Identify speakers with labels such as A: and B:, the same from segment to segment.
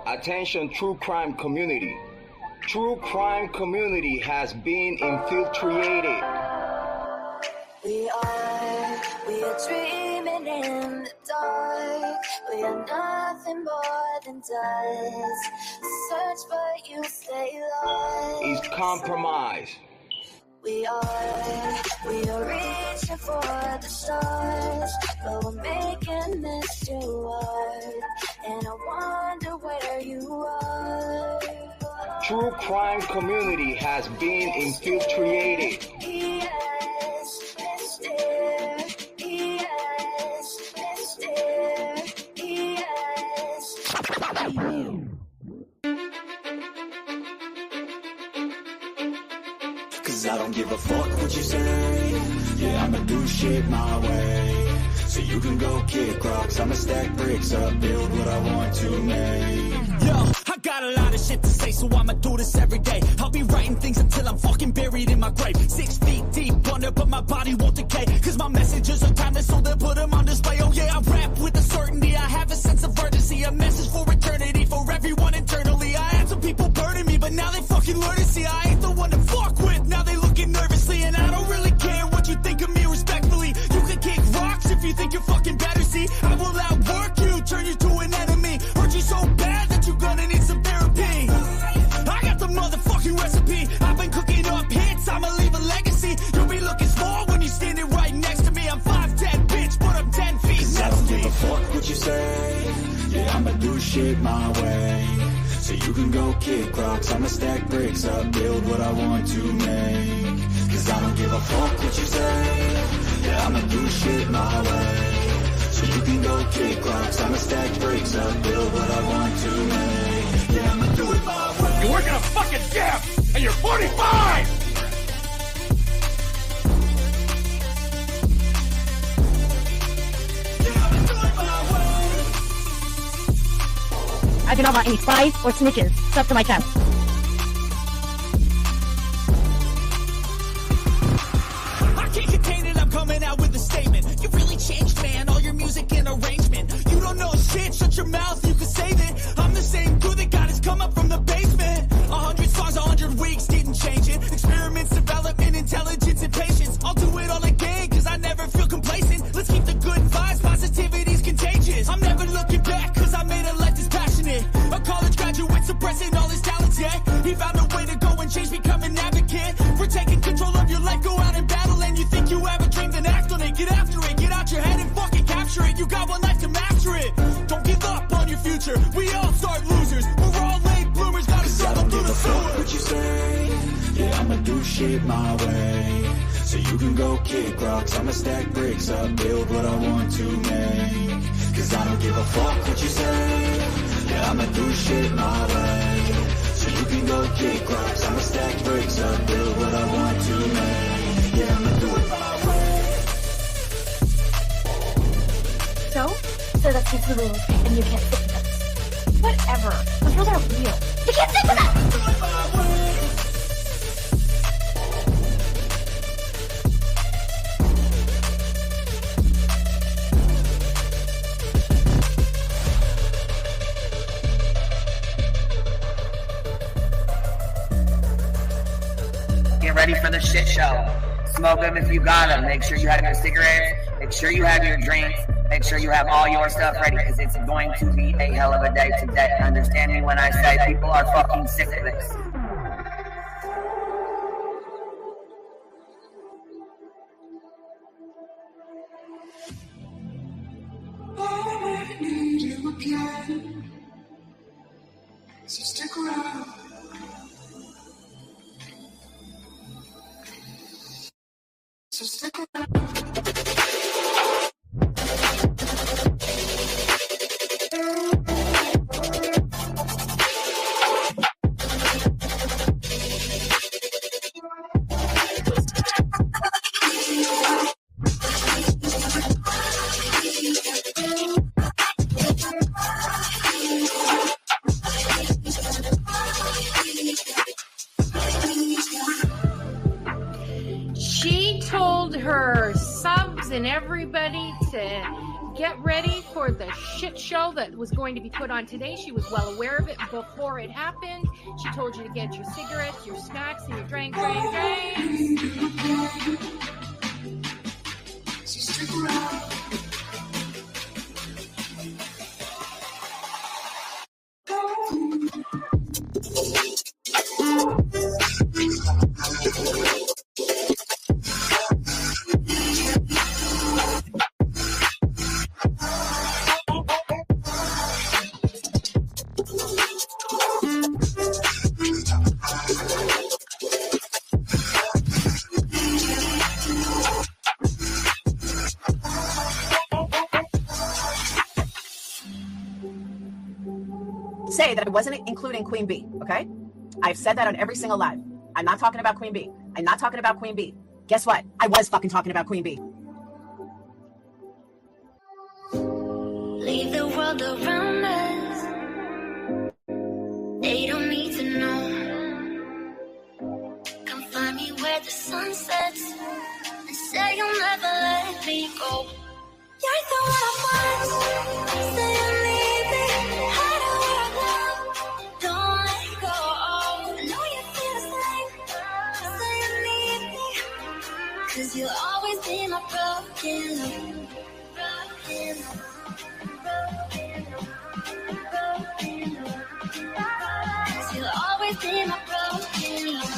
A: Attention, true crime community. True crime community has been infiltrated.
B: We are dreaming in the dark. We are nothing more than dust. Search but you stay lost.
A: Is compromised.
B: We are reaching for the stars, but we're making this too hard. And I wonder where you are.
A: True crime community has been infiltrated.
B: Yes, Mr. Yes, Mr. Yes.
C: Cause I don't give a fuck what you say. Yeah, I'ma do shit my way. So you can go kick rocks, I'ma stack bricks up, build what I want to make.
D: Yo, I got a lot of shit to say, so I'ma do this every day. I'll be writing things until I'm fucking buried in my grave. 6 feet deep under, but my body won't decay. Cause my messages are timeless, so they'll put them on display. Oh yeah, I rap with a certainty, I have a sense of urgency. A message for eternity, for everyone internally. I had some people burning me, but now they fucking learn to see I ain't the one to fuck with. Now they looking nervously, and I don't really care what you think of me respectfully. You can kick rocks if you think you're fucking better, see. I will outwork you, turn you to an enemy. Hurt you so bad that you're gonna need some therapy. I got the motherfucking recipe. I've been cooking up hits, I'ma leave a legacy. You'll be looking small when you're standing right next to me. I'm 5'10", bitch, but I'm 10 feet next to me.
C: I don't give a fuck what you say. Yeah, I'ma do shit my way. So you can go kick rocks, I'ma stack bricks up, build what I want to make. Cause I don't give a fuck what you say. Yeah, I'ma do shit my way. So you can go kick rocks, I'ma stack bricks up, build what I want to make. Yeah, I'ma do it my way.
E: You're working a fucking gap, and you're 45!
F: I do not want any spies or snitches stuck to my chest.
D: I can't contain it, I'm coming out with a statement. You really changed, man, all your music and arrangement. You don't know shit, shut your mouth, you can save it. I'm the same dude that got his come up from the basement. 100 songs, 100 weeks, didn't change it. Experiments, development, intelligence, and patience. I'll do it all again, cause I never feel complacent. Let's keep the good vibes, positivity's contagious. I'm never looking back, cause I made a life that's passionate. A college graduate suppressing all his talents, yeah. He found a way to go and change, become an advocate. For taking control of your life, go out and battle. And you think you have a dream, then act on it. Get after it, get out your head and fucking capture it. You got one life to master it. Don't give up on your future, we all start losers. We're all late bloomers, gotta struggle through the sewer.
C: What you say? Yeah, I'ma do shit my way. So you can go kick rocks, I'ma stack bricks up, build what I want to make. Cause I don't give a fuck what you say. Yeah, I'ma do shit my way. So you can go kick rocks, I'ma stack bricks up, build what I want to make. Yeah, I'ma do it my way.
F: So that's the rules, and you can't stick with us. Whatever. Those rules aren't real. You can't stick with us!
C: Do it my way.
G: Get ready for the shit show. Smoke them if you got them. Make sure you have your cigarettes. Make sure you have your drinks. Make sure you have all your stuff ready because it's going to be a hell of a day today. Understand me when I say people are fucking sick of this.
C: I need you again. So stick around. So stick around.
H: She told her subs and everybody to get ready for the shit show that was going to be put on today. She was well aware of it before it happened. She told you to get your cigarettes, your snacks, and your drink.
I: Say that I wasn't including Queen Bee, okay? I've said that on every single live. I'm not talking about Queen Bee. I'm not talking about Queen Bee. Guess what? I was fucking talking about Queen Bee.
B: Leave the world around us. They don't need to know. Come find me where the sun sets and say you'll never let me go. You're the one I want. Say you need me. Hide where I love. Don't let go. I know you feel the same. Say you need me. 'Cause you'll always be my broken love. Broken love. Cause you'll always be my broken love.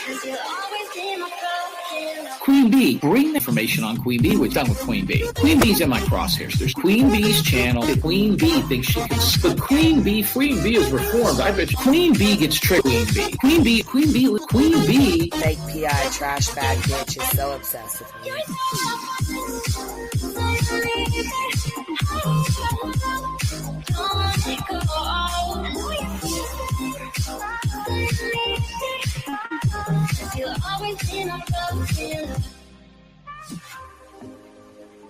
B: Cause you'll always be my broken love.
J: Queen Bee, bring information on Queen Bee. We're done with Queen Bee. Queen Bee's in my crosshairs. There's Queen Bee's channel. Queen Bee thinks she can. But Queen Bee is reformed. I bet you Queen Bee gets tricked. Queen Bee. Queen Bee.
G: Fake PI trash bag bitch is so obsessed with me.
B: You'll always be my broken love.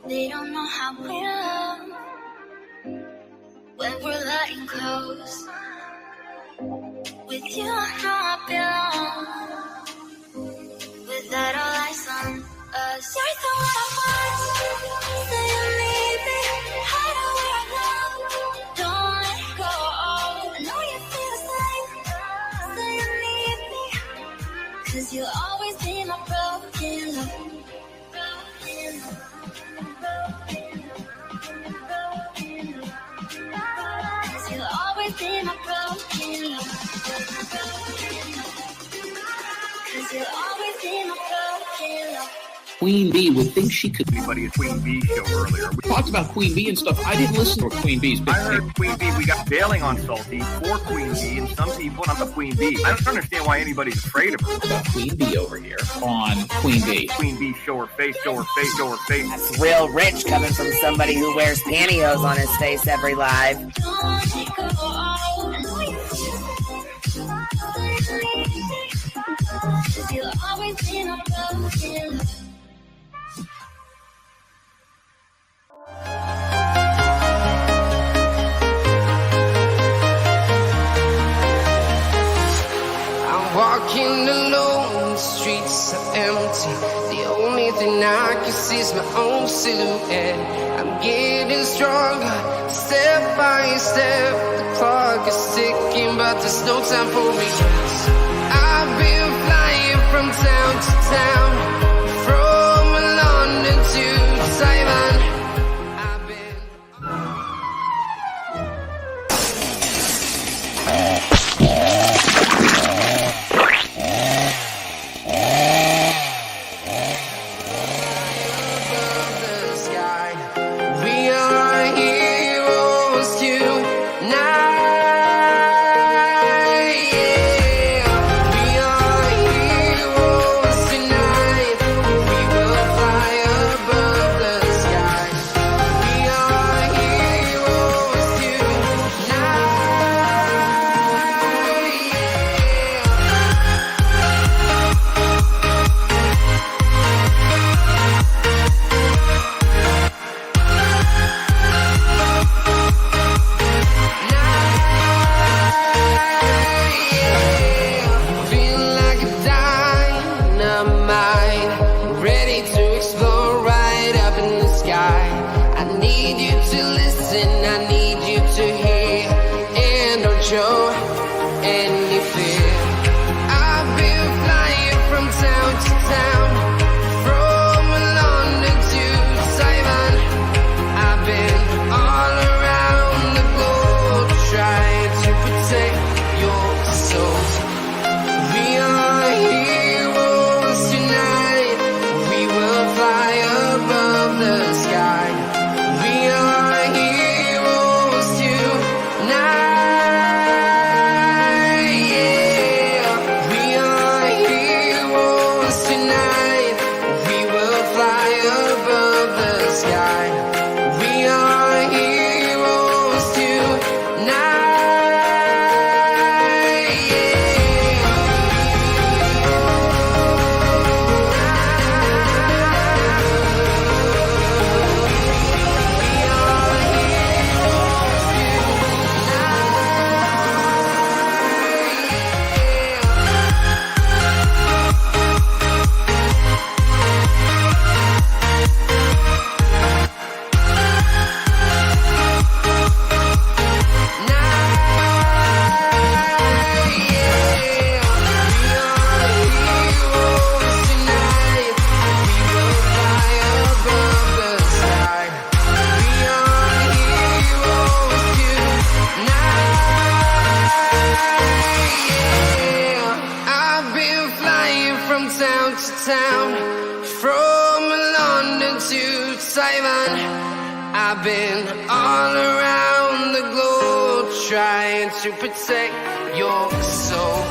B: They don't know how we love when we're letting close. With you, I know I belong. With that, all eyes on us. You're the one I want. Say you need me. Hide where I love. Don't let go. I know you feel the same. Say you need me. 'Cause you'll always be my broken love. Broken love. Cause you'll always be my broken love. Cause you'll always be my broken love.
J: Queen Bee would think she could.
E: Anybody at Queen Bee show earlier.
J: We talked about Queen Bee and stuff. I didn't listen to Queen Bee's.
E: I heard Queen Bee. We got bailing on Salty for Queen Bee, and some people not the Queen Bee. I don't understand why anybody's afraid of her.
J: About Queen Bee over here on Queen Bee.
E: Queen Bee, show her face, show her face, show her face.
G: That's real rich coming from somebody who wears pantyhose on his face every live.
B: You'll always be my broken love.
K: I'm walking alone, the streets are empty. The only thing I can see is my own silhouette. I'm getting stronger, step by step. The clock is ticking, but there's no time for me. I've been flying from town to town, from London to Taiwan. from town to town, from London to Taiwan. I've been all around the globe trying to protect your soul.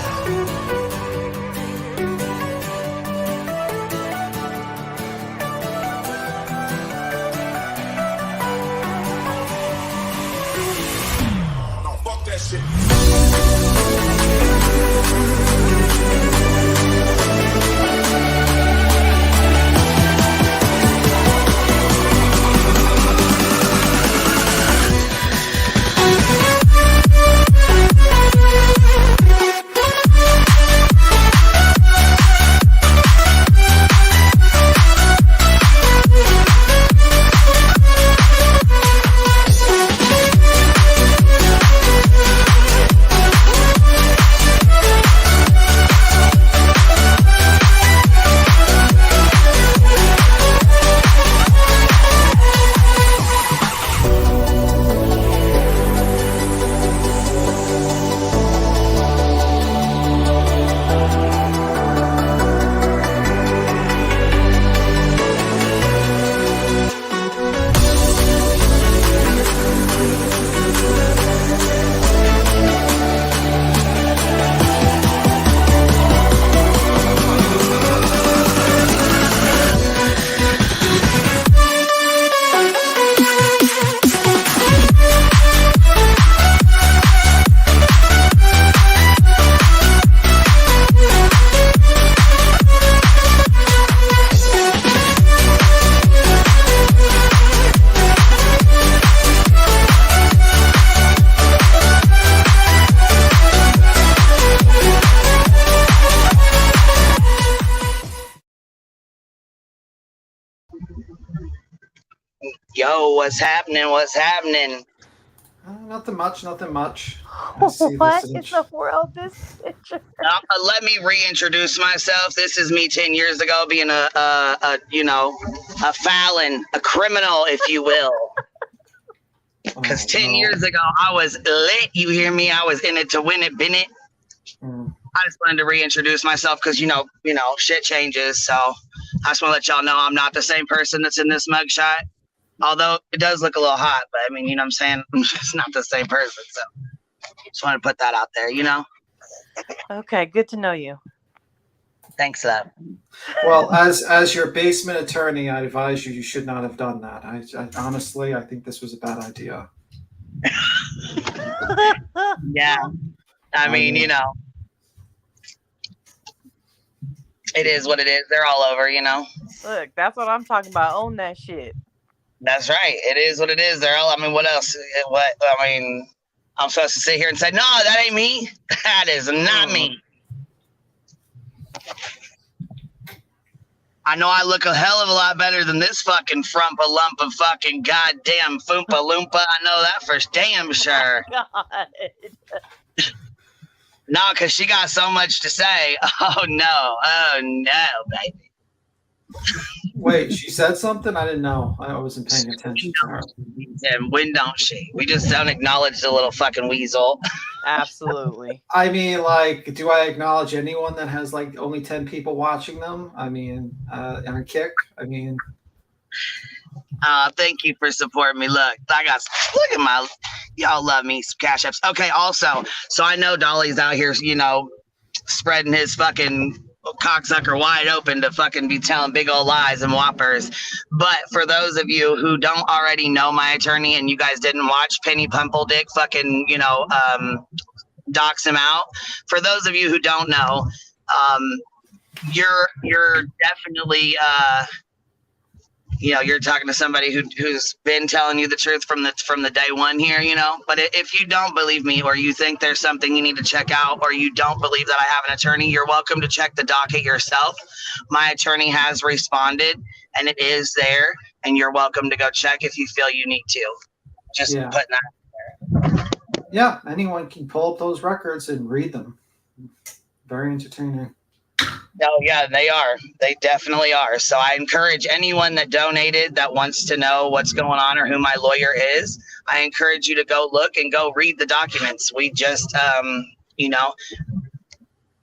G: Yo, what's happening? What's happening?
L: Nothing much.
F: What in the world is picture?
G: Let me reintroduce myself. This is me 10 years ago being a Fallon, a criminal, if you will. Because 10 years ago, I was lit. You hear me? I was in it to win it, been it. I just wanted to reintroduce myself because, you know, shit changes. So I just want to let y'all know I'm not the same person that's in this mugshot. Although it does look a little hot, but I mean, you know what I'm saying? I'm just not the same person. So just want to put that out there, you know?
F: Okay, good to know you.
G: Thanks, love.
L: Well, as your basement attorney, I advise you should not have done that. I honestly, I think this was a bad idea.
G: Yeah. I mean, you know, it is what it is. They're all over, you know?
F: Look, that's what I'm talking about. Own that shit.
G: That's right. It is what it is. They're all, I mean, what else? I'm supposed to sit here and say, no, that ain't me. That is not me. I know I look a hell of a lot better than this fucking frumpa lump of fucking goddamn foompa loompa. I know that for damn sure.
F: God.
G: No, because she got so much to say. Oh, no, baby.
L: Wait, she said something? I didn't know. I wasn't paying attention to her.
G: And when don't she? We just don't acknowledge the little fucking weasel.
F: Absolutely.
L: I mean, like, do I acknowledge anyone that has like only 10 people watching them? I mean, on Kick. I mean,
G: thank you for supporting me. Look at my, y'all love me. Some cash apps. Okay. Also, so I know Dolly's out here, you know, spreading his fucking cocksucker wide open to fucking be telling big old lies and whoppers. But for those of you who don't already know my attorney and you guys didn't watch Penny Pumpledick fucking, you know, dox him out. For those of you who don't know, you're definitely you know, you're talking to somebody who's been telling you the truth from the day one here, you know. But if you don't believe me, or you think there's something you need to check out, or you don't believe that I have an attorney, you're welcome to check the docket yourself. My attorney has responded, and it is there, and you're welcome to go check if you feel you need to. Just putting that out there.
L: Yeah, anyone can pull up those records and read them. Very entertaining.
G: Oh, yeah, they are. They definitely are. So I encourage anyone that donated that wants to know what's going on or who my lawyer is, I encourage you to go look and go read the documents. We just, you know,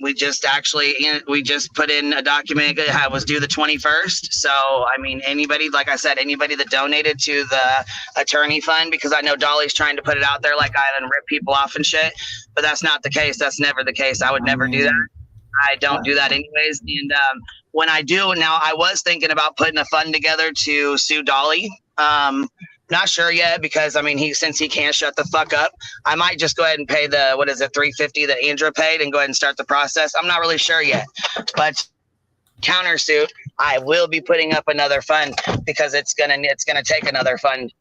G: We just put in a document that was due the 21st. So, I mean, anybody that donated to the attorney fund, because I know Dolly's trying to put it out there like I done rip people off and shit, but that's not the case. That's never the case. I would never do that. I don't do that anyways. And when I do now, I was thinking about putting a fund together to sue Dolly. Not sure yet, because I mean, since he can't shut the fuck up, I might just go ahead and pay the $350 that Andrea paid and go ahead and start the process. I'm not really sure yet, but countersuit, I will be putting up another fund because it's gonna take another fund.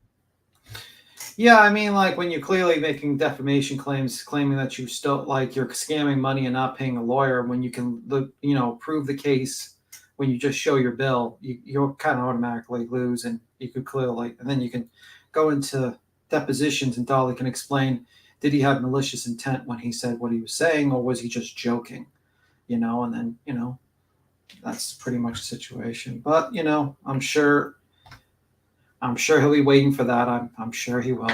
L: Yeah, I mean, like when you're clearly making defamation claims, claiming that you still you're scamming money and not paying a lawyer, when you can prove the case. When you just show your bill, you'll kind of automatically lose, and you could clearly, and then you can go into depositions, and Dolly can explain, did he have malicious intent when he said what he was saying, or was he just joking? And then that's pretty much the situation. But I'm sure he'll be waiting for that. I'm sure he will.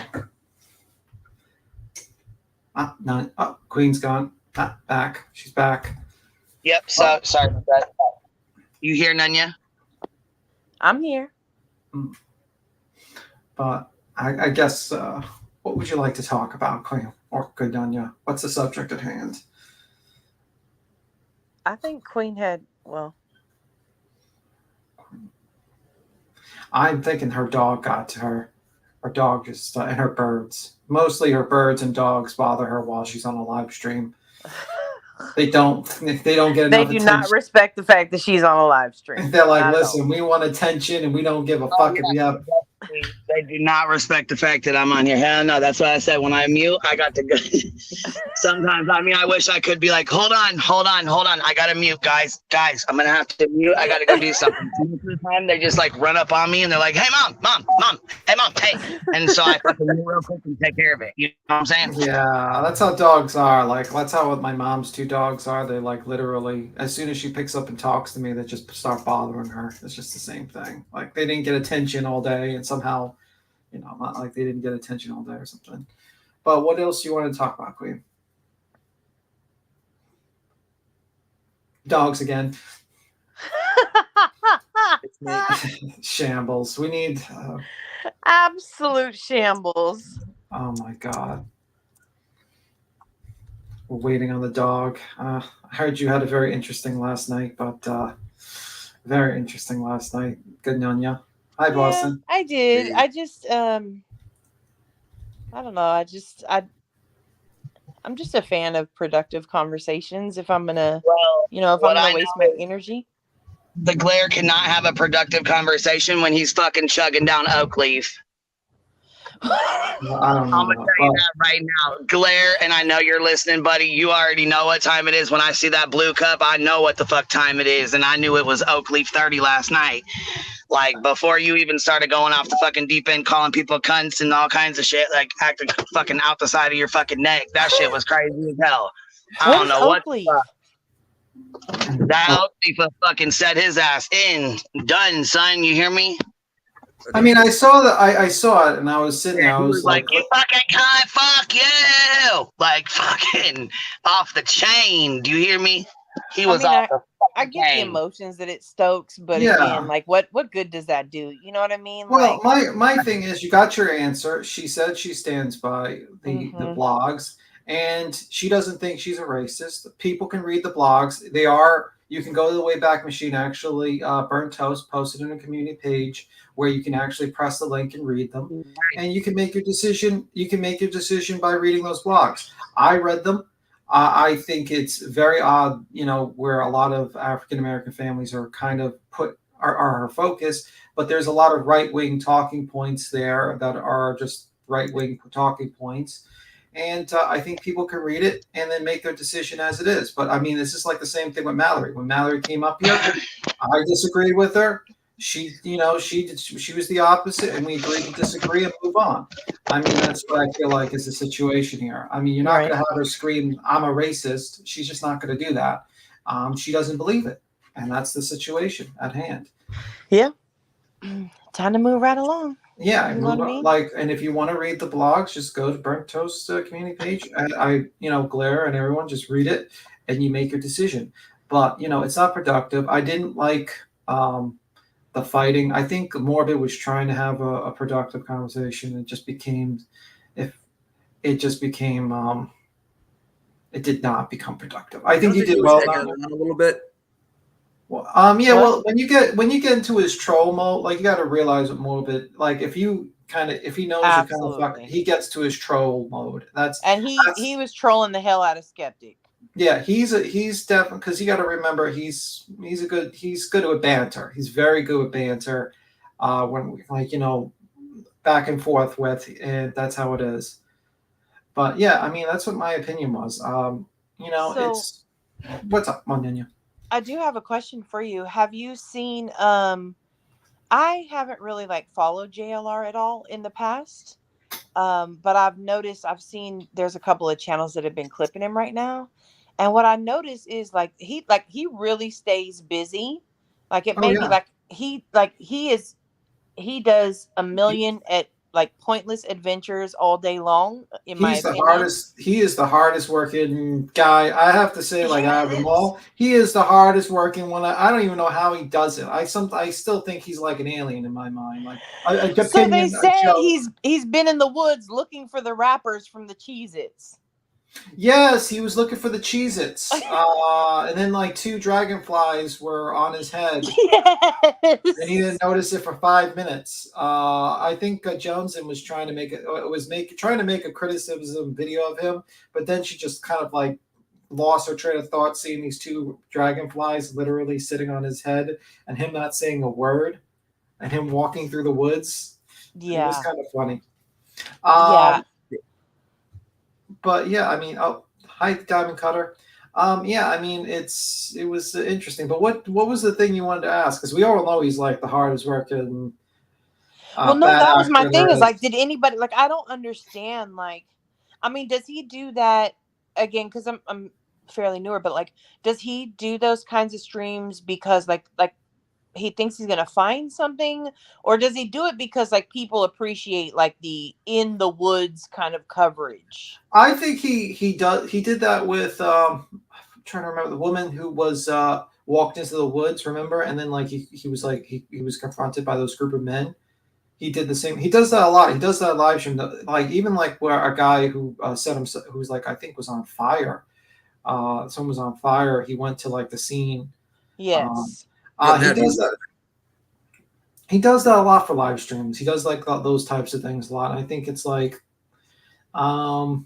L: Queen's gone. Back. She's back.
G: Yep. So sorry about that. You here, Nunya?
M: I'm here.
L: But I guess, what would you like to talk about, Queen or good Nunya? What's the subject at hand?
M: I think Queen had,
L: I'm thinking her dog got to her. Her dog just, and her birds. Mostly her birds and dogs bother her while she's on a live stream. They don't get enough attention.
M: They do not respect the fact that she's on a live stream.
L: They're like, listen, we want attention and we don't give a fuck if we have.
G: They do not respect the fact that I'm on here. Hell no. That's why I said when I mute, I got to go. Sometimes, I wish I could be like, hold on. I got to mute, guys. I'm going to have to mute. I got to go do something. Most of the time, they just run up on me and they're like, hey, mom. Hey, mom. Hey. And so I fucking mute real quick and take care of it. You know what I'm saying?
L: Yeah, that's how dogs are. That's how my mom's two dogs are. They literally, as soon as she picks up and talks to me, they just start bothering her. It's just the same thing. They didn't get attention all day, and somehow, not like they didn't get attention all day or something. But what else do you want to talk about, Queen? Dogs again. Shambles. We need
M: absolute shambles.
L: Oh my God. We're waiting on the dog. I heard you had a very interesting last night, but very interesting last night. Good Nunya. Hi, Boston.
M: I did. I just, I don't know. I'm just a fan of productive conversations. If I'm gonna, if I'm gonna waste my energy.
G: The Glare cannot have a productive conversation when he's fucking chugging down oak leaf.
L: I don't know.
G: I'm gonna tell you that right now, Glare, and I know you're listening, buddy. You already know what time it is. When I see that blue cup, I know what the fuck time it is, and I knew it was Oak Leaf 30 last night. Before you even started going off the fucking deep end, calling people cunts and all kinds of shit, acting fucking out the side of your fucking neck. That shit was crazy as hell. I don't know what. That Oak Leaf fucking set his ass in. Done, son. You hear me?
L: I saw that. I saw it, and I was sitting there. I was like,
G: "You fucking cunt, fuck you!" Fucking off the chain. Do you hear me? He was off the
M: I get the emotions that it stokes, but
L: yeah.
M: Again, what good does that do? You know what I mean?
L: Well, my thing is, you got your answer. She said she stands by the blogs, and she doesn't think she's a racist. People can read the blogs. They are. You can go to the Wayback Machine. Actually, Burnt Toast posted in a community page where you can actually press the link and read them, and you can make your decision. You can make your decision by reading those blogs. I read them. I think it's very odd, where a lot of African American families are kind of are her focus, but there's a lot of right-wing talking points there that are just right-wing talking points. And I think people can read it and then make their decision as it is. But this is like the same thing with Mallory. When Mallory came up here, I disagreed with her. She was the opposite, and we agreed to disagree and move on. That's what I feel like is the situation here. You're not going to have her scream, "I'm a racist." She's just not going to do that. She doesn't believe it, and that's the situation at hand.
M: Yeah, time to move right along.
L: Yeah, and if you want to read the blogs, just go to Burnt Toast community page. And Glare and everyone just read it and you make your decision. But you know, it's not productive. I didn't like the fighting. I think Morbid was trying to have a productive conversation. It just became, it did not become productive. I think you did well
N: a little bit.
L: Well, yeah. What? Well, when you get into his troll mode, like you got to realize what Morbid, like if he knows you're kind of fucking, he gets to his troll mode.
M: He was trolling the hell out of Skeptic.
L: Yeah, he's definitely, because you got to remember he's good with banter. He's very good with banter. When like, you know, back and forth with, and that's how it is. But yeah, I mean, that's what my opinion was. You know, it's what's up, Montaigne?
M: I do have a question for you. Have you seen? I haven't really like followed JLR at all in the past, but I've seen there's a couple of channels that have been clipping him right now, and what I noticed is he really stays busy. Like it may be he does a million at like pointless adventures all day long. He is
L: the hardest working guy. I have to say, like, out of them all, he is the hardest working one. I don't even know how he does it. I still think he's like an alien in my mind. Like,
M: so they said he's been in the woods looking for the wrappers from the Cheez-Its.
L: Yes, he was looking for the Cheez-Its. And then like 2 dragonflies were on his head.
M: Yes.
L: And he didn't notice it for 5 minutes. I think Joneson was trying to make a criticism video of him, but then she just kind of like lost her train of thought seeing these 2 dragonflies literally sitting on his head and him not saying a word and him walking through the woods.
M: Yeah.
L: It was kind of funny.
M: Yeah.
L: But yeah, I mean, hi Diamond Cutter. Yeah, I mean, it was interesting. But what was the thing you wanted to ask? Because we all know he's like the hardest working.
M: Well, no, that was my thing. Is like, did anybody like? I don't understand. Like, I mean, does he do that again? Because I'm fairly newer, but like, does he do those kinds of streams because like he thinks he's gonna find something, or does he do it because like people appreciate like the in the woods kind of coverage?
L: I think he did that with I'm trying to remember the woman who was walked into the woods, remember, and then like he was confronted by those group of men. He did the same. He does that a lot. He does that live stream, like even like where a guy who set himself, who's like I think was on fire. Someone was on fire. He went to like the scene.
M: Yes.
L: He does that. He does that a lot for live streams. He does like those types of things a lot. I think it's like, I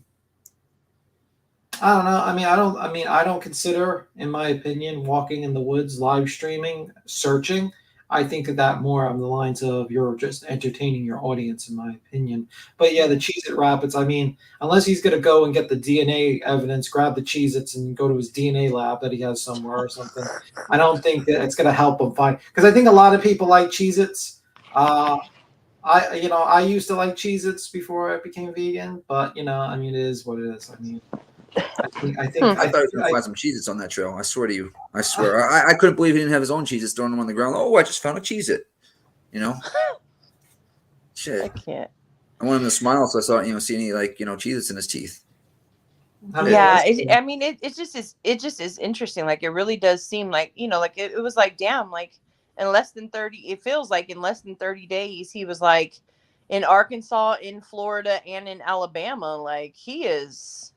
L: don't know. I don't consider, in my opinion, walking in the woods, live streaming, searching. I think of that more on the lines of you're just entertaining your audience, in my opinion. But yeah, the Cheez-It Rapids, I mean, unless he's going to go and get the DNA evidence, grab the Cheez-Its and go to his DNA lab that he has somewhere or something, I don't think that it's going to help him find. Because I think a lot of people like Cheez-Its. I used to like Cheez-Its before I became vegan, but, I mean, it is what it is. I mean, I thought
N: I was going to find some Cheez-Its on that trail. I swear to you. I swear. I couldn't believe he didn't have his own Cheez-Its, throwing them on the ground. Oh, I just found a Cheez-It. Shit.
M: I can't.
N: I wanted him to smile, so I saw, see any Cheez-Its in his teeth.
M: Yeah, it just is interesting. Like it really does seem like like it was like damn, like in less than 30. It feels like in less than 30 days he was like in Arkansas, in Florida, and in Alabama. Like he is.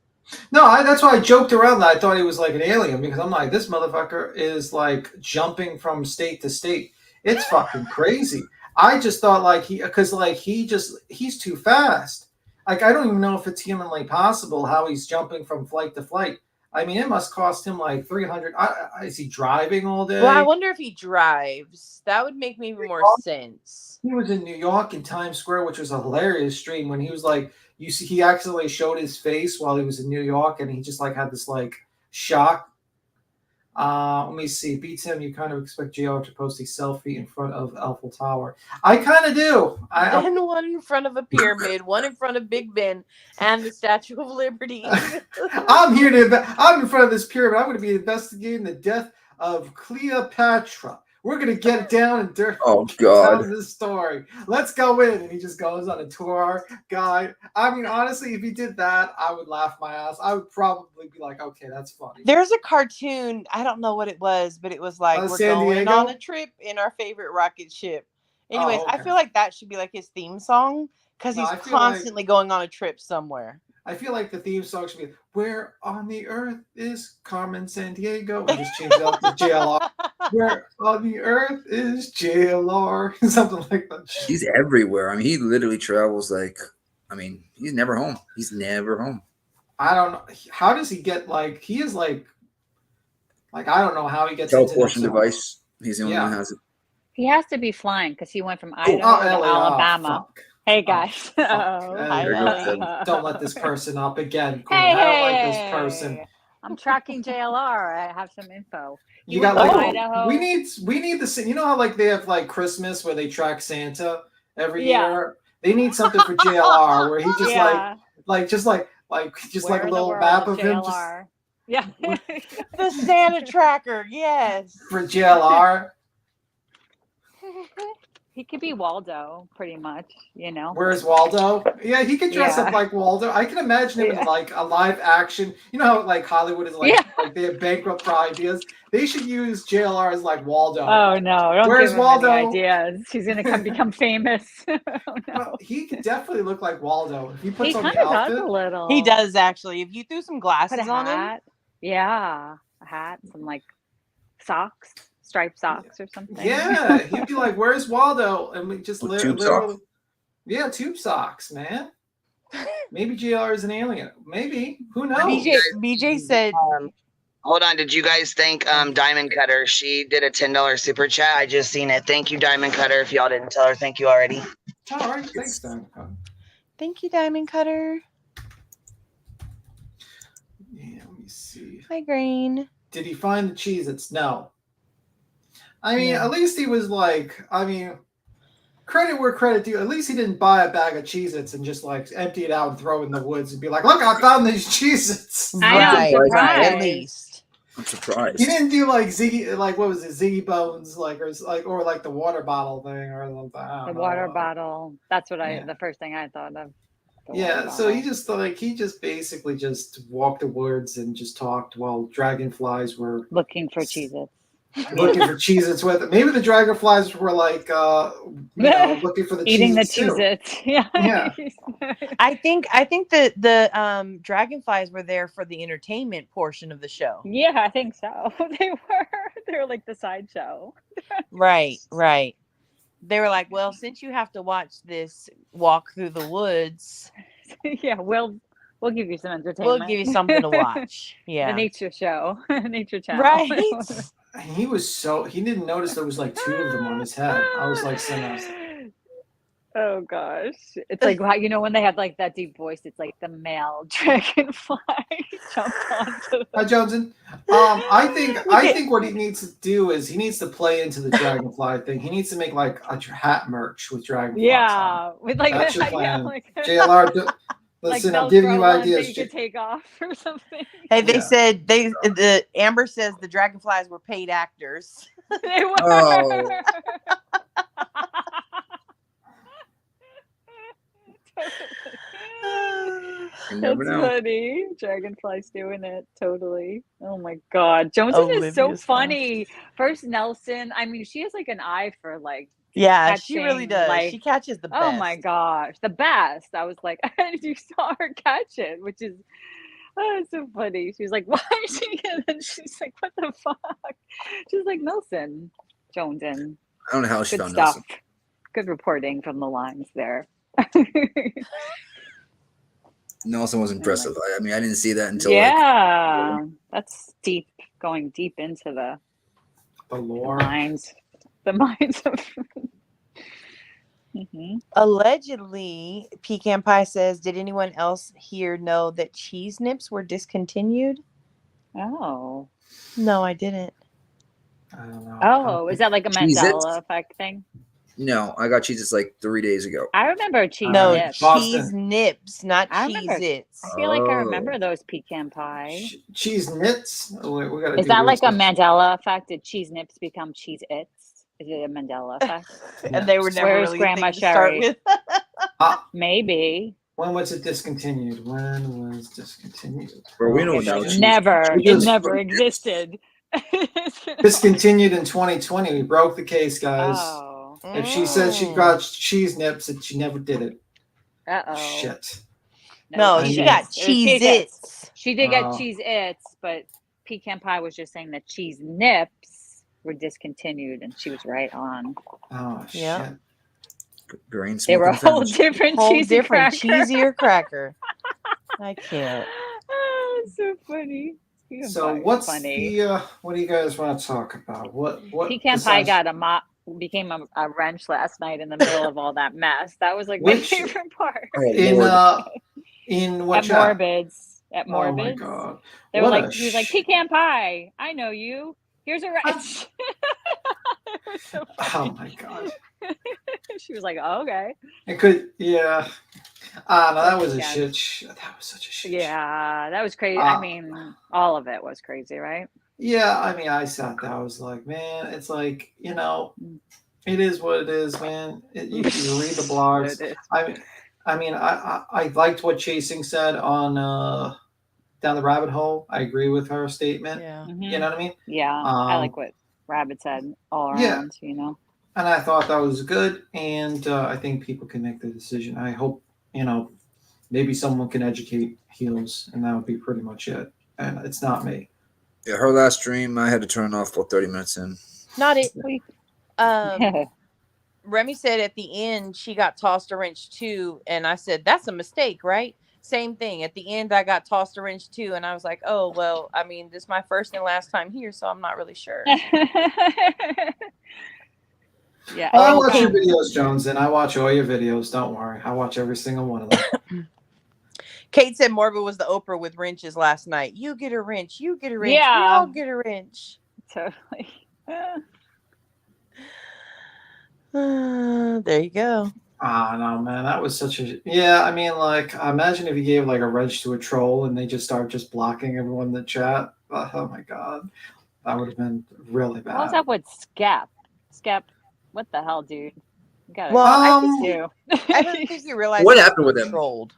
L: No, that's why I joked around that I thought he was like an alien, because I'm like, this motherfucker is like jumping from state to state. It's fucking crazy. I just thought he's too fast. Like, I don't even know if it's humanly possible how he's jumping from flight to flight. I mean, it must cost him like $300. Is he driving all day?
M: Well, I wonder if he drives. That would make maybe more sense.
L: He was in New York in Times Square, which was a hilarious stream when he was like, he accidentally showed his face while he was in New York, and he just like had this like shock. Let me see. Beats him. You kind of expect JR to post a selfie in front of Eiffel Tower. I kind of do.
M: And one in front of a pyramid, one in front of Big Ben, and the Statue of Liberty.
L: I'm in front of this pyramid. I'm going to be investigating the death of Cleopatra. We're gonna get down and dirty.
N: Oh God!
L: Tell this story. Let's go in, and he just goes on a tour guide. I mean, honestly, if he did that, I would laugh my ass. I would probably be like, okay, that's funny.
M: There's a cartoon. I don't know what it was, but it was like we're
L: San
M: going
L: Diego?
M: on a trip in our favorite rocket ship. Anyways,
L: Oh, okay.
M: I feel like that should be like his theme song because
L: No,
M: he's
L: I feel
M: constantly going on a trip somewhere.
L: I feel like the theme song should be "Where on the Earth is Carmen San Diego?" and just change it up to JLR. Where on the Earth is JLR? Something like that.
N: He's everywhere. I mean, he literally travels like. I mean, he's never home. He's never home.
L: I don't know. How does he get like? He is like I don't know how he gets
N: Teleportation
L: into
N: device. He's the only one who has it.
O: He has to be flying because he went from Idaho to
L: Ellie,
O: Alabama.
L: fuck.
O: Hey guys.
L: Don't let this person up again. Queen.
O: Hey,
L: I don't like this person.
O: I'm tracking JLR. I have some info.
L: You got like
O: Idaho.
L: we need the you know how like they have like Christmas where they track Santa every year. They need something for JLR where he just like a little map of him.
O: Yeah.
M: The Santa tracker, yes.
L: For JLR.
O: He could be Waldo, pretty much, you know.
L: Where's Waldo? Yeah, he could dress up like Waldo. I can imagine him in like a live action. You know how like Hollywood is like they have bankrupt for ideas. They should use JLR as like Waldo.
O: Oh no! Don't
L: Where's
O: give him
L: Waldo?
O: any ideas. He's gonna become famous. Oh, no.
L: Well, he could definitely look like Waldo if he puts on
O: kind
L: the
O: of does
L: outfit.
O: a little.
M: He does actually. If you threw some glasses
O: Put a
M: on
O: hat. Yeah, a hat, some like socks, striped socks or something.
L: Yeah, he'd be like, "Where's Waldo?" And we just
N: tube
L: literally,
N: socks.
L: yeah, tube socks, man. Maybe JR is an alien. Maybe. Who knows?
M: BJ said.
G: Hold on. Did you guys thank Diamond Cutter? She did a $10 super chat. I just seen it. Thank you, Diamond Cutter. If y'all didn't tell her, thank you already.
L: All right, thanks, Diamond Cutter.
M: Thank you, Diamond Cutter.
L: Yeah, let me see.
M: Hi, Green.
L: Did he find the Cheez-Its? No. I mean, at least he was like, credit where credit due. At least he didn't buy a bag of Cheez-Its and just like empty it out and throw it in the woods and be like, "Look, I found these Cheez-Its."
M: At least.
N: I'm surprised.
L: He didn't do like Ziggy, like what was it, Ziggy Bones, like or like the water bottle thing or something.
O: The water bottle. That's what the first thing I thought of.
L: Yeah, so he just basically just walked the woods and just talked while dragonflies were
O: looking for Cheez-Its.
L: Looking for Cheez-Its with it. Maybe the dragonflies were like looking for the
O: eating
L: Cheez-Its
O: the Cheez-Its. Yeah.
M: I think that the dragonflies were there for the entertainment portion of the show.
O: Yeah, I think so. They were like the sideshow.
M: Right. They were like, well, since you have to watch this walk through the woods,
O: yeah, we'll give you some entertainment.
M: We'll give you something to watch. Yeah,
O: the nature show, nature channel.
M: Right.
L: He didn't notice there was like two of them on his head. I was like,
O: oh gosh, it's like when they have like that deep voice, it's like the male dragonfly jumped onto.
L: Hi, Johnson. I think what he needs to do is he needs to play into the dragonfly thing. He needs to make like a hat merch with dragonflies.
O: Yeah, with like
L: that's your plan.
O: like
L: JLR. Listen,
O: like
L: I'm giving you ideas.
O: You could take off or something.
M: Hey, they said the Amber says the dragonflies were paid actors.
O: They were.
N: Oh.
O: That's funny. Dragonfly's doing it totally. Oh my god, Jonesy is so funny. First Nelson, I mean, she has like an eye for like.
M: Yeah,
O: catching,
M: she really does.
O: Like,
M: she catches the best.
O: Oh my gosh, the best! I was like, you saw her catch it, which is it's so funny. She was like, "Why is she?" And then she's like, "What the fuck?" She's like, "Nelson Joneson."
N: I don't know how she
O: Good
N: found
O: stuff.
N: Nelson.
O: Good reporting from the lines there.
N: Nelson was impressive. I mean, I didn't see that until
O: that's deep. Going deep into the
L: lore,
O: the minds of.
M: Allegedly, Pecan Pie says, "Did anyone else here know that cheese nips were discontinued?"
O: Oh,
M: no, I didn't.
L: I don't know.
O: Oh, is that like a Mandela effect thing?
N: No, I got Cheez-Its like 3 days ago.
O: I remember cheese
M: No,
O: nips.
M: cheese nips, not
O: I remember.
M: Cheez-Its.
O: I feel like I
N: Oh.
O: remember those pecan pie.
L: Cheese nits. We gotta
O: Is
L: do
O: that like a
L: research.
O: Mandela effect? Did cheese nips become cheese its? Is it a Mandela effect?
M: And they were never
O: Where's
M: really
O: Grandma
M: a thing to start
O: Sherry?
M: with.
O: Maybe.
L: When was it discontinued? When was discontinued?
N: Bro, we know
O: It's
N: now.
O: like never.
L: We
O: It
L: just-
O: never existed.
L: Discontinued in 2020. We broke the case, guys.
O: Oh.
L: If she said she got cheese nips, and she never did it.
O: Uh-oh.
L: Shit.
M: No, she got Cheez-Its.
O: She did get
L: Oh.
O: cheese its, but pecan pie was just saying that cheese nips were discontinued, and she was right on.
L: Oh shit.
M: Yeah.
N: Grain
O: They were a
N: smoking
O: whole
N: finish.
O: different
M: Whole
O: cheesy
M: different
O: cracker.
M: cheesier cracker. I can't.
O: Oh, it's so funny. Pecan
L: So
O: pie is
L: what's
O: funny.
L: the what do you guys want to talk about? What
O: Pecan pie
L: besides-
O: got became a wrench last night in the middle of all that mess. That was like
L: Which-
O: my favorite part.
L: in what
O: At
L: chat?
O: Morbids. At Morbids.
L: Oh my god.
O: They were
L: What
O: like,
L: a
O: he was like, pecan pie. I know you. Here's a wrench. It was so
L: Oh
O: funny.
L: my god.
O: She was like, oh, okay.
L: It could, yeah. No, that was a
O: Yeah.
L: shit. That was such a shit.
O: Yeah, that was crazy. I mean, all of it was crazy, right?
L: Yeah, I mean, I sat there. I was like, man, it's like, it is what it is, man. You read the blogs.
O: It is.
L: I liked what Chasing said on Down the Rabbit Hole. I agree with her statement.
M: Yeah.
L: You know what I mean?
O: Yeah, I like what Rabbit said all around,
L: Yeah. And I thought that was good, and I think people can make the decision. I hope, maybe someone can educate heels, and that would be pretty much it. And it's not me.
N: Yeah, her last stream, I had to turn it off about 30 minutes in.
M: Not it. Remy said at the end she got tossed a wrench too, and I said that's a mistake, right? Same thing. At the end, I got tossed a wrench too, and I was like, oh well. I mean, this is my first and last time here, so I'm not really sure.
O: Yeah.
L: I watch your videos, Jones, and I watch all your videos. Don't worry. I watch every single one of them.
M: Kate said Morbid was the Oprah with wrenches last night. You get a wrench. You get a wrench.
O: Yeah.
M: We all get a wrench.
O: Totally.
M: There you go.
L: No, man, that was such a I mean, like, imagine if you gave like a wrench to a troll and they just start just blocking everyone in the chat. Oh my god, that would have been really bad.
O: What's up with Skep? Skep, what the hell, dude? You gotta
M: Well, I
O: think
M: I don't think you realized
N: What
M: he
N: happened
M: was
N: with him?
M: Trolled.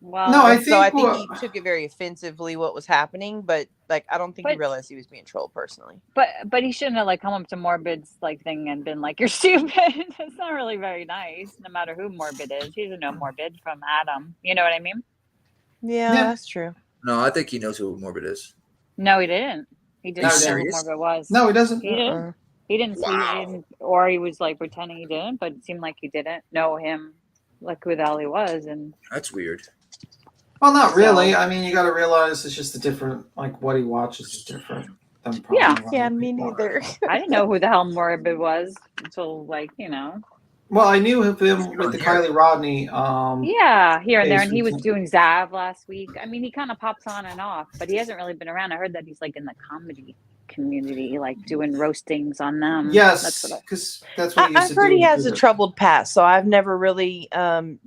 O: Well,
L: No, I
M: So I
L: think
M: think he took it very offensively what was happening, but like I don't think he
O: But-
M: realized he was being trolled personally.
O: But he shouldn't have like come up to Morbid's like thing and been like, "You're stupid." It's not really very nice, no matter who Morbid is. He doesn't know Morbid from Adam. You know what I mean?
M: Yeah, that's true.
N: No, I think he knows who Morbid is.
O: No, he didn't. He didn't know who
N: serious?
O: Morbid was.
L: No, he doesn't.
O: He didn't. He didn't.
N: Wow.
O: He didn't, or he was like pretending he didn't, but it seemed like he didn't know him, like who the hell he was, and
N: That's weird.
L: Well, not really.
O: So-
L: I mean, you got to realize it's just a different, like, what he watches is different than probably
O: Yeah.
L: a lot of
M: Yeah, me
L: people are.
M: neither.
O: I didn't know who the hell Morbid was until like
L: Well, I knew of him with the Kylie Rodney.
O: Yeah, here and there, and he was
L: Basically.
O: doing Zav last week. I mean, he kind of pops on and off, but he hasn't really been around. I heard that he's like in the comedy community, like doing roastings on them.
L: Yes,
O: that's what
L: because that's what he used
M: I've
L: to
M: heard
L: do.
M: he has a
L: because of-
M: troubled past, so I've never really
L: Yeah,
M: dove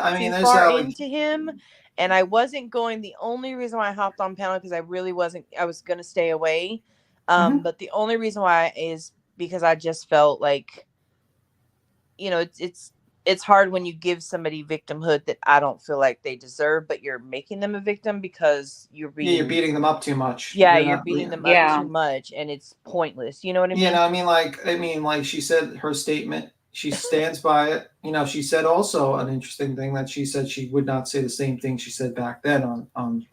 L: I mean,
M: too
L: there's
M: far
L: that, like,
M: into him. And I wasn't going. The only reason why I hopped on panel because I really wasn't. I was going to stay away. But the only reason why is because I just felt like, it's hard when you give somebody victimhood that I don't feel like they deserve, but you're making them a victim because you're
L: you're beating them up too much.
M: Yeah,
L: You're
M: you're
L: not-
M: beating them
O: Yeah.
M: up too much, and it's pointless. You know what I mean?
L: You know, I mean, like she said, her statement, she stands by it. She said also an interesting thing that she said she would not say the same thing she said back then on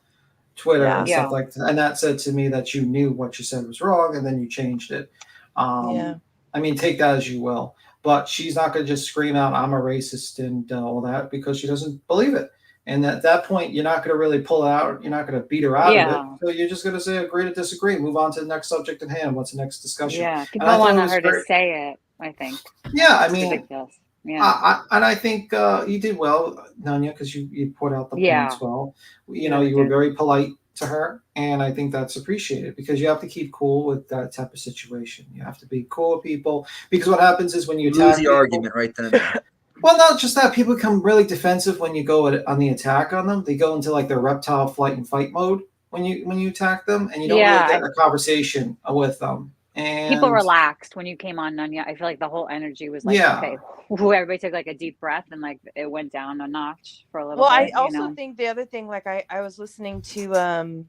L: Twitter and
O: Yeah.
L: stuff like that. And that said to me that you knew what you said was wrong and then you changed it.
M: Yeah.
L: I mean, take that as you will. But she's not going to just scream out, I'm a racist and all that because she doesn't believe it. And at that point, you're not going to really pull it out. You're not going to beat her out of
O: Yeah.
L: it. So you're just going to say agree to disagree. Move on to the next subject at hand. What's the next discussion?
O: Yeah,
L: And
O: people
L: I thought it
O: want
L: was
O: her to
L: great.
O: say it. I think.
L: Yeah, I
O: It's
L: mean,
O: ridiculous. Yeah.
L: I think you did well, Nanya, because you put out the
O: Yeah.
L: points well.
O: Yeah,
L: You
O: I
L: were
O: did.
L: very polite to her, and I think that's appreciated because you have to keep cool with that type of situation. You have to be cool with people because what happens is when you
N: Lose
L: attack
N: the
L: people,
N: argument right then and there.
L: well, not just that, people become really defensive when you go on the attack on them. They go into like their reptile flight and fight mode when you attack them, and you don't really get a conversation with them. And
O: people relaxed when you came on, Nunya. I feel like the whole energy was like, okay, everybody took like a deep breath and like it went down a notch for a little bit.
M: I also think the other thing, like I was listening to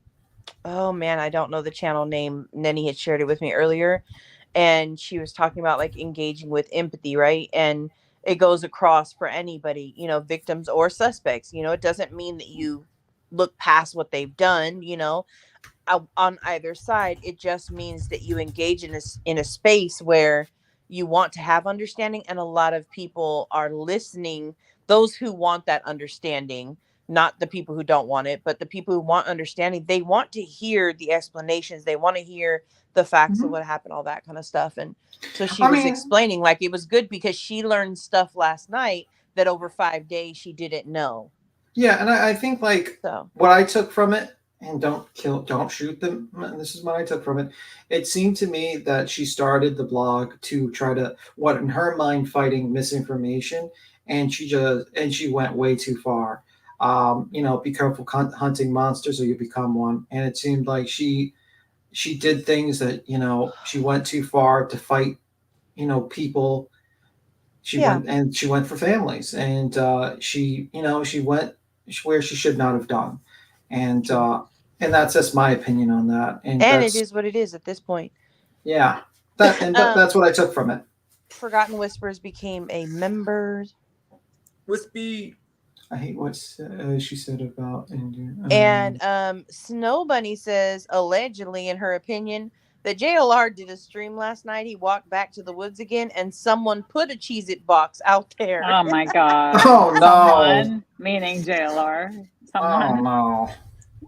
M: oh man, I don't know the channel name. Nenny had shared it with me earlier, and she was talking about like engaging with empathy, right? And it goes across for anybody, you know, victims or suspects. You know, it doesn't mean that you look past what they've done, you know, on either side. It just means that you engage in a space where you want to have understanding, and a lot of people are listening. Those who want that understanding, not the people who don't want it, but the people who want understanding, they want to hear the explanations. They want to hear the facts of what happened, all that kind of stuff. And so she was explaining, like, it was good because she learned stuff last night that over 5 days she didn't know.
L: Yeah, and I think like what I took from it, and don't shoot them. This is what I took from it. It seemed to me that she started the blog to try to, what in her mind, fighting misinformation, and she went way too far. You know, be careful hunting monsters or you become one. And it seemed like she did things that, you know, she went too far to fight, you know, people. She went for families, and she went where she should not have done. And that's just my opinion on that. And
M: it is what it is at this point.
L: Yeah. That's what I took from it.
M: Forgotten Whispers became a member.
N: Wispy.
L: I hate what she said about India.
M: And Snow Bunny says, allegedly, in her opinion, that JLR did a stream last night. He walked back to the woods again, and someone put a Cheez-It box out there.
O: Oh my god!
L: Oh no!
O: Someone, meaning JLR. Someone.
L: Oh no!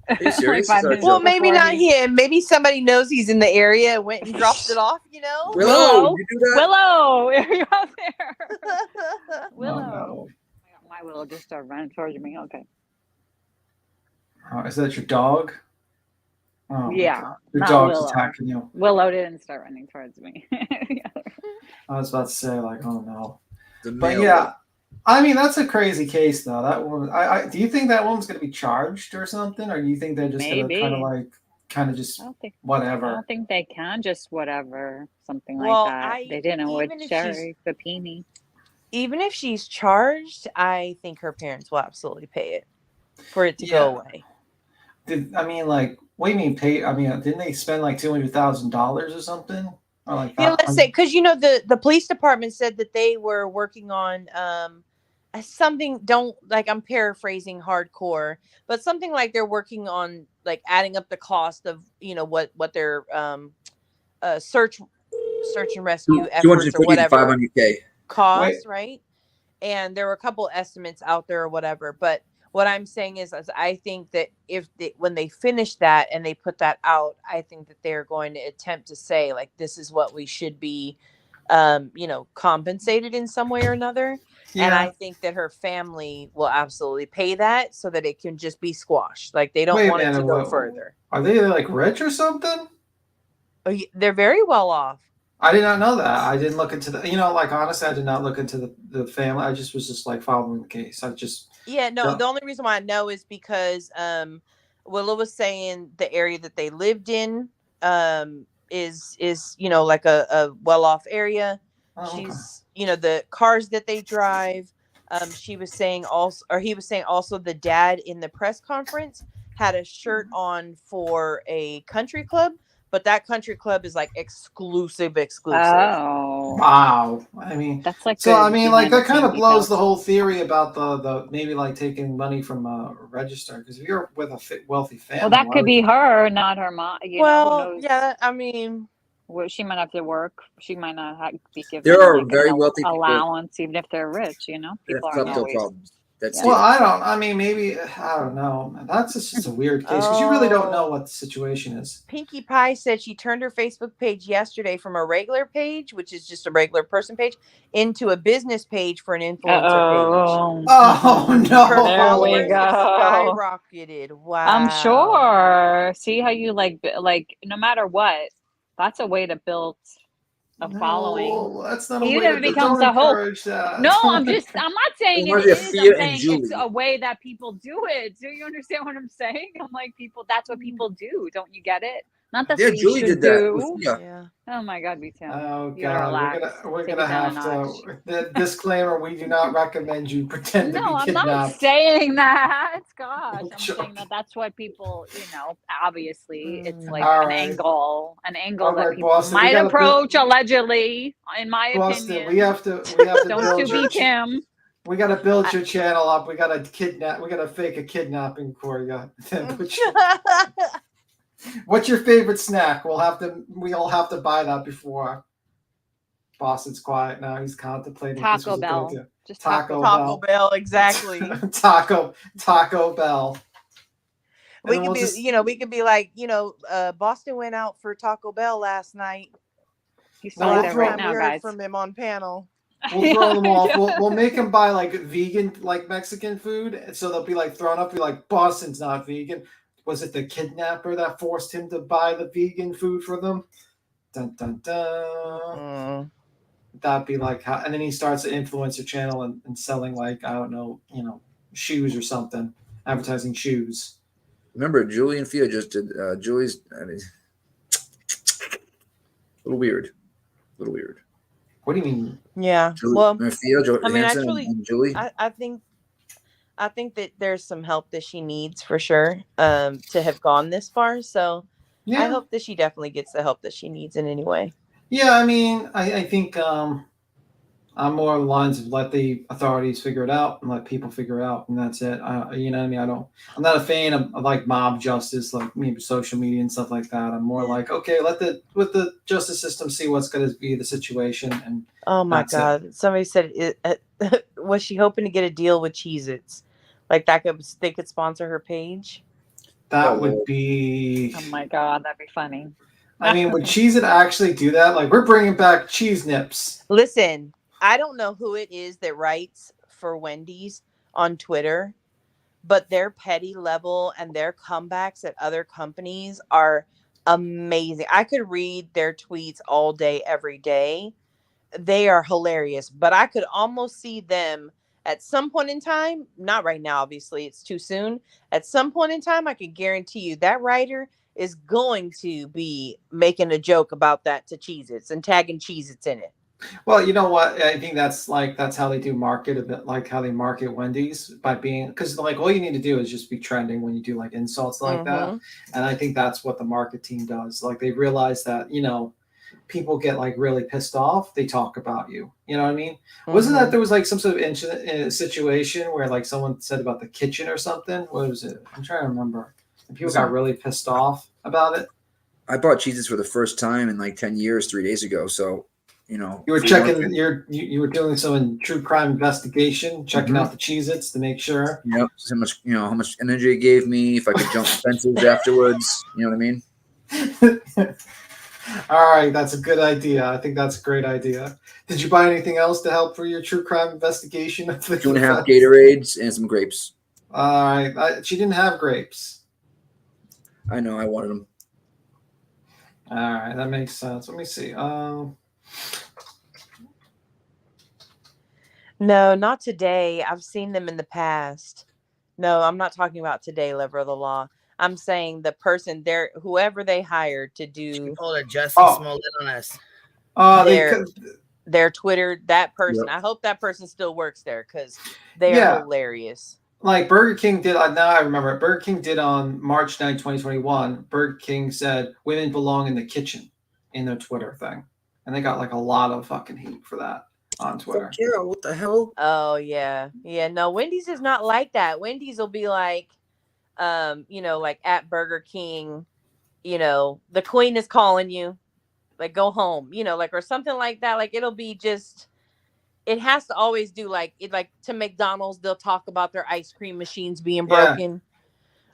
N: Are you serious?
M: Well, maybe not him. Maybe somebody knows he's in the area and went and dropped it off, you know?
N: Willow, you do that?
O: Willow, you're out there. Willow.
L: Oh, no.
O: My Willow just started running towards me. Okay.
L: Is that your dog? Oh,
O: yeah.
L: Your dog's attacking you.
O: Willow didn't start running towards me.
L: I was about to say, like, oh no. But yeah. I mean, that's a crazy case, though. That woman. Do you think that woman's going to be charged or something, or do you think they're just going to kind of just whatever?
O: I don't think they can just whatever, something like that. They didn't with Sherry Papini.
M: Even if she's charged, I think her parents will absolutely pay it for it to go away.
L: What do you mean pay? I mean, didn't they spend like $200,000 or something? Or like
M: that? Let's say, because you know the police department said that they were working on something. I'm paraphrasing hardcore, but something like they're working on like adding up the cost of what their search and rescue efforts or whatever
N: $500K
M: cost, right? And there were a couple estimates out there or whatever, but what I'm saying is I think that when they finish that and they put that out, I think that they're going to attempt to say, like, this is what we should be, compensated in some way or another. Yeah. And I think that her family will absolutely pay that so that it can just be squashed. Like, they don't want it to go further.
L: Are they like rich or something?
M: They're very well off.
L: I did not know that. I didn't look into honestly, I did not look into the family. I was just like following the case.
M: The only reason why I know is because Willow was saying the area that they lived in is like a well-off area. She's the cars that they drive. He was saying also the dad in the press conference had a shirt on for a country club. But that country club is like exclusive.
O: Oh
L: wow! I mean,
O: that's like
L: so. I mean, like that kind of blows the whole theory about the maybe like taking money from a register, because if you're with a wealthy family,
O: well, that could be her, not her mom.
M: Yeah. I mean,
O: she might have to work. She might not be given.
N: There are very wealthy
O: allowance, even if they're rich. People
N: have klepto problems. That's
L: Well, I mean, maybe I don't know. That's just a weird case because you really don't know what the situation is.
M: Pinkie Pie said she turned her Facebook page yesterday from a regular page, which is just a regular person page, into a business page for an influencer page.
L: Oh no!
M: Her
O: There
M: followers
O: we go.
M: have skyrocketed. Wow.
O: I'm sure. See how you like no matter what, that's a way to build a following.
L: That's not a
O: Even
L: way
O: if it becomes
L: don't
O: a whole.
L: encourage that.
O: No, I'm not saying it
N: Reminds me of
O: is.
N: Fia
O: I'm
N: and
O: saying it's
N: Julie.
O: a way that people do it. Do you understand what I'm saying? I'm like, that's what people do. Don't you get it? Not that's
N: Yeah,
O: what you
N: Julie
O: should
N: did that with
O: do.
N: Fia.
M: Yeah.
O: Oh my God, me too.
L: Oh
O: You gotta
L: God,
O: relax.
L: we're
O: Take
L: gonna
O: it down a
L: have
O: notch.
L: to. The disclaimer: we do not recommend you pretend to
O: No,
L: be
O: I'm not
L: kidnapped.
O: saying that. Gosh, I'm
L: Sure.
O: saying that's what people, obviously it's like
L: All
O: an
L: right.
O: angle
L: All
O: that
L: right,
O: people
L: Boston, we
O: might
L: gotta
O: approach allegedly, in my
L: Boston,
O: opinion.
L: we have to
O: Don't
L: build
O: you
L: your.
O: be Kim.
L: We gotta build your channel up. We gotta fake a kidnapping for you. What's your favorite snack? We all have to buy that before. Boston's quiet now. He's contemplating if this was
O: Taco
L: a
O: Bell.
L: good idea.
O: Just
L: Taco
M: Bell, exactly.
L: Taco Bell.
M: We could be like, Boston went out for Taco Bell last night.
O: He's
L: No, we'll
O: there
L: throw-
O: right now,
M: we heard
O: guys.
M: from him on panel.
L: We'll throw them off. We'll make them buy like vegan, like Mexican food. So they'll be like thrown up. Be like, Boston's not vegan. Was it the kidnapper that forced him to buy the vegan food for them? Dun dun dun. That'd be like how, and then he starts an influencer channel and selling like, I don't know, shoes or something, advertising shoes.
N: Remember, Julie and Fia just did Julie's. I mean, a little weird.
L: What do you mean?
M: Yeah.
N: Julie,
M: Well,
N: Fia,
M: I mean,
N: Johansson,
M: actually,
N: and Julie.
M: I think that there's some help that she needs for sure to have gone this far. So I hope that she definitely gets the help that she needs in any way.
L: Yeah, I mean, I think I'm more along the lines of let the authorities figure it out and let people figure it out, and that's it. You know what I mean? I'm not a fan of like mob justice, like maybe social media and stuff like that. I'm more like, okay, let the justice system see what's going to be the situation. And
M: Oh my God! Somebody said, was she hoping to get a deal with Cheez-Its? Like they could sponsor her page?
L: That would be.
O: Oh my God, that'd be funny.
L: I mean, would Cheez-It actually do that? Like, we're bringing back cheese nips.
M: Listen, I don't know who it is that writes for Wendy's on Twitter, but their petty level and their comebacks at other companies are amazing. I could read their tweets all day, every day. They are hilarious, but I could almost see them at some point in time, not right now, obviously, it's too soon. At some point in time, I can guarantee you that writer is going to be making a joke about that to Cheez-Its and tagging Cheez-Its in it.
L: Well, you know what? I think that's how they do market, a bit like how they market Wendy's by being, because like all you need to do is just be trending when you do like insults like that. And I think that's what the market team does. Like they realize that, people get like really pissed off. They talk about you. You know what I mean? Wasn't that there was like some sort of incident, situation where like someone said about the kitchen or something? What was it? I'm trying to remember. And people got really pissed off about it.
N: I bought Cheez-Its for the first time in like 10 years, 3 days ago. So,
L: you were checking, you were doing some true crime investigation, checking out the Cheez-Its to make sure.
N: Yep. How much energy it gave me, if I could jump fences afterwards. You know what I mean?
L: All right, that's a good idea. I think that's a great idea. Did you buy anything else to help for your true crime investigation?
N: 2.5 Gatorades and some grapes.
L: All right, she didn't have grapes.
N: I know, I wanted them.
L: All right, that makes sense. Let me see.
M: No, not today. I've seen them in the past. No, I'm not talking about today, Lover of the Law. I'm saying the person there, whoever they hired to do
P: Smollett on us.
M: Their Twitter, that person.
N: Yep.
M: I hope that person still works there because they are hilarious.
L: Like Burger King did, now I remember, Burger King did on March 9, 2021, Burger King said women belong in the kitchen in their Twitter thing. And they got like a lot of fucking heat for that on Twitter.
N: Yeah, what the hell?
M: Oh, yeah. Yeah, no, Wendy's is not like that. Wendy's will be like, like at Burger King, the queen is calling you, like go home, or something like that. Like it'll be just, it has to always do like to McDonald's. They'll talk about their ice cream machines being
L: Yeah.
M: broken,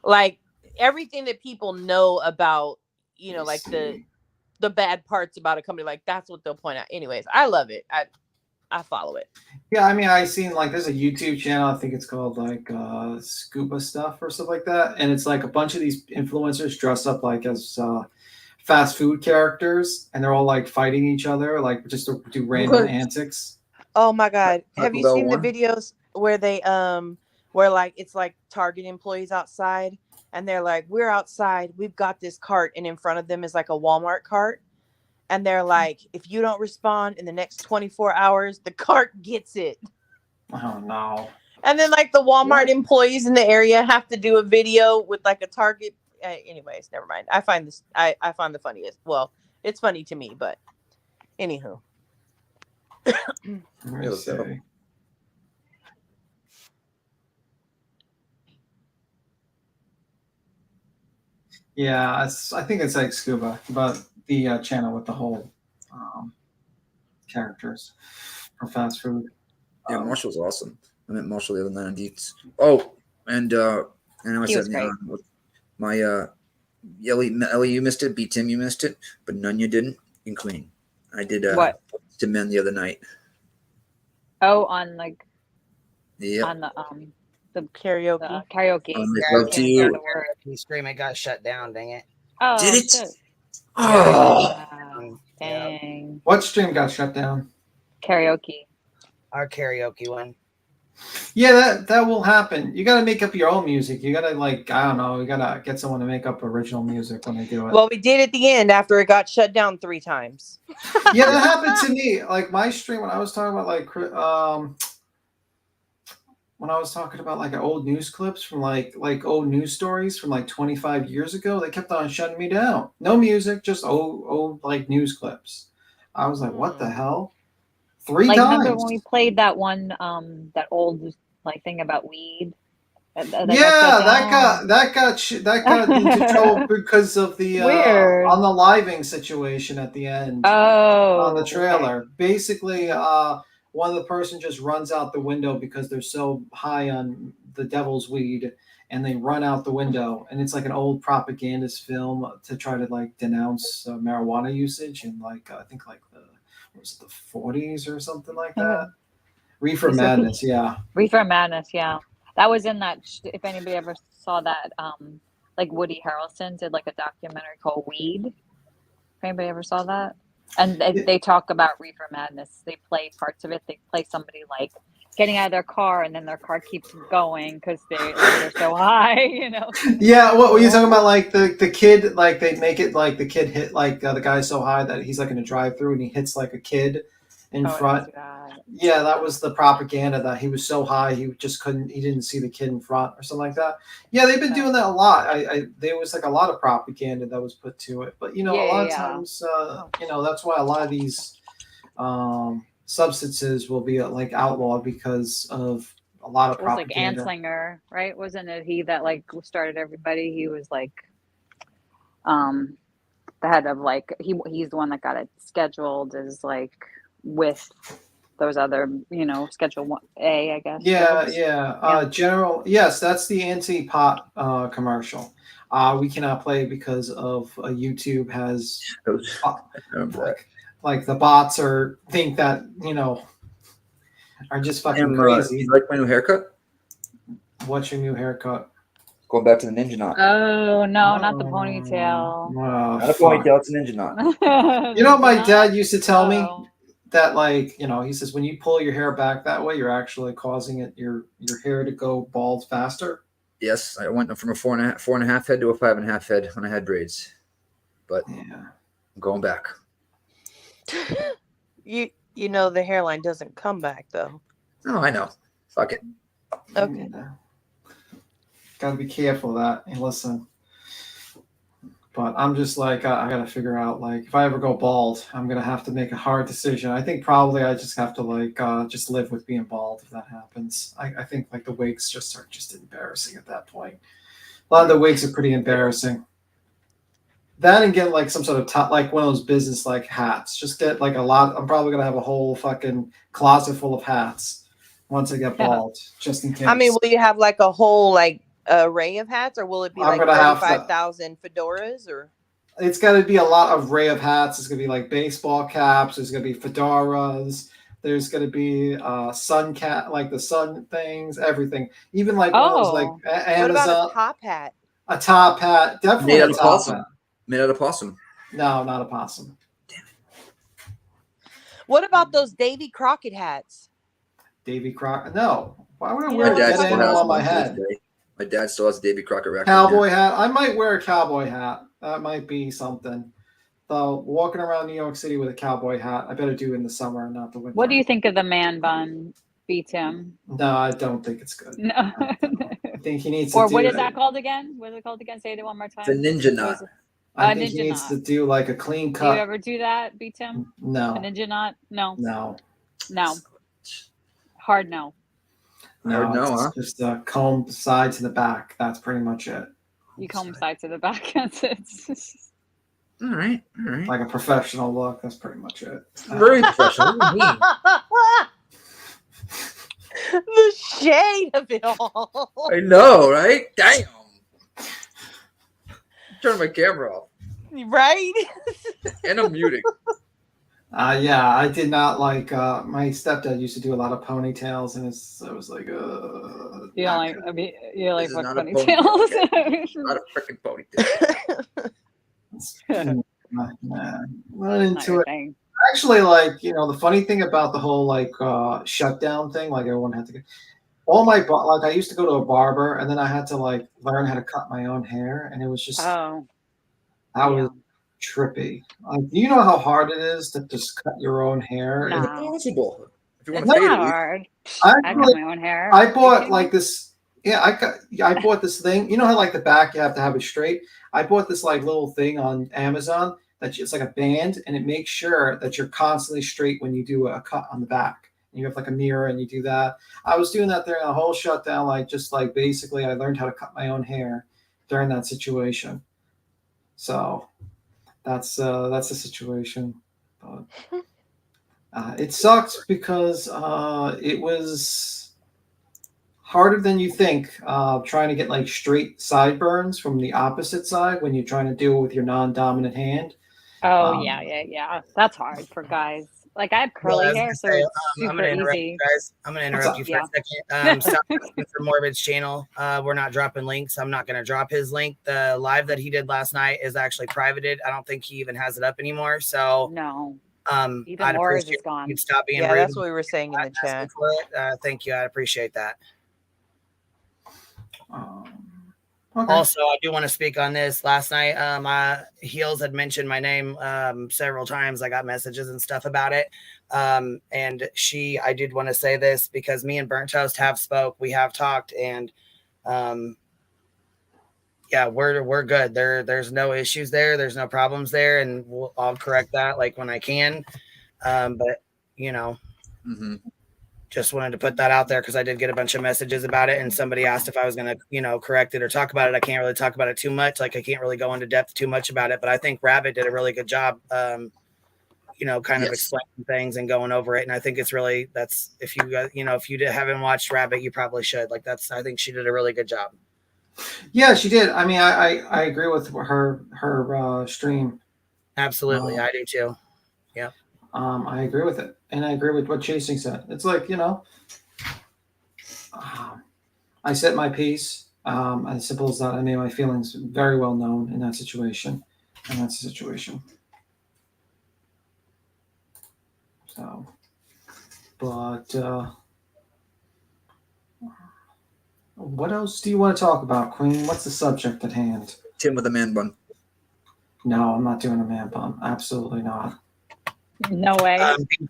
M: like everything that people know about, like the bad parts about a company. Like that's what they'll point out. Anyways, I love it. I follow it.
L: Yeah, I mean, I seen like there's a YouTube channel. I think it's called like Scuba Stuff or stuff like that, and it's like a bunch of these influencers dressed up like as fast food characters, and they're all like fighting each other, like just to do random antics.
M: Oh my God.
L: Taco
M: Have you
L: Bell
M: seen the
L: one?
M: videos where they where like it's like Target employees outside and they're like, we're outside, we've got this cart, and in front of them is like a Walmart cart, and they're like, if you don't respond in the next 24 hours, the cart gets it.
L: Oh no.
M: And then like the Walmart employees in the area have to do a video with like a Target. Anyways, never mind. I find this I find the funniest. Well, it's funny to me, but anywho.
L: Let me see. Yeah, I think it's like Scuba, but the channel with the whole characters from fast food.
N: Yeah, Marshall's awesome. I met Marshall the other night on Deets. Oh, and I know I
O: He
N: said
O: was great.
N: my Ellie, you missed it. B Tim, you missed it, but none you didn't. In Queen, I did
O: What?
N: to Men the other night.
O: Oh, on like
N: Yep.
O: on the
M: karaoke.
O: Karaoke.
N: Love to you.
P: Karaoke stream, it got shut down. Dang it.
O: Oh,
N: Did it?
O: shit.
L: Oh.
O: Dang.
L: What stream got shut down?
O: Karaoke.
P: Our karaoke one.
L: Yeah, that will happen. You got to make up your own music. You got to like, I don't know, you got to get someone to make up original music when they do it.
M: Well, we did at the end after it got shut down 3 times.
L: Yeah, that happened to me. Like my stream when I was talking about like when I was talking about like old news clips from like old news stories from like 25 years ago, they kept on shutting me down. No music, just old like news clips. I was like, what the hell? 3
O: Like,
L: times.
O: remember when we played that one, that old like thing about weed? That
L: got into trouble because of the
O: Weird.
L: on the living situation at the end.
O: Oh,
L: On the trailer, basically, one of the person just runs out the window because they're so high on the devil's weed, and they run out the window, and it's like an old propagandist film to try to like denounce marijuana usage in like I think like the 40s or something like that. Reefer Madness, yeah.
O: Reefer Madness, yeah. That was in that. If anybody ever saw that, like Woody Harrelson did like a documentary called Weed. If anybody ever saw that, and they talk about Reefer Madness. They play parts of it. They play somebody like getting out of their car, and then their car keeps going because they're so high, you know.
L: Yeah, what were you talking about? Like the kid, like they make it like the kid hit like the guy's so high that he's like in a drive-through and he hits like a kid in front. Yeah, that was the propaganda that he was so high he just he didn't see the kid in front or something like that. Yeah, they've been doing that a lot. There was like a lot of propaganda that was put to it, but you know, a lot of times, you know, that's why a lot of these substances will be like outlawed because of a lot of
O: It was like
L: propaganda.
O: Anslinger, right? Wasn't it he that like started everybody? He was like the head of like he's the one that got it scheduled as like with those other, you know, Schedule 1A, I guess.
L: Yeah. General, yes, that's the anti-pot commercial. We cannot play because of YouTube has like the bots think that, you know, are just fucking crazy.
N: You like my new haircut?
L: What's your new haircut?
N: Going back to the ninja knot.
O: Oh no, not the ponytail.
L: Not
N: a ponytail, it's a ninja knot.
L: You know, my dad used to tell me that, like, you know, he says when you pull your hair back that way, you're actually causing your hair to go bald faster.
N: Yes, I went from a four and a half head to a 5.5 head when I had braids, but I'm going back.
M: You know the hairline doesn't come back though.
N: Oh, I know. Fuck it.
M: Okay.
L: Gotta be careful of that. And listen, but I'm just like I gotta figure out, like, if I ever go bald, I'm gonna have to make a hard decision. I think probably I just have to like just live with being bald if that happens. I think like the wigs are just embarrassing at that point. A lot of the wigs are pretty embarrassing. That and get like some sort of top, like one of those business like hats. Just get like a lot. I'm probably gonna have a whole fucking closet full of hats once I get bald, just in case.
M: I mean, will you have like a whole like array of hats, or will it be
L: I'm
M: like
L: gonna have
M: 35,000 fedoras? Or
L: it's got to be a lot of array of hats. It's gonna be like baseball caps. There's gonna be fedoras. There's gonna be sun cap, like the sun things, everything. Even like one of those like Amazon.
M: What about a top hat?
L: A top hat, definitely
N: Made
L: a
N: out of
L: top
N: possum.
L: hat.
N: Made out of possum.
L: No, not a possum.
M: What about those Davy Crockett hats?
L: Davy Crockett? No. Why would I
M: You
L: wear
M: know
L: a
M: what I'm
L: dead
M: talking
L: animal
M: about?
L: on my head?
N: My dad still has a Davy Crockett raccoon.
L: Cowboy hat. I might wear a cowboy hat. That might be something. Though walking around New York City with a cowboy hat, I better do in the summer, not the winter.
O: What do you think of the man bun, B-Tim?
L: No, I don't think it's good.
O: No.
L: I think he needs to
O: Or
L: do
O: what is
L: it.
O: that called again? What is it called again? Say it one more time.
N: It's a ninja
O: What
N: knot.
O: is it?
L: I
O: A
L: think he
O: ninja
L: needs
O: knot.
L: to do like a clean
O: Do you
L: cut.
O: ever do that, B-Tim?
L: No.
O: A ninja knot? No.
L: No.
O: No. Hard no.
L: No,
N: Hard no,
L: it's
N: huh?
L: just a comb side to the back. That's pretty much it.
O: You comb side to the back. That's it.
N: All right. All right.
L: Like a professional look. That's pretty much it.
N: Very professional. What do you mean?
M: The shade of it all.
N: I know, right? Damn. Turn my camera off.
M: Right?
N: And I'm muting.
L: Yeah, I did not like. My stepdad used to do a lot of ponytails, and I was like,
O: You don't like, I mean, you like
N: This is
O: what
N: not a
O: ponytails?
N: ponytail. Not a freaking ponytail.
L: Not into it. Actually, like, the funny thing about the whole like shutdown thing, like everyone had to get all my like I used to go to a barber, and then I had to like learn how to cut my own hair, and it was just that was trippy. Like, do you know how hard it is to just cut your own hair?
O: No.
N: It's impossible. If you want
O: It's
N: to fade
O: not
N: it,
O: hard.
L: I
O: I cut
L: really-
O: my own hair.
L: I bought like this. Yeah, I bought this thing. You know how like the back you have to have it straight. I bought this like little thing on Amazon that it's like a band, and it makes sure that you're constantly straight when you do a cut on the back. And you have like a mirror, and you do that. I was doing that during the whole shutdown. Like just like basically, I learned how to cut my own hair during that situation. So that's the situation. But it sucked because it was harder than you think, trying to get like straight sideburns from the opposite side when you're trying to deal with your non-dominant hand.
O: Oh, yeah. That's hard for guys. Like, I have curly hair, so it's
P: I'm
O: super
P: gonna interrupt
O: easy.
P: you guys. I'm gonna interrupt you for a second. Stop asking for Morbid's channel. We're not dropping links. I'm not gonna drop his link. The live that he did last night is actually privated. I don't think he even has it up anymore. So
O: no.
P: Even
O: I'd
P: Morris
O: appreciate
P: is
O: gone.
P: you'd stop being
M: Yeah,
P: rude.
M: that's what we were saying in the chat.
P: Thank you. I appreciate that.
L: Okay.
P: Also, I do want to speak on this. Last night, Heels had mentioned my name several times. I got messages and stuff about it. And I did want to say this because me and Burnt Toast have spoke. We have talked, and yeah, we're good. There's no issues there. There's no problems there, and I'll correct that like when I can. But just wanted to put that out there because I did get a bunch of messages about it, and somebody asked if I was going to, correct it or talk about it. I can't really talk about it too much. Like I can't really go into depth too much about it, but I think Rabbit did a really good job, kind of explaining things and going over it. And I think it's really, if you haven't watched Rabbit, you probably should. I think she did a really good job.
L: Yeah, she did. I mean, I agree with her stream.
P: Absolutely. I do too. Yeah.
L: I agree with it. And I agree with what Chasing said. It's like, I said my piece. As simple as that. I made my feelings very well known in that situation. And that's the situation. So, but what else do you want to talk about, Queen? What's the subject at hand?
N: Tim with a man bun.
L: No, I'm not doing a man bun. Absolutely not.
O: No way.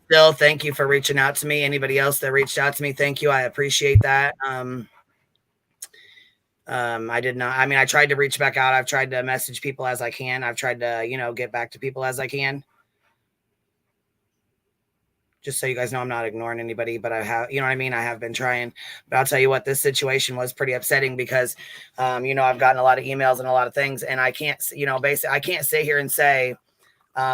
P: Still, thank you for reaching out to me. Anybody else that reached out to me, thank you. I appreciate that. I did not. I mean, I tried to reach back out. I've tried to message people as I can. I've tried to, get back to people as I can. Just so you guys know, I'm not ignoring anybody, but I have, you know what I mean? I have been trying. But I'll tell you what, this situation was pretty upsetting because, you know, I've gotten a lot of emails and a lot of things, and I can't, you know, basically, I can't sit here and say,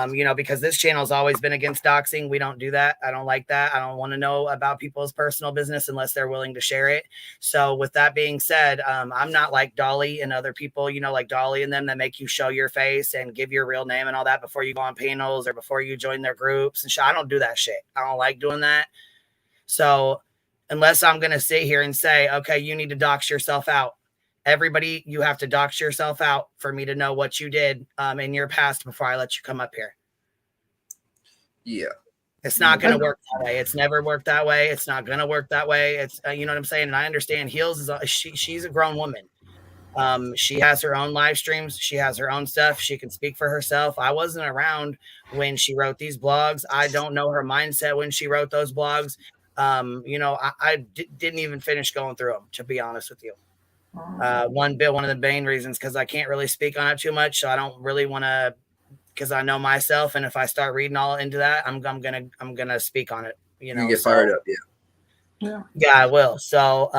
P: you know, because this channel has always been against doxing. We don't do that. I don't like that. I don't want to know about people's personal business unless they're willing to share it. So with that being said, I'm not like Dolly and other people, you know, like Dolly and them that make you show your face and give your real name and all that before you go on panels or before you join their groups and shit. I don't do that shit. I don't like doing that. So unless I'm going to sit here and say, okay, you need to dox yourself out. Everybody, you have to dox yourself out for me to know what you did in your past before I let you come up here.
N: Yeah.
P: It's not going to work that way. It's never worked that way. It's not going to work that way. It's, you know what I'm saying? And I understand Heels is, she's a grown woman. She has her own live streams. She has her own stuff. She can speak for herself. I wasn't around when she wrote these blogs. I don't know her mindset when she wrote those blogs. You know, I didn't even finish going through them, to be honest with you. One of the main reasons, because I can't really speak on it too much. So I don't really want to, because I know myself. And if I start reading all into that, I'm gonna speak on it. You know,
N: you get fired up.
L: Yeah.
P: Yeah, I will. So,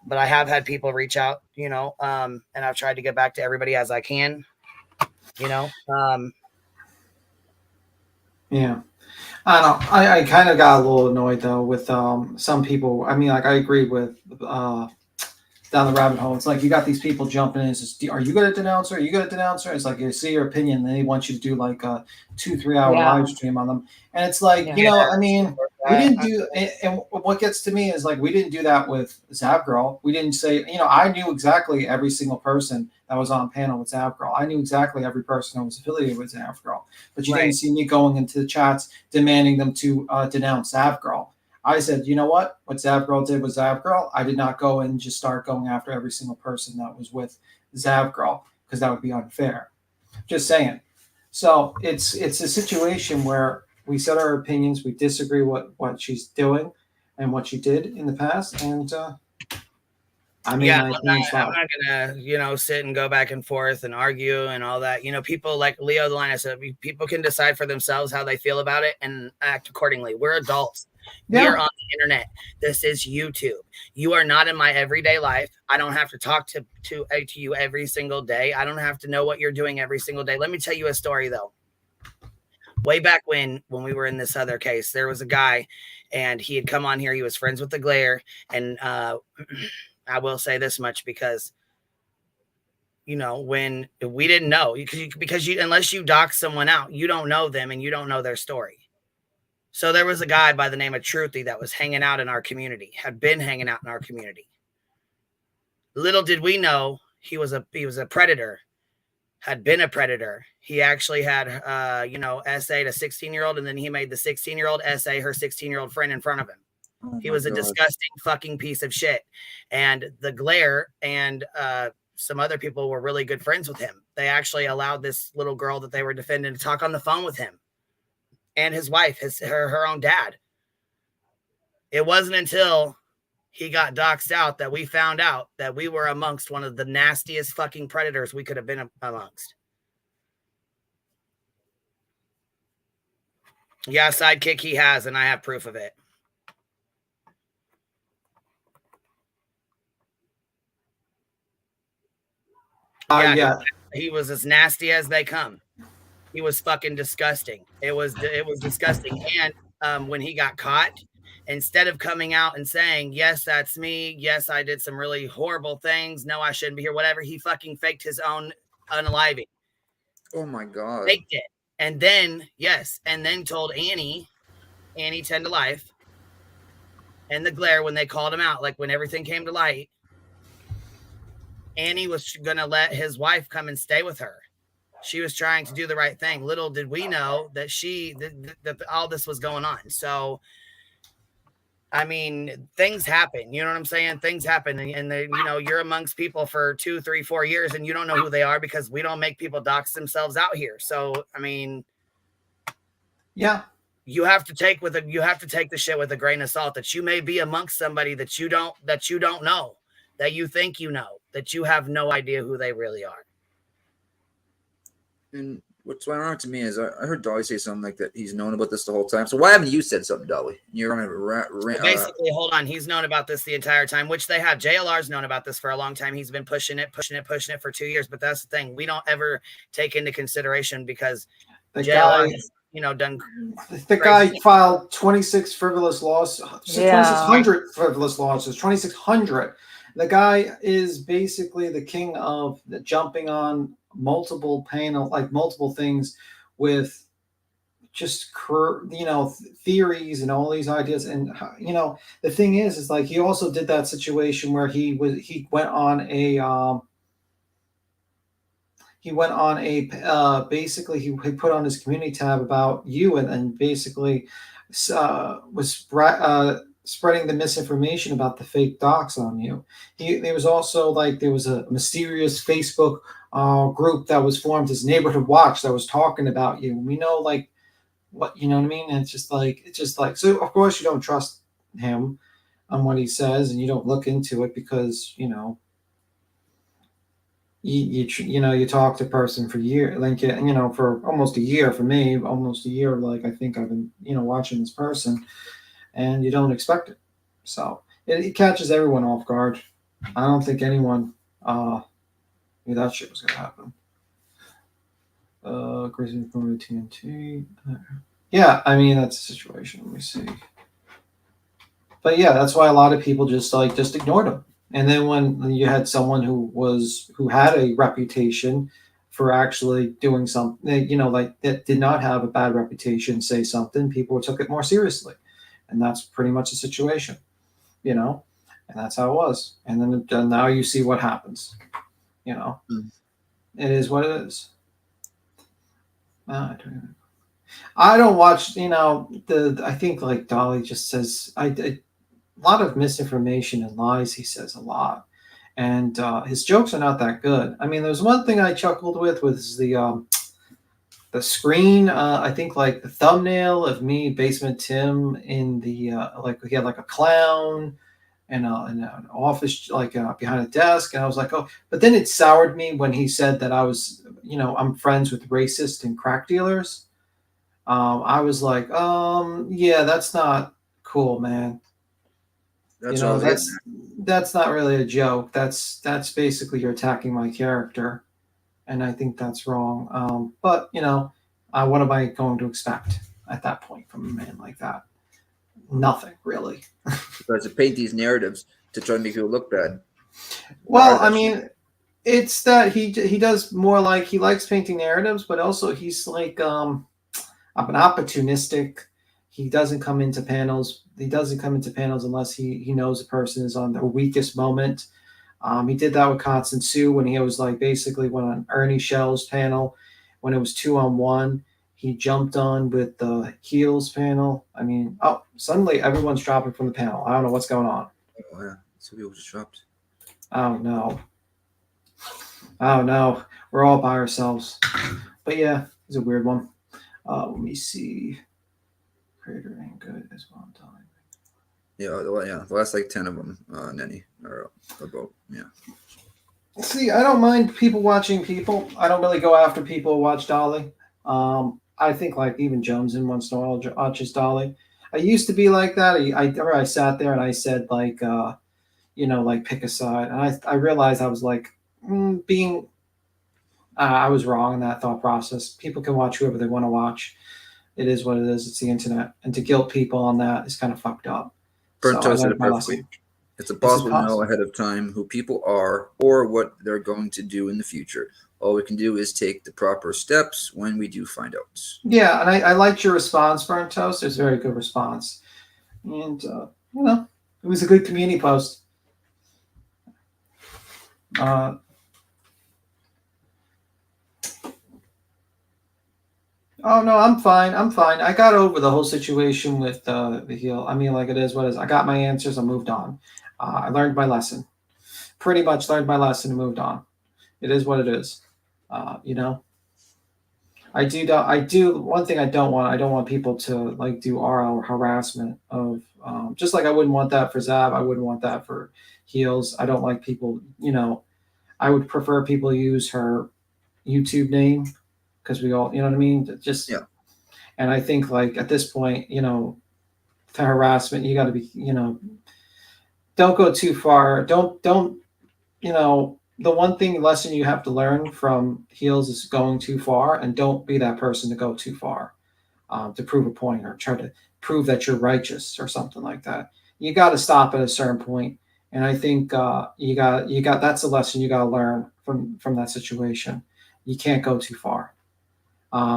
P: but I have had people reach out, you know, and I've tried to get back to everybody as I can, you know.
L: Yeah. I don't know. I kind of got a little annoyed though with some people. I mean, like I agree with down the rabbit hole. It's like you got these people jumping in. It's just, are you going to denounce her? Are you going to denounce her? It's like you see your opinion, and they want you to do like a 2-3 hour live stream on them. And it's like, you know, I mean, we didn't do, and what gets to me is like, we didn't do that with Zap Girl. We didn't say, you know, I knew exactly every single person that was on panel with Zap Girl. I knew exactly every person that was affiliated with Zap Girl. But you didn't see me going into the chats demanding them to denounce Zap Girl. I said, you know what Zap Girl did with Zap Girl, I did not go and just start going after every single person that was with Zap Girl, because that would be unfair. Just saying. So it's a situation where we said our opinions, we disagree what she's doing and what she did in the past, and I mean,
P: yeah, I'm not gonna, you know, sit and go back and forth and argue and all that. You know, people like Leo the Lion said, people can decide for themselves how they feel about it and act accordingly. We're adults. Yeah. We are on the internet. This is YouTube. You are not in my everyday life. I don't have to talk to you every single day. I don't have to know what you're doing every single day. Let me tell you a story though. Way back when we were in this other case, there was a guy and he had come on here. He was friends with the Glare. And I will say this much because, you know, when we didn't know, because unless you dox someone out, you don't know them and you don't know their story. So there was a guy by the name of Truthy that was hanging out in our community, had been hanging out in our community. Little did we know he was a predator, had been a predator. He actually had, you know, essayed a 16-year-old, and then he made the 16-year-old essay her 16-year-old friend in front of him. Oh, he was a disgusting fucking piece of shit. And the Glare and some other people were really good friends with him. They actually allowed this little girl that they were defending to talk on the phone with him. And his wife, her own dad. It wasn't until he got doxed out that we found out that we were amongst one of the nastiest fucking predators we could have been amongst. Yeah, sidekick he has, and I have proof of it. Yeah. He was as nasty as they come. He was fucking disgusting. It was disgusting. And when he got caught, instead of coming out and saying, yes, that's me. Yes, I did some really horrible things. No, I shouldn't be here. Whatever. He fucking faked his own unaliving.
N: Oh my God.
P: Faked it. And then, and then told Annie 10 to life, and the Glare when they called him out, like when everything came to light, Annie was going to let his wife come and stay with her. She was trying to do the right thing. Little did we know that that all this was going on. So, I mean, things happen. You know what I'm saying? Things happen. And they, you know, you're amongst people for 2, 3, 4 years and you don't know who they are because we don't make people dox themselves out here. So, I mean,
L: yeah,
P: you have to take the shit with a grain of salt that you may be amongst somebody that you don't know, that you think you know, that you have no idea who they really are.
N: And what's ironic to me is I heard Dolly say something like that he's known about this the whole time. So why haven't you said something, Dolly? You're on a
P: Basically, hold on. He's known about this the entire time, which they have. JLR's known about this for a long time. He's been pushing it for 2 years. But that's the thing. We don't ever take into consideration because
L: The
P: JLR
L: guy,
P: has, done.
L: the guy filed 26 frivolous lawsuits, 2,600 frivolous lawsuits, 2,600. The guy is basically the king of the jumping on multiple things with just theories and all these ideas. And the thing is like he also did that situation where he went on a basically he put on his community tab about you and basically was spreading the misinformation about the fake docs on you. There was also there was a mysterious Facebook group that was formed as Neighborhood Watch that was talking about you. We know what what I mean. And it's just like so. Of course, you don't trust him on what he says, and you don't look into it because you talk to a person for years, for almost a year. For me, almost a year. I think I've been watching this person. And you don't expect it. So it catches everyone off guard. I don't think anyone knew that shit was going to happen. Crazy from TNT. Yeah, I mean, that's the situation. Let me see. But yeah, that's why a lot of people just ignored him. And then when you had someone who had a reputation for actually doing something, that did not have a bad reputation, say something, people took it more seriously. And that's pretty much the situation, and that's how it was. And then now you see what happens, It is what it is. I don't watch, I think Dolly just says, a lot of misinformation and lies he says a lot. And his jokes are not that good. I mean, there's one thing I chuckled with was the screen, I think the thumbnail of me, Basement Tim, in the he had a clown and in an office behind a desk, and I was like, oh, but then it soured me when he said that I was, I'm friends with racists and crack dealers. I was like, yeah, that's not cool, man. That's not really a joke. That's basically you're attacking my character. And I think that's wrong. But, what am I going to expect at that point from a man like that? Nothing, really.
N: Because to paint these narratives to try to make people look bad.
L: Well, I mean, it's that he does more he likes painting narratives, but also he's an opportunistic. He doesn't come into panels. He doesn't come into panels unless he knows a person is on their weakest moment. He did that with Constance Sue when he was basically went on Ernie Shell's panel when it was 2-on-1. He jumped on with the Heels panel. I mean, suddenly everyone's dropping from the panel. I don't know what's going on.
N: Oh yeah, some people just dropped.
L: Oh no. We're all by ourselves. But yeah, it's a weird one. Let me see. Creator ain't good as well.
N: The last 10 of them, Nenny, are about, yeah.
L: See, I don't mind people watching people. I don't really go after people who watch Dolly. I think even Jones in once in a while watches Dolly. I used to be like that. I sat there and I said pick a side. And I realized I was I was wrong in that thought process. People can watch whoever they want to watch. It is what it is. It's the internet. And to guilt people on that is kind of fucked up.
N: Burnt toast said it perfectly. It's impossible to know ahead of time who people are or what they're going to do in the future. All we can do is take the proper steps when we do find out.
L: Yeah, and I liked your response, Burnt Toast. It was a very good response. And, it was a good community post. Oh, no, I'm fine. I got over the whole situation with the heel. I mean, it is what it is. I got my answers. I moved on. I learned my lesson. Pretty much learned my lesson and moved on. It is what it is. I do. One thing I don't want people to do RL harassment of, just like I wouldn't want that for Zab. I wouldn't want that for Heels. I don't like people, I would prefer people use her YouTube name, because we all, you know what I mean? Just
N: Yeah.
L: And I think like at this point, the harassment, you got to be, don't go too far. Don't, the one lesson you have to learn from heels is going too far, and don't be that person to go too far to prove a point or try to prove that you're righteous or something like that. You got to stop at a certain point. And I think you got that's a lesson you got to learn from that situation. You can't go too far.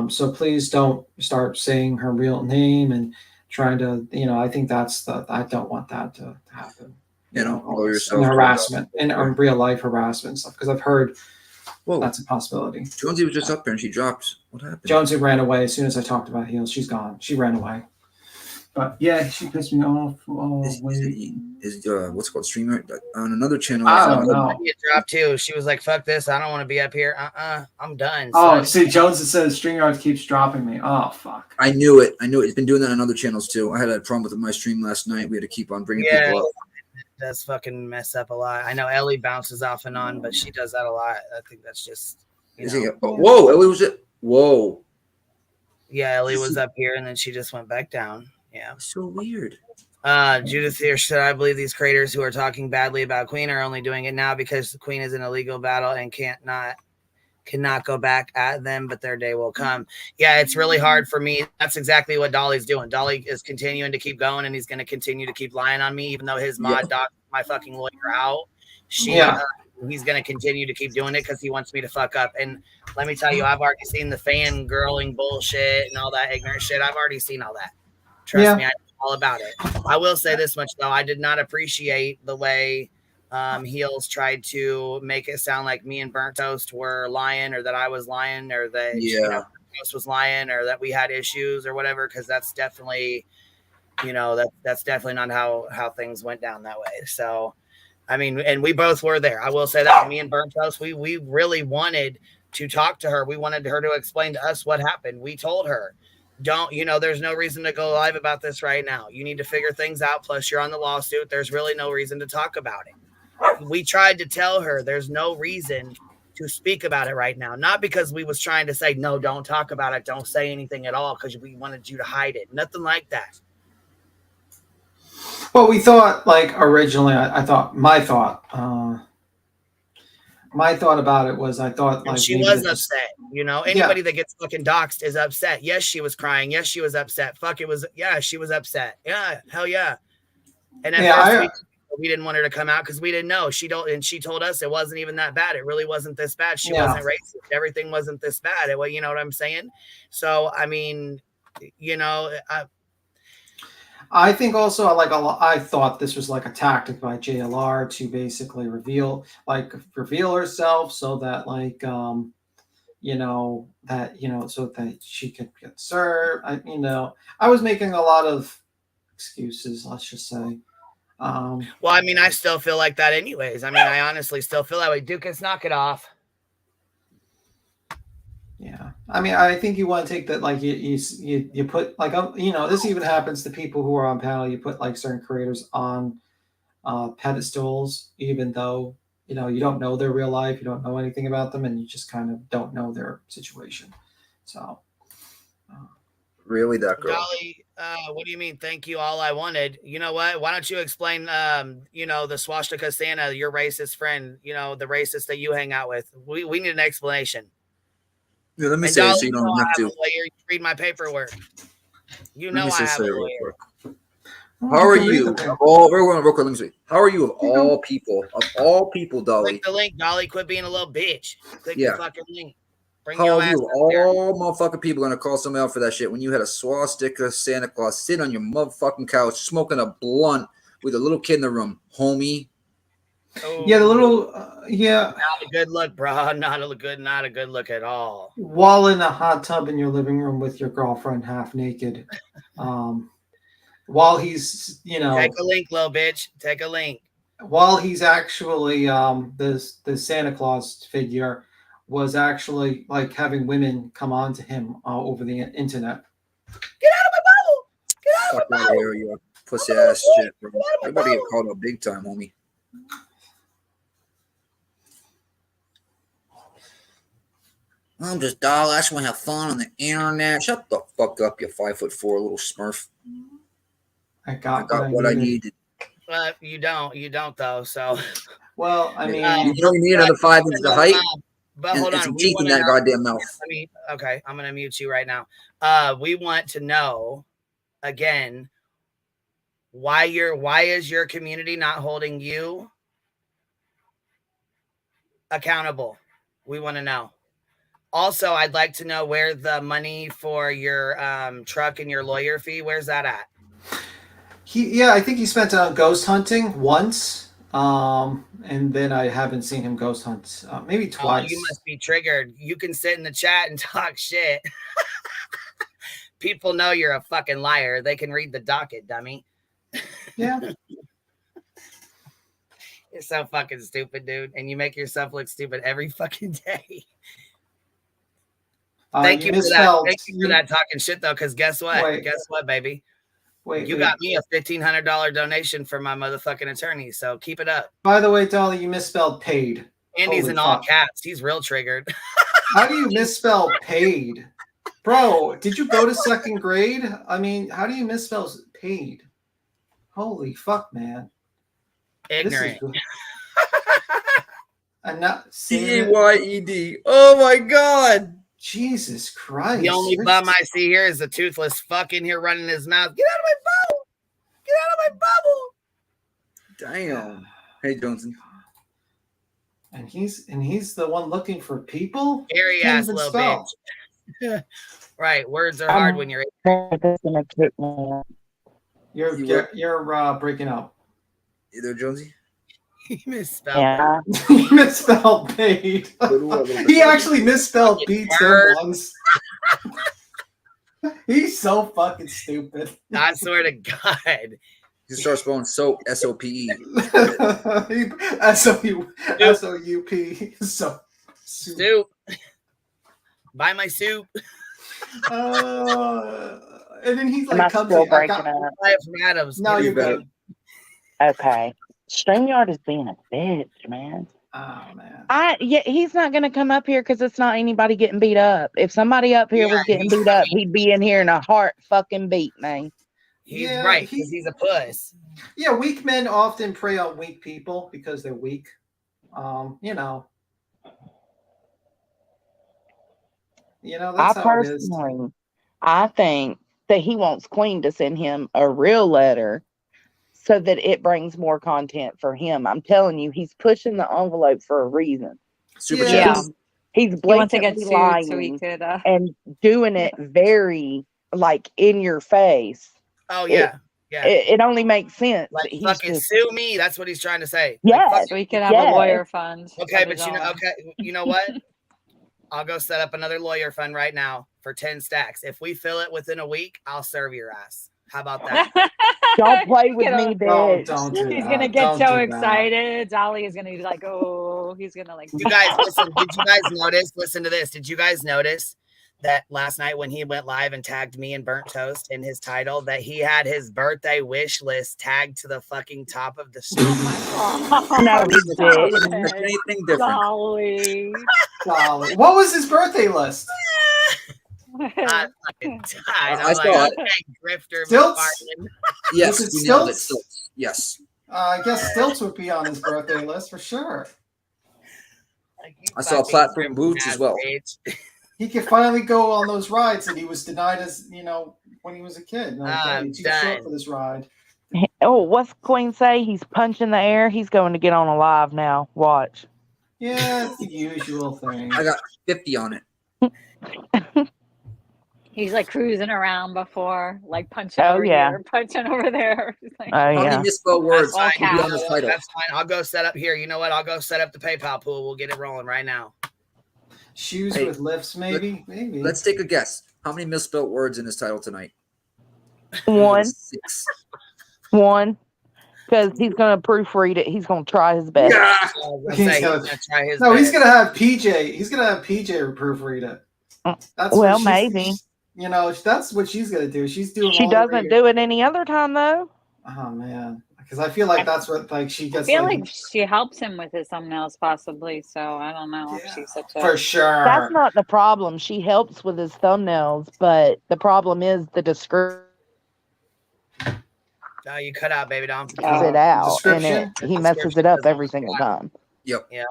L: So please don't start saying her real name and trying to, I think I don't want that to happen.
N: Blow
L: And
N: yourself
L: harassment and real life harassment stuff, because I've heard that's a possibility.
N: Jonesy was just up there and she dropped. What happened?
L: Jonesy ran away as soon as I talked about heels. She's gone. She ran away. But yeah, she pissed me off.
N: Is what's it called, streamer on another channel?
L: I don't know.
P: It dropped too. She was like, "Fuck this! I don't want to be up here. I'm done."
L: Oh,
P: son.
L: see, Jones says StreamYard keeps dropping me. Oh, fuck.
N: I knew it. It's been doing that on other channels too. I had a problem with my stream last night. We had to keep on bringing people up.
P: It does fucking mess up a lot. I know Ellie bounces off and on, but she does that a lot. I think that's just.
N: Whoa, Ellie was it? Whoa.
P: Yeah, Ellie was up here and then she just went back down. Yeah.
N: So weird.
P: Judith here said, I believe these creators who are talking badly about Queen are only doing it now because the Queen is in a legal battle and cannot go back at them, but their day will come. Yeah, it's really hard for me. That's exactly what Dolly's doing. Dolly is continuing to keep going, and he's going to continue to keep lying on me, even though his mod doc, my fucking lawyer, out. He's going to continue to keep doing it because he wants me to fuck up. And let me tell you, I've already seen the fangirling bullshit and all that ignorant shit. I've already seen all that. Trust me, I know all about it. I will say this much, though. I did not appreciate the way Heels tried to make it sound like me and Burnt Toast were lying, or that I was lying, or that Burnt Toast was lying, or that we had issues or whatever, because that's definitely, that's definitely not how things went down that way. So, I mean, and we both were there. I will say that me and Burnt Toast, we really wanted to talk to her. We wanted her to explain to us what happened. We told her, there's no reason to go live about this right now. You need to figure things out. Plus, you're on the lawsuit. There's really no reason to talk about it. We tried to tell her there's no reason to speak about it right now. Not because we was trying to say, no, don't talk about it. Don't say anything at all because we wanted you to hide it. Nothing like that.
L: Well, we thought, like, originally, my thought about it was, I thought, like,
P: she was upset. Anybody that gets fucking doxxed is upset. Yes, she was crying. Yes, she was upset. She was upset. Yeah, hell yeah. And at first we didn't want her to come out because we didn't know. She told us it wasn't even that bad. It really wasn't this bad. She wasn't racist. Everything wasn't this bad. You know what I'm saying? So, I mean,
L: I think also, I thought this was like a tactic by JLR to basically reveal herself so that, like, so that she could get served. I was making a lot of excuses, let's just say.
P: Well, I mean, I still feel like that anyways. I mean, I honestly still feel that way. Dukas, knock it off.
L: Yeah. I mean, I think you want to take that, like, you put, like, this even happens to people who are on panel. You put, like, certain creators on pedestals, even though, you don't know their real life. You don't know anything about them, and you just kind of don't know their situation. So.
N: Really, that girl?
P: Dolly, what do you mean? Thank you. All I wanted. You know what? Why don't you explain, the swastika Santa, your racist friend, the racist that you hang out with? We need an explanation.
N: Yeah, let me say it so you don't have to.
P: You read my paperwork. I have a lawyer.
N: How are you? How are you of all people, Dolly?
P: Click the link, Dolly. Quit being a little bitch. Click the fucking link.
N: How are you? All motherfucking people gonna call somebody out for that shit when you had a swastika Santa Claus sit on your motherfucking couch smoking a blunt with a little kid in the room, homie.
P: Oh,
L: yeah, the little
P: Not a good look, bro. Not a good look at all.
L: While in a hot tub in your living room with your girlfriend half naked, while he's
P: take a link, little bitch. Take a link.
L: While he's actually the Santa Claus figure was actually, like, having women come on to him over the internet.
P: Get out of my bubble! Get out of my bubble!
N: Here, you pussy ass shit, bro. I'm about to get called out big time, homie. I'm just dull. I just want to have fun on the internet. Shut the fuck up, you 5'4" little smurf.
L: I got
N: what I needed.
P: But you don't though. So,
L: well, I mean,
N: you don't need another 5 inches of height.
P: But
N: and,
P: hold
N: and
P: on,
N: some
P: we
N: teeth in
P: wanna
N: that
P: know-
N: goddamn mouth.
P: Okay, I'm gonna mute you right now. We want to know again why is your community not holding you accountable? We want to know. Also, I'd like to know where the money for your truck and your lawyer fee, where's that at?
L: I think he spent it on ghost hunting once. And then I haven't seen him ghost hunt maybe twice.
P: Oh, you must be triggered. You can sit in the chat and talk shit. People know you're a fucking liar. They can read the docket, dummy.
L: Yeah.
P: You're so fucking stupid, dude. And you make yourself look stupid every fucking day. Thank you for that. Thank you for that talking shit, though, because guess what? Guess what, baby? You got me a $1,500 donation for my motherfucking attorney, so keep it up.
L: By the way, Dolly, you misspelled paid.
P: Andy's in all caps. He's real triggered.
L: How do you misspell paid? Bro, did you go to second grade? I mean, how do you misspell paid? Holy fuck, man.
P: Ignorant.
L: I'm not
N: C-A-Y-E-D. Oh my God.
L: Jesus Christ.
P: The only bum I see here is a toothless fuck in here running his mouth. Get out of my bubble. Get out of my bubble.
N: Damn. Hey, Johnson.
L: And he's the one looking for people?
P: Hairy ass little bitch. Right. Words are hard when you're
L: You're breaking up.
N: You there, Jonesy?
P: He misspelled.
L: Yeah. He misspelled paid. He actually misspelled beat once. He's so fucking stupid.
P: I swear to God.
N: You start spelling soap, S-O-P-E.
L: S-O-U-P. So
P: soup. Buy my soup.
L: And then he's like,
Q: Am I still breaking up?
P: Buy it from Adams.
L: No, you're good.
Q: Okay. StreamYard is being a bitch, man.
L: Oh man.
Q: He's not gonna come up here because it's not anybody getting beat up. If somebody up here was getting beat up, he'd be in here in a heart fucking beat, man.
P: He's right, because he's a puss.
L: Yeah, weak men often prey on weak people because they're weak. You know, that's how it is.
Q: I think that he wants Queen to send him a real letter so that it brings more content for him. I'm telling you, he's pushing the envelope for a reason.
N: Super chat.
Q: He's blatantly lying and doing it very like in your face.
P: Oh yeah.
Q: It only makes sense.
P: Like fucking sue me. That's what he's trying to say.
Q: Yeah,
P: like,
O: so he could have a lawyer fund.
P: Okay, but you know what? I'll go set up another lawyer fund right now for 10 stacks. If we fill it within a week, I'll serve your ass. How about that?
Q: Don't play with me, bitch.
O: He's gonna get so excited. Dolly is gonna be like, oh, he's gonna like.
P: You guys, listen. Did you guys notice? Listen to this. Did you guys notice that last night when he went live and tagged me and Burnt Toast in his title, that he had his birthday wish list tagged to the fucking top of the stream?
Q: No, he didn't.
N: Anything different?
L: Dolly. What was his birthday list?
P: I fucking died.
N: I saw it.
P: Grifter.
L: Stilts?
N: Yes,
L: Was it
N: you nailed it.
L: Stilts?
N: Stilts. Yes.
L: I guess Stilts would be on his birthday list for sure.
N: I saw platform boots as well.
L: He could finally go on those rides that he was denied as, when he was a kid. He's too short for this ride.
Q: Oh, what's Queen say? He's punching the air. He's going to get on a live now. Watch.
L: Yeah, it's the usual thing.
N: I got 50 on it.
O: He's like cruising around before, like punching over
Q: yeah.
O: here, punching over there. Like,
N: How many misspelled words
P: That's
N: can be on this title?
P: That's fine. I'll go set up here. You know what? I'll go set up the PayPal pool. We'll get it rolling right now.
L: Shoes with lifts, maybe? Maybe.
N: Let's take a guess. How many misspelled words in this title tonight?
Q: One.
N: 6.
Q: One. Because he's going to proofread it. He's going to try his best.
N: Yeah.
L: He's gonna
P: try his
L: no,
P: best.
L: he's going to have PJ. He's going to have PJ proofread it. That's
Q: well,
L: what
Q: maybe.
L: That's what she's going to do. She's doing
Q: She
L: all the
Q: doesn't
L: reading.
Q: do it any other time, though.
L: Oh, man. I Because I feel like that's what like she
O: I
L: gets.
O: feel
L: like
O: like she helps him with his thumbnails, possibly. So I don't know if she's such a
L: for sure.
Q: That's not the problem. She helps with his thumbnails, but the problem is the description.
P: No, you cut out, baby doll.
Q: It out,
L: description?
Q: and he messes it up every single time.
N: Yep.
P: Yeah.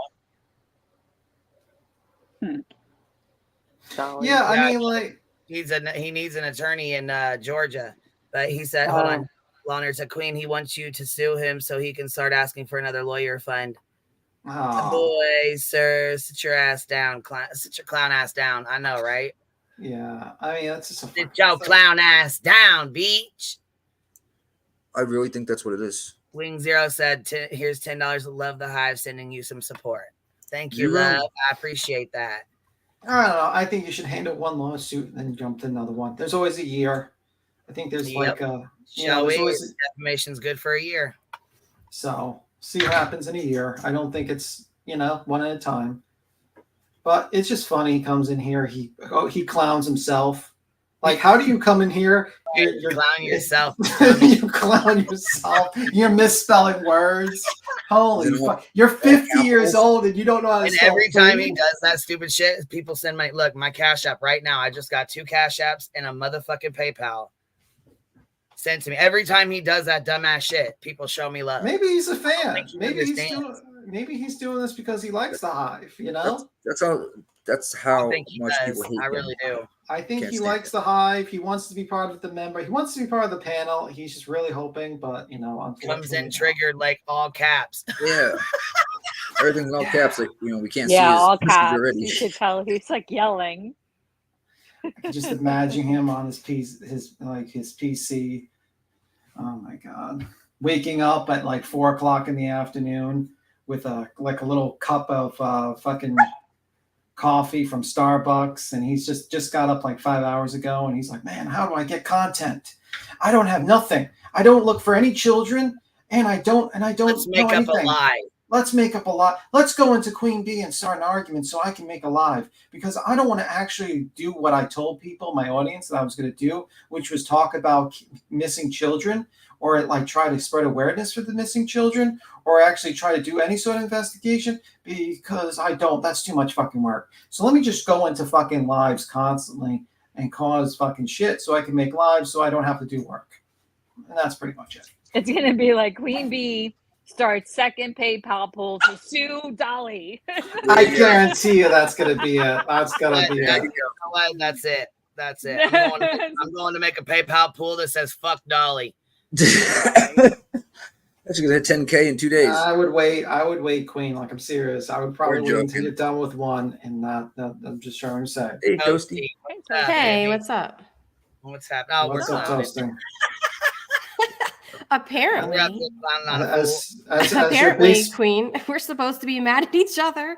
L: Yeah, I mean, like
P: he needs an attorney in Georgia, but he said, hold on, Loner to Queen, he wants you to sue him so he can start asking for another lawyer fund. Boy, sir, sit your ass down, sit your clown ass down. I know, right?
L: Yeah, I mean that's just
P: sit your clown ass down, beach.
N: I really think that's what it is.
P: Wing Zero said, here's $10. Love the Hive, sending you some support. Thank you,
L: Yeah.
P: love. I appreciate that.
L: I don't know. I think you should handle one lawsuit and then jump to another one. There's always a year. I think there's like a
P: Shall we? Defamation's good for a year.
L: So see what happens in a year. I don't think it's one at a time. But it's just funny. He comes in here. He clowns himself. Like, how do you come in here?
P: You're clowning yourself.
L: You clown yourself. You're misspelling words. Holy fuck! You're 50 years old and you don't know how to
P: And
L: spell
P: every time
L: food?
P: he does that stupid shit, people send my Cash App right now. I just got 2 Cash Apps and a motherfucking PayPal sent to me. Every time he does that dumbass shit, people show me love.
L: Maybe he's a fan.
P: Maybe
L: He's doing this because he likes the Hive.
N: That's how
P: think he
N: much
P: does.
N: people hate
P: I
N: him.
P: really do.
L: I think
N: Can't
L: he
N: stand
L: likes the Hive. He wants to be part of the member. He wants to be part of the panel. He's just really hoping, but
P: Comes in triggered like all caps.
N: Yeah. Everything's in all caps. Like, we can't see
O: yeah,
N: his
O: all
N: messages
O: caps.
N: already.
O: You could tell he's like yelling.
L: I can just imagine him on his PC. Oh my god! Waking up at like 4:00 in the afternoon with a little cup of fucking coffee from Starbucks, and he's just got up like 5 hours ago, and he's like, man, how do I get content? I don't have nothing. I don't look for any children, and I don't
P: Let's
L: know
P: make up
L: anything.
P: a lie.
L: Let's make up a lie. Let's go into Queen Bee and start an argument so I can make a live, because I don't want to actually do what I told people, my audience, that I was going to do, which was talk about missing children, or like try to spread awareness for the missing children, or actually try to do any sort of investigation, because that's too much fucking work. So let me just go into fucking lives constantly and cause fucking shit so I can make lives so I don't have to do work. And that's pretty much it.
O: It's gonna be like Queen Bee starts second PayPal pool to sue Dolly.
L: I guarantee you that's gonna be it. That's gonna be it.
P: That's it. That's it. I'm going to make a PayPal pool that says "fuck Dolly."
N: That's gonna hit 10K in 2 days.
L: I would wait, Queen. Like, I'm serious. I would probably
N: We're
L: wait until
N: joking.
L: you're done with one, and that I'm just trying to say.
N: Hey, Toasty.
R: Hey, what's up?
P: What's happening? Oh,
L: What's
P: we're
L: up,
P: clowning.
L: Toasting?
R: Apparently,
P: We're out there clowning on a
L: As
R: apparently,
L: your base,
R: Queen, we're supposed to be mad at each other.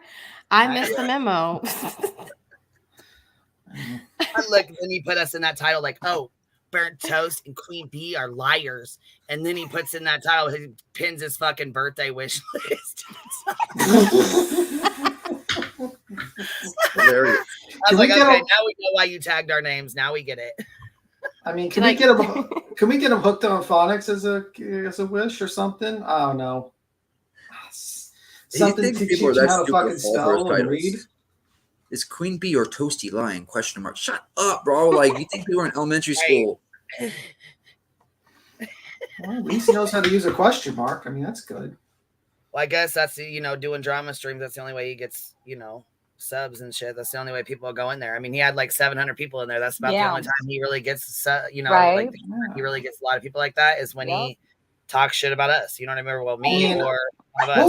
R: I missed the memo.
P: Look, then he put us in that title like, oh, Burnt Toast and Queen Bee are liars. And then he puts in that title, he pins his fucking birthday wish list.
N: Hilarious.
P: I was like,
L: Can we
P: okay,
L: get
P: now we know why you tagged our names. Now we get it.
L: I mean, can we get him hooked on phonics as a wish or something? I don't know. Something to teach
N: people are
L: you
N: that
L: how to
N: stupid
L: fucking
N: to fall for his
L: spell and
N: titles?
L: read.
N: Is Queen Bee or Toasty lying? Question mark. Shut up, bro. Like, you think we were in elementary school?
L: Well, at least he knows how to use a question mark. I mean, that's good.
P: Well, I guess that's doing drama streams. That's the only way he gets subs and shit. That's the only way people go in there. I mean, he had like 700 people in there. That's about the only time he really gets
O: Right.
P: like he really gets a lot of people like that is when he talks shit about us. You know what I mean? Well, me or about us.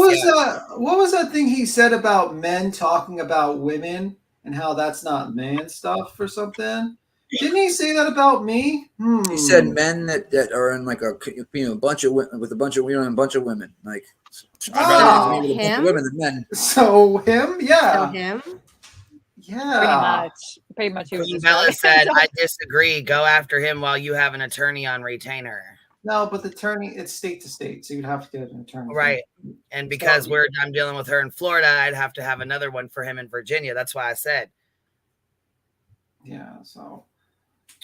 L: What was that thing he said about men talking about women and how that's not man stuff or something? Didn't he say that about me?
N: He said men that are in like a bunch of with a bunch of a bunch of women. Like, I'd rather be with a bunch of women than men.
L: So him, yeah.
R: So him,
L: yeah.
O: Pretty much. He was
P: Queen
O: just
P: Bella
O: telling
P: said,
O: himself.
P: "I disagree. Go after him while you have an attorney on retainer."
L: No, but the attorney, it's state to state, so you'd have to get an attorney.
P: Right. And because I'm dealing with her in Florida, I'd have to have another one for him in Virginia. That's why I said.
L: Yeah. So.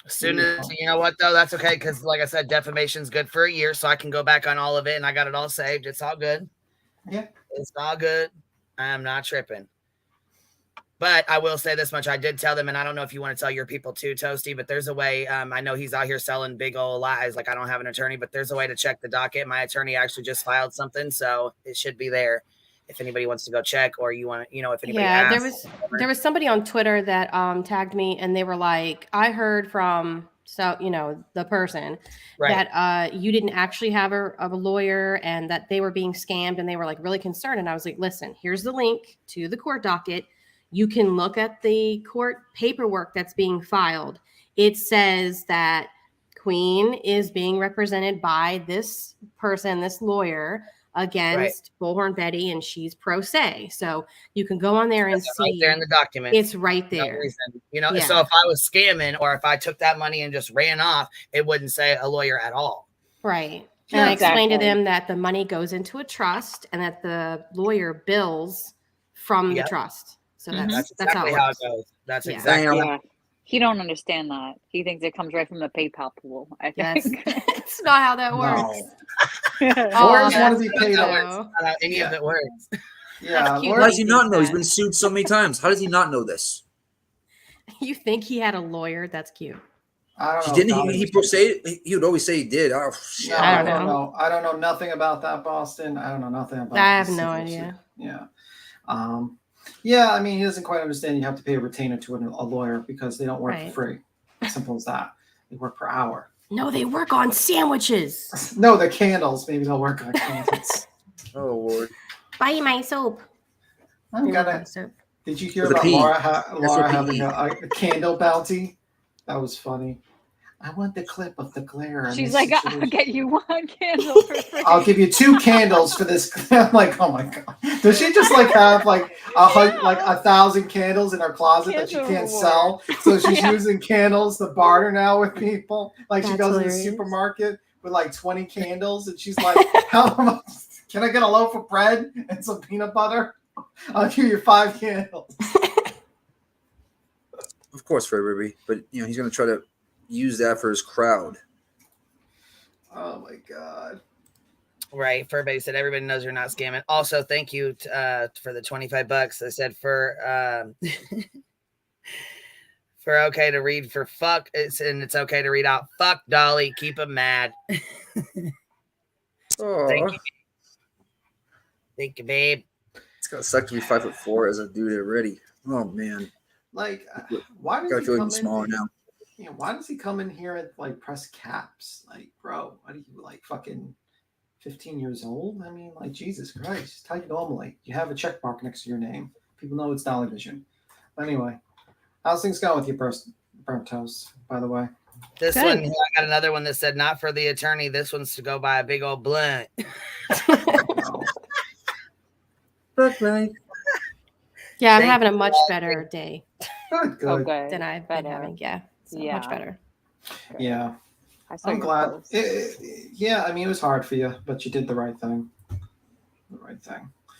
P: As soon as, you know what, though, that's okay, because like I said, defamation's good for a year, so I can go back on all of it, and I got it all saved. It's all good.
L: Yeah.
P: It's all good. I'm not tripping. But I will say this much. I did tell them, and I don't know if you want to tell your people too, Toasty, but there's a way. I know he's out here selling big old lies. Like, I don't have an attorney, but there's a way to check the docket. My attorney actually just filed something, so it should be there if anybody wants to go check, or you want to, if anybody asks.
R: There was somebody on Twitter that tagged me, and they were like, I heard from the person that you didn't actually have a lawyer, and that they were being scammed, and they were like really concerned. And I was like, listen, here's the link to the court docket. You can look at the court paperwork that's being filed. It says that Queen is being represented by this person, this lawyer, against Bullhorn Betty, and she's pro se. So you can go on there and see.
P: Right there in the document.
R: It's right there.
P: No so if I was scamming, or if I took that money and just ran off, it wouldn't say a lawyer at all.
R: Right. And I explained to them that the money goes into a trust, and that the lawyer bills from the trust. So that's
P: exactly how it goes. That's exactly how.
O: He don't understand that. He thinks it comes right from the PayPal pool. I think
R: it's not how that works.
L: Lawyers want to be paid
P: off. Any of it works.
L: Yeah.
N: Why does he not know? He's been sued so many times. How does he not know this?
R: You think he had a lawyer? That's cute.
L: I don't know.
N: He didn't. He would always say he did. Oh, shit.
L: I don't know. I don't know nothing about that, Boston. I don't know nothing about.
R: I have no idea.
L: Yeah. Yeah, I mean, he doesn't quite understand you have to pay a retainer to a lawyer because they don't work for free. Simple as that. They work per hour.
R: No, they work on sandwiches.
L: No, the candles. Maybe they'll work on candles.
N: Oh, Lord.
R: Buy my soap.
L: Did you hear about Laura having a candle bounty? That was funny. I want the clip of the glare.
O: She's like, I'll get you one candle for free.
L: I'll give you 2 candles for this. I'm like, oh my god. Does she just have like 1,000 candles in her closet that she can't sell? So she's using candles to barter now with people. Like she goes to the supermarket with like 20 candles, and she's like, how much? Can I get a loaf of bread and some peanut butter? I'll give you 5 candles.
N: Of course, for everybody, but he's going to try to use that for his crowd.
L: Oh my god.
P: Right. Furby said everybody knows you're not scamming. Also, thank you for the $25. I said for for okay to read for fuck. It's okay to read out fuck Dolly. Keep him mad. Thank you. Thank you, babe.
N: It's gonna suck to be 5'4" as a dude already. Oh man.
L: Like, why does
N: he feel even smaller now?
L: Why does he come in here and like press caps? Like, bro, what are you, like fucking 15 years old? I mean, like, Jesus Christ. Tell you normally. You have a check mark next to your name. People know it's Dolly Vision. Anyway, how's things going with your burnt toast, by the way?
P: This one, I got another one that said, not for the attorney. This one's to go buy a big old blunt.
R: Yeah, I'm having a much better day
L: Good.
R: than I've been having. Yeah. So much better.
L: Yeah. I'm glad. Yeah, I mean, it was hard for you, but you did the right thing.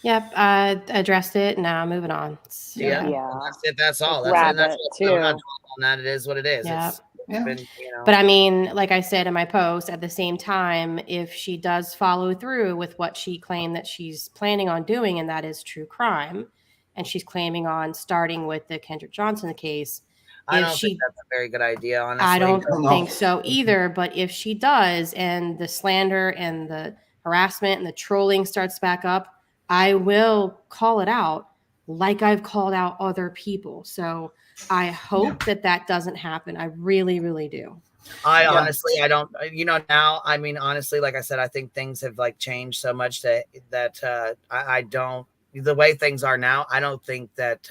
R: Yep, I addressed it. Now moving on.
P: Yeah. That's it. That's all. That's what's going on that. It is what it is.
R: Yeah.
P: It's been,
R: But I mean, like I said in my post, at the same time, if she does follow through with what she claimed that she's planning on doing, and that is true crime, and she's claiming on starting with the Kendrick Johnson case.
P: I don't think that's a very good idea, honestly.
R: I don't think so either. But if she does, and the slander and the harassment and the trolling starts back up, I will call it out like I've called out other people. So I hope that doesn't happen. I really, really do.
P: Honestly, I don't, now, I mean, honestly, like I said, I think things have like changed so much that I don't, the way things are now, I don't think that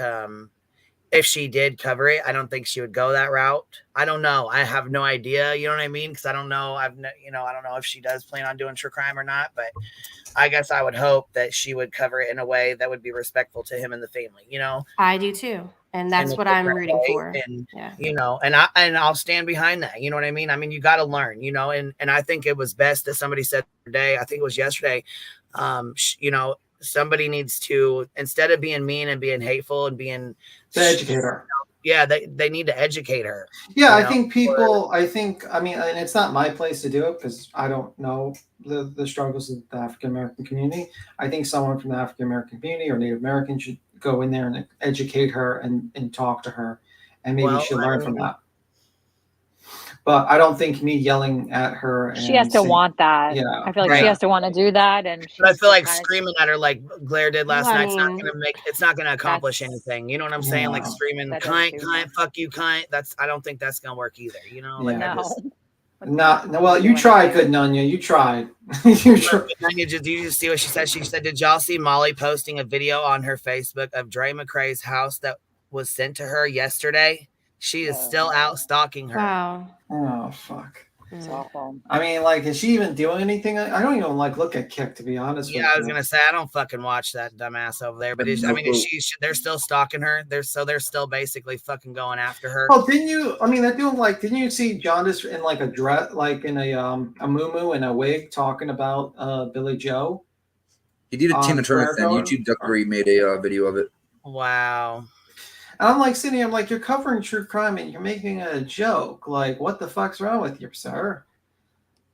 P: if she did cover it, I don't think she would go that route. I don't know. I have no idea. You know what I mean? Because I don't know. I don't know if she does plan on doing true crime or not. But I guess I would hope that she would cover it in a way that would be respectful to him and the family.
R: I do too, and that's what I'm rooting for.
P: And and I'll stand behind that. You know what I mean? I mean, you got to learn. And I think it was best that somebody said today. I think it was yesterday. Somebody needs to, instead of being mean and being hateful and being
L: the educator.
P: Yeah, they need to educate her.
L: Yeah, I think people. I mean, and it's not my place to do it because I don't know the struggles of the African American community. I think someone from the African American community or Native American should go in there and educate her and talk to her, and maybe she'll learn from that. But I don't think me yelling at her.
O: She has to want that.
L: Yeah,
O: I feel like she has to want to do that, and
P: but I feel like screaming at her like Blair did last
O: Well, I
P: night's not
O: mean,
P: gonna it's not gonna accomplish anything. You know what I'm saying? Like screaming, cunt, fuck you, cunt. I don't think that's gonna work either. You know, like
L: No, well, you tried, good Nunya. You tried. You tried.
P: Nunya, did you just see what she said? She said, "Did y'all see Molly posting a video on her Facebook of Dre McCrae's house that was sent to her yesterday? She is still out stalking her."
R: Wow.
L: Oh fuck.
O: It's awful.
L: I mean, like, is she even doing anything? I don't even look at Kick, to be honest.
P: Yeah, I was gonna say I don't fucking watch that dumbass over there, but they're still stalking her. They're still basically fucking going after her.
L: Oh, didn't you? I mean, didn't you see Jaundice in like a dress, like in a muumuu and a wig, talking about Billy Joe?
N: He did a Tina Turner thing. YouTube Duckery made a video of it.
P: Wow.
L: And I'm like sitting, I'm like, you're covering true crime and you're making a joke. Like, what the fuck's wrong with you, sir?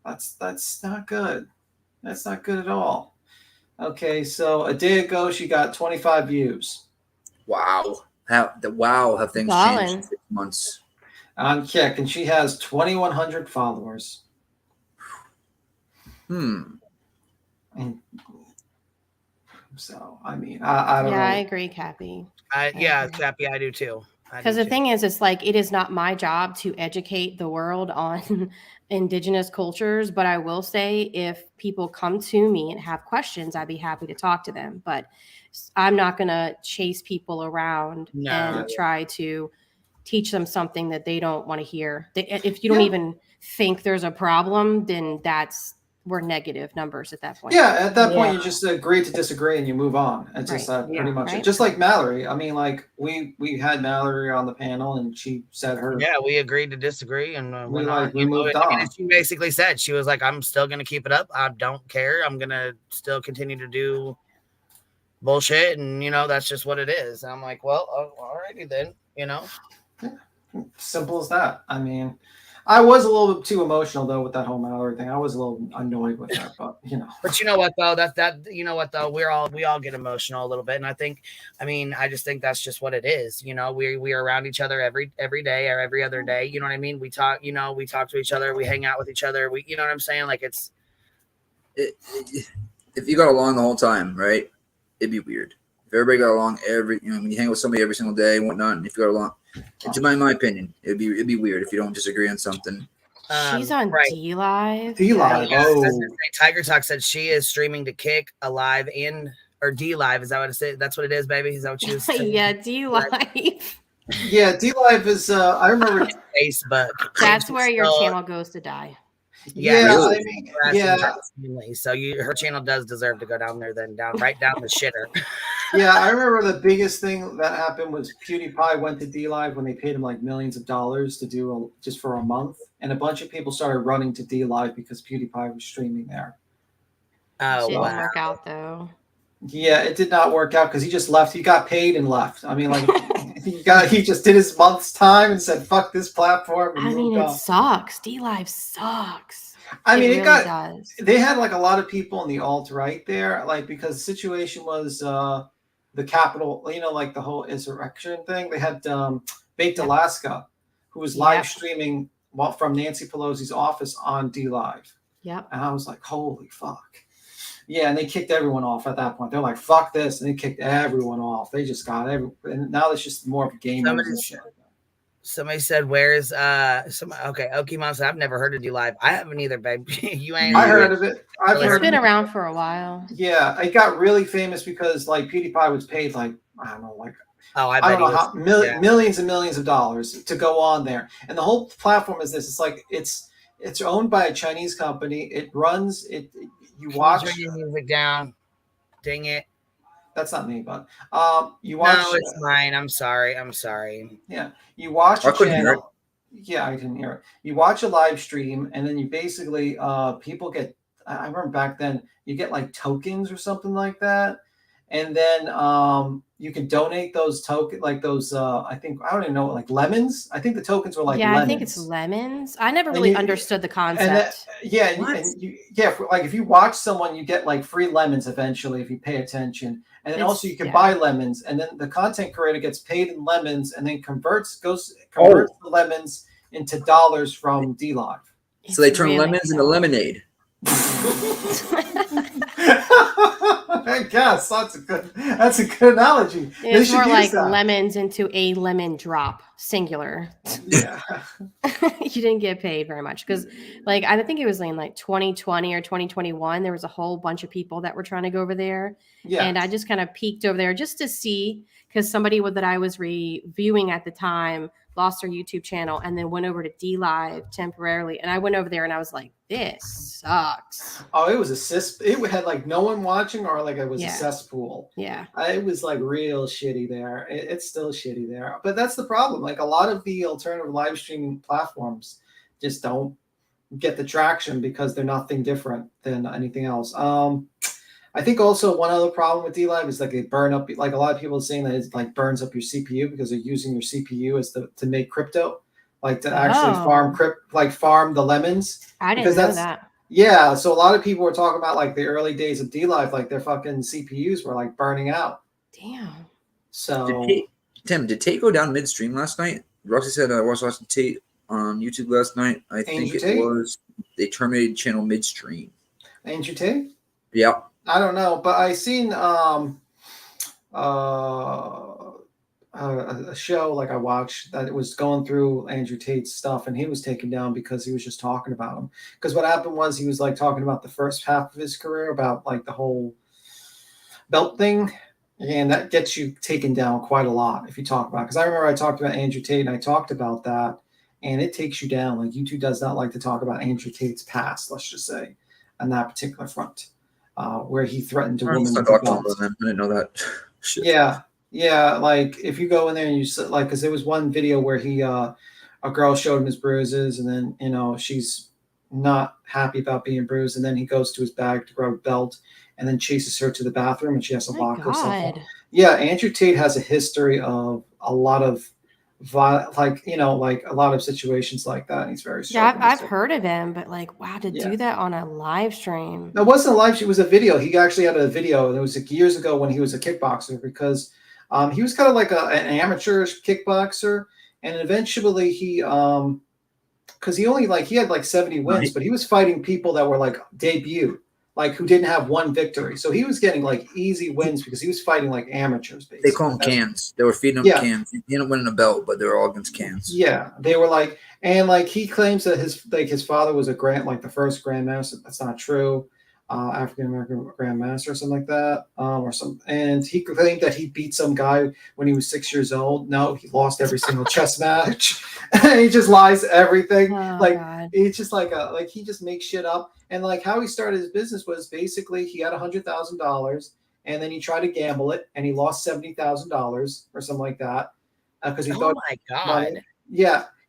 L: That's not good. That's not good at all. Okay, so a day ago she got 25 views.
N: Wow. Have things changed in 6 months.
L: On Kick, and she has 2,100 followers. And so, I mean, I don't know.
R: I agree, Cappy.
P: Cappy, I do too.
R: Because the thing is, it's like, it is not my job to educate the world on indigenous cultures, but I will say if people come to me and have questions, I'd be happy to talk to them. But I'm not going to chase people around and try to teach them something that they don't want to hear. If you don't even think there's a problem, then we're negative numbers at that point.
L: Yeah, at that point, you just agree to disagree and you move on. It's just pretty much it. Just like Mallory. I mean, like we had Mallory on the panel and she said her.
P: Yeah, we agreed to disagree and
L: we moved on.
P: I mean, she basically said, she was like, I'm still going to keep it up. I don't care. I'm going to still continue to do bullshit. And, that's just what it is. And I'm like, well, alrighty then, Yeah.
L: Simple as that. I mean, I was a little bit too emotional though with that whole Mallory thing. I was a little annoyed with that, but
P: But you know what though? We all get emotional a little bit, and I just think that's just what it is. We are around each other every day or every other day. You know what I mean? We talk. We talk to each other. We hang out with each other. You know what I'm saying? Like
N: if you got along the whole time, right? It'd be weird. If everybody got along when you hang with somebody every single day and whatnot, and if you got along. To my opinion, it'd be weird if you don't disagree on something.
R: She's on D Live.
L: D Live.
P: Tiger Talk said she is streaming to Kick Alive or D Live. Is that what it is? That's what it is, baby. Is that what she was saying?
R: Yeah, D Live.
L: Yeah, D Live is. I remember
P: Facebook.
R: That's where your channel goes to die.
L: Yeah,
P: So her channel does deserve to go down there, right down the shitter.
L: Yeah, I remember the biggest thing that happened was PewDiePie went to D Live when they paid him like millions of dollars to do just for a month, and a bunch of people started running to D Live because PewDiePie was streaming there.
R: Oh, didn't work out though.
L: Yeah, it did not work out because he just left. He got paid and left. I mean, like he just did his month's time and said, "Fuck this platform."
R: I mean, it sucks. D Live sucks.
L: I mean,
R: it really does.
L: They had like a lot of people in the alt-right there, like because the situation was the Capitol, like the whole insurrection thing. They had Baked Alaska, who was live streaming from Nancy Pelosi's office on D Live.
R: Yeah,
L: and I was like, holy fuck. Yeah, and they kicked everyone off at that point. They're like, fuck this, and they kicked everyone off. They just got and now it's just more of a game.
P: Somebody said, "Where's Okay, Okimon said, "I've never heard of D Live. I haven't either, babe. You ain't."
L: I heard of it.
R: It's been around for a while.
L: Yeah, it got really famous because like PewDiePie was paid like I don't know millions and millions of dollars to go on there, and the whole platform is this. It's like it's owned by a Chinese company. It runs it. You watch.
P: Turn your music down. Dang it.
L: That's not me, but you watch.
P: No, it's mine. I'm sorry.
L: Yeah, you watch a channel. Yeah, I didn't hear it. You watch a live stream, and then you basically people get. I remember back then you get like tokens or something like that, and then you can donate those tokens, like those. I don't even know, like lemons. I think the tokens were like lemons.
R: I think it's lemons. I never
L: And
R: really
L: you-
R: understood the
L: And
R: concept.
L: like if you watch someone, you get like free lemons eventually if you pay attention. And then also you can
R: yeah.
L: buy lemons, and then the content creator gets paid in lemons, and then converts the lemons into dollars from DLive.
N: So they turn lemons into lemonade.
L: I guess that's a good analogy. They
R: It's
L: should
R: more
L: use
R: like
L: that.
R: lemons into a lemon drop, singular.
L: Yeah.
R: You didn't get paid very much because, like, I think it was in like 2020 or 2021. There was a whole bunch of people that were trying to go over there, and I just kind of peeked over there just to see, because somebody that I was reviewing at the time lost their YouTube channel and then went over to DLive temporarily, and I went over there and I was like, this sucks.
L: Oh, it was it had like no one watching, or like it was a cesspool.
R: Yeah.
L: It was like real shitty there. It's still shitty there. But that's the problem. Like a lot of the alternative live streaming platforms just don't get the traction because they're nothing different than anything else. I think also one other problem with DLive is like they burn up, like a lot of people are saying that it like burns up your CPU because they're using your CPU as to make crypto, like to actually farm the lemons.
R: I didn't know that.
L: Yeah, so a lot of people were talking about like the early days of DLive, like their fucking CPUs were like burning out.
R: Damn.
L: So
N: Tim, did Tate go down midstream last night? Roxy said I was watching Tate on YouTube last night. I think it was they terminated channel midstream.
L: Andrew Tate?
N: Yeah.
L: I don't know, but I seen a show like I watched that it was going through Andrew Tate's stuff, and he was taken down because he was just talking about him. Because what happened was he was like talking about the first half of his career, about like the whole belt thing, and that gets you taken down quite a lot if you talk about it. Because I remember I talked about Andrew Tate and I talked about that, and it takes you down. Like YouTube does not like to talk about Andrew Tate's past, let's just say, on that particular front. Where he threatened a woman.
N: I didn't know that. Shit.
L: Yeah. Like if you go in there and you like, because there was one video where he, a girl showed him his bruises, and then she's not happy about being bruised, and then he goes to his bag to grab a belt, and then chases her to the bathroom, and she has to lock herself up. Yeah, Andrew Tate has a history of a lot of like a lot of situations like that, and he's very
R: I've heard of him, but like, wow, to do that on a live stream.
L: No, it wasn't a live stream, it was a video. He actually had a video, and it was like years ago when he was a kickboxer, because he was kind of like an amateurish kickboxer, and eventually he because he had like 70 wins, but he was fighting people that were like debut, like who didn't have one victory. So he was getting like easy wins because he was fighting like amateurs, basically.
N: They call them cans. They were feeding them cans. He didn't win a belt, but they were all against cans.
L: Yeah, they were like, and like he claims that his father was the first grandmaster. That's not true. African American grandmaster or something like that, and he claimed that he beat some guy when he was 6 years old. No, he lost every single chess match. He just lies everything. God. He's just like he just makes shit up. And like how he started his business was basically he had $100,000, and then he tried to gamble it, and he lost $70,000 or something like that because he thought,
P: my God,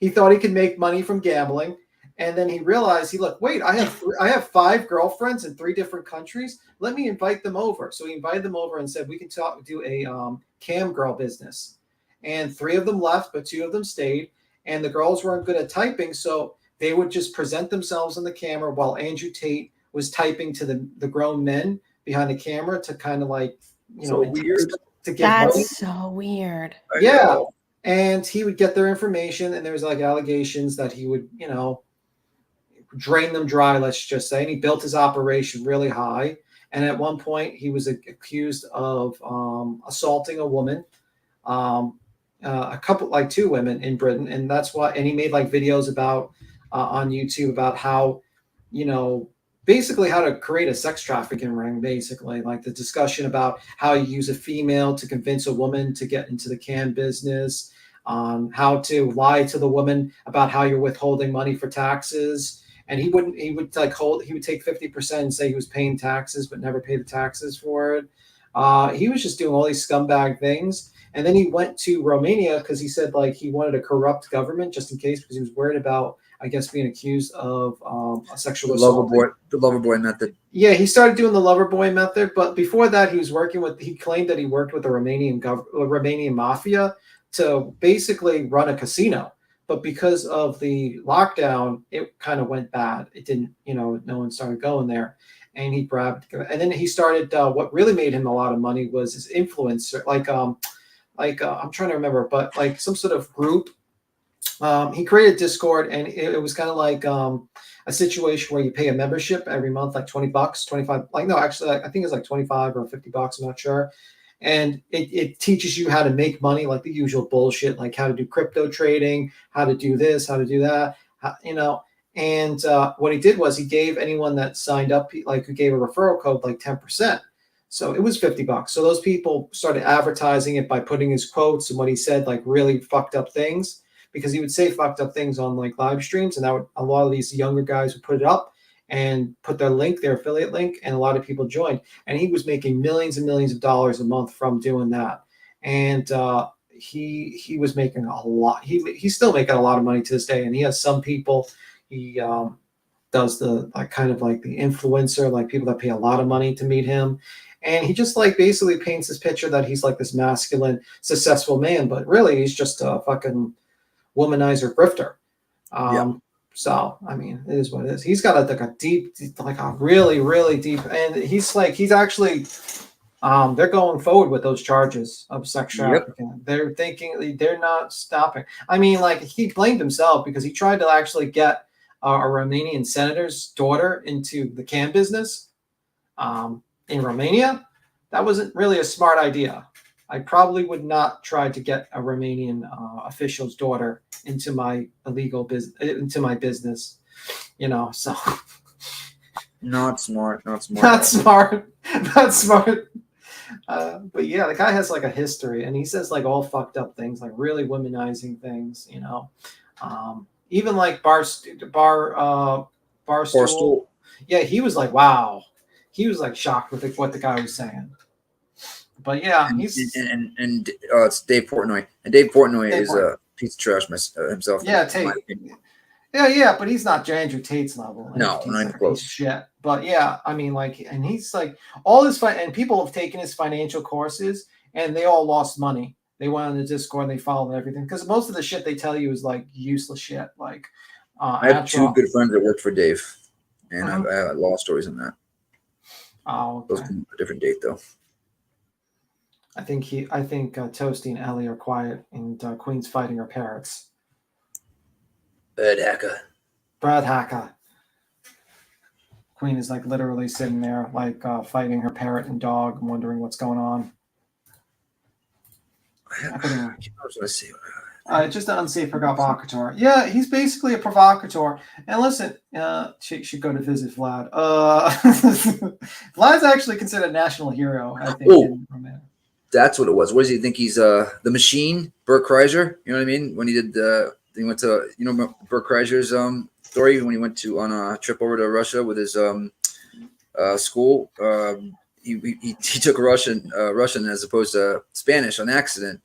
L: he thought he could make money from gambling. And then he realized, I have 5 girlfriends in 3 different countries. Let me invite them over. So he invited them over and said, we can do a cam girl business. And 3 of them left, but 2 of them stayed. And the girls weren't good at typing, so they would just present themselves on the camera while Andrew Tate was typing to the grown men behind the camera to kind of like,
N: weird.
L: To get money.
R: That's so weird.
L: Yeah. And he would get their information, and there was like allegations that he would, drain them dry, let's just say. And he built his operation really high. And at one point, he was accused of assaulting a woman, a couple, like 2 women in Britain. And that's why, and he made like videos about on YouTube about how, basically how to create a sex trafficking ring, basically like the discussion about how you use a female to convince a woman to get into the cam business, how to lie to the woman about how you're withholding money for taxes. And he would take 50% and say he was paying taxes, but never pay the taxes for it. He was just doing all these scumbag things. And then he went to Romania because he said like he wanted a corrupt government just in case, because he was worried about I guess, being accused of a sexual
N: The
L: assault.
N: lover boy method.
L: Yeah, he started doing the lover boy method, but before that, he claimed that he worked with the Romanian mafia to basically run a casino. But because of the lockdown, it kind of went bad. It didn't, no one started going there. And and then he started, what really made him a lot of money was his influencer, I'm trying to remember, but like some sort of group. He created Discord, and it was kind of like a situation where you pay a membership every month, like $20, 25, I think it's like 25 or $50, I'm not sure. And it teaches you how to make money, like the usual bullshit, like how to do crypto trading, how to do this, how to do that, And what he did was he gave anyone that signed up, like who gave a referral code, like 10%. So it was $50. So those people started advertising it by putting his quotes and what he said, like really fucked up things, because he would say fucked up things on like live streams, and a lot of these younger guys would put it up and put their affiliate link, and a lot of people joined. And he was making millions and millions of dollars a month from doing that. And he was making a lot. He's still making a lot of money to this day. And he has some people. He does the kind of like the influencer, like people that pay a lot of money to meet him. And he just like basically paints this picture that he's like this masculine, successful man, but really he's just a fucking womanizer grifter. So, I mean, it is what it is. He's got a really, really deep, and he's actually, they're going forward with those charges of sex trafficking. They're thinking they're not stopping. I mean, like he blamed himself because he tried to actually get a Romanian senator's daughter into the cam business in Romania. That wasn't really a smart idea. I probably would not try to get a Romanian official's daughter into my illegal business, into my business, so.
N: Not smart.
L: Not smart. But yeah, the guy has like a history, and he says like all fucked up things, like really womanizing things, even like Barstool. Yeah, he was like, wow. He was like shocked with what the guy was saying. But yeah, he's
N: it's Dave Portnoy, and Dave Portnoy is a piece of trash himself.
L: Yeah, Tate. Yeah, but he's not Andrew Tate's level.
N: No, not even close.
L: Shit. But yeah, I mean, like, and he's like all his and people have taken his financial courses, and they all lost money. They went on the Discord and they followed everything because most of the shit they tell you is like useless shit. Like,
N: I have two good friends that work for Dave, and I have law stories on that.
L: Oh, okay.
N: Those come a different date though.
L: I think Toasty and Ellie are quiet, and Queen's fighting her parrots.
N: Brad Hacker.
L: Queen is like literally sitting there, like fighting her parrot and dog, and wondering what's going on. Just an unsafe provocateur. Yeah, he's basically a provocateur. And listen, she should go to visit Vlad. Vlad's actually considered a national hero, I think. In Romania.
N: That's what it was. What does he think? He's the machine, Bert Kreischer. You know what I mean? When he went to, Bert Kreischer's story when he went on a trip over to Russia with his school. He took Russian as opposed to Spanish on accident.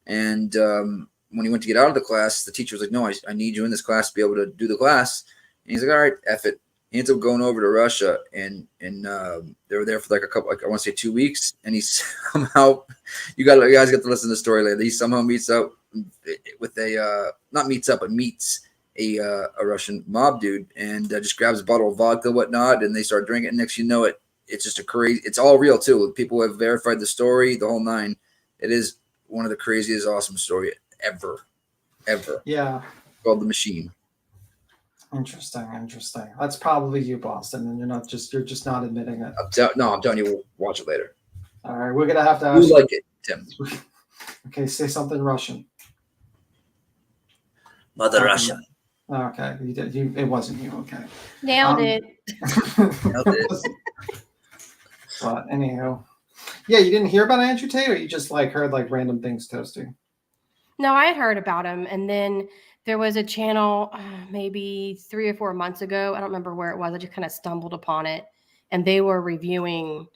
N: And when he went to get out of the class, the teacher was like, "No, I need you in this class to be able to do the class." And he's like, "All right, F it." He ends up going over to Russia, and they were there for like I want to say 2 weeks. And he somehow, you guys get to listen to the story later. He somehow meets up with meets a Russian mob dude, and just grabs a bottle of vodka and whatnot, and they start drinking. And next you know it, it's just it's all real too. People have verified the story, the whole nine. It is one of the craziest, awesome story ever.
L: Yeah.
N: Called The Machine.
L: Interesting. That's probably you, Boston, and you're just not admitting it.
N: I'm telling you, we'll watch it later.
L: All right, we're gonna have to ask
N: you. Like it, Tim?
L: Okay, say something Russian.
N: Mother Russia.
L: Okay, you did. It wasn't you. Okay.
R: Nailed it.
L: But anyhow, yeah, you didn't hear about Andrew Tate, or you just like heard like random things, Toasty?
R: No, I had heard about him, and then there was a channel maybe 3 or 4 months ago. I don't remember where it was. I just kind of stumbled upon it, and they were reviewing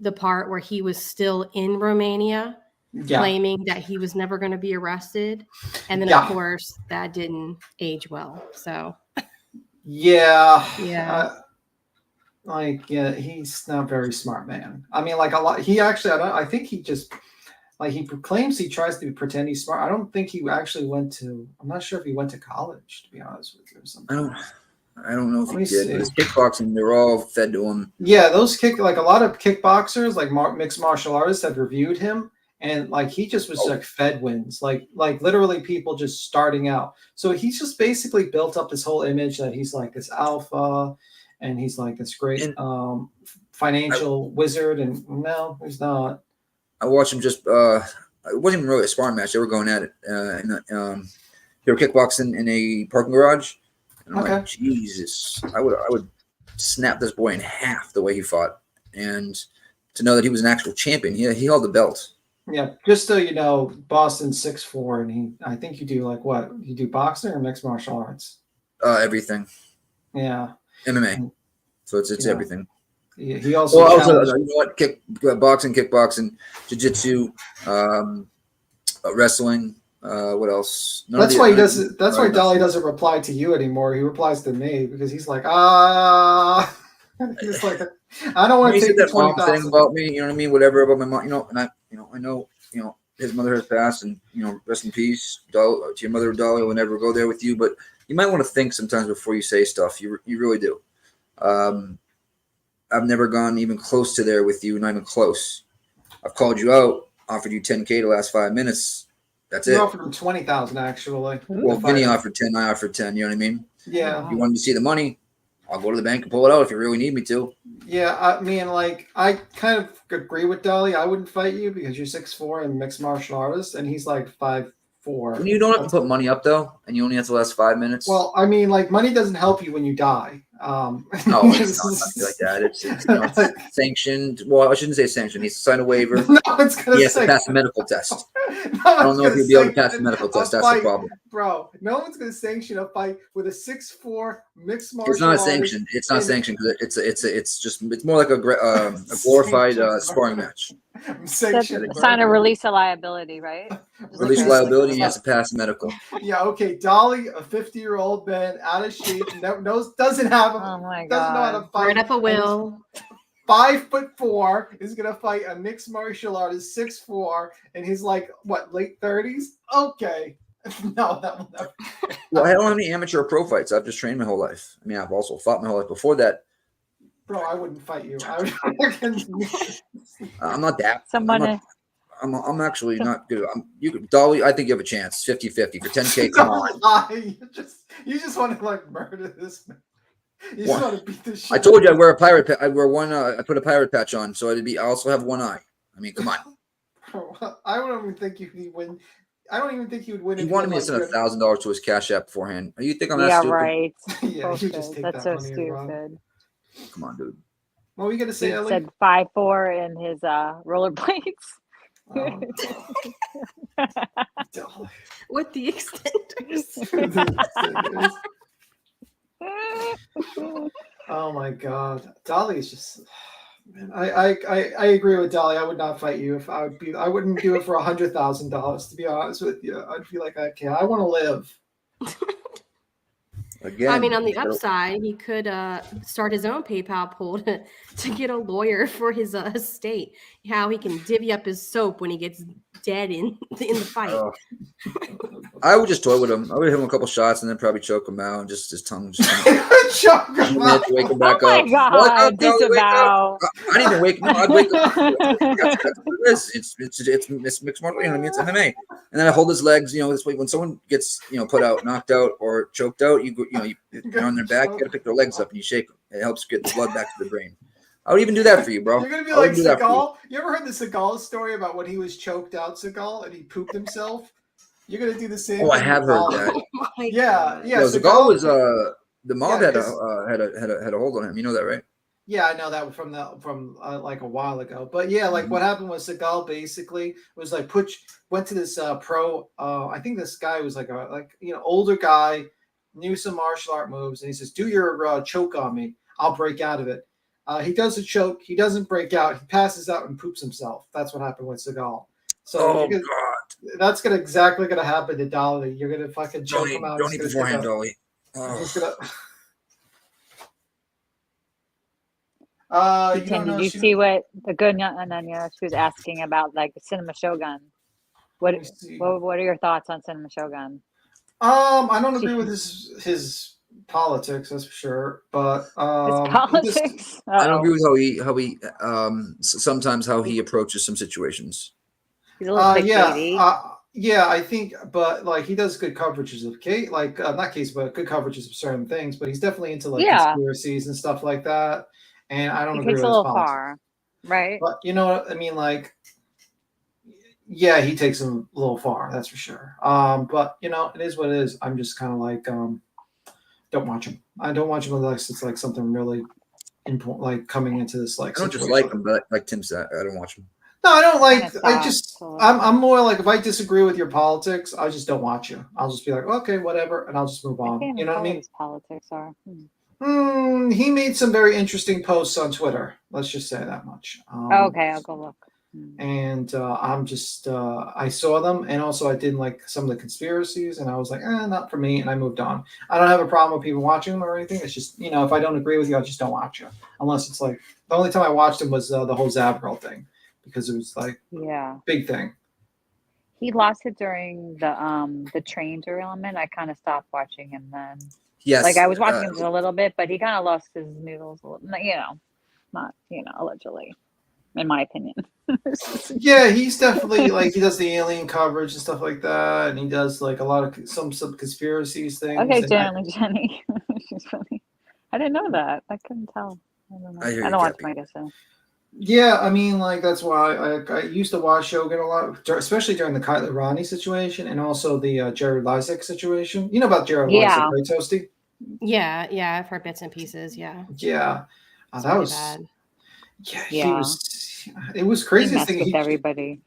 R: the part where he was still in Romania, claiming that he was never going to be arrested, and then of course that didn't age well. So
L: Yeah.
R: Yeah.
L: He's not a very smart man. I mean, like a lot. He actually, I think he just like he claims he tries to pretend he's smart. I don't think he actually went to. I'm not sure if he went to college, to be honest with you, or something.
N: I don't know if
L: Let
N: he
L: me
N: did,
L: see.
N: but his kickboxing, they're all fed to him.
L: Yeah, those like a lot of kickboxers, like mixed martial artists, have reviewed him, and like he just was like fed wins, like literally people just starting out. So he's just basically built up this whole image that he's like this alpha, and he's like this great financial wizard, and no, he's not.
N: I watched him just. It wasn't even really a sparring match. They were going at it. They were kickboxing in a parking garage. And I'm like, Jesus, I would snap this boy in half the way he fought. And to know that he was an actual champion, he held the belt.
L: Yeah, just so you know, Boston's 6'4", and I think you do like what? You do boxing or mixed martial arts?
N: Everything.
L: Yeah.
N: MMA. So it's everything.
L: He also.
N: Well, you know what? Kickboxing, jiu-jitsu, wrestling. What else?
L: That's why he doesn't. That's why Dolly doesn't reply to you anymore. He replies to me because he's like, he's like, I don't want to take the
N: thing about me. You know what I mean? Whatever about my mom. You know, and I know. You know, his mother has passed, and you know, rest in peace, to your mother, Dolly. Will never go there with you, but you might want to think sometimes before you say stuff. You really do. I've never gone even close to there with you, not even close. I've called you out, offered you $10K the last 5 minutes. That's it.
L: You offered him $20,000 actually.
N: Well, Vinny offered 10, I offered 10. You know what I mean?
L: Yeah.
N: If you wanted to see the money, I'll go to the bank and pull it out if you really need me to.
L: Yeah, I mean, like, I kind of agree with Dolly. I wouldn't fight you because you're 6'4" and mixed martial artist, and he's like 5'4".
N: When you don't have to put money up though, and you only have to last 5 minutes.
L: Well, I mean, like, money doesn't help you when you die.
N: No, it's not like that. It's you know, it's sanctioned. Well, I shouldn't say sanctioned. He's signed a waiver.
L: No, it's gonna
N: he has
L: say
N: to pass a medical test.
L: No,
N: I don't know if he'll be able to pass the medical test. That's the problem.
L: Bro, no one's going to sanction a fight with a 6'4" mixed martial
N: It's not
L: artist.
N: sanctioned. It's not sanctioned because it's more like a glorified sparring match.
O: Sign a release of liability, right?
N: Release of liability. He has to pass medical.
L: Yeah. Okay. Dolly, a 50-year-old man, out of shape, doesn't have.
O: Oh my God.
L: Doesn't know how to fight.
R: Right up a will.
L: 5'4" is gonna fight a mixed martial artist 6'4", and he's like what, late 30s? Okay. No, that will never.
N: Well, I don't have any amateur or pro fights. I've just trained my whole life. I mean, I've also fought my whole life before that.
L: Bro, I wouldn't fight you.
N: I'm not that.
O: Someone.
N: I'm actually not good. Dolly, I think you have a chance. 50-50 for 10K. Come on.
L: You just want to like murder this man. You just want to beat the shit.
N: I told you I wear a pirate. I wear one. I put a pirate patch on, so I also have one eye. I mean, come on.
L: I don't even think you would win. I don't even think he would win.
N: He wanted me to send $1,000 to his Cash App beforehand. You think I'm that stupid?
O: Right.
L: Yeah, you just take
O: That's
L: that
O: so
L: money
O: stupid.
N: Come on, dude.
L: What were you gonna say,
O: He
L: Ellie?
O: said 5'4" in his rollerblades.
R: With the extenders.
L: Oh my God, Dolly is just. Man, I agree with Dolly. I would not fight you if I wouldn't do it for $100,000. To be honest with you, I'd feel like okay, I want to live.
N: Again,
R: I mean, on the upside, he could start his own PayPal pool to get a lawyer for his estate. How he can divvy up his soap when he gets dead in the fight.
N: I would just toy with him. I would hit him a couple shots and then probably choke him out and just his tongue.
L: Choke him out.
N: Wake him back
O: Oh my
N: up.
O: God,
N: Wake up,
O: disavow.
N: I didn't even wake him up. I'd wake up. That's what it is. It's mixed martial. You know what I mean? It's MMA. And then I hold his legs. You know, this way when someone gets put out, knocked out, or choked out, you're on their back. You got to pick their legs up and you shake them. It helps get the blood back to the brain. I would even do that for you, bro.
L: You're gonna be like Seagal. You ever heard the Seagal story about when he was choked out, Seagal, and he pooped himself? You're gonna do the same.
N: Oh, I have heard that.
L: Yeah.
N: No, Seagal was the mob had a hold on him. You know that, right?
L: Yeah, I know that from like a while ago. But yeah, like what happened was Seagal basically was like went to this pro. I think this guy was like older guy, knew some martial art moves, and he says, "Do your choke on me. I'll break out of it." He does a choke. He doesn't break out. He passes out and poops himself. That's what happened with Seagal. So
N: God,
L: that's gonna happen to Dolly. You're gonna fucking choke him out.
N: Don't eat beforehand, Dolly.
L: He's gonna.
O: Did you see what the good and then she was asking about like the Cinema Shogun? What are your thoughts on Cinema Shogun?
L: I don't agree with his politics, that's for sure. But
O: his politics.
N: I don't agree with how he sometimes how he approaches some situations.
O: He's a little clickbaity.
L: Yeah, I think, but like he does good coverages of not case, but good coverages of certain things. But he's definitely into like conspiracies and stuff like that. And I don't agree with his politics.
O: Far, right?
L: But you know what I mean, like. Yeah, he takes him a little far, that's for sure. But you know, it is what it is. I'm just kind of like, don't watch him. I don't watch him unless it's like something really important, like coming into this like.
N: I don't just like him, but like Tim said, I don't watch him.
L: No, I don't like. I'm more like if I disagree with your politics, I just don't watch you. I'll just be like, okay, whatever, and I'll just move on. You know what I mean?
O: His politics are.
L: He made some very interesting posts on Twitter. Let's just say that much.
O: Okay, I'll go look.
L: And I'm just I saw them, and also I didn't like some of the conspiracies, and I was like, not for me, and I moved on. I don't have a problem with people watching them or anything. It's just, you know, if I don't agree with you, I just don't watch you. Unless it's like the only time I watched him was the whole Zabril thing, because it was like big thing.
O: He lost it during the train derailment. I kind of stopped watching him then.
N: Yes,
O: like I was watching him a little bit, but he kind of lost his noodles a little. Not allegedly. In my opinion.
L: Yeah, he's definitely like he does the alien coverage and stuff like that, and he does like a lot of some conspiracies things.
O: Okay, Jenny. She's funny. I didn't know that. I couldn't tell. I don't know. I don't watch my show.
L: Yeah, I mean, like that's why I used to watch Shogun a lot, especially during the Kylie Ronnie situation and also the Jared Lysak situation. You know about Jared Lysak, right, Toasty?
R: Yeah, I've heard bits and pieces. Yeah,
L: that was bad. Yeah, it was craziest thing.
O: With everybody.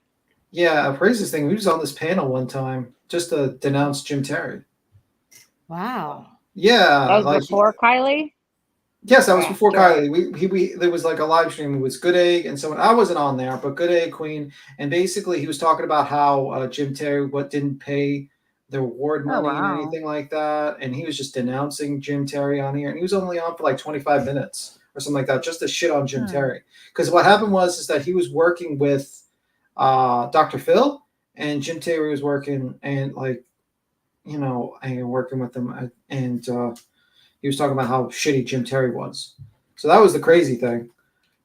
L: Yeah, craziest thing. He was on this panel one time just to denounce Jim Terry.
R: Wow.
L: Yeah,
O: that was before Kylie.
L: Yes, that was before Kylie. There was like a live stream. It was Good Egg and someone. I wasn't on there, but Good Egg Queen, and basically he was talking about how Jim Terry didn't pay the award money and anything like that, and he was just denouncing Jim Terry on here, and he was only on for like 25 minutes. Or something like that, just to shit on Jim Terry. Because what happened was that he was working with Dr. Phil, and Jim Terry was working and working with them, and he was talking about how shitty Jim Terry was. So that was the crazy thing.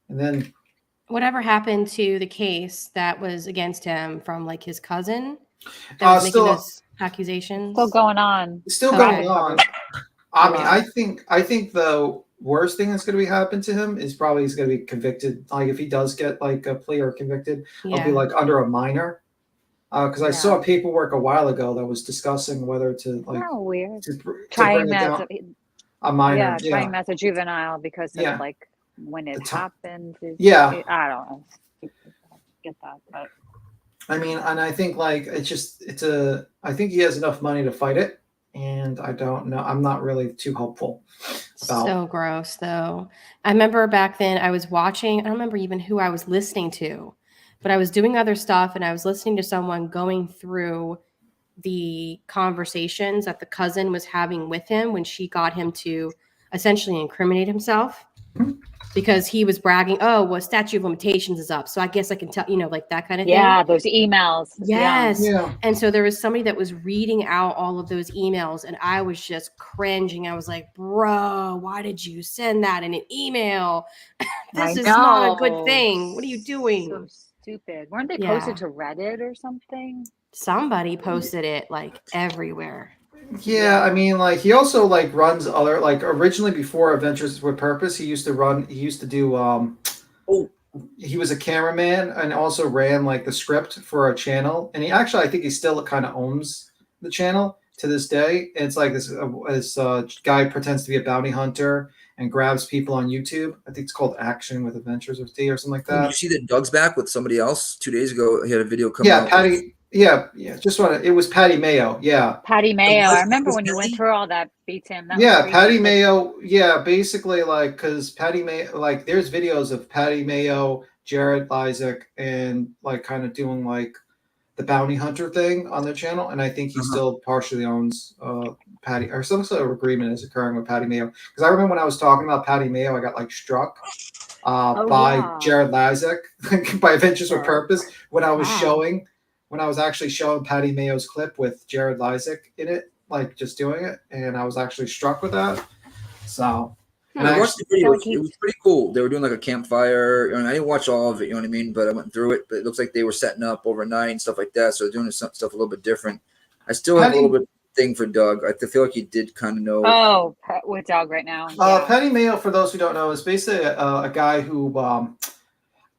L: And then
R: whatever happened to the case that was against him from like his cousin that was making those accusations?
O: Still going on.
L: Still going on. I mean, I think the worst thing that's going to be happen to him is probably he's going to be convicted. Like if he does get like a plea or convicted, it'll be like under a minor. Because I saw paperwork a while ago that was discussing whether to like
O: weird
L: trying that a minor,
O: trying him as a juvenile because of like when it happened. I don't know. Get that, but
L: I mean, and I think like I think he has enough money to fight it. And I don't know. I'm not really too hopeful about.
R: So gross, though. I remember back then I was watching. I don't remember even who I was listening to, but I was doing other stuff, and I was listening to someone going through the conversations that the cousin was having with him when she got him to essentially incriminate himself. Because he was bragging, statute of limitations is up. So I guess I can tell, like that kind of thing.
O: Yeah, those emails.
R: Yes. Yeah. And so there was somebody that was reading out all of those emails, and I was just cringing. I was like, bro, why did you send that in an email? This is not a good thing. What are you doing?
O: So stupid. Weren't they posted to Reddit or something?
R: Somebody posted it like everywhere.
L: Yeah, I mean, like he also like runs other like originally before Adventures with Purpose, he used to do he was a cameraman and also ran like the script for a channel, and I think he still kind of owns the channel to this day. And it's like this guy pretends to be a bounty hunter and grabs people on YouTube. I think it's called Action with Adventures with D or something like that.
N: Did you see that Doug's back with somebody else 2 days ago? He had a video come out.
L: Patty. Yeah. It was Patty Mayo. Yeah.
O: Patty Mayo. I remember when you went through all that, beat him.
L: Patty Mayo. Yeah, basically like because Patty Mayo, like there's videos of Patty Mayo, Jared Lysak, and like kind of doing like the bounty hunter thing on their channel, and I think he still partially owns Patty, or some sort of agreement is occurring with Patty Mayo. Because I remember when I was talking about Patty Mayo, I got like struck by Jared Lazek by Adventures with Purpose when I was actually showing Patty Mayo's clip with Jared Lazek in it, like just doing it, and I was actually struck with that. So,
N: and I watched the video. It was pretty cool. They were doing like a campfire. I didn't watch all of it, you know what I mean? But I went through it. But it looks like they were setting up overnight and stuff like that. So they're doing some stuff a little bit different. I still have a little bit thing for Doug. I feel like he did kind of know.
O: Oh, with Doug right now.
L: Patty Mayo, for those who don't know, is basically a guy who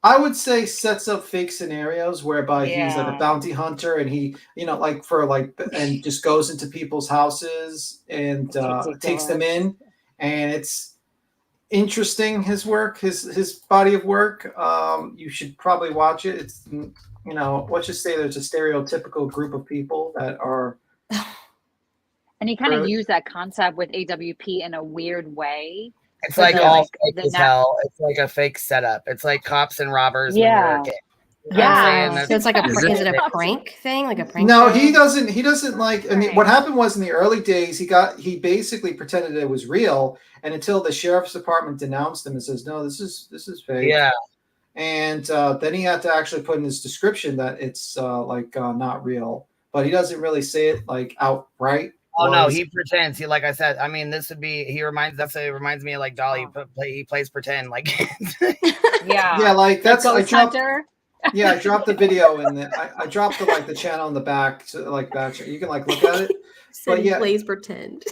L: I would say sets up fake scenarios whereby he's like a bounty hunter and he, and just goes into people's houses and takes them in. And it's interesting, his work, his body of work. You should probably watch it. It's, let's just say there's a stereotypical group of people that are.
O: And he kind of used that concept with AWP in a weird way.
P: It's like all fake as hell. It's like a fake setup. It's like cops and robbers.
R: Yeah. Yeah. So it's like is it a prank thing? Like a prank?
L: No,
R: show?
L: he doesn't like. I mean, what happened was in the early days, he basically pretended it was real, and until the sheriff's department denounced him and says, no, this is fake.
P: Yeah.
L: And then he had to actually put in his description that it's not real, but he doesn't really say it like outright.
P: Oh no, he pretends. He, like I said, I mean, this would be. It reminds me of like Dolly. He plays pretend, like.
L: Yeah, like that's. I dropped the video and I dropped the channel in the back to back. You can look at it.
R: So he plays pretend.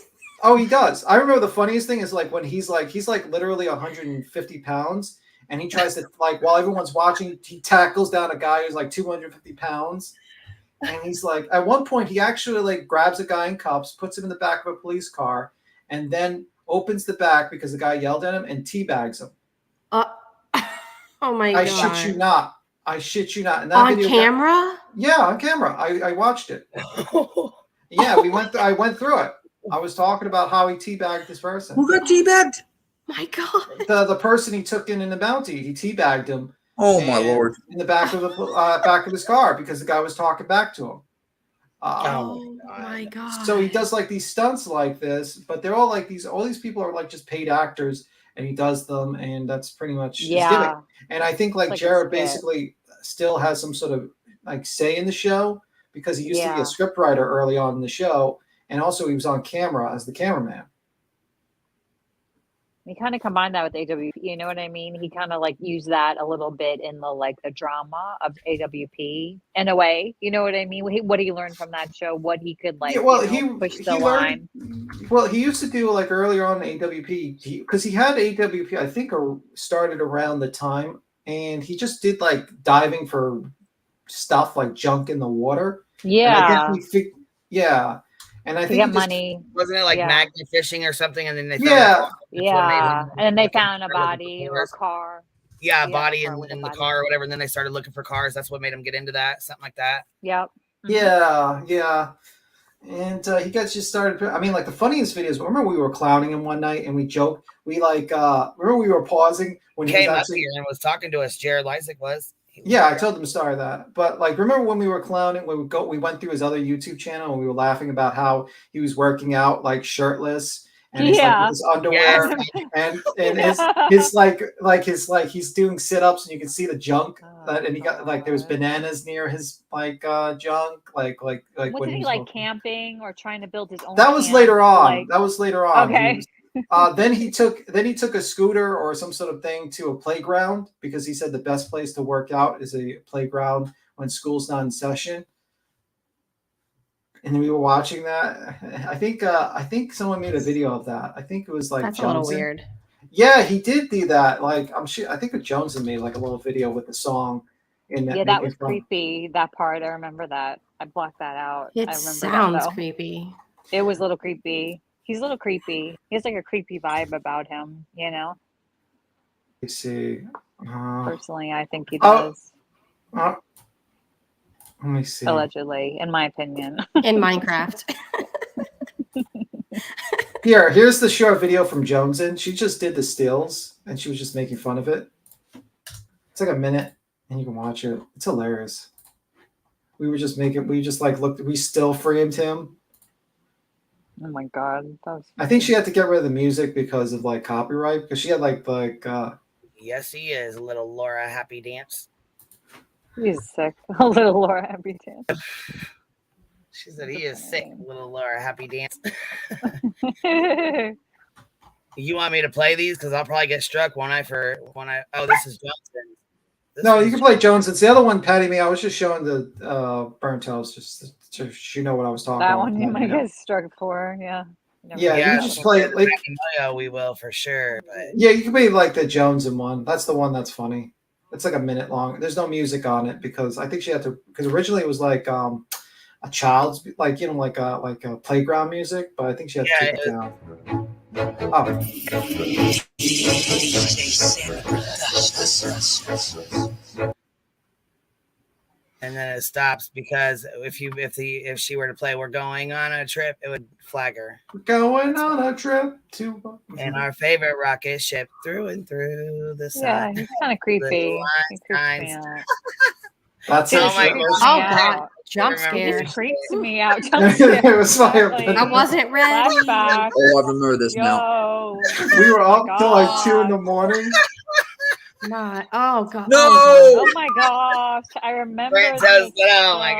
L: Oh, he does. I remember the funniest thing is when he's literally 150 pounds and he tries to while everyone's watching, he tackles down a guy who's 250 pounds. And he's at one point, he actually grabs a guy in cuffs, puts him in the back of a police car, and then opens the back because the guy yelled at him and teabags him.
R: Oh my God.
L: I shit you not. And
R: on video camera?
L: Yeah, on camera. I watched it. Yeah, I went through it. I was talking about how he teabagged this person.
N: Who got teabagged?
R: My God.
L: The person he took in the bounty, he teabagged him.
N: Oh my Lord!
L: In the back of the back of his car because the guy was talking back to him.
R: Oh my God!
L: So he does these stunts like this, but they're all these. All these people are just paid actors, and he does them, and that's pretty much his gimmick. And I think Jared basically still has some sort of say in the show because he used to be a scriptwriter early on in the show, and also he was on camera as the cameraman.
O: He kind of combined that with AWP, you know what I mean? He kind of used that a little bit in the drama of AWP in a way, you know what I mean? What he learned from that show, what he could push the line.
L: Well, he used to do earlier on in AWP because he had AWP, I think, started around the time, and he just did diving for stuff like junk in the water.
O: Yeah.
L: And I
O: think
L: he
O: got money.
P: Wasn't it magnet fishing or something? And then they
O: and then they found a body or a car.
P: Yeah, a body in the car or whatever. And then they started looking for cars. That's what made them get into that, something like that.
O: Yep.
L: Yeah. And he just started. I mean, the funniest videos. Remember, we were clowning him one night and we joked. We remember we were pausing when he
P: came
L: was
P: up here and was talking to us. Jared Lazek was.
L: Yeah, I told them sorry that. But remember when we were clowning, we went through his other YouTube channel and we were laughing about how he was working out shirtless and with his underwear and his he's doing sit-ups and you can see the junk and he got there was bananas near his junk
O: wasn't he camping or trying to build his own
L: that was
O: camp?
L: later on. That was later on.
O: Okay.
L: Then he took a scooter or some sort of thing to a playground because he said the best place to work out is a playground when school's not in session. And we were watching that. I think someone made a video of that. I think it was
R: that's
L: Joneson.
R: A little weird.
L: Yeah, he did do that. I'm sure. I think Joneson made a little video with the song.
O: That was creepy. That part, I remember that. I blocked that out.
R: It sounds creepy.
O: It was a little creepy. He's a little creepy. He has a creepy vibe about him, you know?
L: Let's see.
O: Personally, I think he does.
L: Let me see.
O: Allegedly, in my opinion.
R: In Minecraft.
L: Here's the short video from Joneson. She just did the stills, and she was just making fun of it. It's a minute, and you can watch it. It's hilarious. We still framed him.
O: Oh my God.
L: I think she had to get rid of the music because of copyright because she had
P: Yes, he is. Little Laura Happy Dance.
O: He's sick. A little Laura Happy Dance.
P: She said he is sick. Little Laura Happy Dance. You want me to play these? Because I'll probably get struck when I. Oh, this is Johnson.
L: No, you can play Jones. It's the other one, Patty Me. I was just showing the burnt toast, just so you know what I was talking
O: That
L: about.
O: one you might get struck for, yeah.
L: Yeah, you can just play it like.
P: We will for sure. But
L: Yeah, you can play like the Jones in one. That's the one that's funny. It's like a minute long. There's no music on it because I think she had to. Because originally it was like a child's, like like a playground music, but I think she had to take it down. Oh.
P: And then it stops because if she were to play "We're Going on a Trip," it would flag her.
L: We're going on a trip to.
P: And our favorite rocket ship through and through the sun.
O: Yeah, he's kind of creepy. He creeps me out.
L: That's
P: oh my
R: God! Jump scare.
O: He creeps me out. Jump scare.
L: It was fire.
R: I wasn't ready.
O: Flashback.
N: Oh, I remember this now.
L: We were up till like 2 a.m.
R: Not. Oh God.
N: No.
O: Oh my gosh! I remember.
P: Oh my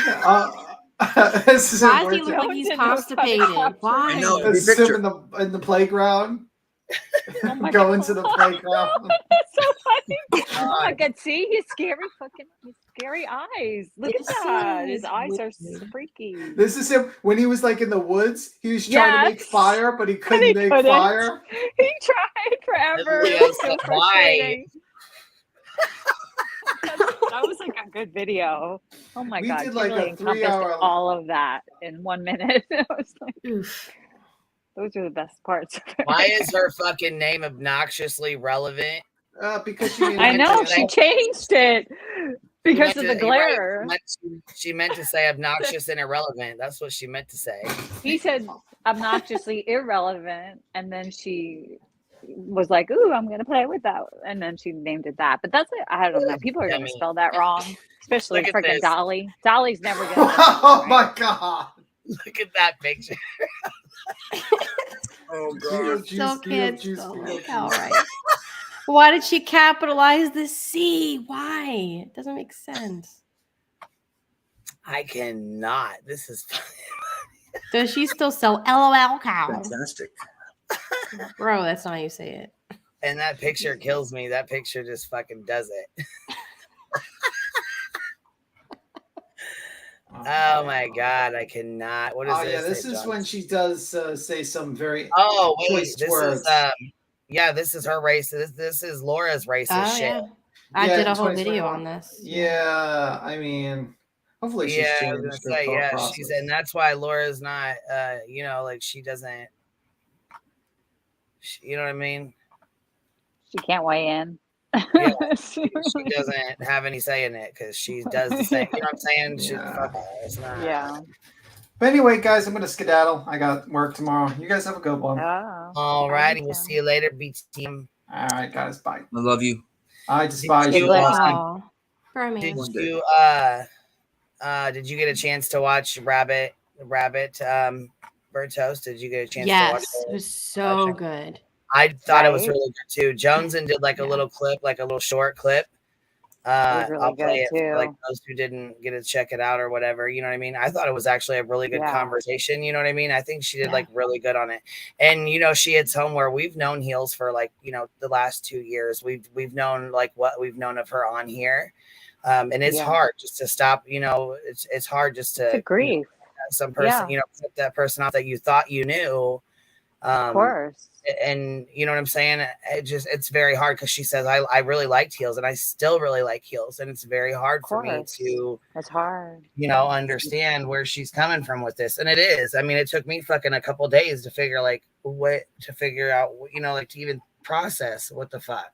L: God. This is
R: Why does he look like he's constipated? Why?
N: I know.
L: Let's sit in the playground. Go into the playground.
O: That's so funny. Oh my God! See, his scary eyes. Look at that. His eyes are freaky.
L: This is him when he was like in the woods. He was trying to make fire, but he couldn't make fire.
O: He tried forever. It was so frustrating. That was like a good video. Oh my God!
L: Did like
O: really
L: a 3-hour.
O: All of that in 1 minute. I was like, oof. Those are the best parts.
P: Why is her fucking name obnoxiously relevant?
L: Because she.
O: I know she changed it because of the glare.
P: She meant to say obnoxious and irrelevant. That's what she meant to say.
O: He said obnoxiously irrelevant, and then she was like, "Ooh, I'm gonna play with that," and then she named it that. But that's it. I don't know. People are gonna spell that wrong, especially freaking Dolly. Dolly's never gonna.
L: Oh my God!
P: Look at that picture.
N: Oh God!
R: So kids. All right. Why did she capitalize the C? Why? It doesn't make sense.
P: I cannot. This is.
R: Does she still sell LOL cow?
N: Fantastic.
R: Bro, that's not how you say it.
P: And that picture kills me. That picture just fucking does it. Oh my God, I cannot. What is this?
L: Yeah, this is when she does say some very
P: choice words. This is her race. This is Laura's racist shit.
R: Yeah. I did a whole video on this.
L: Yeah, I mean, hopefully she's changed her process.
P: And that's why Laura's not, like she doesn't, you know what I mean?
O: She can't weigh in.
P: Yeah, she doesn't have any say in it because she does the same. You know what I'm saying? It's not.
O: Yeah.
L: But anyway, guys, I'm gonna skedaddle. I got work tomorrow. You guys have a good one.
P: All righty, we'll see you later, beach team.
L: All right, guys, bye.
N: I love you.
L: I despise you.
P: Did you get a chance to watch Rabbit Burnt Toast? Did you get a chance to watch it?
R: It was so good.
P: I thought it was really good too. Joneson did like a little clip, like a little short clip. I'll play it for like those who didn't get to check it out or whatever. You know what I mean? I thought it was actually a really good conversation. You know what I mean? I think she did like really good on it. And she hits home where we've known Heels for like the last 2 years. We've known like what we've known of her on here, and it's hard just to stop. It's hard just to agree. Some person, put that person off that you thought you knew.
O: Of course.
P: And you know what I'm saying? It's very hard because she says, I really liked Heels and I still really like Heels. And it's very hard for me to,
O: it's hard,
P: understand where she's coming from with this. And it is, I mean, it took me fucking a couple days to figure out, to even process what the fuck.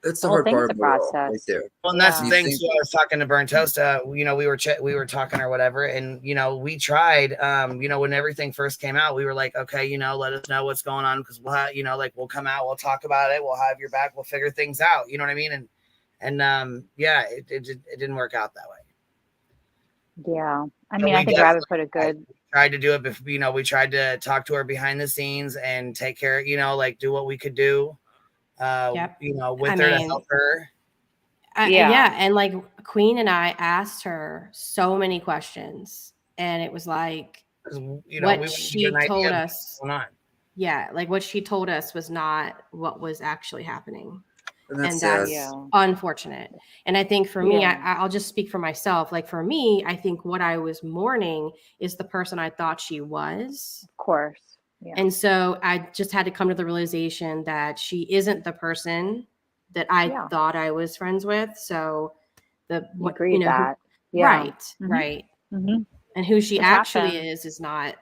N: That's the hard part of it all, right there.
P: Well, and that's the thing. So I was talking to Burnt Toast. We were talking or whatever, and we tried. When everything first came out, we were like, okay, let us know what's going on because we'll have, we'll come out, we'll talk about it, we'll have your back, we'll figure things out. You know what I mean? It didn't work out that way.
O: Yeah, I mean, I think Rabbit put a good.
P: Tried to do it, we tried to talk to her behind the scenes and take care, do what we could do. you know, with her to help her.
R: Yeah. And like Queen and I asked her so many questions, and it was like,
P: you know,
R: what she told us. Yeah, like what she told us was not what was actually happening. And that's unfortunate. And I think for me, I'll just speak for myself. Like for me, I think what I was mourning is the person I thought she was.
O: Of course. Yeah.
R: And so I just had to come to the realization that she isn't the person that I thought I was friends with. So
O: agree that.
R: Right.
O: Mm-hmm.
R: Right.
O: Mm-hmm.
R: And who she
O: It
R: actually
O: happens.
R: is not,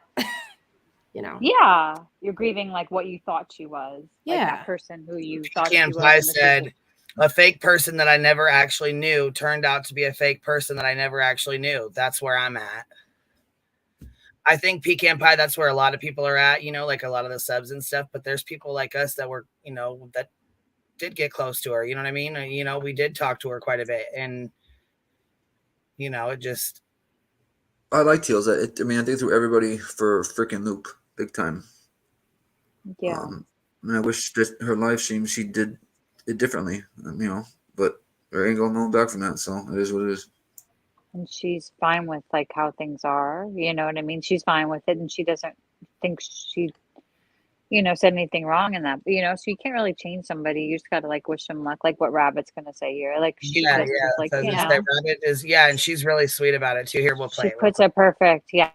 R: you know.
O: Yeah. You're grieving like what you thought she was.
R: Yeah.
O: Like that person who you thought she
P: Pecan
O: was.
P: Pie said, a fake person that I never actually knew turned out to be a fake person that I never actually knew. That's where I'm at. I think Pecan Pie, that's where a lot of people are at, you know, like a lot of the subs and stuff. But there's people like us that were, you know, that did get close to her. You know what I mean? You know, we did talk to her quite a bit. And, you know, it just.
N: I like Teals. I mean, I think threw everybody for a freaking loop, big time.
O: Yeah.
N: And I wish that her live stream, she did it differently, you know, but there ain't going no back from that. So it is what it is.
O: And she's fine with like how things are, you know what I mean? She's fine with it, and she doesn't think she, you know, said anything wrong in that, you know, so you can't really change somebody. You just got to like wish them luck, like what Rabbit's going to say here. Like, she just is like, you know.
P: Rabbit is, and she's really sweet about it too. Here, we'll play
O: She puts it perfect. Yeah.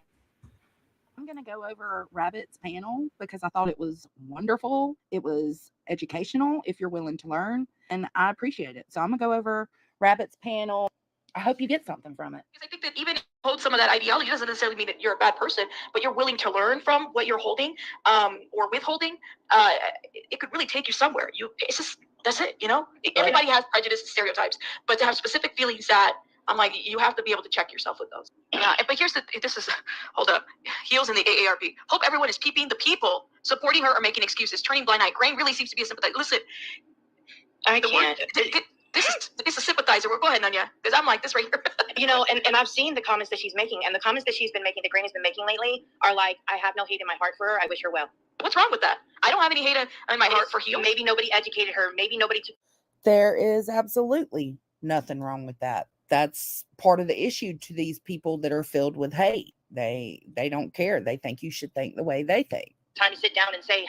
I: I'm going to go over Rabbit's panel because I thought it was wonderful. It was educational if you're willing to learn, and I appreciate it. So I'm going to go over Rabbit's panel. I hope you get something from it.
S: Because I think that even hold some of that ideology doesn't necessarily mean that you're a bad person, but you're willing to learn from what you're holding or withholding. It could really take you somewhere. It's just, that's it, you know? Everybody has prejudice and stereotypes, but to have specific feelings that I'm like, you have to be able to check yourself with those. But hold up, Heels in the AARP. Hope everyone is peeping. The people supporting her are making excuses, turning blind eye. Grain really seems to be a sympathizer. Listen, I can't. It's a sympathizer. Well, go ahead, Nunya, because I'm like this right here.
T: You know, and I've seen the comments that she's making, and the comments that she's been making, that Grain has been making lately, are like, I have no hate in my heart for her. I wish her well.
S: What's wrong with that? I don't have any hate in my heart for Heels.
T: Maybe nobody educated her. Maybe nobody.
Q: There is absolutely nothing wrong with that. That's part of the issue to these people that are filled with hate. They don't care. They think you should think the way they think.
T: Time to sit down and say.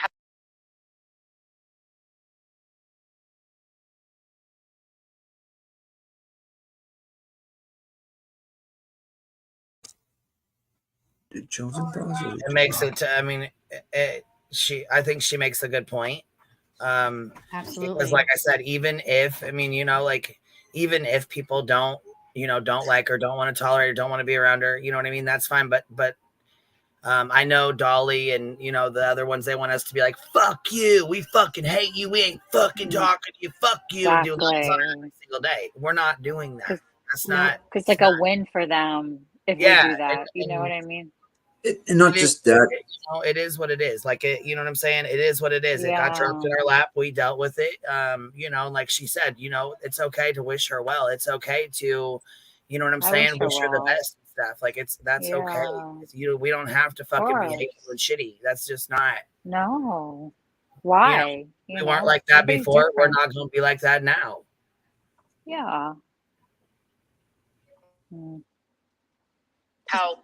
P: It makes it. I mean, I think she makes a good point.
R: Absolutely.
P: Because, like I said, even if even if people don't like her, don't want to tolerate her, don't want to be around her, you know what I mean? That's fine. But I know Dolly and the other ones, they want us to be like, fuck you, we fucking hate you, we ain't fucking talking to you, fuck you, and do lives on her every single day. We're not doing that. That's not.
O: Because it's like a win for them if we do that. You know what I mean?
N: And not just that.
P: It is what it is. Like, you know what I'm saying? It is what it is. It got dropped in our lap. We dealt with it. Like she said, it's okay to wish her well. It's okay to, you know what I'm saying? Wish her the best and stuff. Like, that's okay. We don't have to fucking be hateful and shitty. That's just not.
O: No. Why?
P: We weren't like that before. We're not going to be like that now.
O: Yeah.
T: How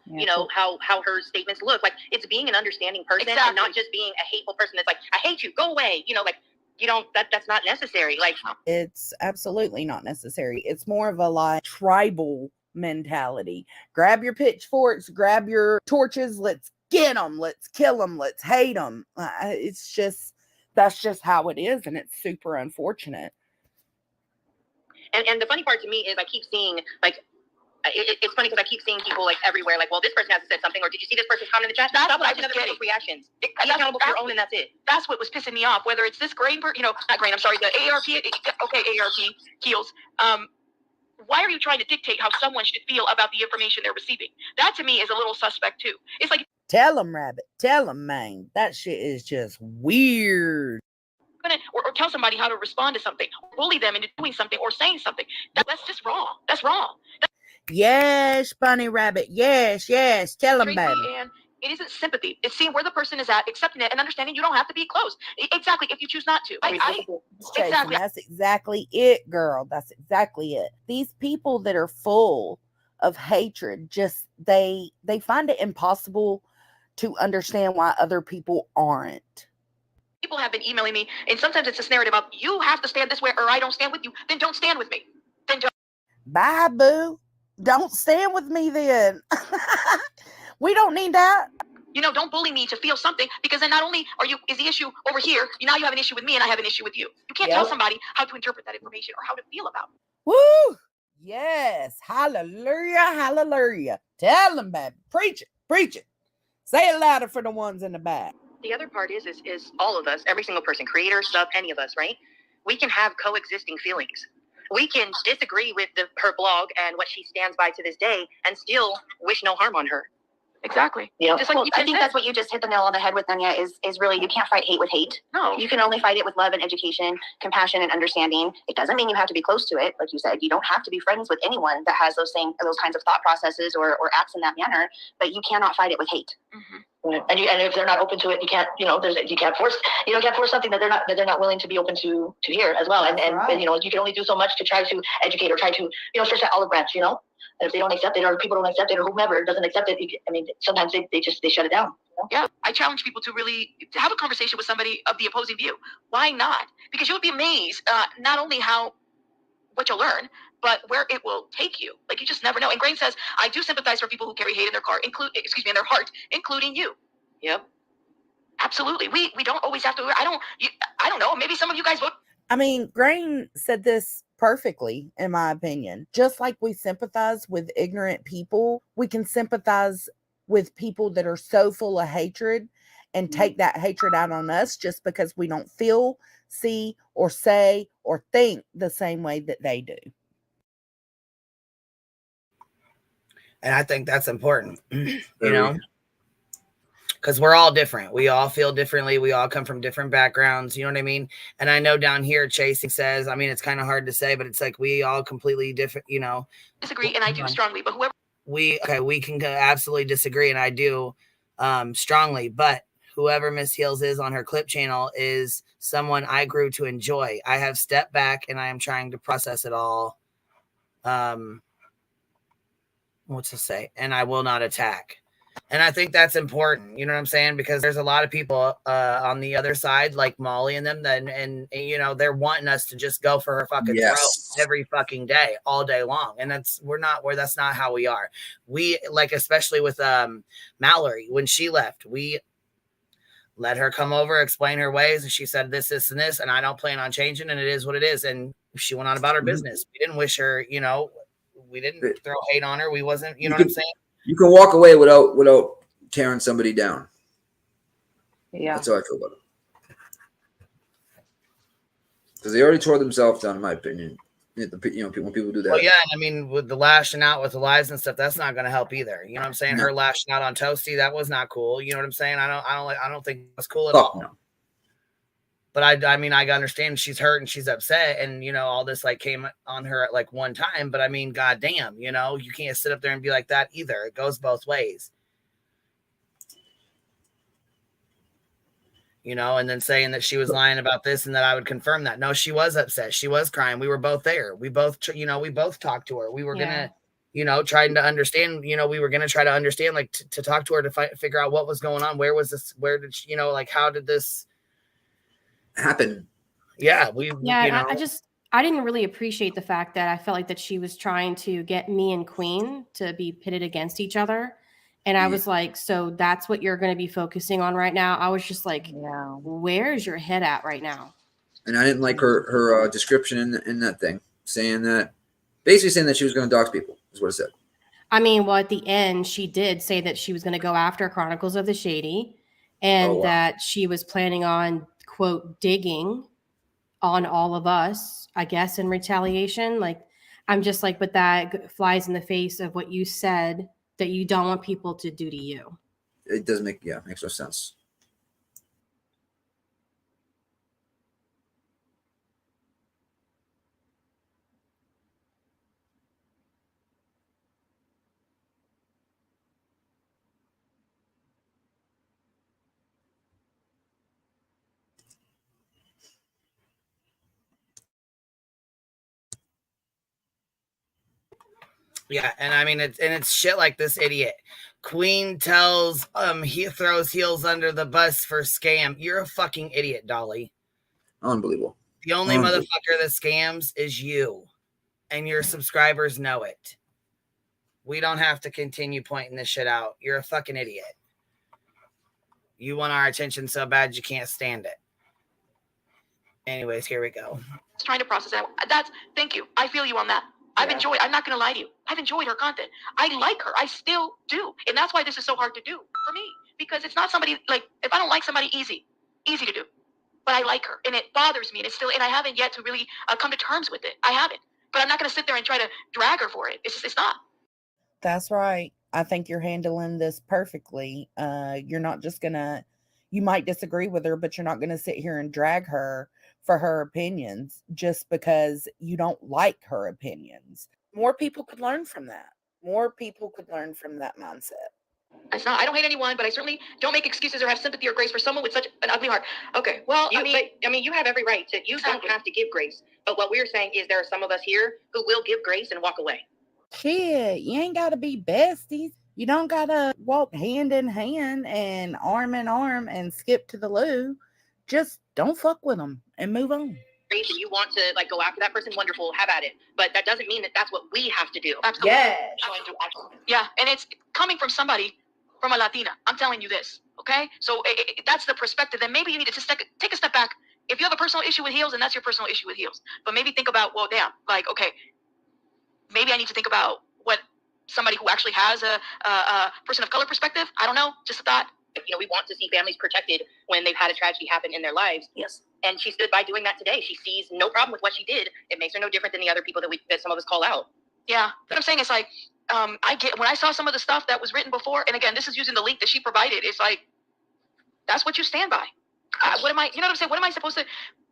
T: her statements look like. It's being an understanding person and not just being a hateful person that's like, I hate you, go away, that's not necessary. Like,
Q: it's absolutely not necessary. It's more of a tribal mentality. Grab your pitchforks, grab your torches, let's get them, let's kill them, let's hate them. That's just how it is, and it's super unfortunate.
T: And the funny part to me is I keep seeing it's funny because I keep seeing people everywhere well, this person hasn't said something, or did you see this person's comment in the chat? That's what I was getting. Reactions. Be accountable for your own, and that's it.
S: That's what was pissing me off. Whether it's this Grain, not Grain. I'm sorry, the AARP. Okay, AARP Heels. Why are you trying to dictate how someone should feel about the information they're receiving? That to me is a little suspect too. It's like,
Q: tell them, Rabbit. Tell them, man. That shit is just weird.
S: Or tell somebody how to respond to something, or bully them into doing something or saying something. That's just wrong. That's wrong.
Q: Yes, Bunny Rabbit. Yes. Tell them, baby.
S: It isn't sympathy. It's seeing where the person is at, accepting it, and understanding you don't have to be close. Exactly, if you choose not to.
Q: Jason,
S: Exactly.
Q: that's exactly it, girl. That's exactly it. These people that are full of hatred, just they find it impossible to understand why other people aren't.
S: People have been emailing me, and sometimes it's this narrative of, you have to stand this way or I don't stand with you. Then don't stand with me. Then don't.
Q: Bye, boo. Don't stand with me then. We don't need that.
S: You know, don't bully me to feel something, because then not only is the issue over here, now you have an issue with me and I have an issue with you. You can't tell somebody how to interpret that information or how to feel about it.
Q: Woo! Yes. Hallelujah. Hallelujah. Tell them, baby. Preach it. Preach it. Say it louder for the ones in the back.
T: The other part is all of us, every single person, creator, sub, any of us, right? We can have coexisting feelings. We can disagree with her blog and what she stands by to this day and still wish no harm on her.
S: Exactly.
T: Yeah.
S: Just like
T: Well, I think that's what you just hit the nail on the head with, Nanya, is really, you can't fight hate with hate.
S: No.
T: You can only fight it with love and education, compassion and understanding. It doesn't mean you have to be close to it. Like you said, you don't have to be friends with anyone that has those kinds of thought processes or acts in that manner, but you cannot fight it with hate.
S: Mm-hmm.
T: And if they're not open to it, you can't, you can't force something that they're not willing to be open to hear as well. And you can only do so much to try to educate or try to, stretch that olive branch, And if they don't accept it, or people don't accept it, or whomever doesn't accept it, sometimes they shut it down.
S: Yeah, I challenge people to really have a conversation with somebody of the opposing view. Why not? Because you would be amazed, not only what you'll learn, but where it will take you. Like, you just never know. And Grain says, I do sympathize for people who carry hate in their in their heart, including you.
T: Yep.
S: Absolutely. We don't always have to. I don't know. Maybe some of you guys vote.
Q: I mean, Grain said this perfectly, in my opinion. Just like we sympathize with ignorant people, we can sympathize with people that are so full of hatred and take that hatred out on us just because we don't feel, see, or say, or think the same way that they do.
P: And I think that's important, because we're all different. We all feel differently. We all come from different backgrounds. You know what I mean? And I know down here, Chasing says, it's kind of hard to say, but it's like we all completely different,
S: Disagree, and I do strongly, but whoever.
P: We can absolutely disagree, and I do strongly, but whoever Miss Heels is on her clip channel is someone I grew to enjoy. I have stepped back, and I am trying to process it all. What's to say? And I will not attack. And I think that's important, you know what I'm saying? Because there's a lot of people on the other side, like Molly and them, and they're wanting us to just go for her fucking throat every fucking day, all day long. And that's not how we are. We, like, especially with Mallory, when she left, we let her come over, explain her ways, and she said this, and this, and I don't plan on changing, and it is what it is. And she went on about her business. We didn't wish her, we didn't throw hate on her. We wasn't, you know what I'm saying?
N: You can walk away without tearing somebody down.
O: Yeah.
N: That's how I feel about it. Because they already tore themselves down, in my opinion. When people do that.
P: Well, yeah, with the lashing out with the lies and stuff, that's not going to help either. You know what I'm saying? No. Her lashing out on Toasty, that was not cool. You know what I'm saying? I don't think that's cool at all. No. But I understand she's hurt and she's upset, and all this came on her at one time. But goddamn, you can't sit up there and be like that either. It goes both ways. And then saying that she was lying about this and that I would confirm that. No, she was upset. She was crying. We were both there. We both talked to her. We were gonna, trying to understand. We were gonna try to understand, to talk to her to figure out what was going on. Where was this? Where did she, how did this
N: happen?
P: Yeah,
R: I didn't really appreciate the fact that I felt like that she was trying to get me and Queen to be pitted against each other. And I was like, so that's what you're going to be focusing on right now? I was just like, where's your head at right now?
N: And I didn't like her description in that thing, basically saying that she was going to dox people, is what it said.
R: At the end, she did say that she was going to go after Chronicles of the Shady, and that she was planning on, quote, digging on all of us, I guess, in retaliation. I'm just like, but that flies in the face of what you said that you don't want people to do to you.
N: It doesn't makes no sense.
P: Yeah, and I mean it's shit like this idiot. Queen tells he throws heels under the bus for scam. You're a fucking idiot, Dolly.
N: Unbelievable.
P: The only motherfucker that scams is you, and your subscribers know it. We don't have to continue pointing this shit out. You're a fucking idiot. You want our attention so bad you can't stand it. Anyways, here we go.
S: Trying to process that. Thank you. I feel you on that. I'm not going to lie to you. I've enjoyed her content. I like her. I still do. And that's why this is so hard to do for me. Because it's not somebody, like, if I don't like somebody, easy to do. But I like her. And it bothers me. And I haven't yet to really come to terms with it. I haven't. But I'm not going to sit there and try to drag her for it. It's not.
Q: That's right. I think you're handling this perfectly. You're not just gonna, you might disagree with her, but you're not gonna sit here and drag her for her opinions just because you don't like her opinions. More people could learn from that. More people could learn from that mindset.
S: It's not. I don't hate anyone, but I certainly don't make excuses or have sympathy or grace for someone with such an ugly heart. Okay, well, you have every right to. You don't have to give grace. But what we're saying is there are some of us here who will give grace and walk away.
Q: Shit, you ain't gotta be besties. You don't gotta walk hand in hand and arm in arm and skip to the loo. Just don't fuck with them and move on.
S: And you want to like go after that person, wonderful, have at it. But that doesn't mean that that's what we have to do. Absolutely.
Q: Yes.
S: Yeah, and it's coming from somebody, from a Latina. I'm telling you this, okay? So that's the perspective. Then maybe you need to just take a step back. If you have a personal issue with heels, then that's your personal issue with heels. But maybe think about, well, damn, like, okay, maybe I need to think about what somebody who actually has a person of color perspective. I don't know, just a thought. We want to see families protected when they've had a tragedy happen in their lives. Yes. And she stood by doing that today. She sees no problem with what she did. It makes her no different than the other people that some of us call out. Yeah. What I'm saying is like, when I saw some of the stuff that was written before, and again, this is using the link that she provided. It's like, that's what you stand by. What am I, you know what I'm saying? What am I supposed to,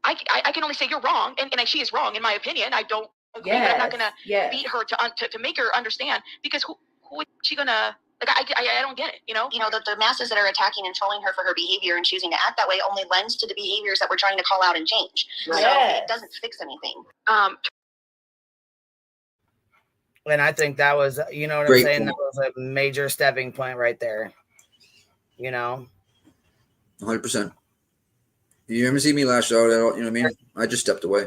S: I can only say you're wrong. And she is wrong in my opinion. I don't agree, but I'm not going to beat her to make her understand, because who is she going to, like, I don't get it, the masses that are attacking and trolling her for her behavior and choosing to act that way only lends to the behaviors that we're trying to call out and change. Yes. So it doesn't fix anything.
P: And I think that was, you know what I'm saying? That was a major stepping point right there.
N: 100%. You ever see me lash out at all? You know what I mean? I just stepped away.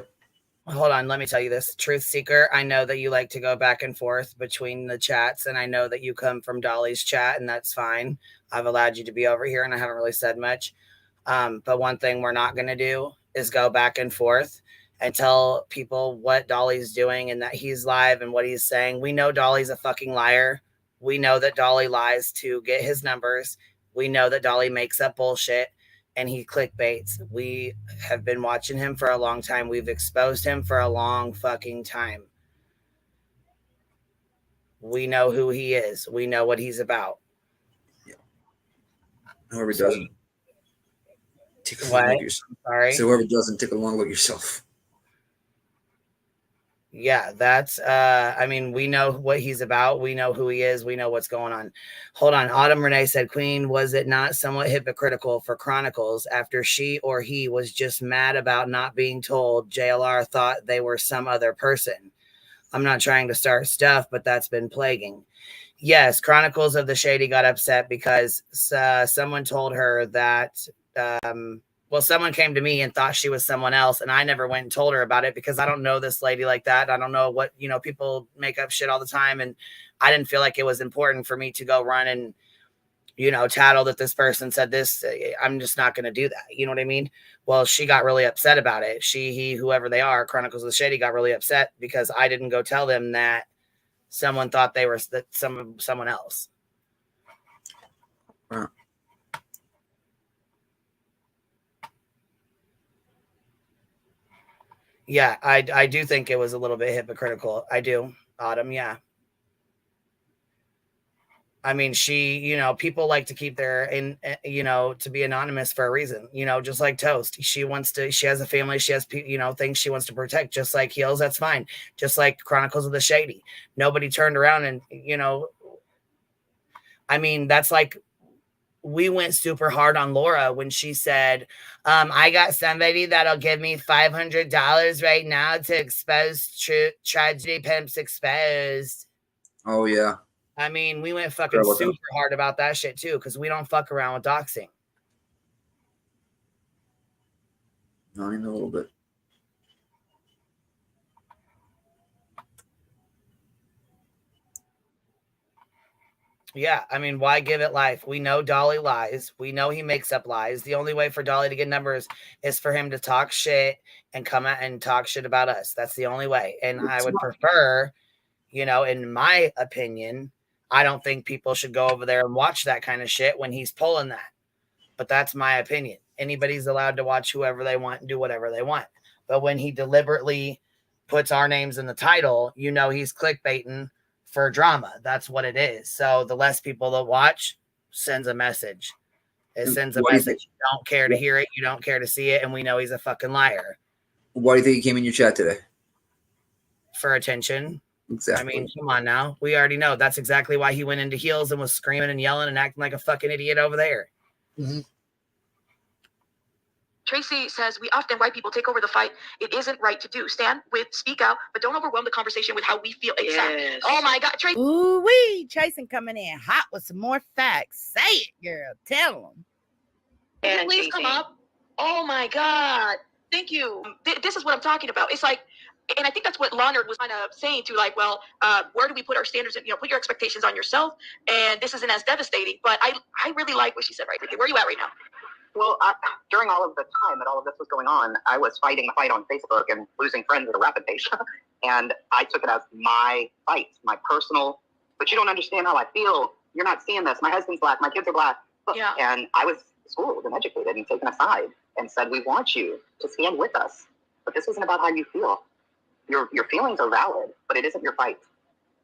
P: Hold on, let me tell you this. Truth Seeker, I know that you like to go back and forth between the chats, and I know that you come from Dolly's chat, and that's fine. I've allowed you to be over here, and I haven't really said much. But one thing we're not going to do is go back and forth and tell people what Dolly's doing and that he's live and what he's saying. We know Dolly's a fucking liar. We know that Dolly lies to get his numbers. We know that Dolly makes up bullshit and he clickbaits. We have been watching him for a long time. We've exposed him for a long fucking time. We know who he is. We know what he's about.
N: Yeah. Whoever doesn't, take a long look at yourself.
P: Sorry.
N: So whoever doesn't, take a long look at yourself.
P: Yeah, that's, we know what he's about. We know who he is. We know what's going on. Hold on. Autumn Renee said, Queen, was it not somewhat hypocritical for Chronicles after she or he was just mad about not being told JLR thought they were some other person? I'm not trying to start stuff, but that's been plaguing. Yes, Chronicles of the Shady got upset because someone told her that, someone came to me and thought she was someone else, and I never went and told her about it because I don't know this lady like that. I don't know what, people make up shit all the time, and I didn't feel like it was important for me to go run and, tattle that this person said this. I'm just not going to do that. You know what I mean? Well, she got really upset about it. He, whoever they are, Chronicles of the Shady, got really upset because I didn't go tell them that someone thought they were someone else.
N: Wow.
P: Yeah, I do think it was a little bit hypocritical. I do, Autumn. Yeah. I mean, she, people like to keep their, to be anonymous for a reason, just like Toast. She has a family. She has, things she wants to protect, just like Heels. That's fine. Just like Chronicles of the Shady. Nobody turned around and, that's like, we went super hard on Laura when she said, I got somebody that'll give me $500 right now to expose Tragedy Pimps Exposed.
N: Oh yeah.
P: I mean, we went fucking super hard about that shit too, because we don't fuck around with doxing.
N: Not even a little bit.
P: Yeah, I mean, why give it life? We know Dolly lies. We know he makes up lies. The only way for Dolly to get numbers is for him to talk shit and come out and talk shit about us. That's the only way. And I would prefer, you know, in my opinion, I don't think people should go over there and watch that kind of shit when he's pulling that. But that's my opinion. Anybody's allowed to watch whoever they want and do whatever they want. But when he deliberately puts our names in the title, you know he's clickbaiting for drama. That's what it is. So the less people that watch sends a message. It sends a message. You don't care to hear it. You don't care to see it. And we know he's a fucking liar.
N: Why do you think he came in your chat today?
P: For attention.
N: Exactly.
P: I mean, come on now. We already know. That's exactly why he went into heels and was screaming and yelling and acting like a fucking idiot over there.
N: Mm-hmm.
S: Tracy says, we often, white people, take over the fight. It isn't right to do. Stand with, speak out, but don't overwhelm the conversation with how we feel. Exactly.
Q: Yes.
S: Oh my God, Tracy.
Q: Ooh wee, Jason coming in hot with some more facts. Say it, girl. Tell them.
S: Can you please come up? Oh my God. Thank you. This is what I'm talking about. It's like, and I think that's what Leonard was kind of saying too, like, well, where do we put our standards? And, you know, put your expectations on yourself. And this isn't as devastating. But I really like what she said right there. Where are you at right now?
U: Well, during all of the time that all of this was going on, I was fighting the fight on Facebook and losing friends at a rapid pace. And I took it as my fight, my personal, but you don't understand how I feel. You're not seeing this. My husband's black. My kids are black. Yeah. And I was schooled and educated and taken aside and said, we want you to stand with us. But this isn't about how you feel. Your feelings are valid, but it isn't your fight.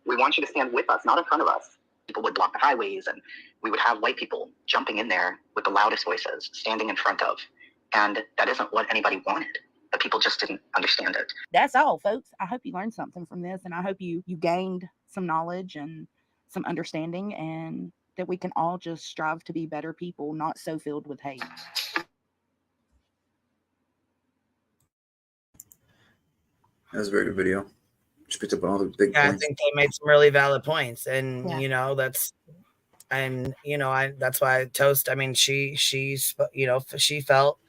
U: We want you to stand with us, not in front of us. People would block the highways, and we would have white people jumping in there with the loudest voices, standing in front of. And that isn't what anybody wanted, but people just didn't understand it.
I: That's all, folks. I hope you learned something from this, and I hope you gained some knowledge and some understanding, and that we can all just strive to be better people, not so filled with hate.
N: That was a very good video. Just picked up on all the big
P: points. I think they made some really valid points, and you know that's why I toast. I mean, she's you know, she felt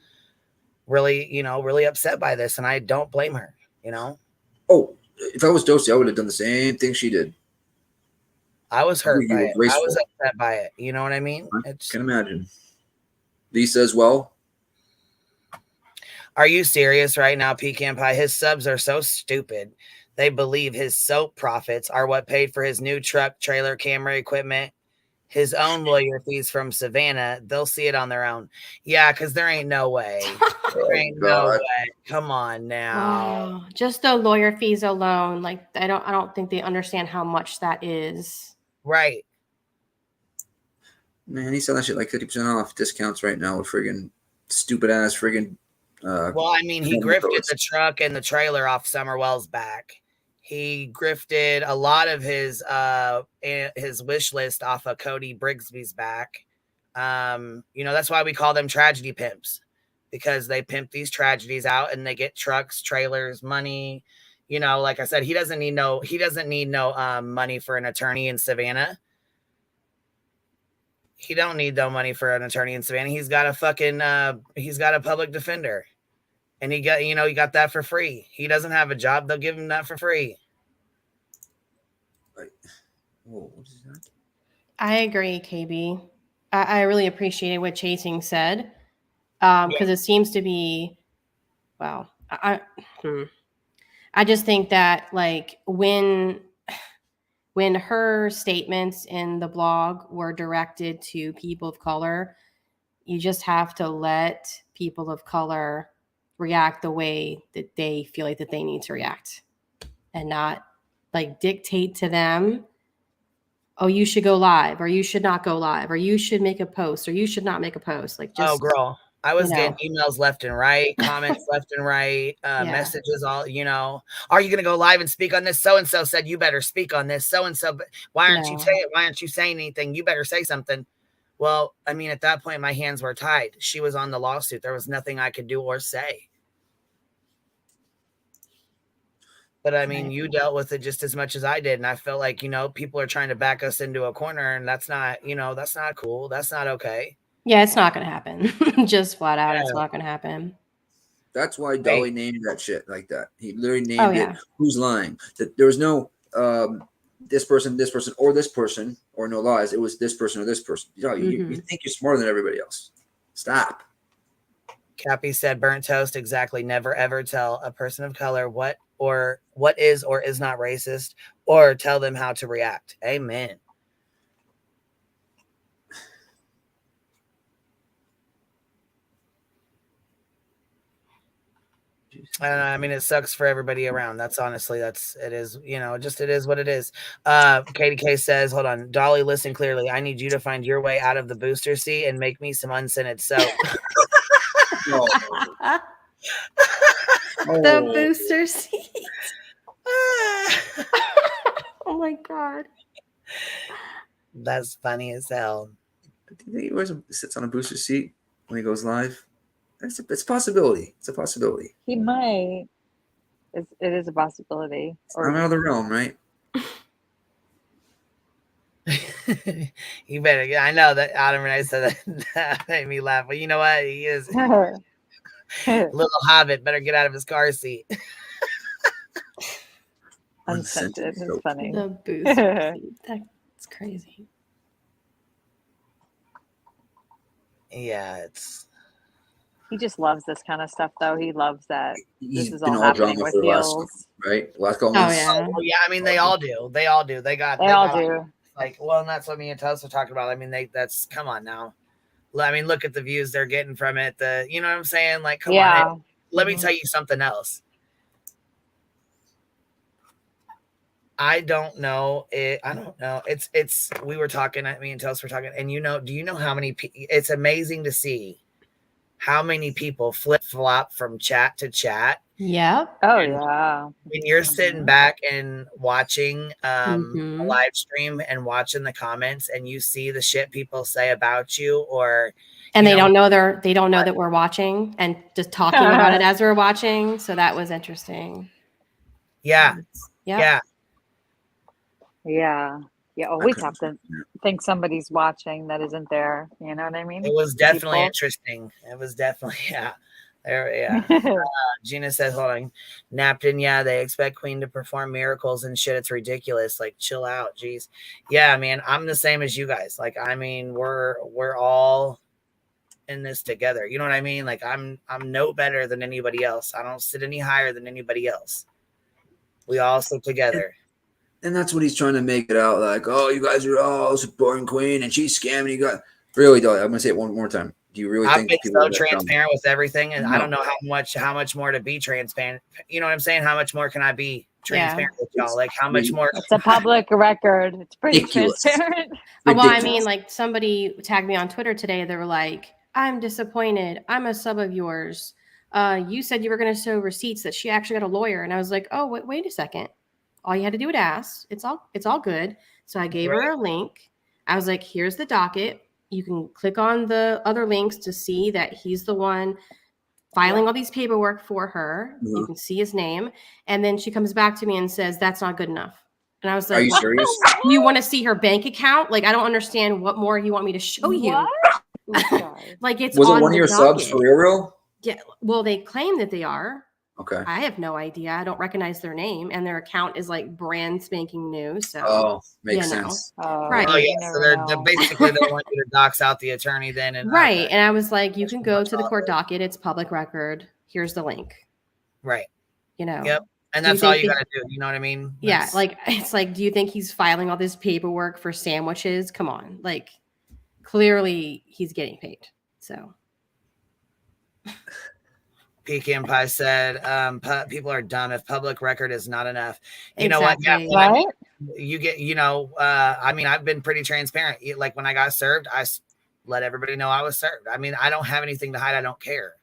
P: really really upset by this, and I don't blame her. You know.
N: Oh, if I was Toasty, I would have done the same thing she did.
P: I was hurt by it. I was upset by it. You know what I mean?
N: I can imagine. Lisa as well.
P: Are you serious right now, Pecan Pie? His subs are so stupid. They believe his soap profits are what paid for his new truck, trailer, camera equipment, his own lawyer fees from Savannah. They'll see it on their own. Yeah, because there ain't no way. There ain't no way. Come on now.
R: Oh, just the lawyer fees alone. Like I don't think they understand how much that is.
P: Right.
N: Man, he's selling that shit like 50% off discounts right now with friggin' stupid ass friggin'
P: well, I mean, he grifted the truck and the trailer off Summerwell's back. He grifted a lot of his wish list off of Cody Brigsby's back. You know, that's why we call them tragedy pimps, because they pimp these tragedies out and they get trucks, trailers, money. You know, like I said, he doesn't need no money for an attorney in Savannah. He don't need no money for an attorney in Savannah. He's got a fucking he's got a public defender. And he got that for free. He doesn't have a job. They'll give him that for free.
N: Whoa, what is that?
R: I agree, KB. I really appreciated what Chasing said. Because it seems to be, well, I just think that like when her statements in the blog were directed to people of color, you just have to let people of color react the way that they feel like that they need to react, and not like dictate to them, oh, you should go live, or you should not go live, or you should make a post, or you should not make a post. Like, just,
P: oh girl, I was getting emails left and right, comments left and right, messages all, you know, are you gonna go live and speak on this? So and so said you better speak on this. So and so, why aren't you saying anything? You better say something. Well, I mean, at that point, my hands were tied. She was on the lawsuit. There was nothing I could do or say. But I mean, you dealt with it just as much as I did. And I felt like, people are trying to back us into a corner, and that's not, that's not cool. That's not okay.
R: Yeah, it's not going to happen. Just flat out, it's not going to happen.
N: That's why Dolly named that shit like that. He literally named it "Who's Lying." That there was no this person, or this person, or no lies. It was this person or this person. You think you're smarter than everybody else. Stop.
P: Cappy said, "Burnt toast." Exactly. Never ever tell a person of color what is or is not racist, or tell them how to react. Amen. I mean, it sucks for everybody around. It is what it is. Katie K says, hold on, Dolly, listen clearly. I need you to find your way out of the booster seat and make me some unscented soap.
R: The booster seat. Oh my God.
P: That's funny as hell.
N: Do you think he sits on a booster seat when he goes live? It's a possibility. It's a possibility.
O: He might. It is a possibility.
N: I'm out of the realm, right?
P: You better. I know that Adam Renee said that made me laugh. But you know what? He is little Hobbit. Better get out of his car seat.
O: Unscented. It's funny.
R: The booster seat. That's crazy.
P: Yeah,
O: He just loves this kind of stuff, though. He loves that this is all
N: all
O: happening
N: drama
O: with
N: for the last,
O: heels.
N: right? Last couple months.
P: Well, yeah, I mean, they all do. They all do. They all
O: do.
P: Like, well, and that's what me and Tuss were talking about. I mean, that's come on now. I mean, look at the views they're getting from it. You know what I'm saying? Like, come on. Let me tell you something else. I don't know. I don't know. We were talking, me and Tuss were talking, and do you know how many it's amazing to see how many people flip-flop from chat to chat.
R: Yep.
O: Oh, yeah.
P: When you're sitting back and watching a live stream and watching the comments, and you see the shit people say about you,
R: and they don't know that we're watching and just talking about it as we're watching. So that was interesting.
P: Yeah.
O: Yeah. Yeah, always have to think somebody's watching that isn't there. You know what I mean?
P: It was definitely interesting. It was definitely, Gina says, hold on. Napton, they expect Queen to perform miracles and shit. It's ridiculous. Like, chill out, geez. Yeah, man, I'm the same as you guys. Like, I mean, we're all in this together. You know what I mean? Like, I'm no better than anybody else. I don't sit any higher than anybody else. We all sit together.
N: And that's what he's trying to make it out like, oh, you guys are all supporting Queen and she's scamming you guys. Really, Dolly, I'm going to say it one more time. Do you really think
P: people are so transparent with everything? And I don't know how much more to be transparent. You know what I'm saying? How much more can I be transparent with y'all? Like, how much more?
O: It's a public record. It's pretty transparent.
R: Well, I mean, like, somebody tagged me on Twitter today. They were like, I'm disappointed. I'm a sub of yours. You said you were going to show receipts that she actually got a lawyer. And I was like, oh, wait a second. All you had to do was ask. It's all good. So I gave her a link. I was like, here's the docket. You can click on the other links to see that he's the one filing all these paperwork for her. Mm-hmm. You can see his name. And then she comes back to me and says, that's not good enough. And I was like,
N: are you serious?
R: You want to see her bank account? Like, I don't understand what more you want me to show you. Like, it's
N: was it one of your subs for real?
R: Yeah. Well, they claim that they are.
N: Okay.
R: I have no idea. I don't recognize their name, and their account is like brand spanking new. So,
N: makes sense.
R: Right.
P: Oh, yeah. So they're basically they want you to dox out the attorney then. And
R: right. And I was like, you can go to the court docket. It's public record. Here's the link.
P: Right.
R: Yep.
P: And that's all you got to do. You know what I mean?
R: Yeah. Like, it's like, do you think he's filing all this paperwork for sandwiches? Come on. Like, clearly he's getting paid. So.
P: Pecan Pie said, people are dumb if public record is not enough. You know
O: what?
P: Yeah,
O: right?
P: You get, I mean, I've been pretty transparent. Like when I got served, I let everybody know I was served. I mean, I don't have anything to hide. I don't care.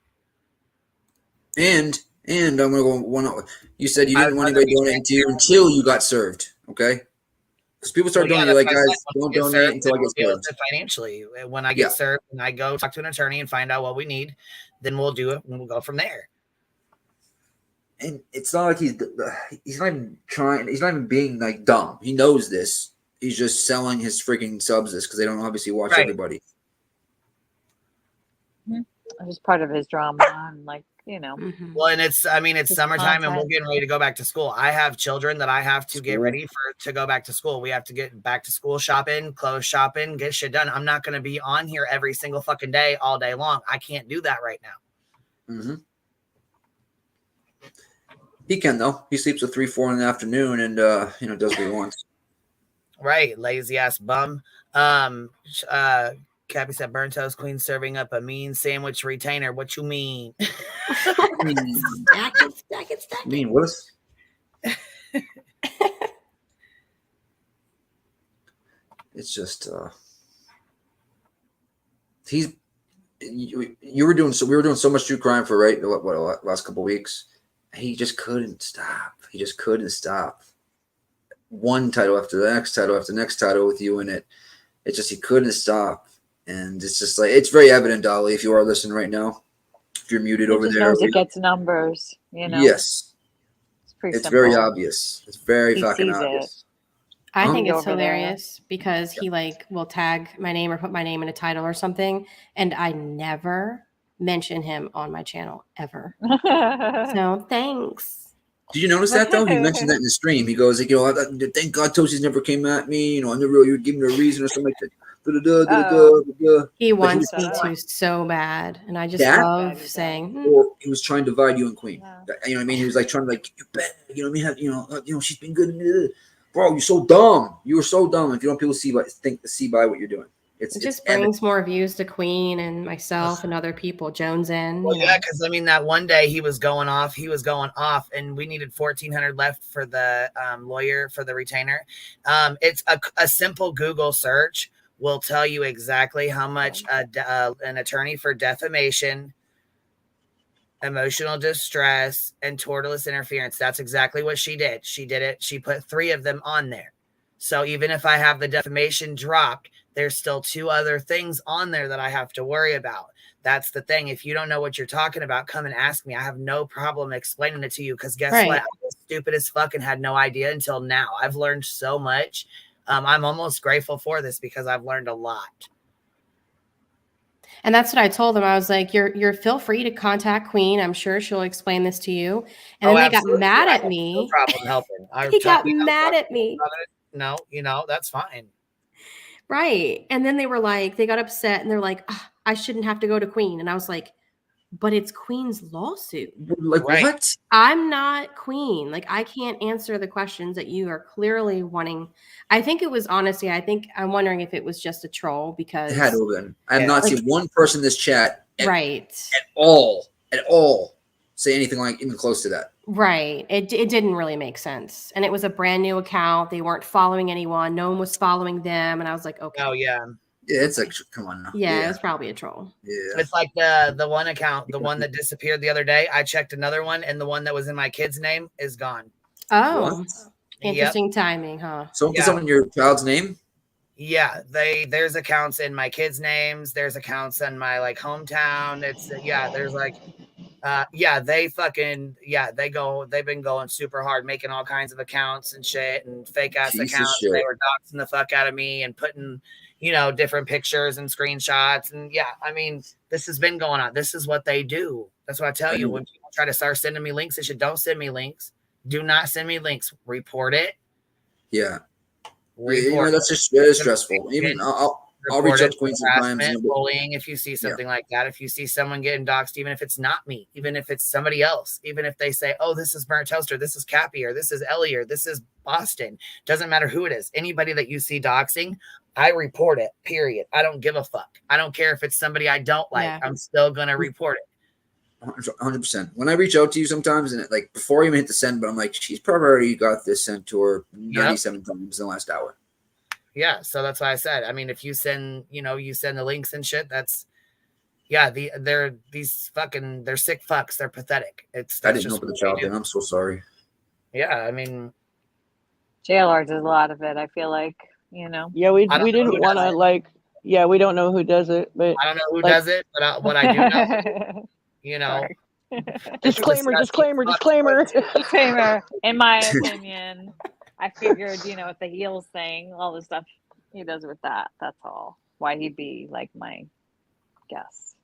N: And I'm going to go one. You said you didn't want anybody donating to you until you got served. Okay. Because people start donating, like, guys, don't donate until I get served.
P: Financially, when I get served and I go talk to an attorney and find out what we need, then we'll do it and we'll go from there.
N: And it's not like he's not even trying. He's not even being like dumb. He knows this. He's just selling his freaking subs this because they don't obviously watch everybody.
O: It's just part of his drama. And like, you know.
P: Well, and it's summertime and we're
O: content.
P: getting ready to go back to school. I have children that I have to get ready to go back to school. We have to get back to school shopping, clothes shopping, get shit done. I'm not going to be on here every single fucking day, all day long. I can't do that right now.
N: Mm-hmm. He can though. He sleeps at 3, 4 in the afternoon and does what he wants.
P: Right, lazy ass bum. Cappy said, "Burnt toast queen serving up a mean sandwich retainer." What you mean?
R: Stack it.
N: I mean, what is? It's just we were doing so much true crime for what last couple of weeks. He just couldn't stop. One title after the next title after the next title with you in it. It's just he couldn't stop. And it's just like, it's very evident, Dolly, if you are listening right now. If you're muted over there.
O: Knows it gets numbers, you know?
N: Yes.
O: It's
N: very obvious. It's very fucking obvious.
R: I think it's hilarious because he will tag my name or put my name in a title or something. And I never mention him on my channel ever. So thanks.
N: Did you notice that though? He mentioned that in the stream. He goes, like, thank God Toasties never came at me. I never really gave him a reason or something like that.
R: He wants me to so bad, and I just love saying.
N: Or he was trying to divide you and Queen. You know what I mean? He was like trying to you bet. You know what I mean? She's been good. Bro, you're so dumb. You were so dumb. If you don't want people to see by what you're doing.
R: It just brings more views to Queen and myself and other people. Jones in.
P: Well, yeah, because that one day he was going off, and we needed 1,400 left for the lawyer for the retainer. It's a simple Google search will tell you exactly how much an attorney for defamation, emotional distress, and tortious interference. That's exactly what she did. She did it. She put 3 of them on there. So even if I have the defamation dropped, there's still 2 other things on there that I have to worry about. That's the thing. If you don't know what you're talking about, come and ask me. I have no problem explaining it to you because guess what? I was stupid as fuck and had no idea until now. I've learned so much. I'm almost grateful for this because I've learned a lot.
R: And that's what I told them. I was like, you're feel free to contact Queen. I'm sure she'll explain this to you. And then they got mad at me.
P: No problem helping.
R: He got mad at me.
P: No, that's fine.
R: Right. And then they were like, they got upset and they're like, I shouldn't have to go to Queen. And I was like, but it's Queen's lawsuit.
N: Like what?
R: I'm not Queen. Like I can't answer the questions that you are clearly wanting. I think it was honestly, I'm wondering if it was just a troll because
N: it had to have been. I have not seen one person in this chat
R: at
N: all say anything like even close to that.
R: Right. It didn't really make sense. And it was a brand new account. They weren't following anyone. No one was following them. And I was like, okay.
P: Oh yeah.
N: Yeah, it's like, come on now.
R: Yeah, it was probably a troll.
N: Yeah.
P: It's like the one account, the one that disappeared the other day. I checked another one, and the one that was in my kid's name is gone.
R: Oh, interesting timing, huh?
N: So is someone your child's name?
P: Yeah, there's accounts in my kids' names. There's accounts in my hometown. There's they've been going super hard, making all kinds of accounts and shit and fake ass accounts. They were doxing the fuck out of me and putting different pictures and screenshots. And this has been going on. This is what they do. That's what I tell you. When people try to start sending me links, they should don't send me links. Do not send me links. Report it.
N: Yeah. That's just very stressful. Even I'll reach out to Queen sometimes.
P: Bullying, if you see something like that, if you see someone getting doxxed, even if it's not me, even if it's somebody else, even if they say, oh, this is Burnt Toaster, this is Cappy, or this is Ellie, or this is Boston, doesn't matter who it is. Anybody that you see doxing, I report it, period. I don't give a fuck. I don't care if it's somebody I don't like. Yeah. I'm still going to report it.
N: 100%. When I reach out to you sometimes, and before I even hit the send, but I'm like, she's probably already got this sent to her 97 times in the last hour.
P: Yeah, so that's why I said. If you send, you send the links and shit. That's, they're sick fucks. They're pathetic.
N: I didn't know about the child thing. I'm so sorry.
P: Yeah,
O: JLR does a lot of it. I feel like,
A: Yeah, we didn't want to we don't know who does it, but
P: I don't know who does it, but what I do know,
A: Disclaimer.
O: Disclaimer. In my opinion, I figured, with the heels thing, all the stuff he does with that. That's all. Why he'd be like my guess.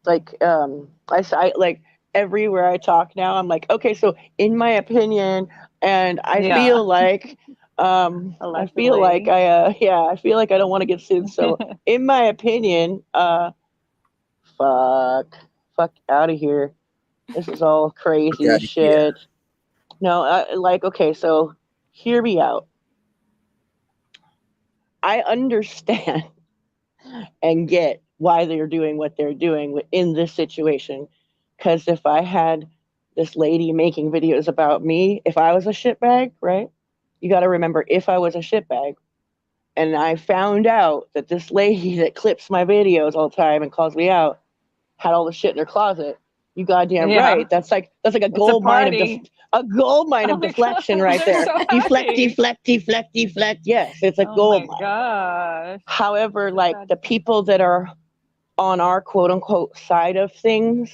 A: Like, I like everywhere I talk now, I'm like, okay, so in my opinion, and I feel like, I feel like I feel like I don't want to get sued. So in my opinion, fuck out of here. This is all crazy
N: outta
A: shit.
N: here.
A: No, okay, so hear me out. I understand and get why they're doing what they're doing in this situation. Because if I had this lady making videos about me, if I was a shitbag, right? You got to remember, if I was a shitbag, and I found out that this lady that clips my videos all the time and calls me out had all the shit in her closet, you goddamn right. That's like a gold mine of deflection right there.
O: So
A: deflect. Yes, it's a gold mine.
O: Gosh.
A: However, like the people that are on our quote unquote side of things,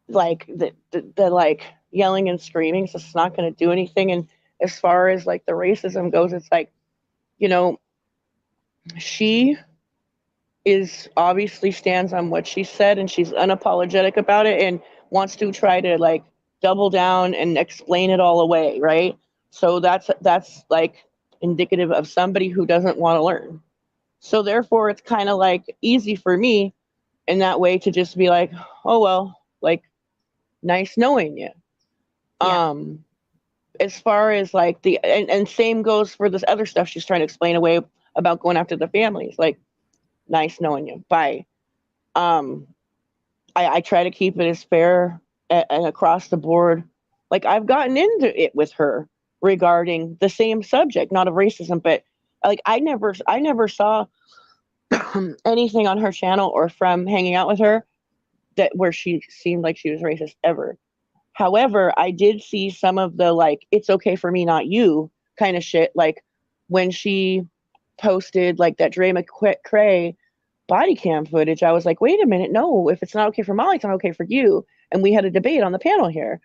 A: like the like yelling and screaming, so it's not going to do anything. And as far as like the racism goes, it's like, she is obviously stands on what she said, and she's unapologetic about it and wants to try to like double down and explain it all away, right? So that's like indicative of somebody who doesn't want to learn. So therefore it's kind of like easy for me in that way to just be like, oh well, like, nice knowing you. As far as like and same goes for this other stuff she's trying to explain away about going after the families, like, nice knowing you. Bye. I try to keep it as fair and across the board. Like, I've gotten into it with her regarding the same subject, not of racism, but like I never saw anything on her channel or from hanging out with her where she seemed like she was racist ever. However, I did see some of the like, it's okay for me, not you kind of shit. Like when she posted like that Dre McCrae body cam footage, I was like, wait a minute, no, if it's not okay for Molly, it's not okay for you. And we had a debate on the panel here.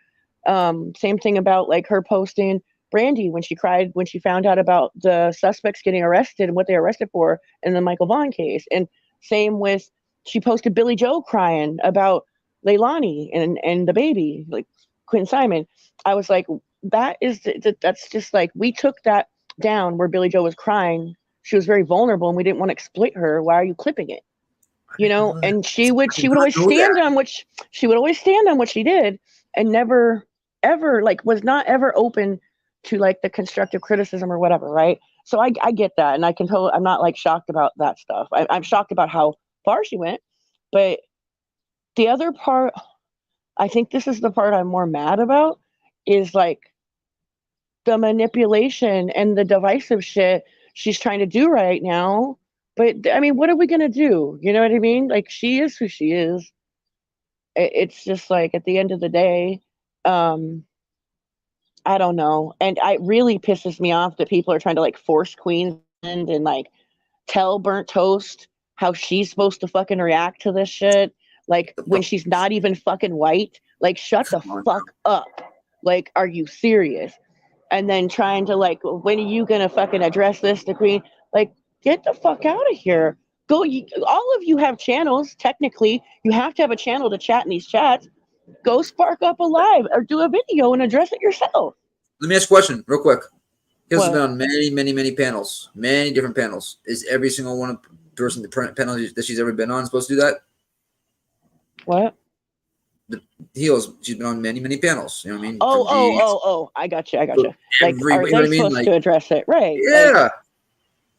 A: Same thing about like her posting Brandy when she cried when she found out about the suspects getting arrested and what they arrested for in the Michael Vaughn case. And same with, she posted Billy Joe crying about Leilani and the baby, like Quinn Simon. I was like, that's just like, we took that down where Billy Joe was crying. She was very vulnerable and we didn't want to exploit her. Why are you clipping it? And she would always stand on what she did, and never ever like was not ever open to like the constructive criticism or whatever, right? So I get that, and I'm not like shocked about that stuff. I'm shocked about how far she went, but the other part, I think this is the part I'm more mad about, is like the manipulation and the divisive shit she's trying to do right now. But I mean, what are we gonna do? You know what I mean? Like, she is who she is. It's just like, at the end of the day, I don't know. And it really pisses me off that people are trying to like force Queensland and like tell Burnt Toast how she's supposed to fucking react to this shit. Like, when she's not even fucking white. Like, shut the fuck up. Like, are you serious? And then trying to like, when are you gonna fucking address this to Queen? Like, get the fuck out of here. Go. All of you have channels. Technically, you have to have a channel to chat in these chats. Go spark up a live or do a video and address it yourself.
N: Let me ask a question real quick. He's been on many panels, many different panels. Is every single one of person the panel that she's ever been on supposed to do that?
A: What?
N: The Heels, she's been on many panels. You know what I mean?
A: Oh, I got you. Like, are they supposed to address it? Right.
N: Yeah.
A: Like,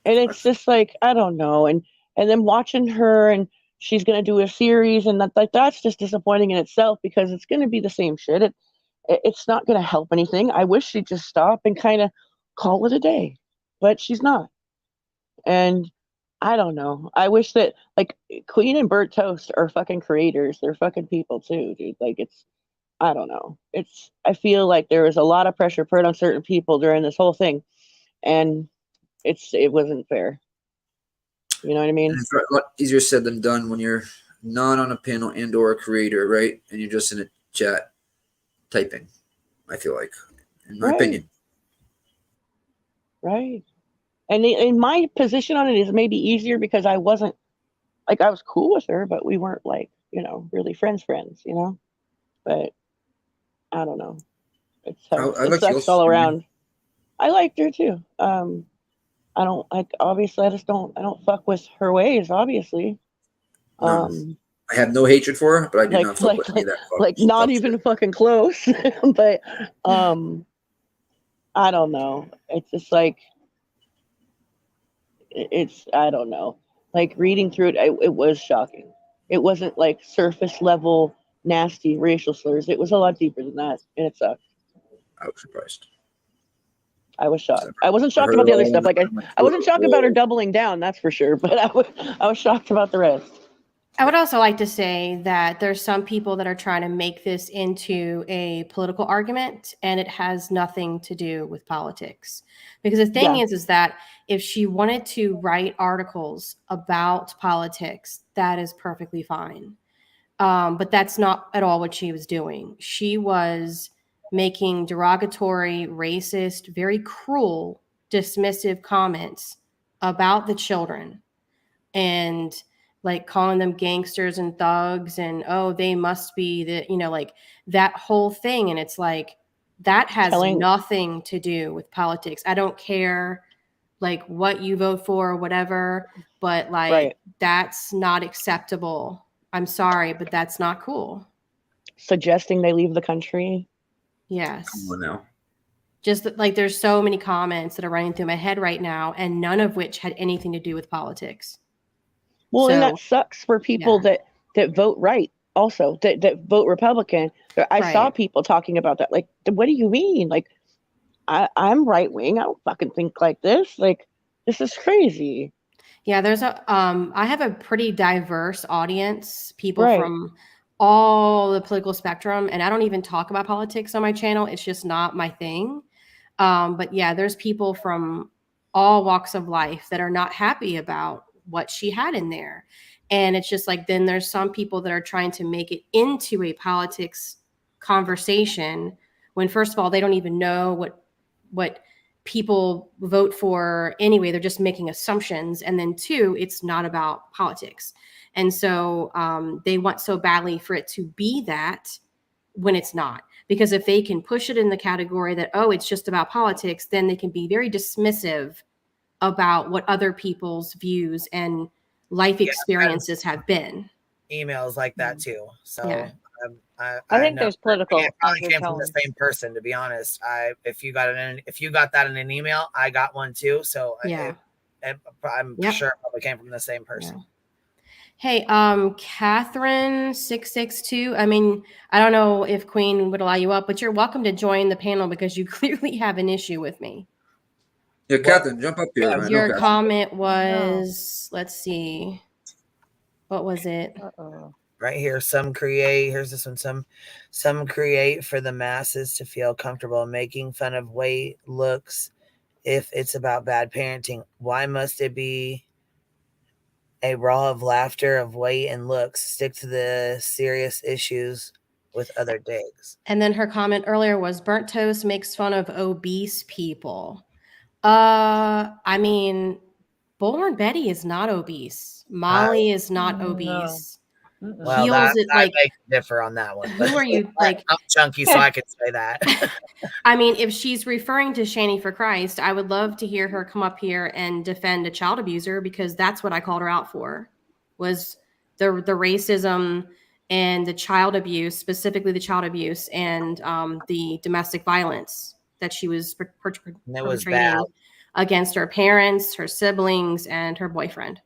A: and it's just like, I don't know. And then watching her, and she's going to do a series, and that's just disappointing in itself, because it's going to be the same shit. It's not going to help anything. I wish she'd just stop and kind of call it a day, but she's not. And I don't know. I wish that like Queen and Burnt Toast are fucking creators. They're fucking people too, dude. Like, I don't know. I feel like there was a lot of pressure put on certain people during this whole thing, and it wasn't fair. You know what I mean?
N: It's a lot easier said than done when you're not on a panel and or a creator, right? And you're just in a chat typing, I feel like, in my opinion.
A: Right. And my position on it is maybe easier because I wasn't, like, I was cool with her, but we weren't, like, really friends, but I don't know. It sucks.
N: I
A: It
N: like
A: sucks all around. I liked her too. I don't obviously I don't fuck with her ways, obviously.
N: No. I have no hatred for her, but I do not fuck with any of that
A: like not even fucking close. But I don't know. It's just like I don't know. Like reading through it, it was shocking. It wasn't like surface level nasty racial slurs. It was a lot deeper than that, and it sucked.
N: I was surprised.
A: I was shocked. I wasn't shocked about the other stuff. Like I wasn't shocked about her doubling down, that's for sure. But I was shocked about the rest.
R: I would also like to say that there's some people that are trying to make this into a political argument, and it has nothing to do with politics. Because the thing is that if she wanted to write articles about politics, that is perfectly fine. But that's not at all what she was doing. She was making derogatory, racist, very cruel, dismissive comments about the children and like calling them gangsters and thugs and, oh, they must be like that whole thing. And it's like, that has nothing to do with politics. I don't care like what you vote for or whatever, but like that's not acceptable. I'm sorry, but that's not cool.
A: Suggesting they leave the country.
R: Yes.
N: Come on now.
R: Just like there's so many comments that are running through my head right now, and none of which had anything to do with politics.
A: Well, and that sucks for people that vote right, also that vote Republican. I saw people talking about that. Like, what do you mean? Like, I'm right wing. I don't fucking think like this. Like, this is crazy.
R: Yeah, there's I have a pretty diverse audience, people from all the political spectrum, and I don't even talk about politics on my channel. It's just not my thing. But yeah, there's people from all walks of life that are not happy about what she had in there. And it's just like, then there's some people that are trying to make it into a politics conversation when, first of all, they don't even know what people vote for anyway. They're just making assumptions. And then two, it's not about politics. And so they want so badly for it to be that when it's not. Because if they can push it in the category that, oh, it's just about politics, then they can be very dismissive about what other people's views and life experiences have been.
P: Emails like that too. So
O: I think there's political.
P: It probably came from the same person, to be honest. If you got that in an email, I got one too. So I'm sure it probably came from the same person.
R: Yeah. Hey, Catherine 662. I mean, I don't know if Queen would allow you up, but you're welcome to join the panel because you clearly have an issue with me.
N: Yeah, Catherine, jump up here.
R: Your comment was, let's see, what was it?
P: Right here, some create. Here's this one. Some create for the masses to feel comfortable making fun of weight, looks. If it's about bad parenting, why must it be a raw of laughter of weight and looks? Stick to the serious issues with other digs.
R: And then her comment earlier was burnt toast makes fun of obese people. I mean, Bullhorn Betty is not obese. Molly is not obese.
P: Well, I beg to differ on that one.
R: Who are you? Like,
P: I'm chunky, so I can say that.
R: I mean, if she's referring to Shani for Christ, I would love to hear her come up here and defend a child abuser, because that's what I called her out for, was the racism and the child abuse, specifically the child abuse and the domestic violence that she was perpetrating against her parents, her siblings, and her boyfriend.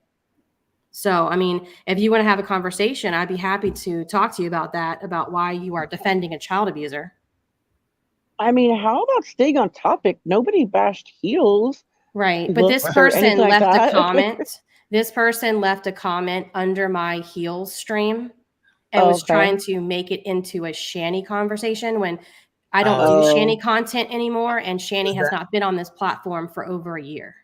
R: So, I mean, if you want to have a conversation, I'd be happy to talk to you about that, about why you are defending a child abuser.
A: I mean, how about staying on topic? Nobody bashed heels.
R: Right. But this person left a comment. This person left a comment under my heels stream and was trying to make it into a Shani conversation when I don't do Shani content anymore. And Shani has not been on this platform for over a year.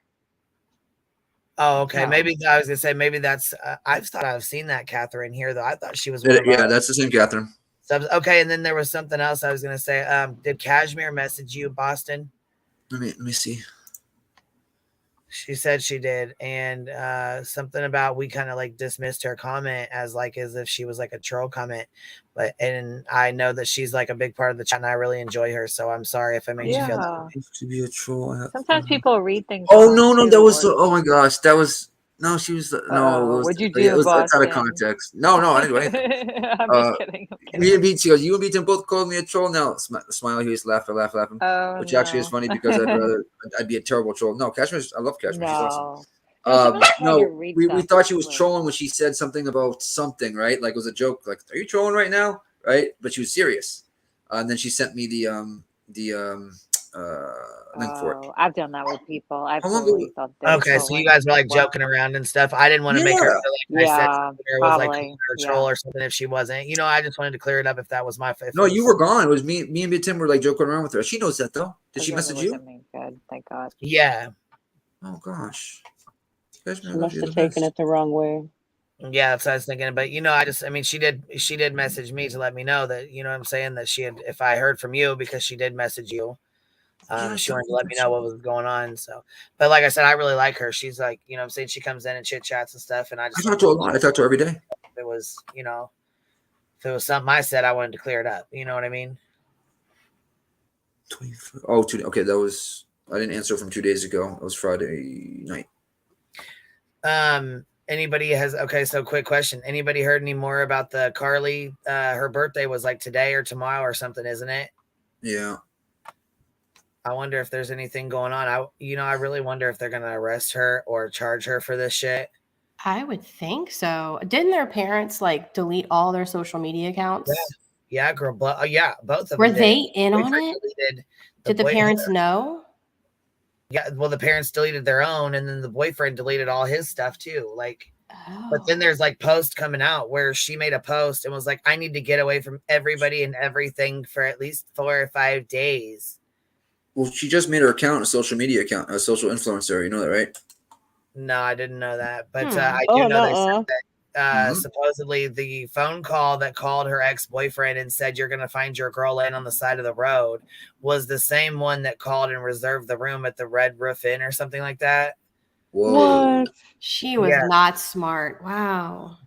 P: Oh, okay.
R: No.
P: Maybe I was gonna say maybe that's. I thought I've seen that Catherine here though. I thought she was one of
N: Yeah,
P: our
N: that's the same Catherine.
P: subs. Okay, and then there was something else I was gonna say. Did Cashmere message you, Boston?
N: Let me see.
P: She said she did, and something about we kind of like dismissed her comment as if she was like a troll comment, and I know that she's like a big part of the chat, and I really enjoy her. So I'm sorry if I made you feel that way.
N: To be a troll.
O: Sometimes people read things.
N: Oh
O: wrong,
N: no,
O: too,
N: that was
O: or-
N: oh my gosh, that was no, she was no, it was,
O: What'd you
N: yeah,
O: do,
N: it was that's out of
O: Boston?
N: context. No, I didn't do anything.
O: I'm just kidding. I'm kidding.
N: Me and BT goes, you and BT both called me a troll. Now smiley face, laughing, which actually is funny because I'd be a terrible troll. No, Cashmere's, I love Cashmere. She's awesome. No, we thought she was trolling when she said something about something, right? Like it was a joke. Like, are you trolling right now? Right? But she was serious. And then she sent me the link for it.
O: I've done that with people. I've
N: How long
O: totally
N: ago?
O: thought they were
P: Okay, so you
O: trolling
P: guys were like
O: as well.
P: joking around and stuff. I didn't want to make her feel like I said something or was like
O: probably,
P: calling her a troll or something if she wasn't. You know, I just wanted to clear it up if that was my fault.
N: No, you were gone. It was me and Big Tim were like joking around with her. She knows that though. Did she
O: Okay,
N: message
O: that
N: you?
O: wasn't me. Good, thank God.
P: Yeah.
N: Oh gosh.
A: She must have taken it the wrong way.
P: Yeah, that's what I was thinking. But you know, I mean, she did message me to let me know that, you know what I'm saying, that she had, if I heard from you, because she did message you. She wanted to let me know what was going on. So, but like I said, I really like her. She's like, you know what I'm saying, she comes in and chit chats and stuff. And I just
N: I talk to her a lot. I talk to her every day.
P: If it was, you know, if it was something I said, I wanted to clear it up. You know what I mean?
N: Oh, okay, that was I didn't answer from 2 days ago. It was Friday night.
P: Anybody has okay, so quick question. Anybody heard any more about the Carly? Her birthday was like today or tomorrow or something, isn't it?
N: Yeah.
P: I wonder if there's anything going on. I really wonder if they're gonna arrest her or charge her for this shit.
R: I would think so. Didn't their parents like delete all their social media accounts?
P: Yeah, girl. Yeah, both of
R: Were
P: them.
R: they
P: did.
R: in on
P: Boyfriend
R: it?
P: deleted
R: Did the parents know?
P: Yeah, well, the parents deleted their own, and then the boyfriend deleted all his stuff too. Like, but then there's like posts coming out where she made a post and was like, "I need to get away from everybody and everything for at least 4 or 5 days."
N: Well, she just made her account a social media account, a social influencer. You know that, right?
P: No, I didn't know that, but I do know they said that supposedly the phone call that called her ex-boyfriend and said you're going to find your girl laying on the side of the road was the same one that called and reserved the room at the Red Roof Inn or something like that.
N: Whoa.
R: What? She was not smart. Wow.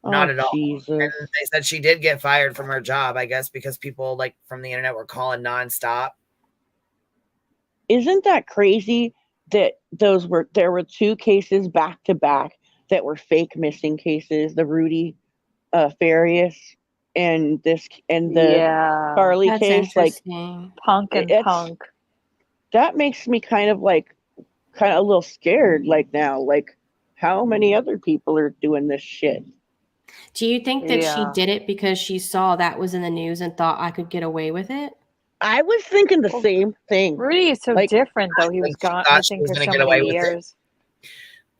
P: Not at all.
A: Jesus.
P: And they said she did get fired from her job, I guess, because people like from the internet were calling nonstop.
A: Isn't that crazy that there were 2 cases back to back that were fake missing cases, the Rudy Farias and the Carly
O: That's
A: case, like
O: Punk and Punk.
A: That makes me kind of a little scared like now, like how many other people are doing this shit.
R: Do you think that she did it because she saw that was in the news and thought I could get away with it?
A: I was thinking the same thing.
O: Rudy is so different, though. He was gone, I think, for so many years.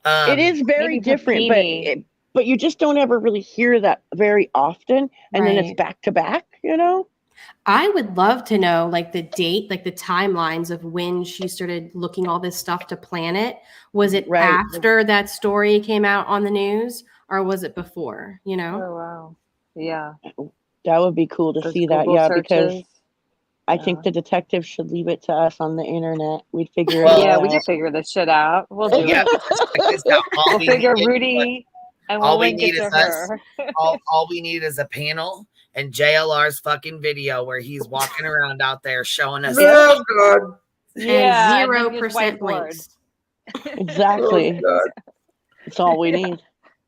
A: It is very different, but you just don't ever really hear that very often, and then it's back to back, you know?
R: I would love to know like the date, like the timelines of when she started looking all this stuff to plan it. Was it after that story came out on the news, or was it before, you know?
O: Oh, wow. Yeah.
A: That would be cool to see that,
O: Google
A: because
O: searches.
A: I think the detectives should leave it to us on the internet. We'd figure it out.
O: Yeah, we can figure this shit out. We'll do it. We'll figure Rudy and we'll link it to her.
P: All we need is a panel and JLR's fucking video where he's walking around out there showing us.
N: Oh, God.
O: Yeah,
R: and 0% blinks.
A: Exactly. That's all we need.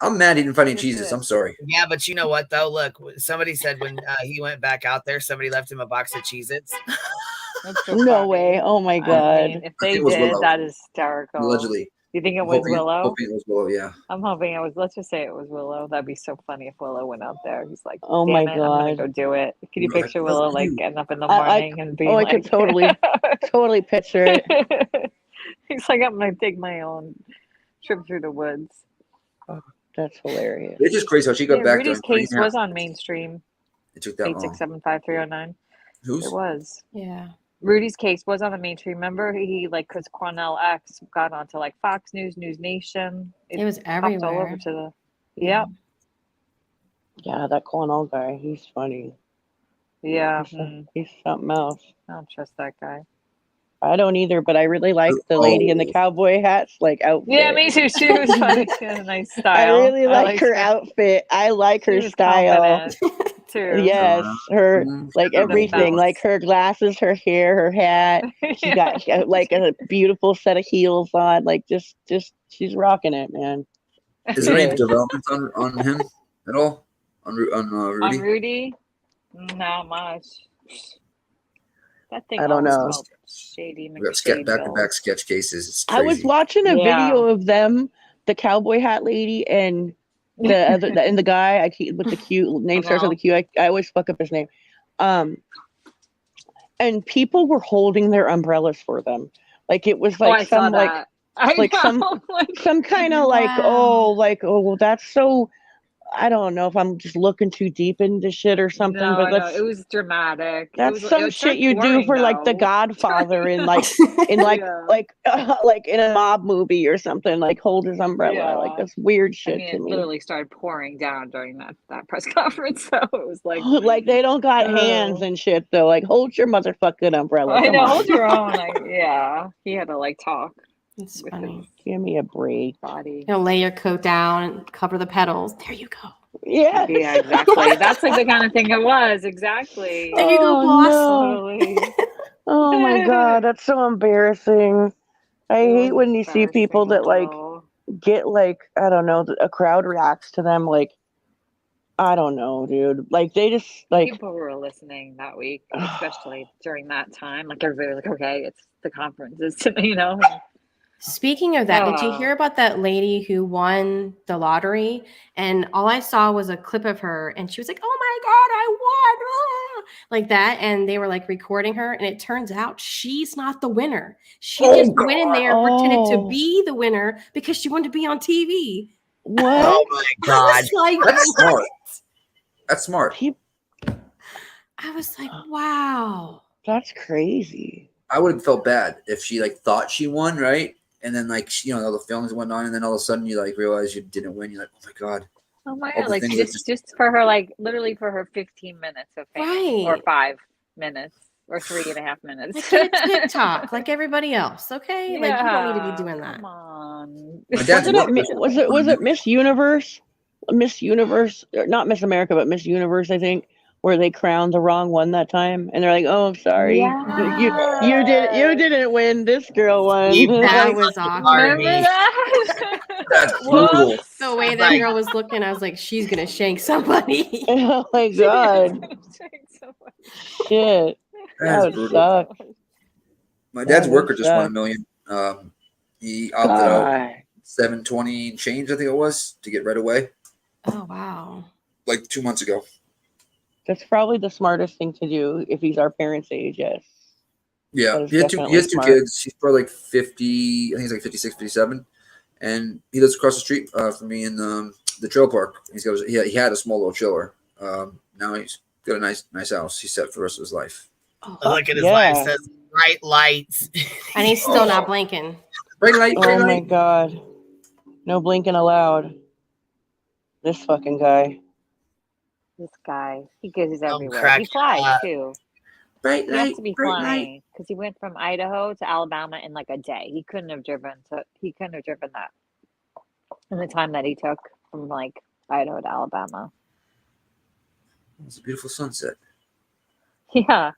N: I'm mad he didn't find any cheeses. I'm sorry.
P: Yeah, but you know what, though? Look, somebody said when he went back out there, somebody left him a box of Cheez-Its.
A: No way. Oh, my God.
O: I mean, if they did, that is hysterical.
N: Allegedly.
O: You think it was Willow?
N: Hoping it was Willow, yeah.
O: I'm hoping it was. Let's just say it was Willow. That'd be so funny if Willow went out there. He's like,
A: oh
O: damn
A: my
O: it,
A: God.
O: I'm gonna go do it. Can you picture Willow like getting up in the morning and being
A: I
O: like,
A: could totally picture it.
O: He's like, I'm gonna take my own trip through the woods.
A: Oh, that's hilarious.
N: It's just crazy how she got back
O: Rudy's
N: there.
O: case was on mainstream.
N: It took that long.
O: 8675309.
N: Who's?
O: It was.
R: Yeah.
O: Rudy's case was on the mainstream. Remember, he like because Cornell X got onto like Fox News, News Nation.
R: It was
O: popped all over
R: everywhere.
O: to the. Yep.
A: Yeah, that Cornell guy, he's funny.
O: Yeah.
A: He's something else.
O: I don't trust that guy.
A: I don't either, but I really like the lady in the cowboy hats like outfit.
O: Yeah, me too. She was funny. She had a nice style.
A: I really like
O: liked
A: her outfit. I like her
O: was
A: style.
O: confident, too.
A: Yes, her like
O: The
A: everything,
O: bounce.
A: like her glasses, her hair, her hat. She got like a beautiful set of heels on. Like just she's rocking it, man.
N: Is there any development on him at all? On Rudy?
O: On Rudy? Not much. That thing
A: I don't
O: always
A: know.
O: smelled shady.
N: We got back-to-back sketch cases. It's
A: I was
N: crazy.
A: watching a video of them, the cowboy hat lady and the other and the guy I keep with the cute name starts with a Q. I always fuck up his name. And people were holding their umbrellas for them. Like it was like some like some kind of like well, that's so. I don't know if I'm just looking too deep into shit or something,
O: No,
A: but
O: it was dramatic.
A: that's some shit you do for like The Godfather in like like in a mob movie or something. Like hold his umbrella, like that's weird shit to
O: it
A: me.
O: literally started pouring down during that press conference, so it was like
A: Like they don't got hands and shit though. Like hold your motherfucking umbrella.
O: I
A: Come
O: know,
A: on.
O: hold your own. He had to like talk.
R: It's funny.
A: Give me a break.
O: Body.
R: Lay your coat down and cover the pedals. There you go.
A: Yeah.
O: Yeah, exactly. That's like the kind of thing it was. Exactly.
R: There you go, boss.
O: Totally.
A: Oh my god, that's so embarrassing. I hate when you see people that like get like I don't know, a crowd reacts to them like I don't know, dude. Like they just like
O: People were listening that week, especially during that time. Like everybody was like, okay, it's the conferences, you know.
R: Speaking of that, did you hear about that lady who won the lottery? And all I saw was a clip of her, and she was like, "Oh my god, I won!" ah," like that. And they were like recording her, and it turns out she's not the winner. She just went in there and pretended to be the winner because she wanted to be on TV.
A: What?
N: Oh my god,
R: like,
N: that's
R: what?
N: smart. That's smart.
R: I was like, wow,
A: that's crazy.
N: I would have felt bad if she like thought she won, right? And then like all the films went on, and then all of a sudden you like realize you didn't win. You're like, oh my god.
O: Oh my
N: All
O: god!
N: the
O: Like
N: things
O: just for her, like literally for her 15 minutes of fame,
R: Right.
O: or 5 minutes, or 3.5 minutes.
R: Like get a TikTok like everybody else, okay? Like you don't need to be doing that.
O: Come on.
A: Was it Miss Universe? Miss Universe, not Miss America, but Miss Universe, I think, where they crowned the wrong one that time, and they're like, "Oh, I'm sorry, you didn't win. This girl won."
R: That was awkward.
O: Remember that?
N: That's brutal.
R: The way that girl was looking, I was like, she's gonna shank somebody.
A: Oh my god! Shit, that would suck.
N: My dad's
A: That
N: worker
A: would
N: just won
A: suck.
N: $1 million. He opted out 720 and change, I think it was, to get right away.
R: Oh wow!
N: Like 2 months ago.
A: That's probably the smartest thing to do if he's our parents' age. Yes.
N: Yeah,
A: That is
N: he has
A: definitely
N: two
A: smart.
N: kids. He's probably like 50. I think he's like 56, 57, and he lives across the street from me in the trail park. He had a small little chiller. Now he's got a nice house. He's set for the rest of his life.
P: Look at his life. It says bright lights.
R: And he's still not blinking.
N: Bright light.
A: Oh my god! No blinking allowed. This fucking guy.
O: This guy, he goes everywhere.
N: crack
O: He flies
N: shot.
O: too.
N: Bright
O: He has
N: light,
O: to be
N: bright
O: flying because he went from Idaho to Alabama in like a day. He couldn't have driven that in the time that he took from like Idaho to Alabama.
N: It's a beautiful sunset.
O: Yeah,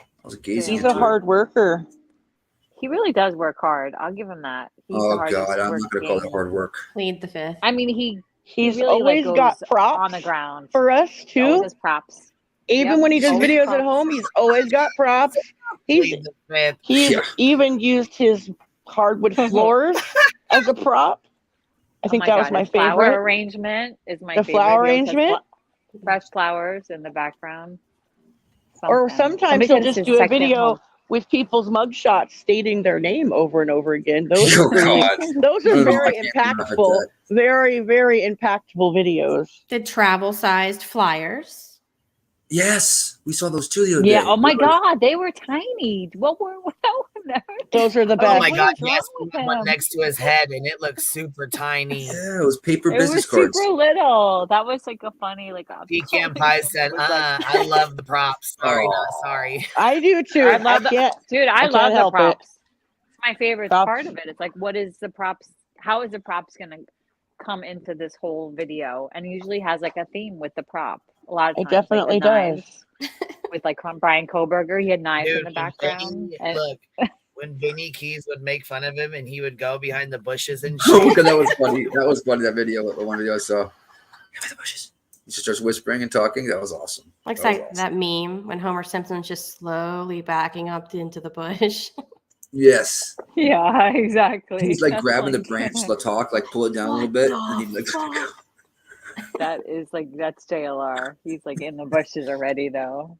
N: I was gazing.
A: He's a hard worker.
O: he really does work hard. I'll give him that. He's the
N: Oh
O: hardest
N: god, I'm not gonna call
O: working-
N: that hard work.
R: Plead the fifth.
O: I mean,
A: He's
O: really,
A: always
O: like,
A: got
O: goes
A: props
O: on the ground
A: for us
O: He
A: too.
O: always does props.
A: Even
O: Yep,
A: when he does
O: always
A: videos
O: props.
A: at home, he's always got props. He even used his hardwood floors as a prop. I think
O: Oh
A: that
O: my
A: was
O: God,
A: my
O: his flower
A: favorite.
O: arrangement is my
A: The
O: favorite.
A: flower
O: He always has
A: arrangement?
O: fresh flowers in the background.
A: Or
O: Something.
A: sometimes
O: Somebody
A: he'll
O: said it's
A: just
O: his
A: do a
O: second
A: video
O: home.
A: with people's mugshots stating their name over and over again. Those
N: Oh,
A: are pretty,
N: God.
A: those
N: I
A: are
N: don't know,
A: very
N: I can't laugh at
A: impactful.
N: that.
A: Very, very impactful videos.
R: The travel-sized flyers.
N: Yes, we saw those too the other
O: Yeah.
N: day.
O: Oh my God, they were tiny. What were
A: Those are the
P: Oh
A: best.
P: my God,
O: What is wrong
P: yes,
O: with
P: one
O: him?
P: next to his head, and it looked super tiny.
N: Yeah, it was paper
O: It
N: business
O: was
N: cards.
O: super little. That was like a funny, like
P: Pecan Pie said,
O: was like-
P: I love the props. Sorry, not sorry.
A: I do too.
O: I love dude, I love
A: can't
O: the
A: help it.
O: props. It's my favorite
A: Props.
O: part of it. It's like, what is the props? How is the props gonna come into this whole video? And usually has like a theme with the prop. A lot of
A: It
O: times, like
A: definitely
O: the knives.
A: does.
O: With like Brian Koberger, he had knives in
P: Dude,
O: the
P: when
O: background.
P: Vinny, look, when Vinny Keys would make fun of him and he would go behind the bushes and
N: Oh,
P: shit.
N: God, that was funny. That was funny. That video, the one video I saw. Behind the bushes. He just starts whispering and talking. That was awesome.
R: Like
N: That was awesome.
R: that meme when Homer Simpson's just slowly backing up into the bush.
N: Yes.
O: Yeah, exactly.
N: He's like
O: That's
N: grabbing the
O: like-
N: branch to talk, like pull it down a little bit, and he'd like.
O: That is like that's JLR. He's like in the bushes already though.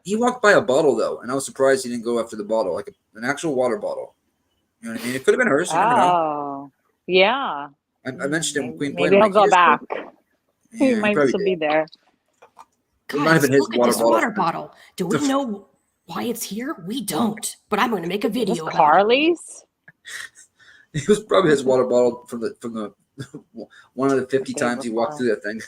N: He walked by a bottle though, and I was surprised he didn't go after the bottle, like an actual water bottle. You know what I mean? It could have been hers. You never know.
O: Oh, yeah.
N: I mentioned it when Queen
O: Maybe
N: played.
O: he'll go back. He
N: Yeah,
O: might
N: probably
O: still
N: did.
O: be there.
N: It might have
R: Guys,
N: been his
R: look at
N: water
R: this
N: bottle.
R: water bottle. Do we know why it's here? We don't. But I'm going to make a video. about it.
O: Carly's?
N: It was probably his water bottle from the one of the 50 times he walked through that thing.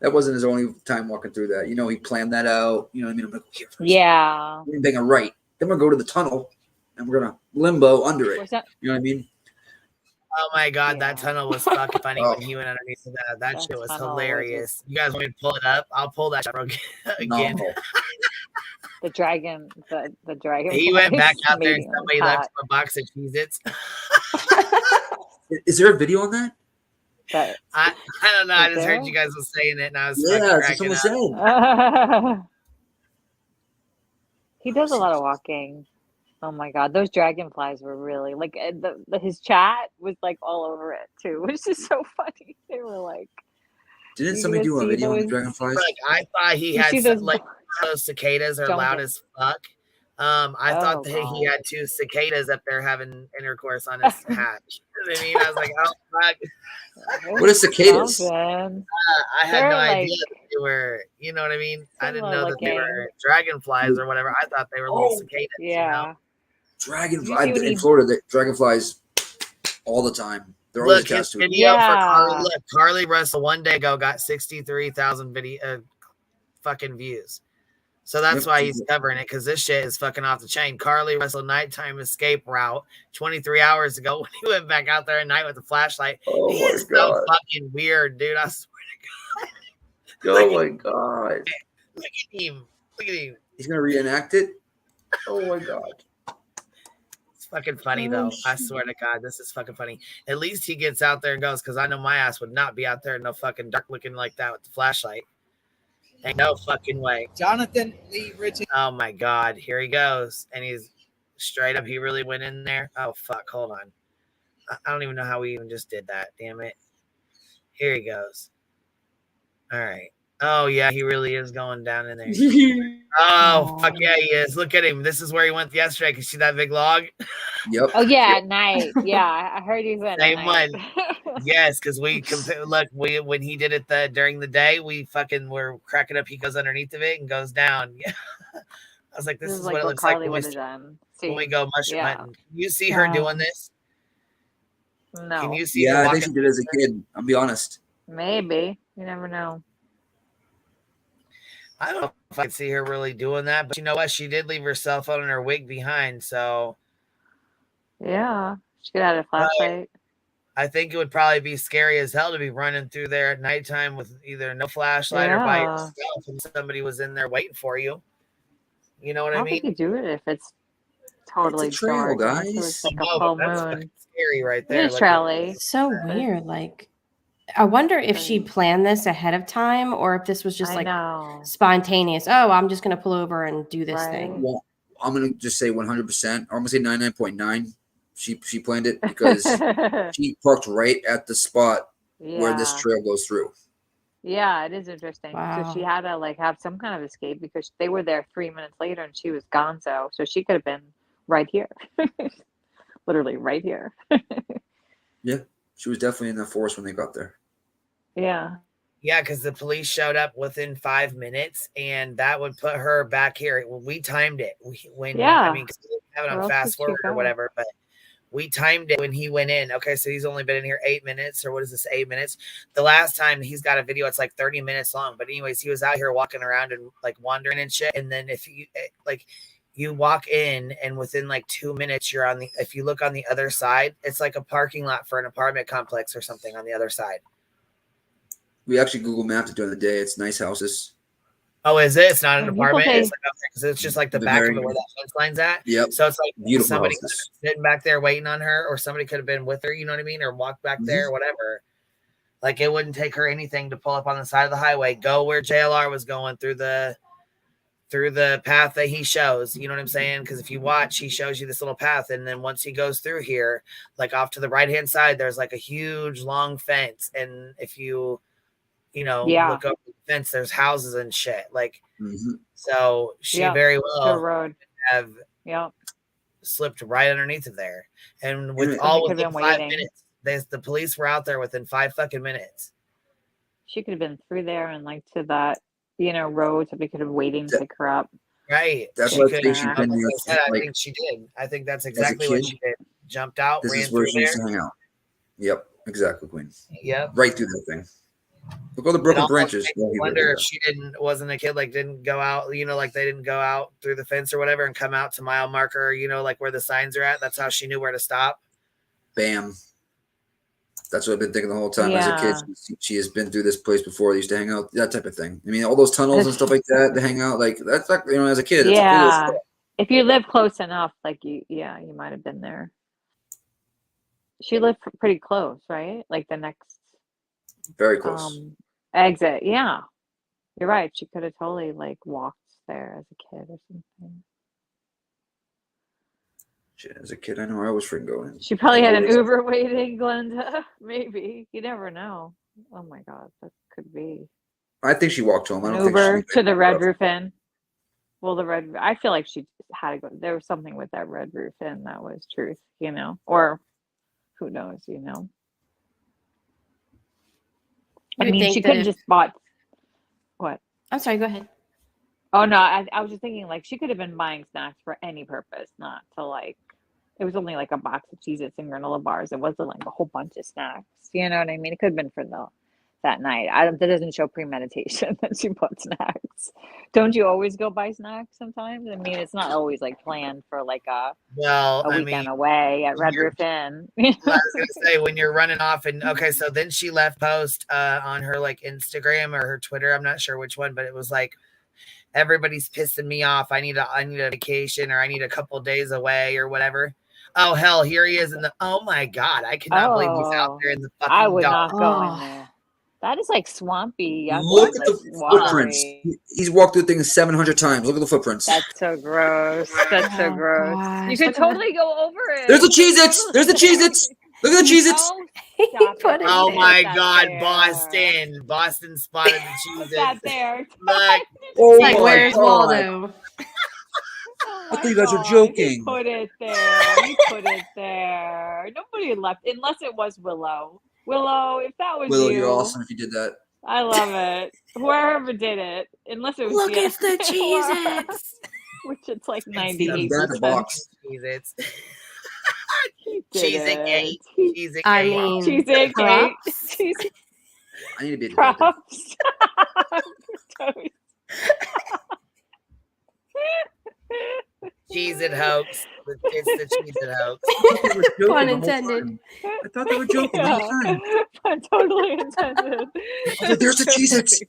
N: That wasn't his only time walking through that. You know, he planned that out. You know what I mean? I'm like, here first.
O: Yeah.
N: We're taking a right. Then we're going to go to the tunnel, and we're gonna limbo under it.
O: Was that-
N: You know what I mean?
P: Oh my God, that tunnel was fucking funny when he went underneath of that. That shit was
O: tunnel was
P: hilarious. You guys want me to pull it up? I'll pull that shit again.
N: No.
O: The dragon, the dragon.
P: He went back out there and
O: meeting was
P: somebody
O: hot.
P: left him a box of Cheez-Its.
N: Is there a video on that?
P: I don't know. I
O: Is
P: just
O: there?
P: heard you guys were saying it, and I was
N: Yeah,
P: fucking
N: that's what
P: cracking
N: someone
P: up.
N: said.
O: He does a lot of walking. Oh my God, those dragonflies were really like his chat was like all over it too, which is so funny. They were like,
N: Didn't
O: you
N: somebody
O: guys
N: do a
O: see
N: video on the
O: those-
N: dragonflies?
P: Like I thought he
O: You
P: had
O: see those
P: like those cicadas are loud
O: jumping.
P: as fuck. I thought
O: Oh,
P: that he
O: God.
P: had two cicadas up there having intercourse on his hat. You know what I mean? I was like, oh fuck.
N: What are cicadas?
O: Something.
P: I had
O: They're
P: no
O: like-
P: idea that they were, you know what I mean? I didn't
O: Similar
P: know that they
O: looking.
P: were dragonflies or whatever. I thought they were little cicadas.
O: Yeah.
P: You know?
N: Dragonflies.
O: You see what
N: In
O: he-
N: Florida, the dragonflies all the time. They're always
P: Look, his
N: attached to it.
P: video for
O: Yeah.
P: Carly. Look, Carly Russell one day ago got 63,000 video fucking views. So that's
N: Yep.
P: why he's covering it, because this shit is fucking off the chain. Carly Russell nighttime escape route 23 hours ago when he went back out there at night with a flashlight.
N: Oh
P: He
N: my
P: is so
N: God.
P: fucking weird, dude. I swear to God.
N: Oh my God.
P: Look at him. Look at him.
N: He's gonna reenact it. Oh my God.
P: It's fucking funny though. I swear to God, this is fucking funny. At least he gets out there and goes, because I know my ass would not be out there in no fucking dark looking like that with the flashlight. Ain't no fucking way.
D: Jonathan Lee Richard.
P: Oh my God, here he goes. And he's straight up. He really went in there. Oh fuck, hold on. I don't even know how we even just did that. Damn it. Here he goes. All right. Oh yeah, he really is going down in there. Oh fuck yeah, he is. Look at him. This is where he went yesterday. Can you see that big log?
N: Yep.
O: Oh yeah, at night. Yeah, I heard he went.
P: Same
O: at
P: one.
O: night.
P: Yes, because we look, when he did it during the day, we fucking were cracking up. He goes underneath of it and goes down. Yeah. I was like, this is
O: like
P: what it
O: what
P: looks
O: Carly
P: like
O: would have done.
P: when we go mushroom
O: Yeah.
P: hunting. Can you see her doing this?
O: No.
P: Can you see her
N: Yeah, I think
P: walking?
N: she did as a kid. I'll be honest.
O: Maybe. You never know.
P: I don't know if I can see her really doing that, but you know what? She did leave her cell phone and her wig behind, so
O: Yeah. She could have had a flashlight.
P: I think it would probably be scary as hell to be running through there at nighttime with either no flashlight or by
O: Yeah.
P: yourself, and somebody was in there waiting for you. You know what
O: I
P: I
O: don't
P: mean?
O: think you do it if it's totally
N: It's a trail,
O: dark. unless it
N: guys.
O: was like a
P: No,
O: full
P: but that's
O: moon.
P: fucking scary right
O: It
P: there.
O: is
P: Like,
O: trail-y.
R: So weird. Like, I wonder if she planned this ahead of time or if this was just
O: I
R: like
O: know.
R: spontaneous. Oh, I'm just going to pull over and do this thing.
N: Well, I'm gonna just say 100%. I'm gonna say 99.9. She planned it because she parked right at the spot where this
O: Yeah.
N: trail goes through.
O: Yeah, it is interesting. So she had to like have some kind of escape because they were there 3 minutes later and she was gonzo. So she could have been right here. Literally right here.
N: Yeah, she was definitely in the forest when they got there.
O: Yeah.
P: Yeah, because the police showed up within 5 minutes, and that would put her back here. We timed it. I mean, 'cause we didn't have it
O: Where
P: on
O: else
P: fast
O: would she
P: forward or
O: go?
P: whatever, but we timed it when he went in. Okay, so he's only been in here 8 minutes, or what is this, 8 minutes? The last time he's got a video, it's like 30 minutes long. But anyways, he was out here walking around and like wandering and shit. And then if you like, you walk in, and within like 2 minutes, you're on the. If you look on the other side, it's like a parking lot for an apartment complex or something on the other side.
N: We actually Google mapped it during the day. It's nice houses.
P: Oh, is it? It's not an
O: When people
P: apartment.
O: say-
P: It's like because it's just like the
N: The
P: back
N: very-
P: of it where that fence line's at.
N: Yep.
P: So it's like
N: Beautiful
P: somebody could have
N: houses.
P: been sitting back there waiting on her, or somebody could have been with her. You know what I mean? Or walked back there, or whatever. Like it wouldn't take her anything to pull up on the side of the highway, go where JLR was going through the path that he shows. You know what I'm saying? Because if you watch, he shows you this little path, and then once he goes through here, like off to the right hand side, there's like a huge long fence, and if you look up the fence, there's houses and shit. Like, so she very well
O: road.
P: have slipped right underneath of there, and with all
O: could have
P: within
O: been
P: 5
O: waiting.
P: minutes, the police were out there within 5 fucking minutes.
O: She could have been through there and like to that, road. Somebody could have waiting to pick her up.
P: Right.
N: That's
P: She
N: what I
P: could-
N: think she's been
P: like
N: here.
P: I said, I
N: Like,
P: think she did. I think that's
N: a
P: exactly what
N: kid,
P: she did. Jumped out,
N: this
P: ran
N: is where
P: through
N: she used to
P: there.
N: hang out. Yep, exactly, Queen.
P: Yep.
N: Right through that thing. Look all the
P: It
N: broken
P: almost
N: branches.
P: makes me wonder if she wasn't a kid, like didn't go out, like they didn't go out through the fence or whatever and come out to mile marker, like where the signs are at. That's how she knew where to stop.
N: Bam. That's what I've been thinking the whole time. As a kid, she has been through this place before. They used to hang out, that type of thing. I mean, all those tunnels and stuff like that, to hang out, like that's like, as a kid, it's a cool stuff.
O: If you live close enough, like you might have been there. She lived pretty close, right? Like the next
N: Very close.
O: Exit. Yeah, you're right. She could have totally like walked there as a kid or something.
N: Shit, as a kid, I know I was freaking going.
O: She probably had an Uber waiting, Glenda. Maybe. You never know. Oh my God, that could be.
N: I think she walked home. I
O: An
N: don't
O: Uber
N: think
O: to the Red Roof Inn. Well, I feel like she had to go. There was something with that Red Roof Inn that was truth, or who knows, I mean, she could have just bought. What?
R: I'm sorry. Go ahead.
O: Oh no, I was just thinking like she could have been buying snacks for any purpose, not to like. It was only like a box of Cheez-Its and granola bars. It wasn't like a whole bunch of snacks. You know what I mean? It could have been for that night. That doesn't show premeditation that she bought snacks. Don't you always go buy snacks sometimes? I mean, it's not always like planned for like a weekend away at Red Roof Inn.
P: I was gonna say when you're running off and okay, so then she left post on her like Instagram or her Twitter. I'm not sure which one, but it was like everybody's pissing me off. I need a vacation or I need a couple days away or whatever. Oh hell, here he is in the. Oh my God, I cannot believe he's out there in the fucking.
O: I would
P: dark.
O: not go in there. That is like swampy.
N: Look at the footprints. He's walked through things 700 times. Look at the footprints.
O: That's so gross. That's so gross. You could totally go over it.
N: There's the Cheez-Its. There's the Cheez-Its. Look at the Cheez-Its.
P: Oh my God, Boston spotted the Cheez-Its.
O: That there.
P: Look.
N: Oh
R: like,
N: my
R: where's
N: God.
R: Waldo?
N: I thought you guys were joking.
O: Put it there. You put it there. Nobody left, unless it was Willow. Willow, if that was
N: Willow,
O: you,
N: you're awesome if you did that.
O: I love it. Whoever did it, unless it was
R: Look at the Cheez-Its.
O: Which it's like 98%.
P: Cheez-Its.
O: Cheez-It
P: Gate. Cheez-It
R: I
P: Gate.
R: mean,
O: Cheez-It
R: props.
O: Gate.
N: I need to be at the
O: Props.
P: Cheez-It hoax. It's the Cheez-It hoax.
R: Pun intended.
N: I thought they were joking the whole time.
O: Pun totally intended.
N: There's the Cheez-Its.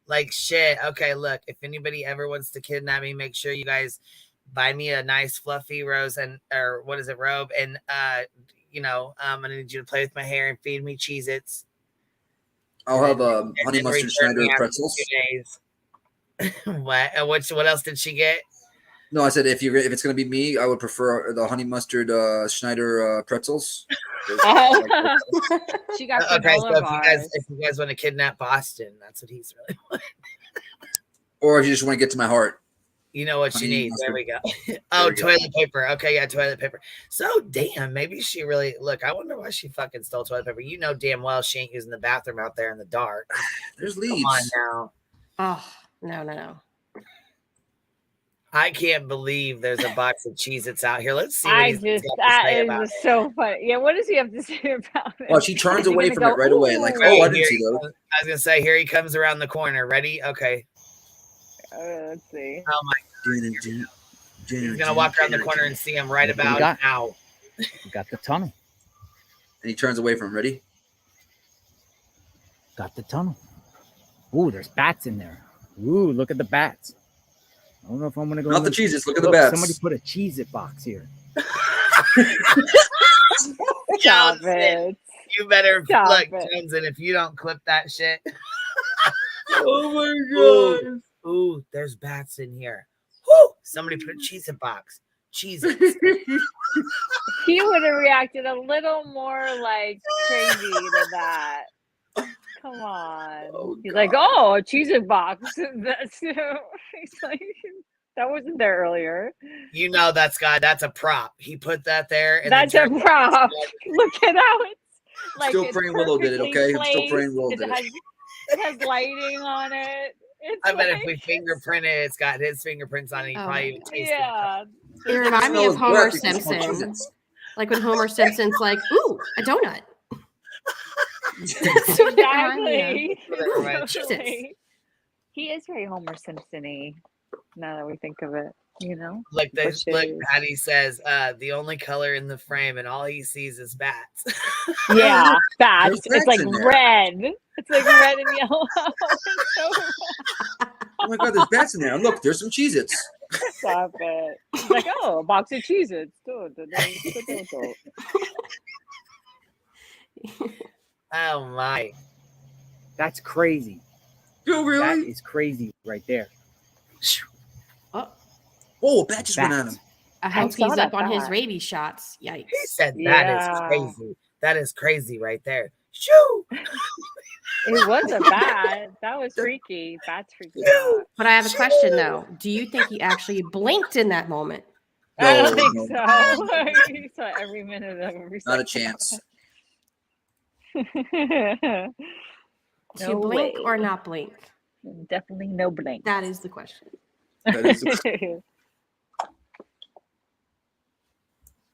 P: Like shit. Okay, look. If anybody ever wants to kidnap me, make sure you guys buy me a nice fluffy robe, and I'm gonna need you to play with my hair and feed me Cheez-Its.
N: I'll have honey mustard Schneider pretzels.
P: What else did she get?
N: No, I said if it's gonna be me, I would prefer the honey mustard Schneider pretzels.
O: She got
P: Okay, so
O: granola
P: if you guys want to kidnap Boston, that's what he's really wanting.
N: Or if you just want to get to my heart.
P: You know what she needs. There we go. Oh, toilet paper. Okay, yeah, toilet paper. So damn, maybe she really look. I wonder why she fucking stole toilet paper. You know damn well she ain't using the bathroom out there in the dark.
N: There's leaves.
P: Come on
R: now. Oh no.
P: I can't believe there's a box of Cheez-Its out here. Let's see.
O: That is so funny. Yeah, what does he have to say about it?
N: Well, she turns away from it right away. Like, oh, I didn't see those.
P: I was gonna say, here he comes around the corner. Ready? Okay.
O: Let's see.
P: Oh my! He's gonna walk around the corner and see him right about now.
D: We got the tunnel.
N: And he turns away from him. Ready?
D: Got the tunnel. Ooh, there's bats in there. Ooh, look at the bats. I don't know if I'm gonna go.
N: Not the Cheez-Its. Look at the bats.
D: Somebody put a Cheez-It box here.
O: Stop it.
P: You better
O: Stop
P: look,
O: it.
P: Jones, and if you don't clip that shit.
N: Oh my god.
P: Ooh, there's bats in here. Woo! Somebody put a Cheez-It box. Cheez-Its.
O: He would have reacted a little more like crazy to that. Come on. He's like, oh, a Cheez-It box. That's he's like, that wasn't there earlier.
P: You know that's a prop. He put that there. And
O: That's a prop. Look at how it's like
N: Still praying Willow did it, okay? I'm still praying Willow did it.
O: It has lighting on it. It's
P: I bet if we fingerprint it, it's got his fingerprints on it. He probably even tasted
R: It reminds me of Homer Simpson. Like when Homer Simpson's like, ooh, a donut.
O: Exactly.
R: Cheez-Its.
O: He is very Homer Simpson-y now that we think of it, you know?
P: Like this, look, Patty says, the only color in the frame and all he sees is bats.
O: Yeah, bats.
N: There's
O: It's like
N: bats in there.
O: red. It's like red and yellow.
N: Oh my god, there's bats in there. And look, there's some Cheez-Its.
O: Stop it. It's like, oh, a box of Cheez-Its.
P: Oh my.
D: That's crazy.
N: Oh, really?
D: That is crazy right there.
N: Oh, a bat just went at him.
R: I hope he's up on his rabies shots. Yikes.
P: He said that is crazy. That is crazy right there. Shoo!
O: It was a bat. That was freaky. Bats freaky out.
R: But I have a question though. Do you think he actually blinked in that moment?
O: I don't think so. He saw every minute of every second.
N: Not a chance.
R: To blink or not blink?
O: Definitely no blink.
R: That is the question.
N: That is the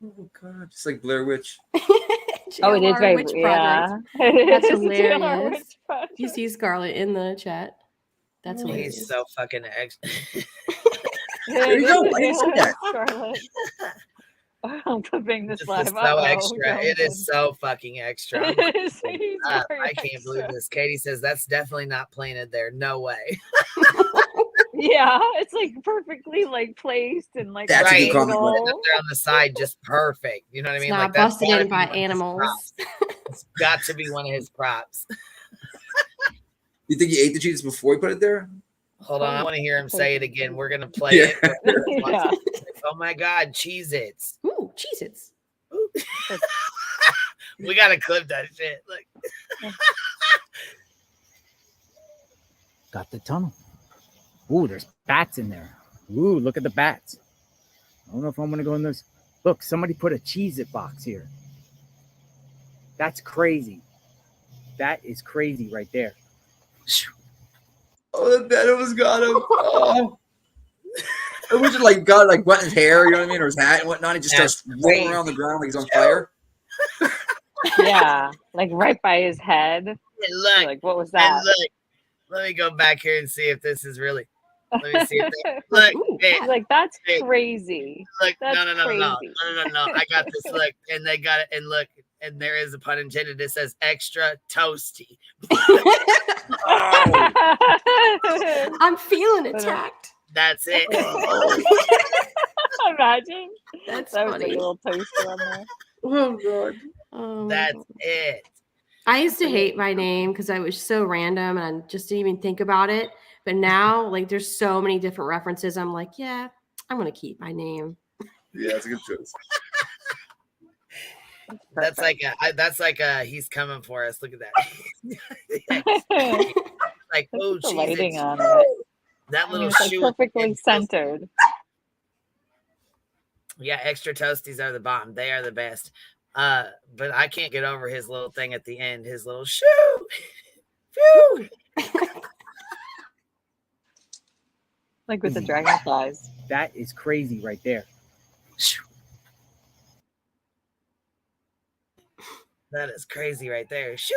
N: Oh god, just like Blair Witch.
O: Oh, it is very
R: Witch
O: yeah.
R: Project. That's
O: It is JLR
R: hilarious.
O: Witch Project.
R: You see Scarlett in the chat. That's hilarious.
P: He's so fucking
N: There you go. Why did you say that?
O: Scarlett. I'm clipping this
P: This
O: live.
P: is so extra. It is so fucking extra.
O: It is. He's
P: I
O: very
P: can't believe this. Katie says that's definitely not planted there. No way.
O: Yeah, it's like perfectly like placed and like
N: That's a good comment.
O: angle.
P: Up there on the side, just perfect. You know what I mean?
R: It's not
P: Like that's
R: busted
P: gotta
R: in
P: be
R: by
P: one of his
R: animals.
P: props. It's got to be one of his props.
N: You think he ate the cheese before he put it there?
P: Hold on, I want to hear him say it again. We're gonna play
N: Yeah.
P: it.
O: Yeah.
P: Oh my god, Cheez-Its.
R: Ooh, Cheez-Its.
P: We gotta clip that shit. Like
D: Got the tunnel. Ooh, there's bats in there. Ooh, look at the bats. I don't know if I'm gonna go in this. Look, somebody put a Cheez-It box here. That's crazy. That is crazy right there.
N: Oh, the bat almost got him. Oh. I wish it like got like wet in his hair, you know what I mean, or his hat and whatnot. He just starts rolling around the ground like he's on fire.
O: Yeah, like right by his head.
P: and look,
O: Like, what was that?
P: and look. Let me go back here and see if this is really. Let me see if they, look. Hey,
O: He's like, that's
P: hey,
O: crazy.
P: look,
O: That's
P: no.
O: crazy.
P: I got this. Look, and they got it. And look, and there is a pun intended. It says extra toasty.
R: I'm feeling attacked.
P: That's it.
O: Imagine.
R: That's
O: That was
R: funny.
O: like a little toaster on there.
N: Oh god.
R: Oh,
P: That's it.
R: I used to hate my name because I was so random and I just didn't even think about it. But now, like, there's so many different references. I'm like, yeah, I'm gonna keep my name.
N: Yeah, that's a good choice.
P: That's like a he's coming for us. Look at that. Like, oh,
O: The lighting
P: Jesus.
O: on it.
P: That little
C: It's like
P: shoe.
C: perfectly centered.
P: Yeah, extra toasties are the bomb. They are the best. But I can't get over his little thing at the end. His little shoe. Phew.
C: Like with the dragonflies.
D: That is crazy right there.
P: That is crazy right there. Shoo.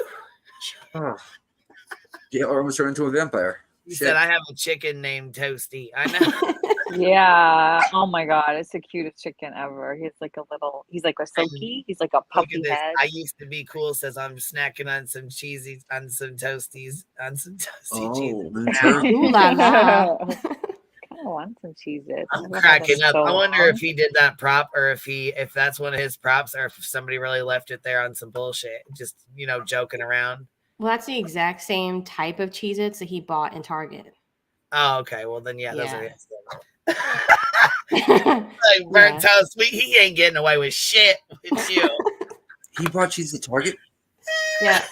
N: Yeah, or almost turned into a vampire.
P: He
N: Shit.
P: said, I have a chicken named Toasty. I know.
C: Yeah. Oh my god, it's the cutest chicken ever. He's like a silky. He's like a
P: Look at
C: puppy
P: this.
C: head.
P: I used to be cool. Says I'm snacking on some cheesy, on some toasties, on some toasty cheeses.
R: Ooh la la.
C: I want some Cheez-Its.
P: I'm cracking up. I wonder if he did that prop, or if that's one of his props, or if somebody really left it there on some bullshit, just joking around.
R: Well, that's the exact same type of Cheez-Its that he bought in Target.
P: Oh, okay. Well, then those are his.
R: Yeah.
P: Like burnt toast. He ain't getting away with shit with you.
N: He bought cheese at Target?
R: Yeah.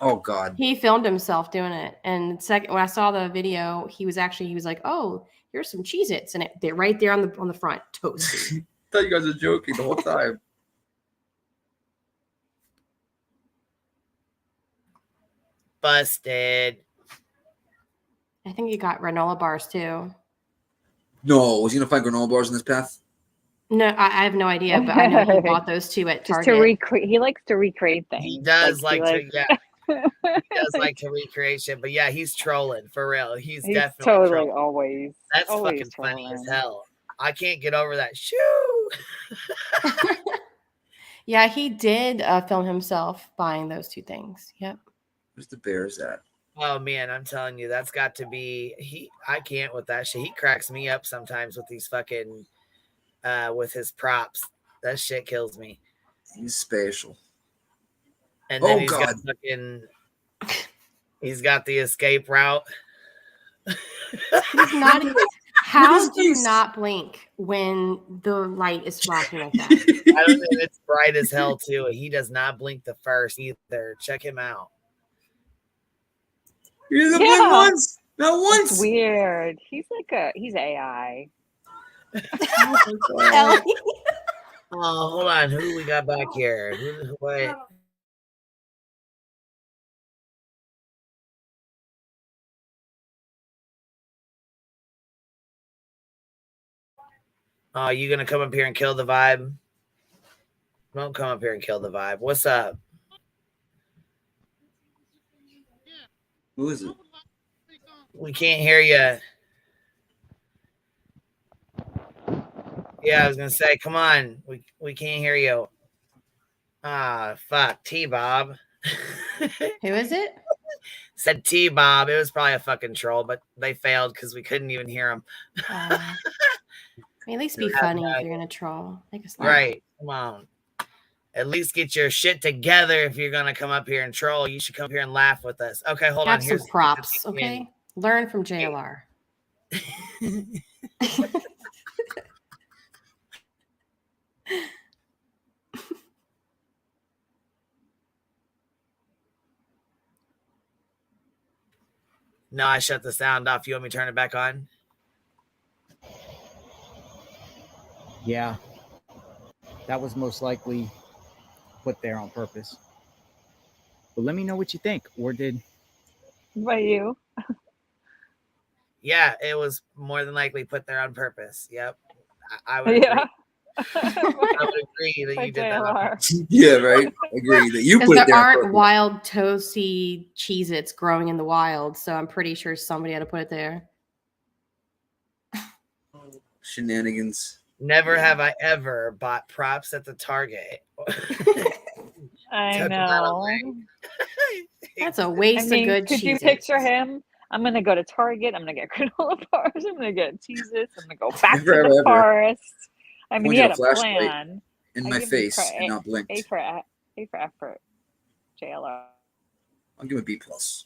N: Oh God.
R: He filmed himself doing it. And second, when I saw the video, he was like, "Oh, here's some Cheez-Its," and they're right there on the front, toasty.
N: I thought you guys were joking the whole time.
P: Busted.
R: I think he got granola bars too.
N: No, was he gonna find granola bars in this path?
R: No, I have no idea, but I know he bought those two at
C: Just
R: Target.
C: to recreate. He likes to recreate things.
P: He does
C: He
P: he does like to recreate shit, but yeah, he's trolling for real. He's definitely
C: totally
P: trolling.
C: always.
P: That's
C: always
P: fucking funny as
C: trolling.
P: hell. I can't get over that. Shoo!
R: Yeah, he did film himself buying those two things. Yep.
N: Where's the Bears at?
P: Oh man, I'm telling you, that's got to be I can't with that shit. He cracks me up sometimes with these fucking with his props. That shit kills me.
N: He's special.
P: And then
N: God.
P: he's got the escape route.
R: He's not even. How do you not blink when the light is flashing like that?
P: I don't know. It's bright as hell too. He does not blink the first either. Check him out.
N: He doesn't blink once. Not once.
C: It's weird. He's AI.
P: Oh, hold on. Who do we got back here? Wait. Oh, you gonna come up here and kill the vibe? Don't come up here and kill the vibe. What's up?
N: Who is it?
P: We can't hear you. Yeah, I was gonna say, come on. We can't hear you. Ah, fuck. T-Bob.
R: Who is it?
P: Said T-Bob. It was probably a fucking troll, but they failed because we couldn't even hear him.
R: I mean, at least be funny if you're gonna troll. Make us laugh.
P: Right. Come on. At least get your shit together if you're gonna come up here and troll. You should come up here and laugh with us. Okay, hold on.
R: Have
P: Here's
R: some props, okay? Learn from JLR.
P: No, I shut the sound off. You want me to turn it back on?
D: Yeah. That was most likely put there on purpose. But let me know what you think. Or did...
C: What about you?
P: Yeah, it was more than likely put there on purpose. Yep. I would agree. I would agree that you did that.
N: Yeah, right. Agree that you put it
R: there
N: there. on
R: aren't
N: purpose.
R: wild toasty Cheez-Its growing in the wild, so I'm pretty sure somebody had to put it there.
N: Shenanigans.
P: Never have I ever bought props at the Target.
C: I know.
R: That's a waste of good
C: Could you
R: Cheez-Its.
C: picture him? I'm gonna go to Target. I'm gonna get granola bars. I'm gonna get Cheez-Its. I'm gonna go back to
N: Never,
C: the
N: ever.
C: forest. I mean, he
N: Pointed
C: had
N: a
C: a
N: flashlight
C: plan.
N: in
C: I
N: my
C: give him
N: face
C: credit.
N: and not blinked.
C: A for effort. JLR.
N: I'll give him a B plus.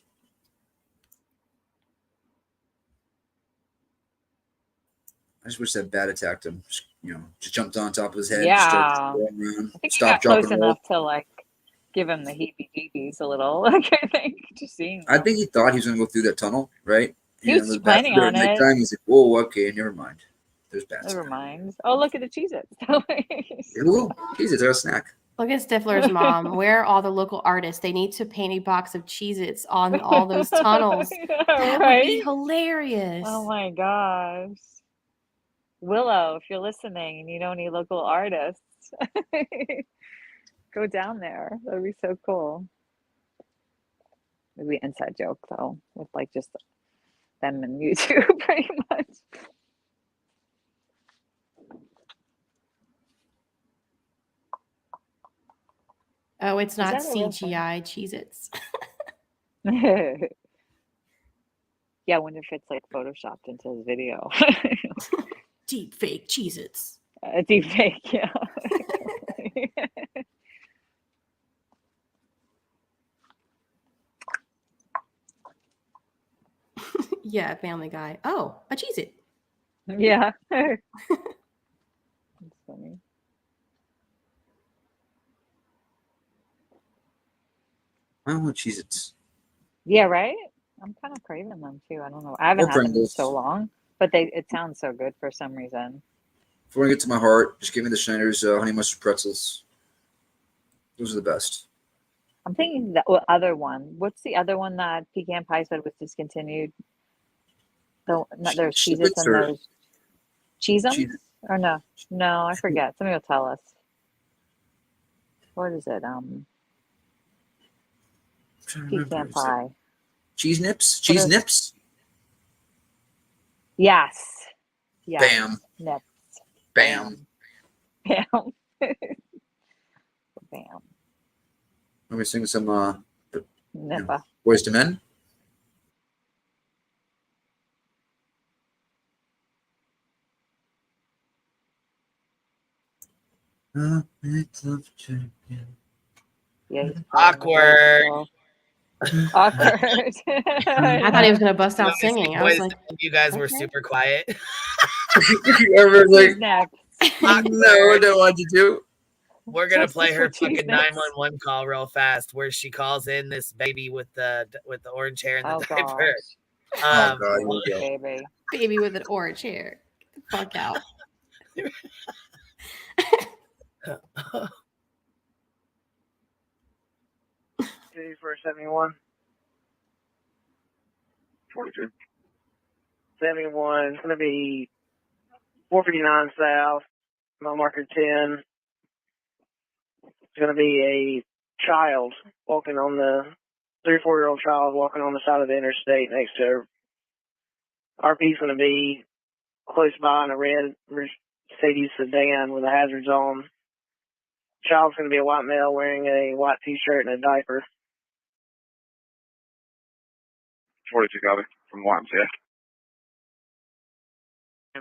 N: I just wish that bat attacked him. Just jumped on top of his head.
C: Yeah.
N: Started going around,
C: I think he
N: stopped,
C: got close
N: dropping, roll.
C: enough to like give him the heebie-jeebies a little. Like I think just seeing.
N: I think he thought he was going to go through that tunnel, right?
O: He was planning
N: After
O: on it.
N: nighttime, he's like, "Whoa, okay, never mind. There's bats."
O: Never mind. Oh, look at the Cheez-Its.
N: Ooh, Jesus, there's a snack.
R: Look at Stifler's mom. Where are all the local artists? They need to paint a box of Cheez-Its on all those tunnels. That would be hilarious.
O: Oh my gosh. Willow, if you're listening and you know any local artists, go down there. That would be so cool. It'd be an inside joke though, with like just them and YouTube pretty much.
R: Oh, it's not
O: that a real thing?
R: CGI Cheez-Its.
O: Yeah, I wonder if it's like photoshopped into his video.
R: Deep fake Cheez-Its.
O: Deep fake, yeah.
R: Yeah, Family Guy. Oh, a Cheez-It.
O: Yeah. That's funny.
N: I want Cheez-Its.
O: Yeah, right? I'm kind of craving them too. I don't know. I haven't
N: Or
O: had them in
N: Pringles.
O: so long, but it sounds so good for some reason.
N: Before I get to my heart, just give me the Schneider's honey mustard pretzels. Those are the best.
O: I'm thinking the other one. What's the other one that Pecan Pie said was discontinued? There's Cheez-Its and there's Cheez-Ums? Or no? No, I forget. Somebody will tell us. What is it? Pecan Pie.
N: Cheese Nips? Cheese Nips?
O: Yes. Yes.
N: Bam.
O: Nips.
N: Bam.
O: Bam. Bam.
N: Let me sing some
O: Nippa.
N: Boys to Men.
O: Yeah,
P: awkward.
O: Awkward.
R: I thought he was gonna bust out singing. I was like,
P: you guys were super quiet.
N: Everyone's like,
O: next?
N: No, I don't want you to.
P: We're gonna play her
O: Cheese
P: fucking
O: Nips.
P: 911 call real fast, where she calls in this baby with the orange hair and the
O: Oh,
P: diaper.
N: Oh, God, here we go.
O: Baby.
R: baby with an orange hair. Get the fuck out.
H: 71. 42. 71. It's going to be 459 South, mile marker 10. It's going to be a child walking on the 3 or 4 year old child walking on the side of the interstate next to her. RP's going to be close by in a red Mercedes sedan with the hazards on. Child's going to be a white male wearing a white t-shirt and a diaper.
V: 42 copy from YMCA.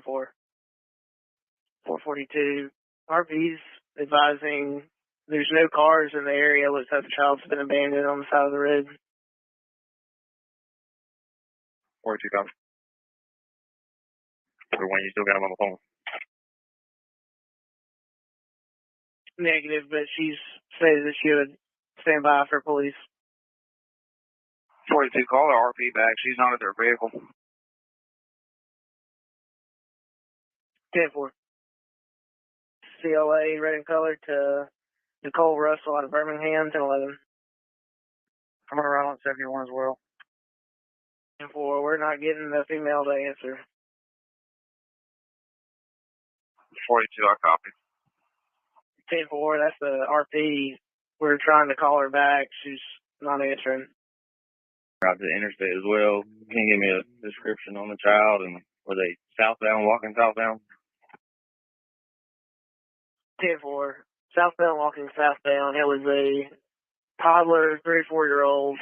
H: 442. RP's advising there's no cars in the area. Looks like the child's been abandoned on the side of the road.
V: 42 copy. 41, you still got him on the phone?
H: Negative, but she's stated that she would stand by for police.
V: 42, call the RP back. She's not at their vehicle.
H: 10-4. CLA, red in color, to Nicole Russell out of Birmingham, 10-11.
V: I'm going to run on 71 as well.
H: 10-4, we're not getting the female to answer.
V: 42, I copy.
H: 10-4, that's the RP. We're trying to call her back. She's not answering.
V: Out to the interstate as well. Can you give me a description on the child, and were they southbound, walking southbound?
H: 10-4, southbound, walking southbound. It was a toddler, 3 or 4 year old,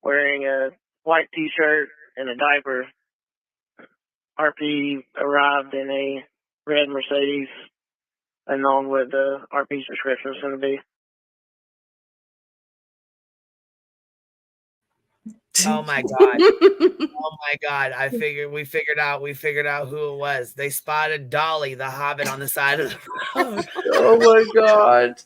H: wearing a white t-shirt and a diaper. RP arrived in a red Mercedes, unknown what the RP's description is going to be.
P: Oh my god! Oh my god! We figured out who it was. They spotted Dolly, the Hobbit, on the side of the road.
N: Oh my god!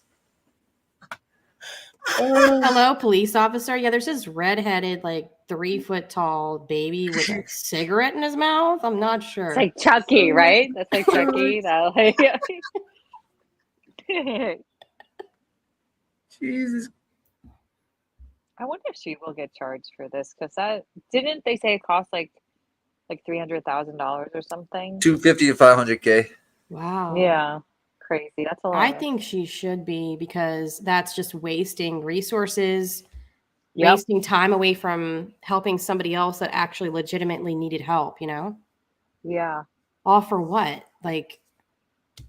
R: Hello, police officer. Yeah, there's this redheaded, like 3 foot tall baby with a cigarette in his mouth. I'm not sure.
O: It's like Chucky, right? That's like Chucky. That like
N: Jesus.
O: I wonder if she will get charged for this because that didn't they say it cost like $300,000 or something?
N: 250 to 500K.
R: Wow.
O: Yeah, crazy. That's a lot.
R: I think she should be because that's just wasting resources,
O: Yep.
R: wasting time away from helping somebody else that actually legitimately needed help, you know?
O: Yeah.
R: All for what? Like,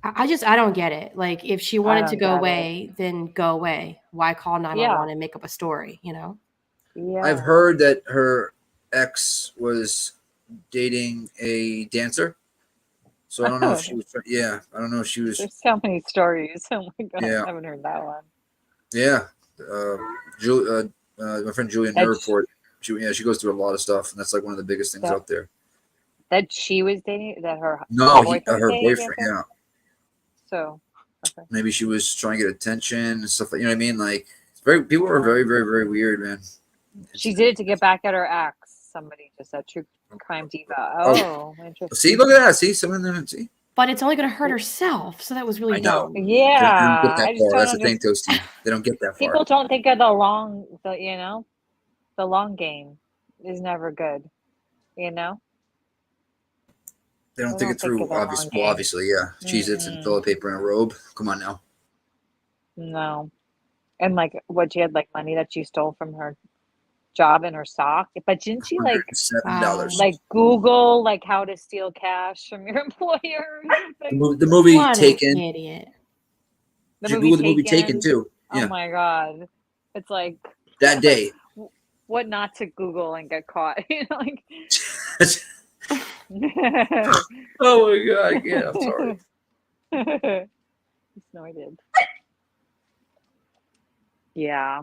R: I don't get it. Like, if she wanted to
O: don't
R: go
O: get it.
R: away, then go away. Why call 911 and make up a story, you know?
O: Yeah.
N: I've heard that her ex was dating a dancer. So I don't know if she was. Yeah, I don't know if she was.
O: There's so many stories. Oh my god,
N: Yeah.
O: I haven't heard that one.
N: Yeah, my friend Julia Nerdport. She goes through a lot of stuff, and that's like one of the biggest things out there.
O: That she was dating, that her
N: No,
O: boyfriend
N: her
O: dating
N: boyfriend.
O: her?
N: Yeah,
O: So okay.
N: maybe she was trying to get attention and stuff. Like, you know what I mean? Like, people are very, very, very weird, man.
O: She did it to get back at her ex. Somebody just said true crime diva. Oh, interesting.
N: See, look at that. See, some of them. See,
R: But it's only going to hurt herself. So that was really
N: I know.
R: dumb.
O: Yeah,
N: They don't get
O: I
N: that
O: just
N: far.
O: don't
N: That's the thing, Toasty. They don't get that far.
O: People don't think of the long game is never good. You know.
N: They don't think it through. Obviously, yeah. Cheez-Its and toilet paper and a robe. Come on now.
O: No. And like what she had like money that she stole from her job in her sock. But didn't she like
N: $7.
O: like Google like how to steal cash from your employer or something?
N: The movie
R: What
N: Taken.
R: an idiot.
N: You Google the movie Taken too. Yeah.
O: Oh my god. It's like
N: that day.
O: What not to Google and get caught. You know, like
N: oh my god, yeah, I'm sorry.
O: Snorted. Yeah.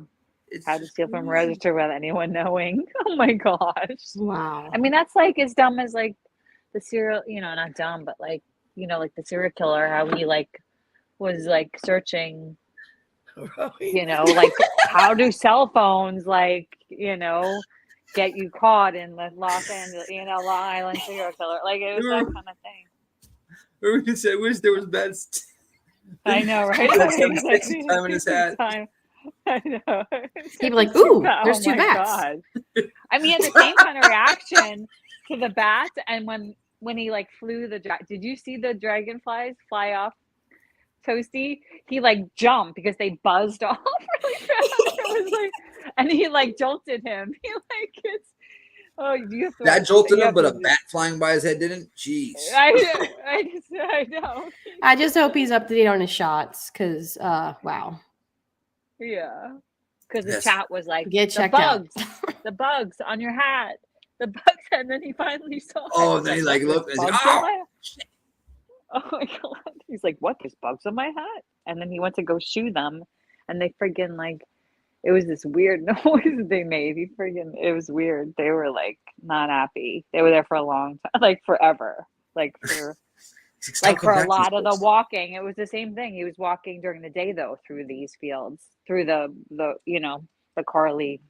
O: How to steal from register without anyone knowing. Oh my gosh.
R: Wow.
O: I mean, that's like as dumb as like the serial, not dumb, but like, like the serial killer, how he like was like searching, like how do cell phones like, get you caught in the Los Angeles, Long Island serial killer. Like it was that kind of thing.
N: Or we could say, I wish there was bad.
O: I know, right?
N: Exactly. Time in his hat.
O: I know.
R: He'd be like, ooh, there's two bats.
O: God. I mean, he had the same kind of reaction to the bats, and when he like flew did you see the dragonflies fly off Toasty? He like jumped because they buzzed off really fast. It was like, and he like jolted him. He like you have to
N: that jolted him, but a bat flying by his head didn't. Jeez.
O: I know.
R: I just hope he's up to date on his shots, because wow.
O: Yeah, because the chat was like,
R: get checked
O: bugs, the bugs on your hat, the bugs, and then he finally saw.
N: Oh, then he like looked and he's like,
O: oh my god! He's like, what? There's bugs on my hat, and then he went to go shoo them, and they friggin' like, it was this weird noise they made. It was weird. They were like not happy. They were there for a long time, like forever, like for. Like for a lot of the walking, it was the same thing. He was walking during the day though through these fields, through the Carly.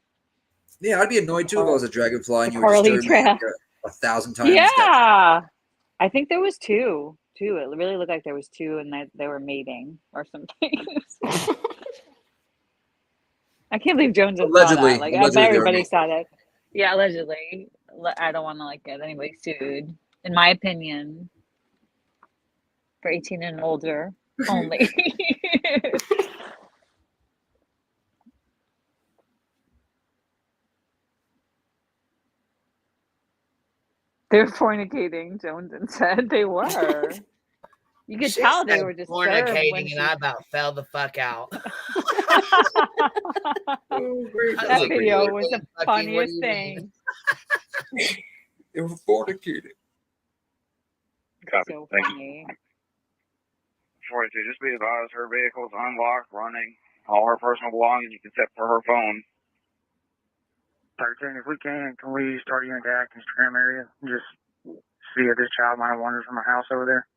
N: Yeah, I'd be annoyed too if I was a dragonfly and you
O: Carly
N: were disturbing me like 1,000 times.
O: Yeah, I think there was two. It really looked like there was two, and they were mating or something. I can't believe Jones
N: allegedly.
O: Saw that. Like I bet everybody saw that. Yeah, allegedly. I don't want to like get anybody sued. In my opinion. For 18 and older only. They're fornicating, Jones said they were. You could tell they were just
P: fornicating, and I about fell the fuck out.
O: That video was the funniest thing.
N: They were fornicating.
V: Copy.
O: So
V: Thank
O: funny.
V: you. 42, just be advised, her vehicle is unlocked, running. All her personal belongings except for her phone.
H: 13, if we can we start you in the Atkins Trim area? Just see if this child might have wandered from a house over there.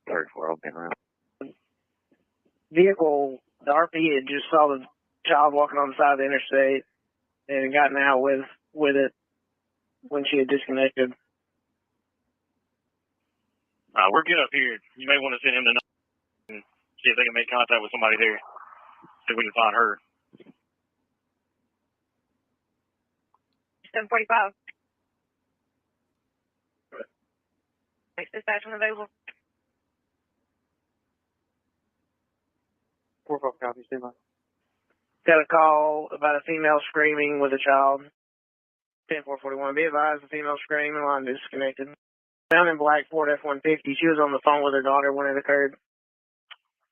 V: 34, I'll be around.
H: Vehicle The RP had just saw the child walking on the side of the interstate and had gotten out with it when she had disconnected.
V: We're good up here. You may want to send him to and see if they can make contact with somebody there. See if we can find her.
E: 745. Is dispatch unavailable?
H: 4-4 copy, stand by. Got a call about a female screaming with a child. 10-441. Be advised, the female screaming line disconnected. Found in black Ford F-150. She was on the phone with her daughter when it occurred.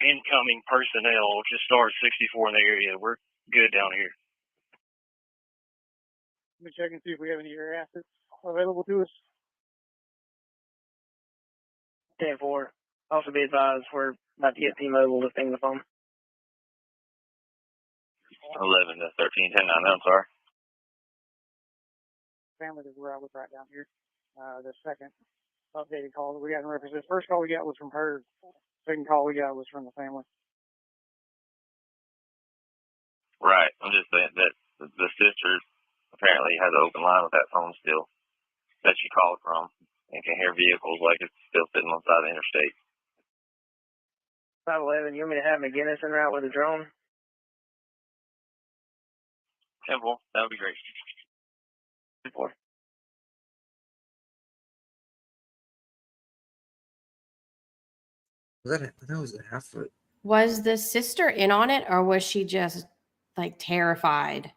V: Incoming personnel, just start 64 in the area. We're good down here.
H: Let me check and see if we have any air assets available to us. 10-4. Also be advised, we're about to get T-Mobile to ping the phone.
V: 11 to 13, 10, 9, I'm sorry.
H: Family is where I was right down here. The second updated call that we got in reference. The first call we got was from her. Second call we got was from the family.
V: Right. I'm just saying that the sister apparently has an open line with that phone still that she called from and can hear vehicles like it's still sitting on the side of the interstate.
H: 511, you want me to have McGinnis en route with a drone?
V: Simple. That would be great.
H: 4.
N: That was a half foot.
R: Was the sister in on it, or was she just like terrified,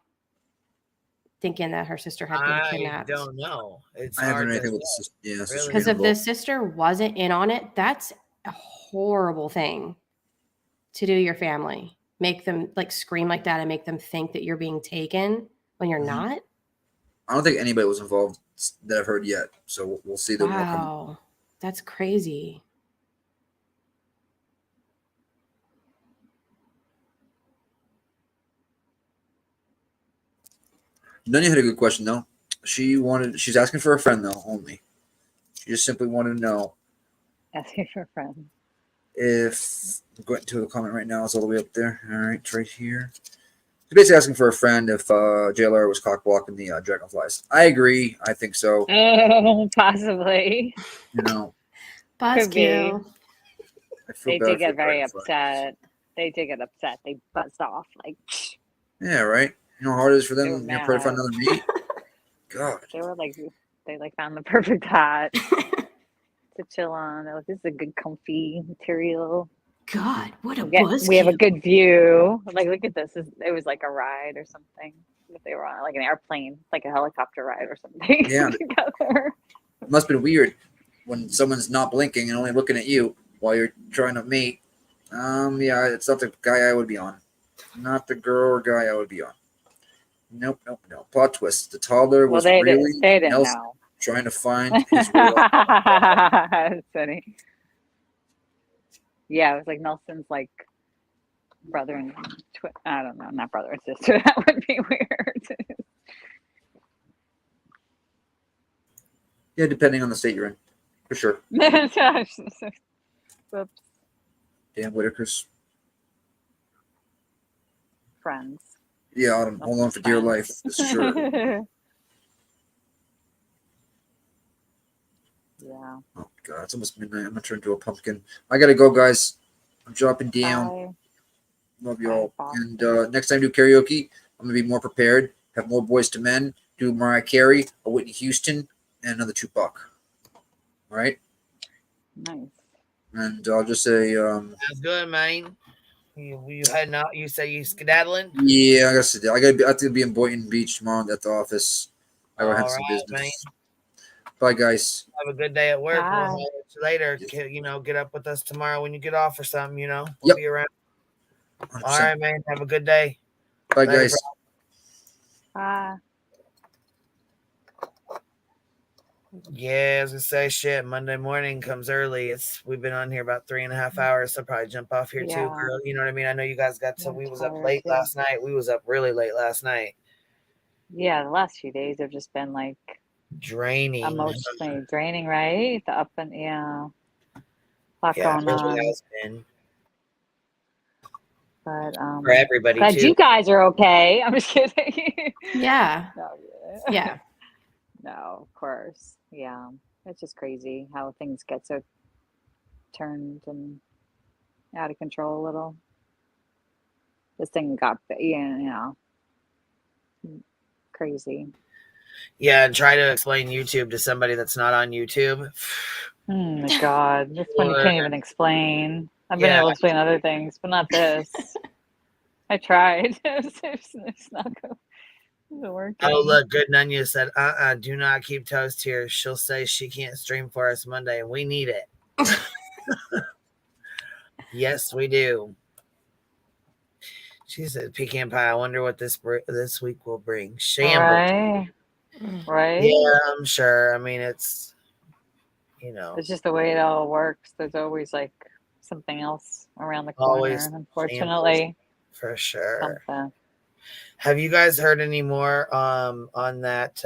R: thinking that her sister had been
P: I
R: kidnapped?
P: don't know. It's
N: I haven't
P: hard
N: heard
P: to
N: anything with the
P: say.
N: sister. Yeah, sister
R: Because
N: getting
R: if the
N: involved.
R: sister wasn't in on it, that's a horrible thing to do to your family. Make them like scream like that and make them think that you're being taken when you're not.
N: I don't think anybody was involved that I've heard yet. So we'll see the more coming.
R: Wow, that's crazy.
N: Nanya had a good question though. She's asking for a friend though only. She just simply wanted to know
O: Asking for a friend.
N: if I'm going to a comment right now. It's all the way up there. All right, it's right here. She's basically asking for a friend if JLR was cock-blocking the Dragonflies. I agree. I think so.
O: Oh, possibly.
N: You know,
O: Could be.
R: Buzzkill.
N: I feel
O: They
N: bad
O: did
N: for
O: get
N: the
O: very
N: Dragonflies.
O: upset. They did get upset. They buzzed off like
N: Yeah, right. You know how hard it is for
O: they
N: them
O: were
N: to try to find
O: mad.
N: another mate. God.
O: They were like they like found the perfect hat to chill on. They're like, this is a good comfy material.
R: God, what a
O: We have a
R: buzzkill.
O: good view. Like, look at this. It was like a ride or something. If they were on like an airplane, like a helicopter ride or something
N: Yeah.
O: together.
N: It must have been weird when someone's not blinking and only looking at you while you're trying to mate. Yeah, it's not the guy I would be on. Not the girl or guy I would be on. Nope. Plot twist. The toddler was
O: Well,
N: really
O: they didn't
N: Nelson
O: know.
N: trying to find his way up.
O: That's funny. Yeah, it was like Nelson's like brother and I don't know, not brother and sister. That would be weird.
N: Yeah, depending on the state you're in. For sure.
O: Whoops.
N: Dan Whitaker's.
O: Friends.
N: Yeah, Autumn. Hold on for dear life. This is sure.
O: Yeah.
N: Oh, God. It's almost midnight. I'm going to turn into a pumpkin. I got to go, guys. I'm dropping down.
O: Bye.
N: Love you all. And next time I do karaoke, I'm going to be more prepared. Have more Boys to Men. Do Mariah Carey, a Whitney Houston, and another Tupac. All right?
O: Nice.
N: And I'll just say,
P: Sounds good, man. You heading out? You say you skedaddling?
N: yeah, I have to be in Boynton Beach tomorrow at the office. I will have some
P: All right,
N: business.
P: man.
N: Bye, guys.
P: Have a good day at work.
O: Bye.
P: We'll see you later. Get up with us tomorrow when you get off or something. We'll be around.
N: 100%.
P: All right, man. Have a good day.
N: Bye,
P: Later,
N: guys.
O: Bye.
P: Yeah, as I say, shit. Monday morning comes early. We've been on here about 3.5 hours, so I'll probably jump off here too,
O: Yeah.
P: girl. You know what I mean? I know you guys got to.
O: I'm
P: We was up
O: tired,
P: late
O: too.
P: last night. We was up really late last night.
O: Yeah, the last few days have just been like
P: Draining.
O: emotionally draining, right? The up and a lot
P: Yeah,
O: going
P: it really
O: on.
P: has been.
O: But
P: For everybody
O: glad
P: too.
O: you guys are okay. I'm just kidding.
R: Yeah.
O: No,
R: Yeah.
O: no, of course. Yeah. It's just crazy how things get so turned and out of control a little. This thing got, crazy.
P: Yeah, and try to explain YouTube to somebody that's not on YouTube.
O: Oh my God. This one you
P: Or-
O: can't even explain. I've been
P: Yeah.
O: able to explain other things, but not this. I tried. It's not working.
P: Oh, look, Good Nunya said, do not keep Toast here. She'll say she can't stream for us Monday, and we need it. Yes, we do. She said, pecan pie. I wonder what this week will bring. Shambles.
O: Right?
P: Yeah, I'm sure. I mean, it's,
O: It's just the way it all works. There's always like something else around the
P: always
O: corner, unfortunately.
P: shambles, for sure.
O: Something.
P: Have you guys heard any more on that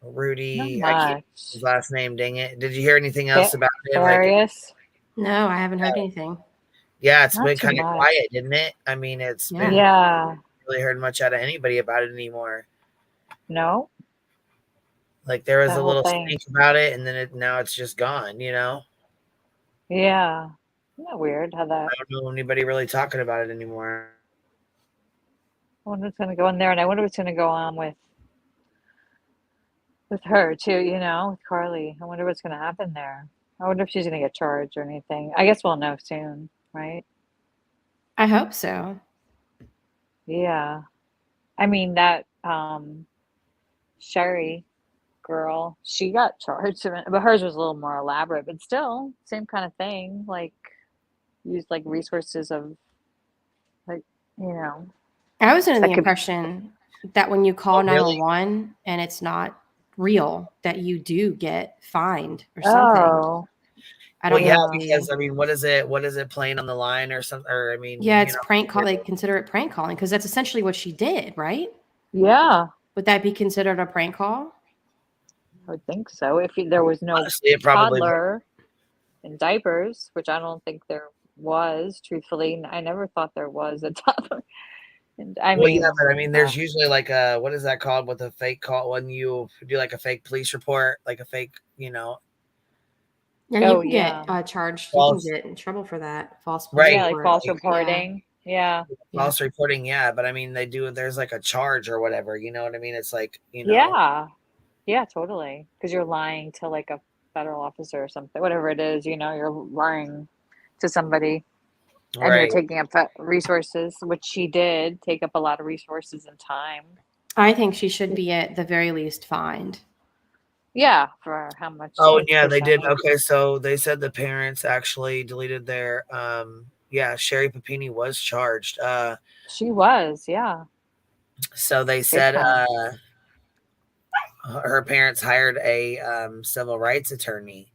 P: Rudy, I can't his last name, dang it. Did you hear anything else about him?
O: Darius?
R: No, I haven't heard anything.
P: Yeah, it's
O: Not
P: been
O: too
P: kind of
O: much.
P: quiet, didn't it? I mean, it's been really heard much out of anybody about it anymore.
O: No.
P: Like there was
O: That
P: a
O: whole
P: little
O: thing.
P: stink about it, and then now it's just gone.
O: Yeah. Isn't that weird how that?
P: I don't know anybody really talking about it anymore.
O: I wonder what's gonna go in there, and I wonder what's gonna go on with her too. With Carly. I wonder what's gonna happen there. I wonder if she's gonna get charged or anything. I guess we'll know soon, right?
R: I hope so.
O: Yeah. I mean that Sherry girl, she got charged, but hers was a little more elaborate, but still same kind of thing. Like use like resources of like
R: I was under
O: that
R: the
O: could.
R: impression that when you call
P: really?
R: 911 and it's not real, that you do get fined or something.
O: Oh.
R: I don't know.
P: Because I mean, what is it playing on the line or something? Or I mean,
R: Yeah, it's prank call. They consider it prank calling because that's essentially what she did, right?
O: Yeah.
R: Would that be considered a prank call?
O: I would think so. If there was no
P: Honestly, it probably
O: toddler in diapers, which I don't think there was, truthfully. I never thought there was a toddler. And
P: there's usually like a, what is that called with a fake call when you do like a fake police report, like a fake,
R: Yeah, you can get charged.
P: False.
R: You can get in trouble for that. False
P: Right.
O: Yeah, like false reporting. Yeah.
P: False reporting, yeah. But I mean, there's like a charge or whatever, you know what I mean? It's like,
O: Yeah. Yeah, totally. Because you're lying to like a federal officer or something, whatever it is, you're lying to somebody. And you're
P: Right.
O: taking up resources, which she did take up a lot of resources and time.
R: I think she should be at the very least fined.
O: Yeah, for how much?
P: Oh, yeah, they did. Okay, so they said the parents actually deleted their Sherry Papini was charged.
O: She was, yeah.
P: So they said her parents hired a civil rights attorney.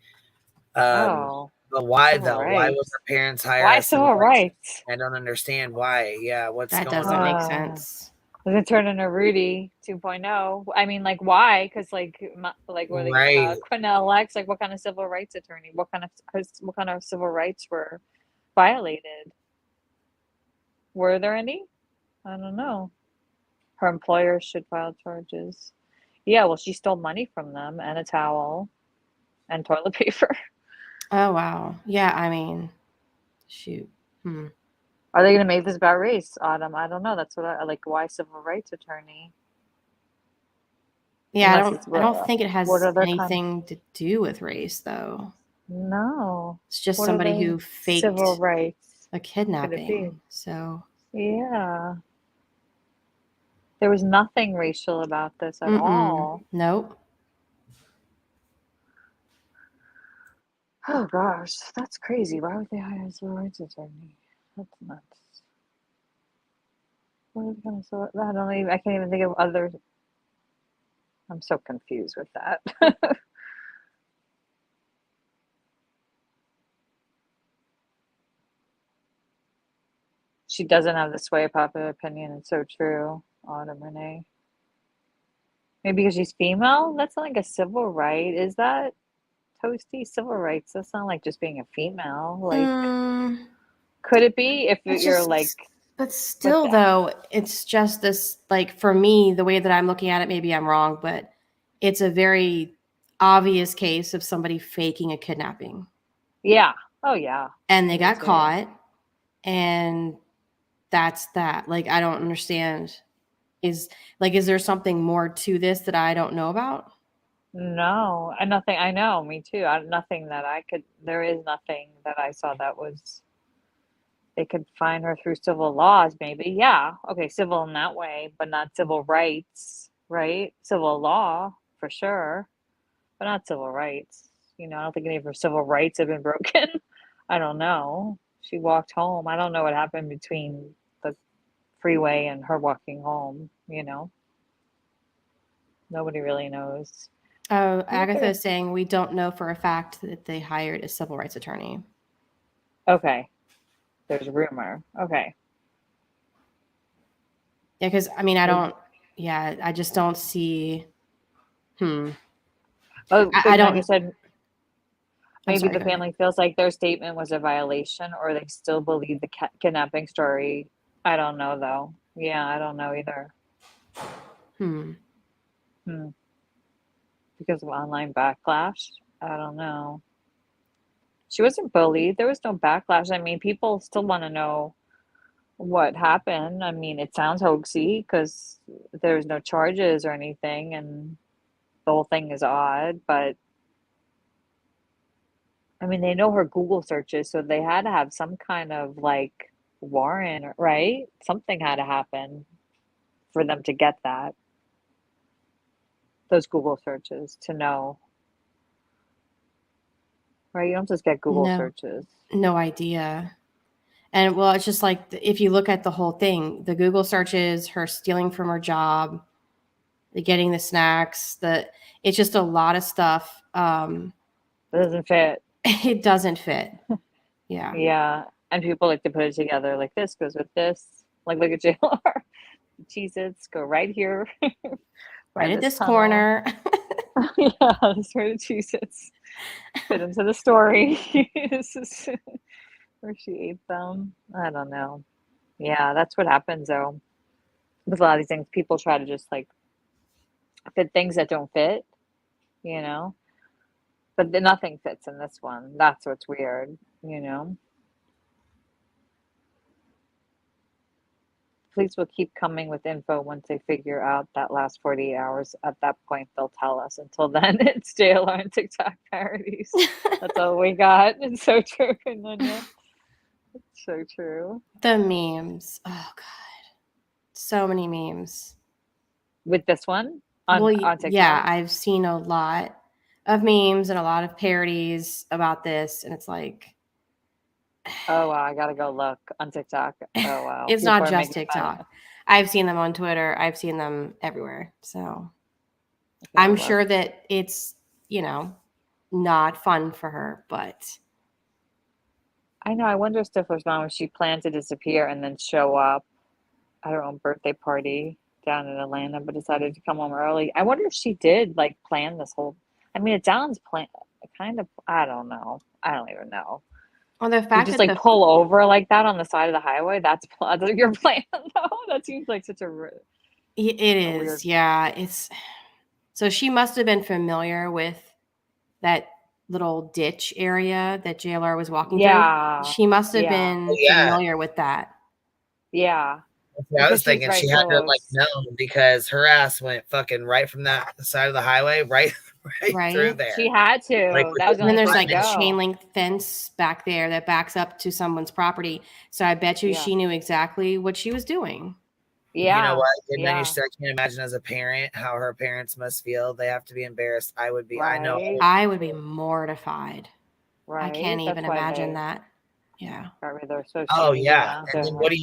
P: But why though? Why would her parents hire
O: Why
P: a
O: civil rights?
P: I don't understand why. Yeah, what's
R: That
P: going
R: doesn't
P: on?
R: make sense.
O: Does it turn into Rudy 2.0? I mean, like, why? Because what are they?
P: Right.
O: Quinnell Lex, like, what kind of civil rights attorney? What kind of civil rights were violated? Were there any? I don't know. Her employer should file charges. Yeah, well, she stole money from them and a towel and toilet paper.
R: Oh, wow. Yeah, I mean, shoot.
O: Are they going to make this about race, Autumn? I don't know. That's what I like. Why civil rights attorney?
R: Yeah,
O: Unless
R: I don't think it has
O: what other
R: anything to do with race, though.
O: No.
R: It's just
O: What
R: somebody
O: other
R: who faked
O: civil rights
R: a
O: could it be?
R: kidnapping. So
O: Yeah. There was nothing racial about this at all.
R: Nope.
O: Oh gosh, that's crazy. Why would they hire a civil rights attorney? That's nuts. What is going to I can't even think of other. I'm so confused with that. She doesn't have the sway of popular opinion. It's so true, Autumn Renee. Maybe because she's female? That's not like a civil right. Is that Toasty? Civil rights. That's not like just being a female. Like, could it be if
R: It's
O: you're
R: just,
O: like,
R: but still, though, it's just this, like, for me, the way that I'm looking at it, maybe I'm wrong, but it's a very obvious case of somebody faking a kidnapping.
O: yeah. Oh, yeah.
R: And they
O: Me
R: got
O: too.
R: caught, and that's that. Like, I don't understand. Is there something more to this that I don't know about?
O: No, and nothing. I know, me too. Nothing that I could. There is nothing that I saw that was. They could find her through civil laws, maybe. Yeah. Okay, civil in that way, but not civil rights, right? Civil law for sure, but not civil rights. You know, I don't think any of her civil rights have been broken. I don't know. She walked home. I don't know what happened between the freeway and her walking home. You know, nobody really knows.
R: Oh,
O: I wonder-
R: Agatha is saying we don't know for a fact that they hired a civil rights attorney.
O: Okay. There's a rumor. Okay.
R: Yeah, because I mean, I just don't see.
O: Oh,
R: I don't.
O: You said
R: I'm
O: maybe
R: sorry,
O: the
R: go ahead.
O: family feels like their statement was a violation, or they still believe the kidnapping story. I don't know, though. Yeah, I don't know either.
R: Hmm.
O: Because of online backlash? I don't know. She wasn't bullied. There was no backlash. I mean, people still want to know what happened. I mean, it sounds hoaxy because there's no charges or anything, and the whole thing is odd, but I mean, they know her Google searches, so they had to have some kind of like warrant, right? Something had to happen for them to get that, those Google searches to know, right? You don't just get Google searches.
R: No idea. And well, it's just like if you look at the whole thing, the Google searches, her stealing from her job, the getting the snacks, it's just a lot of stuff.
O: It doesn't fit.
R: It doesn't fit. Yeah.
O: Yeah. And people like to put it together like this goes with this. Like, look at JLR. Cheez-Its go right here.
R: Right at this
O: tunnel.
R: corner.
O: Yeah, that's where the Cheez-Its fit into the story. This is where she ate them. I don't know. Yeah, that's what happens though. With a lot of these things, people try to just like fit things that don't fit, you know? But nothing fits in this one. That's what's weird, you know? Police will keep coming with info once they figure out that last 48 hours. At that point, they'll tell us. Until then, it's JLR and TikTok parodies. That's all we got. It's so true, Nanya. It's so true.
R: The memes. Oh, God. So many memes.
O: With this one? On TikTok?
R: Yeah, I've seen a lot of memes and a lot of parodies about this. And it's like...
O: Oh, wow. I got to go look on TikTok. Oh, wow.
R: It's not just TikTok. I've seen them on Twitter. I've seen them everywhere. So I'm sure that it's, not fun for her, but.
O: I know. I wonder if Stifler's mom, if she planned to disappear and then show up at her own birthday party down in Atlanta, but decided to come home early. I wonder if she did plan this whole, I mean, it sounds kind of, I don't know. I don't even know.
R: Well, the fact
O: you just
R: that
O: pull over like that on the side of the highway, that's your plan though. That seems like such a
R: it is weird... Yeah, it's so she must have been familiar with that little ditch area that JLR was walking through. She must have been familiar with that.
O: Yeah.
P: I was thinking she had to know because her ass went fucking right from that side of the highway right through there.
O: She had to.
R: And then there's like a chain link fence back there that backs up to someone's property. So I bet you she knew exactly what she was doing.
O: Yeah.
P: You know what? And then I can't imagine as a parent how her parents must feel. They have to be embarrassed. I would be.
O: Right.
P: I know.
R: I would be mortified.
O: Right.
R: I can't even imagine that. Yeah.
P: Oh yeah. And then what do?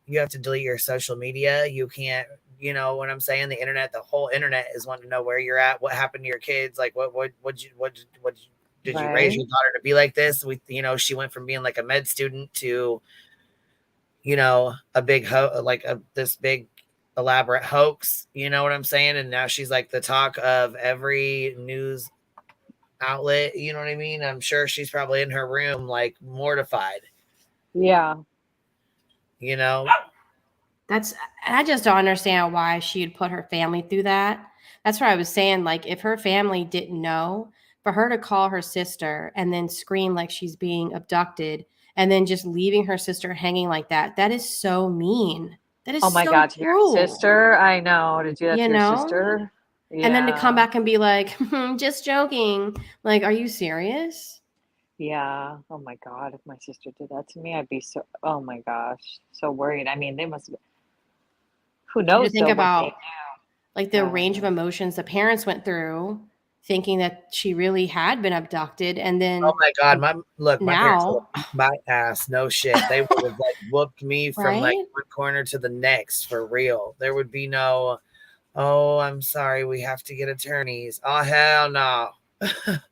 P: You have to delete your social media. You can't. You know what I'm saying? The internet, the whole internet is wanting to know where you're at, what happened to your kids, like what did you raise your daughter to be like this? She went from being like a med student to, a big this big elaborate hoax. You know what I'm saying? And now she's like the talk of every news outlet. You know what I mean? I'm sure she's probably in her room like mortified.
O: Yeah.
P: You know?
R: I just don't understand why she'd put her family through that. That's what I was saying. Like, if her family didn't know, for her to call her sister and then scream like she's being abducted and then just leaving her sister hanging like that, that is so mean. That is
O: Oh my
R: so
O: God, to your
R: cruel.
O: sister? I know. To do that
R: You
O: to your
R: know?
O: sister? Yeah.
R: And then to come back and be like, just joking. Like, are you serious?
O: Yeah. Oh my God. If my sister did that to me, I'd be so, oh my gosh, so worried. I mean, they must, who
R: You
O: knows
R: to think
O: though what they
R: about
O: knew.
R: like the range of emotions the parents went through, thinking that she really had been abducted, and then
P: Oh my God, my parents would
R: now,
P: have beat my ass. No shit. They would have like whooped me from like
R: right?
P: one corner to the next for real. There would be no, oh, I'm sorry, we have to get attorneys. Oh hell no.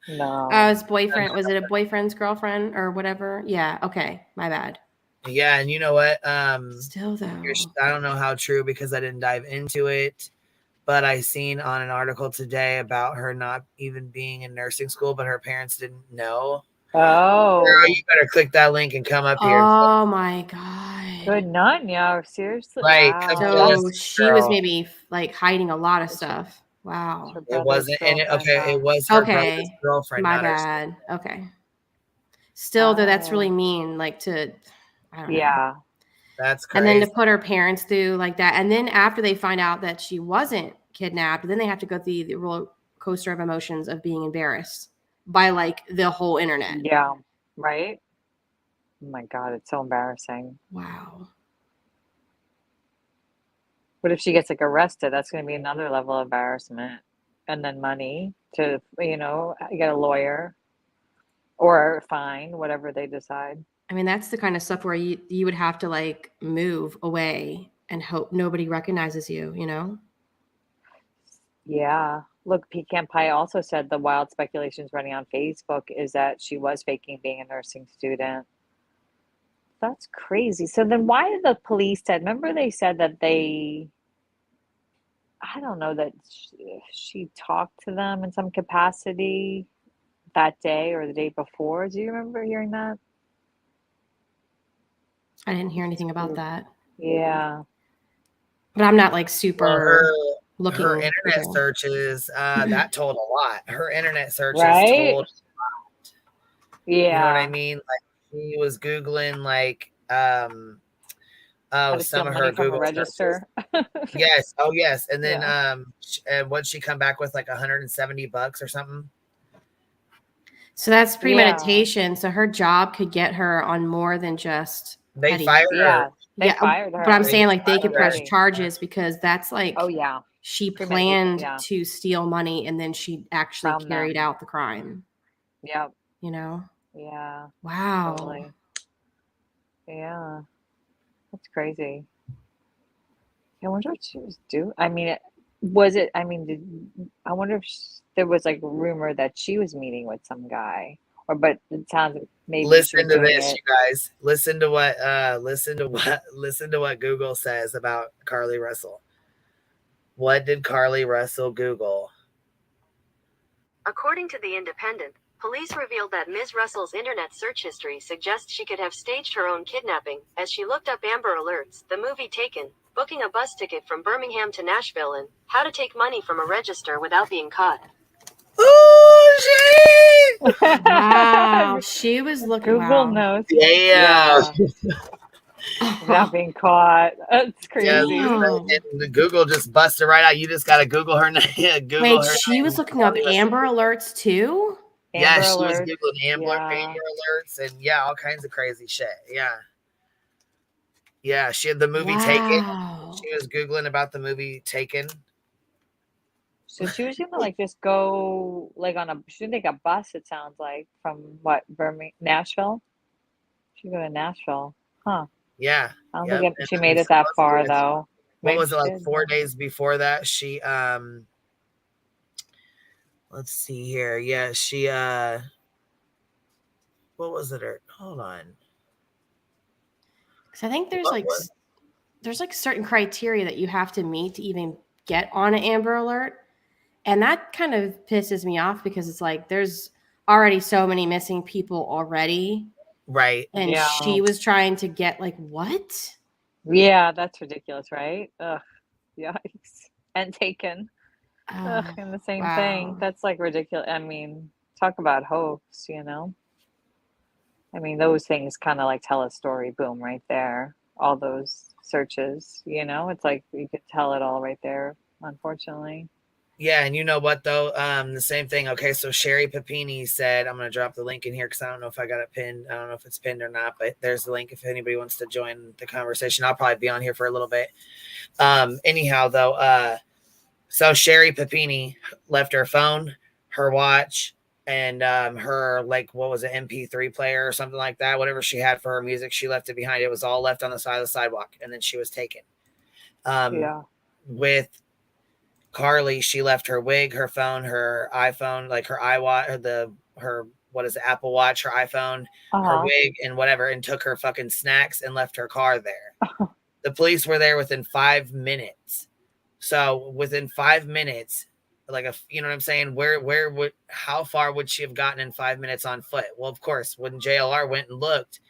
O: No.
R: His boyfriend, was it a boyfriend's girlfriend or whatever? Yeah. Okay. My bad.
P: Yeah, and you know what?
R: Still though,
P: I don't know how true because I didn't dive into it, but I seen on an article today about her not even being in nursing school, but her parents didn't know.
O: Oh.
P: Girl, you better click that link and come up here.
R: Oh my God.
O: Good none, yeah. Seriously.
P: Right.
O: Wow.
P: Come join us,
R: So she was
P: girl.
R: maybe like hiding a lot of stuff. Wow.
O: Her
P: It
O: brother's
P: wasn't, and it,
O: girlfriend,
P: okay, it was her brother's
R: Okay.
P: girlfriend,
R: My
P: not her.
R: bad. Okay. Still though, that's really
O: Oh.
R: mean. Like to, I don't know.
O: Yeah.
P: That's
R: And
P: crazy.
R: then to put her parents through like that. And then after they find out that she wasn't kidnapped, then they have to go through the roller coaster of emotions of being embarrassed by like the whole internet.
O: Yeah. Right? Oh my God, it's so embarrassing.
R: Wow.
O: What if she gets like arrested? That's going to be another level of embarrassment. And then money to, get a lawyer or a fine, whatever they decide.
R: I mean, that's the kind of stuff where you would have to like move away and hope nobody recognizes you, you know?
O: Yeah. Look, Pecan Pie also said the wild speculations running on Facebook is that she was faking being a nursing student. That's crazy. So then why did the police said, remember they said that I don't know, that she talked to them in some capacity that day or the day before. Do you remember hearing that?
R: I didn't hear anything about that.
O: Yeah.
R: But I'm not like super looking.
P: Her internet searches, that told a lot. Her internet searches
O: Right?
P: told a lot.
O: Yeah.
P: You know what I mean? Like she was Googling like
O: How to
P: some
O: steal
P: of
O: money
P: her
O: from a
P: Google
O: register.
P: searches. Yes. Oh yes. And then
O: Yeah.
P: and what'd she come back with, like $170 or something?
R: So that's
O: Yeah.
R: premeditation. So her job could get her on more than just
P: They
R: petty.
P: fired her.
O: Yeah. They
R: Yeah,
O: fired her.
R: but I'm
P: They
R: saying like they could
P: fired her.
R: press charges because that's like
O: Oh yeah.
R: she
O: Premeditation,
R: planned
O: yeah.
R: to steal money and then she actually
O: Found
R: carried
O: them.
R: out the crime.
O: Yep.
R: You know?
O: Yeah.
R: Wow.
O: Totally. Yeah. That's crazy. I wonder what she was doing. I mean, I wonder if there was like a rumor that she was meeting with some guy, but it sounds like maybe she was
P: Listen to
O: doing
P: this,
O: it.
P: you guys. Listen to what Google says about Carly Russell. What did Carly Russell Google?
B: According to The Independent, police revealed that Ms. Russell's internet search history suggests she could have staged her own kidnapping, as she looked up Amber Alerts, the movie Taken, booking a bus ticket from Birmingham to Nashville, and how to take money from a register without being caught.
P: Oh shit!
R: Wow. She was looking.
O: Google
R: Wow.
O: knows.
P: Yeah.
O: Without being caught. That's
P: Yeah,
O: crazy.
P: and Google just busted right out. You just gotta Google her name. Google
R: Wait,
P: her
R: she
P: name.
R: was looking up Amber Alerts too?
P: Yeah,
O: Amber
P: she was
O: Alerts.
P: Googling Amber
O: Yeah.
P: Alerts and all kinds of crazy shit. Yeah, she had the movie Taken.
R: Wow.
P: She was Googling about the movie Taken.
O: So she was gonna like just go like she didn't take a bus, it sounds like, from what, Nashville? She go to Nashville. Huh.
P: Yeah.
O: I don't
P: Yep.
O: think
P: And
O: she
P: then
O: made it that far
P: supposedly,
O: though.
P: What
O: Maybe
P: was it,
O: she
P: like
O: did.
P: 4 days before that? She let's see here. Yeah, she what was it? Hold on.
R: Because I think there's
P: What
R: like
P: was-
R: there's like certain criteria that you have to meet to even get on an Amber Alert. And that kind of pisses me off because it's like there's already so many missing people already.
P: Right.
R: And
O: Yeah.
R: she was trying to get like what?
O: Yeah, that's ridiculous, right? Ugh, yikes. And taken. Ugh, and the same thing.
R: Wow.
O: That's like ridiculous. I mean, talk about hoax, you know? I mean, those things kind of like tell a story, boom, right there. All those searches, you know? It's like you could tell it all right there, unfortunately.
P: Yeah, and you know what though? The same thing. Okay, so Sherry Papini said, I'm gonna drop the link in here because I don't know if I got it pinned. I don't know if it's pinned or not, but there's the link if anybody wants to join the conversation. I'll probably be on here for a little bit. Anyhow, though, so Sherry Papini left her phone, her watch, and her like what was it, MP3 player or something like that, whatever she had for her music, she left it behind. It was all left on the side of the sidewalk, and then she was taken.
O: Yeah.
P: With Carly, she left her wig, her phone, her iPhone, like her iWatch, her what is it, Apple Watch, her iPhone, her wig, and whatever, and took her fucking snacks and left her car there. The police were there within 5 minutes. So within 5 minutes, like you know what I'm saying? How far would she have gotten in 5 minutes on foot? Well, of course, when JLR went and looked,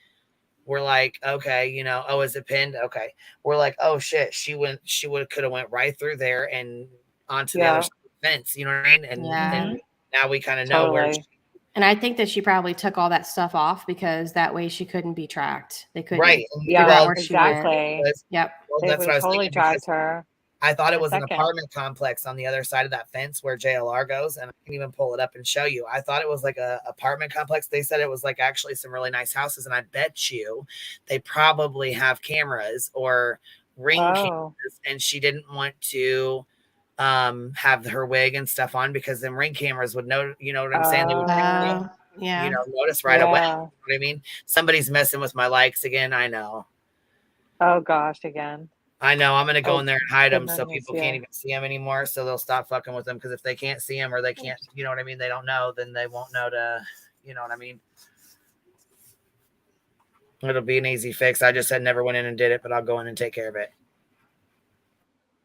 P: we're like, okay, you know, oh, is it pinned? Okay. We're like, oh shit, could have went right through there and onto the other side of the fence, you know what I mean? And now we kind of know where
R: and I think that she probably took all that stuff off because that way she couldn't be tracked. They couldn't
P: right.
R: figure out where she went.
O: Exactly.
R: Yep.
P: Well,
O: They
P: that's
O: would
P: what I was
O: totally
P: thinking.
O: tracked her.
P: I thought it was an
O: second.
P: apartment complex on the other side of that fence where JLR goes, and I can even pull it up and show you. I thought it was like a apartment complex. They said it was like actually some really nice houses, and I bet you they probably have cameras or ring cameras, and she didn't want to have her wig and stuff on because then ring cameras would know, you know what I'm saying? They would you know, notice right away. You know what I mean? Somebody's messing with my likes again. I know.
O: Oh gosh, again.
P: I know. I'm gonna go in there and hide them so people can't even see them anymore. So they'll stop fucking with them because if they can't see them or they can't, you know what I mean, they don't know, then they won't know to, you know what I mean. It'll be an easy fix. I just said never went in and did it, but I'll go in and take care of it.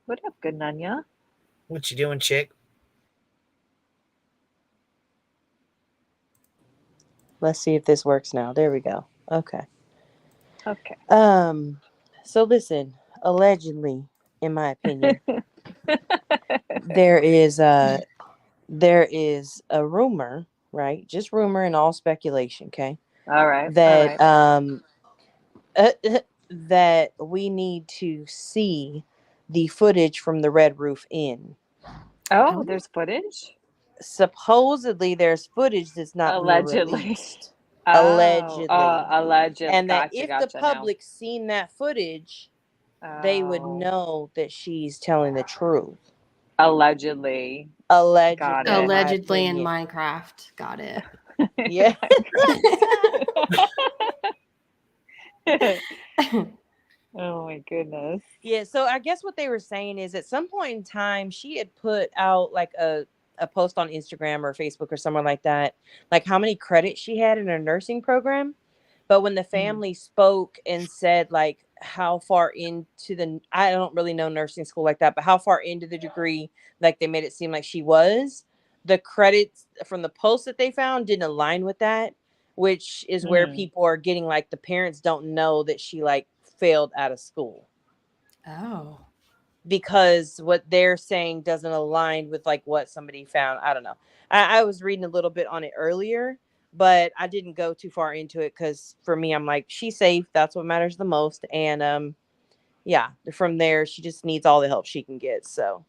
O: What up, good Nanya?
P: What you doing, chick?
J: Let's see if this works now. There we go. Okay.
O: Okay.
J: So listen, allegedly, in my opinion, there is a rumor, right? Just rumor and all speculation, okay?
O: All right.
J: That that we need to see the footage from the Red Roof Inn.
O: Oh, there's footage?
J: Supposedly there's footage that's not
O: allegedly
J: released.
O: Allegedly.
J: And that
O: Gotcha,
J: if
O: gotcha,
J: the public seen that footage, they would know that she's telling the truth.
O: Allegedly.
R: Allegedly in Minecraft. Got it.
J: Yeah.
O: Oh my goodness.
J: Yeah, so I guess what they were saying is at some point in time she had put out like a post on Instagram or Facebook or somewhere like that, like how many credits she had in her nursing program. But when the family spoke and said like how far into I don't really know nursing school like that, but how far into the degree, like they made it seem like she was, the credits from the post that they found didn't align with that, which is where people are getting like the parents don't know that she like failed out of school.
R: Oh.
J: Because what they're saying doesn't align with like what somebody found. I don't know. I was reading a little bit on it earlier, but I didn't go too far into it because for me, I'm like, she's safe. That's what matters the most. And yeah, from there, she just needs all the help she can get. So,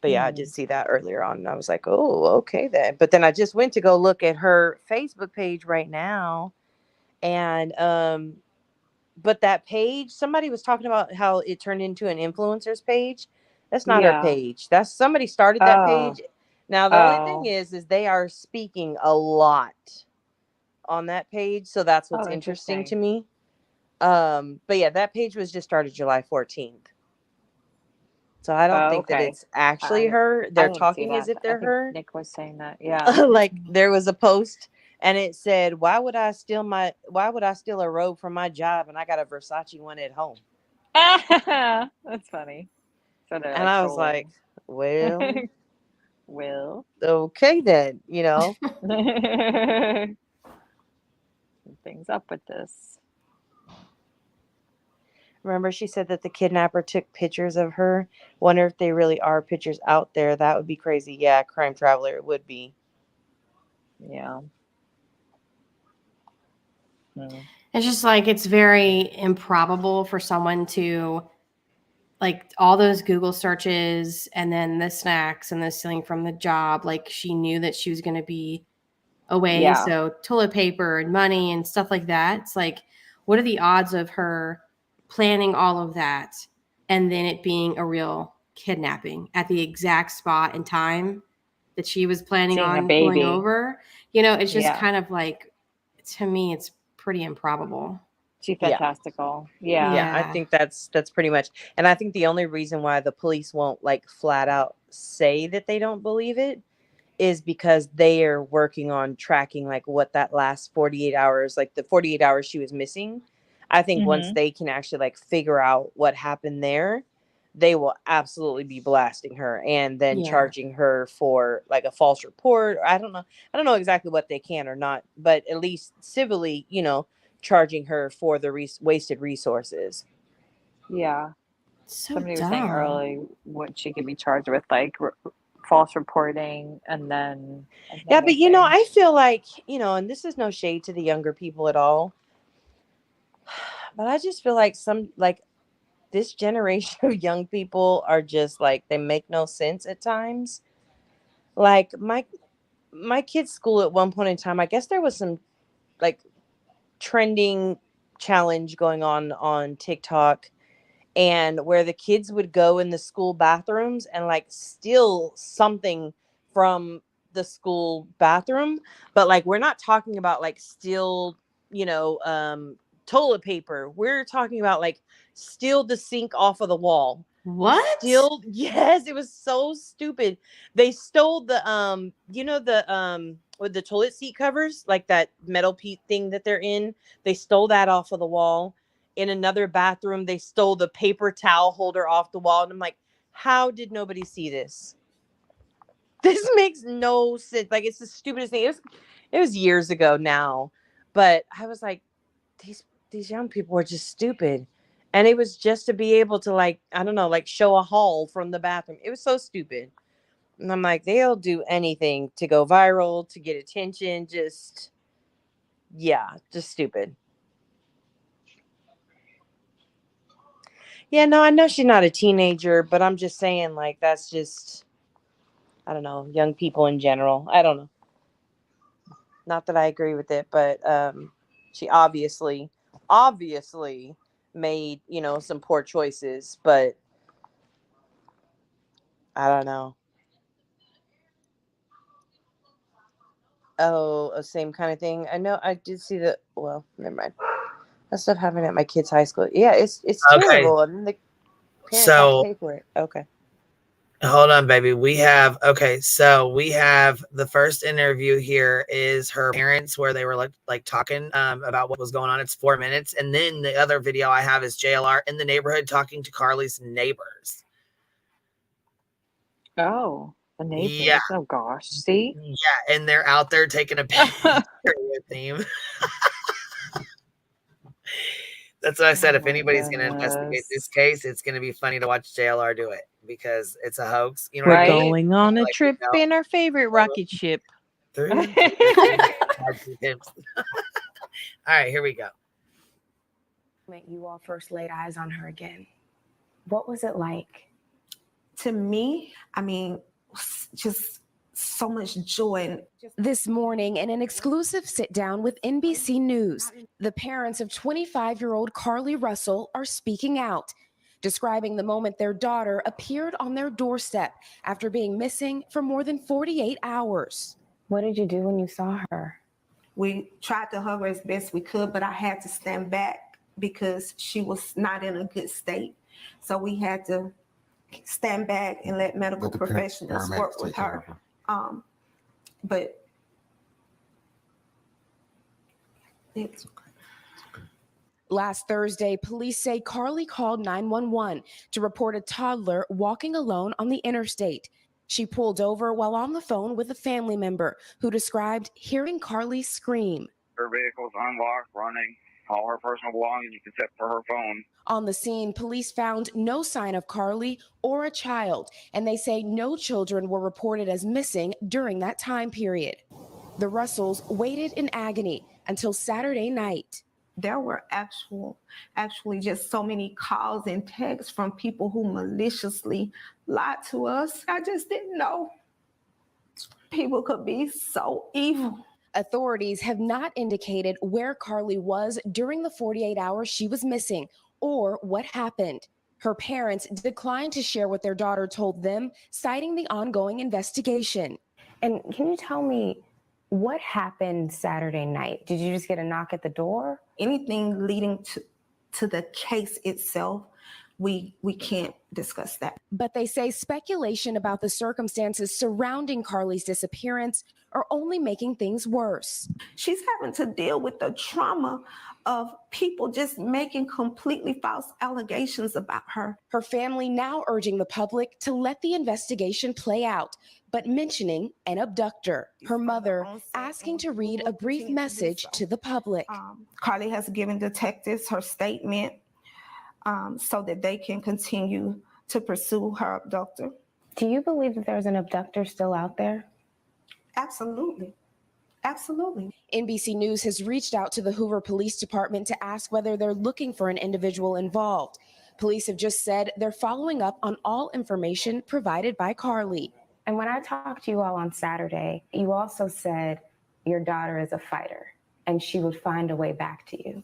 J: but yeah, I did see that earlier on, and I was like, oh, okay then. But then I just went to go look at her Facebook page right now, and but that page, somebody was talking about how it turned into an influencer's page. That's not her page. That's somebody started that page. Now the only thing is they are speaking a lot on that page, so that's what's interesting to me. But yeah, that page was just started July 14th. So I don't think that it's actually her. They're talking as if they're her.
O: Nick was saying that. Yeah.
J: Like there was a post and it said, why would I steal a robe from my job and I got a Versace one at home?
O: That's funny. So they're
J: And
O: like
J: I was like,
O: trolling.
J: well,
O: Well,
J: okay then,
O: things up with this.
J: Remember, she said that the kidnapper took pictures of her. Wonder if they really are pictures out there. That would be crazy. Yeah, crime traveler, it would be.
O: Yeah.
R: It's just like it's very improbable for someone to like all those Google searches and then the snacks and the stealing from the job. Like she knew that she was going to be away.
O: Yeah.
R: So toilet paper and money and stuff like that. It's like, what are the odds of her planning all of that and then it being a real kidnapping at the exact spot and time that she was planning
O: Seeing a
R: on going
O: baby.
R: over? It's just
O: Yeah.
R: kind of like, to me, it's pretty improbable.
O: She's
J: Yeah.
O: fantastical. Yeah.
J: Yeah, I think that's pretty much. And I think the only reason why the police won't like flat out say that they don't believe it is because they are working on tracking like what that last 48 hours, like the 48 hours she was missing. I think once they can actually like figure out what happened there, they will absolutely be blasting her and then charging her for like a false report. I don't know exactly what they can or not, but at least civilly, charging her for the wasted resources.
O: Yeah.
R: So
O: Somebody was saying
R: dumb.
O: early what she could be charged with, like false reporting, and then
J: Yeah, but I feel like, and this is no shade to the younger people at all, but I just feel like this generation of young people are just like, they make no sense at times. Like my kids' school at one point in time, I guess there was some like trending challenge going on TikTok, and where the kids would go in the school bathrooms and like steal something from the school bathroom, but like we're not talking about like steal toilet paper. We're talking about like steal the sink off of the wall.
R: What?
J: Yes, it was so stupid. They stole the with the toilet seat covers, like that metal thing that they're in. They stole that off of the wall. In another bathroom, they stole the paper towel holder off the wall. And I'm like, how did nobody see this? This makes no sense. Like, it's the stupidest thing. It was years ago now, but I was like, these young people are just stupid. And it was just to be able to like, I don't know, like show a haul from the bathroom. It was so stupid. And I'm like, they'll do anything to go viral, to get attention. Just stupid. Yeah, no, I know she's not a teenager, but I'm just saying, like, that's just, I don't know, young people in general. I don't know. Not that I agree with it, but she obviously made, some poor choices, but I don't know. Oh, same kind of thing. I know I did see well, never mind. That stuff happened at my kid's high school. Yeah, it's
P: Okay.
J: terrible. And the parents have to pay for it. Okay.
P: Hold on, baby. We have the first interview here is her parents, where they were like talking about what was going on. It's 4 minutes. And then the other video I have is JLR in the neighborhood talking to Carly's neighbors.
O: Oh, the neighbors.
P: Yeah.
O: Oh gosh. See?
P: Yeah, and they're out there taking a picture with him. That's what I said. If anybody's going to investigate this case, it's going to be funny to watch JLR do it because it's a hoax. You know what I mean?
J: Going on a trip in our favorite rocket ship.
P: All right, here we go.
F: You all first laid eyes on her again. What was it like? To me, just so much joy.
K: This morning, in an exclusive sit-down with NBC News, the parents of 25-year-old Carly Russell are speaking out, describing the moment their daughter appeared on their doorstep after being missing for more than 48 hours.
F: What did you do when you saw her?
W: We tried to hug her as best we could, but I had to stand back because she was not in a good state. So we had to stand back and let medical professionals work with her. But It's
K: Last Thursday, police say Carly called 911 to report a toddler walking alone on the interstate. She pulled over while on the phone with a family member who described hearing Carly scream.
G: Her vehicle's unlocked, running, all her personal belongings except for her phone.
K: On the scene, police found no sign of Carly or a child, and they say no children were reported as missing during that time period. The Russells waited in agony until Saturday night.
W: There were actually just so many calls and texts from people who maliciously lied to us. I just didn't know people could be so evil.
K: Authorities have not indicated where Carly was during the 48 hours she was missing or what happened. Her parents declined to share what their daughter told them, citing the ongoing investigation.
F: And can you tell me what happened Saturday night? Did you just get a knock at the door?
W: Anything leading to the case itself, we can't discuss that.
K: But they say speculation about the circumstances surrounding Carly's disappearance are only making things worse.
W: She's having to deal with the trauma of people just making completely false allegations about her.
K: Her family now urging the public to let the investigation play out, but mentioning an abductor. Her mother asking to read a brief message to the public.
W: Carly has given detectives her statement so that they can continue to pursue her abductor.
F: Do you believe that there's an abductor still out there?
W: Absolutely. Absolutely.
K: NBC News has reached out to the Hoover Police Department to ask whether they're looking for an individual involved. Police have just said they're following up on all information provided by Carly.
F: And when I talked to you all on Saturday, you also said your daughter is a fighter and she would find a way back to you.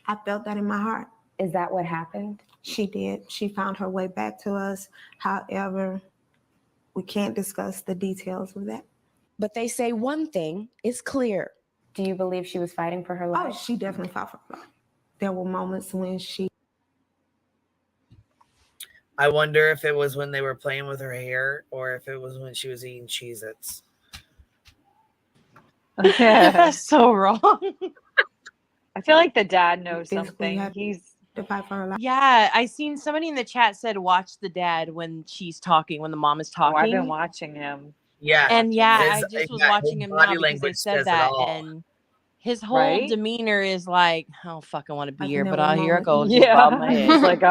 W: I felt that in my heart.
F: Is that what happened?
W: She did. She found her way back to us. However, we can't discuss the details of that.
K: But they say one thing is clear.
F: Do you believe she was fighting for her life?
W: Oh, she definitely fought for her life. There were moments when
P: I wonder if it was when they were playing with her hair or if it was when she was eating Cheez-Its.
J: That's so wrong.
O: I feel like the dad knows something. He's
W: to fight for her life.
J: Yeah, I seen somebody in the chat said watch the dad when she's talking, when the mom is talking.
O: Oh, I've been watching him.
J: Yeah. And I just was
P: his
J: watching him now
P: body
J: because they
P: language
J: said
P: says it
J: that.
P: all.
J: And his whole
O: Right?
J: demeanor is like, I don't fucking want to be
W: I've
J: here, but
W: never
J: here I
W: known
J: go.
W: it.
J: Just bob my
O: Yeah.
J: head.
O: It's like,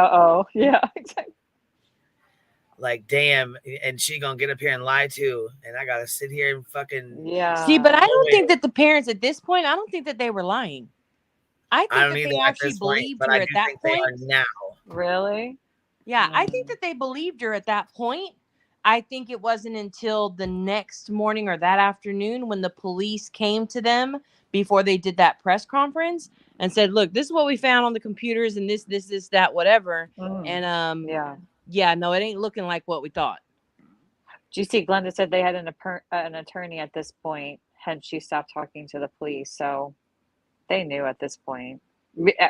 O: yeah, exactly.
P: Like, damn, and she gonna get up here and lie too, and I gotta sit here and fucking
O: Yeah.
J: See, but I don't think that the parents at this point, I don't think that they were lying. I think
P: I don't
J: that
P: either
J: they
P: at
J: actually
P: this point,
J: believed
P: but
J: her
P: I
J: at
P: do
J: that
P: think they
J: point.
P: are now.
O: Really?
J: Yeah, I think that they believed her at that point. I think it wasn't until the next morning or that afternoon when the police came to them before they did that press conference and said, look, this is what we found on the computers and this, that, whatever. And yeah, no, it ain't looking like what we thought.
O: Do you see Glenda said they had an attorney at this point, hence she stopped talking to the police. So they knew at this point.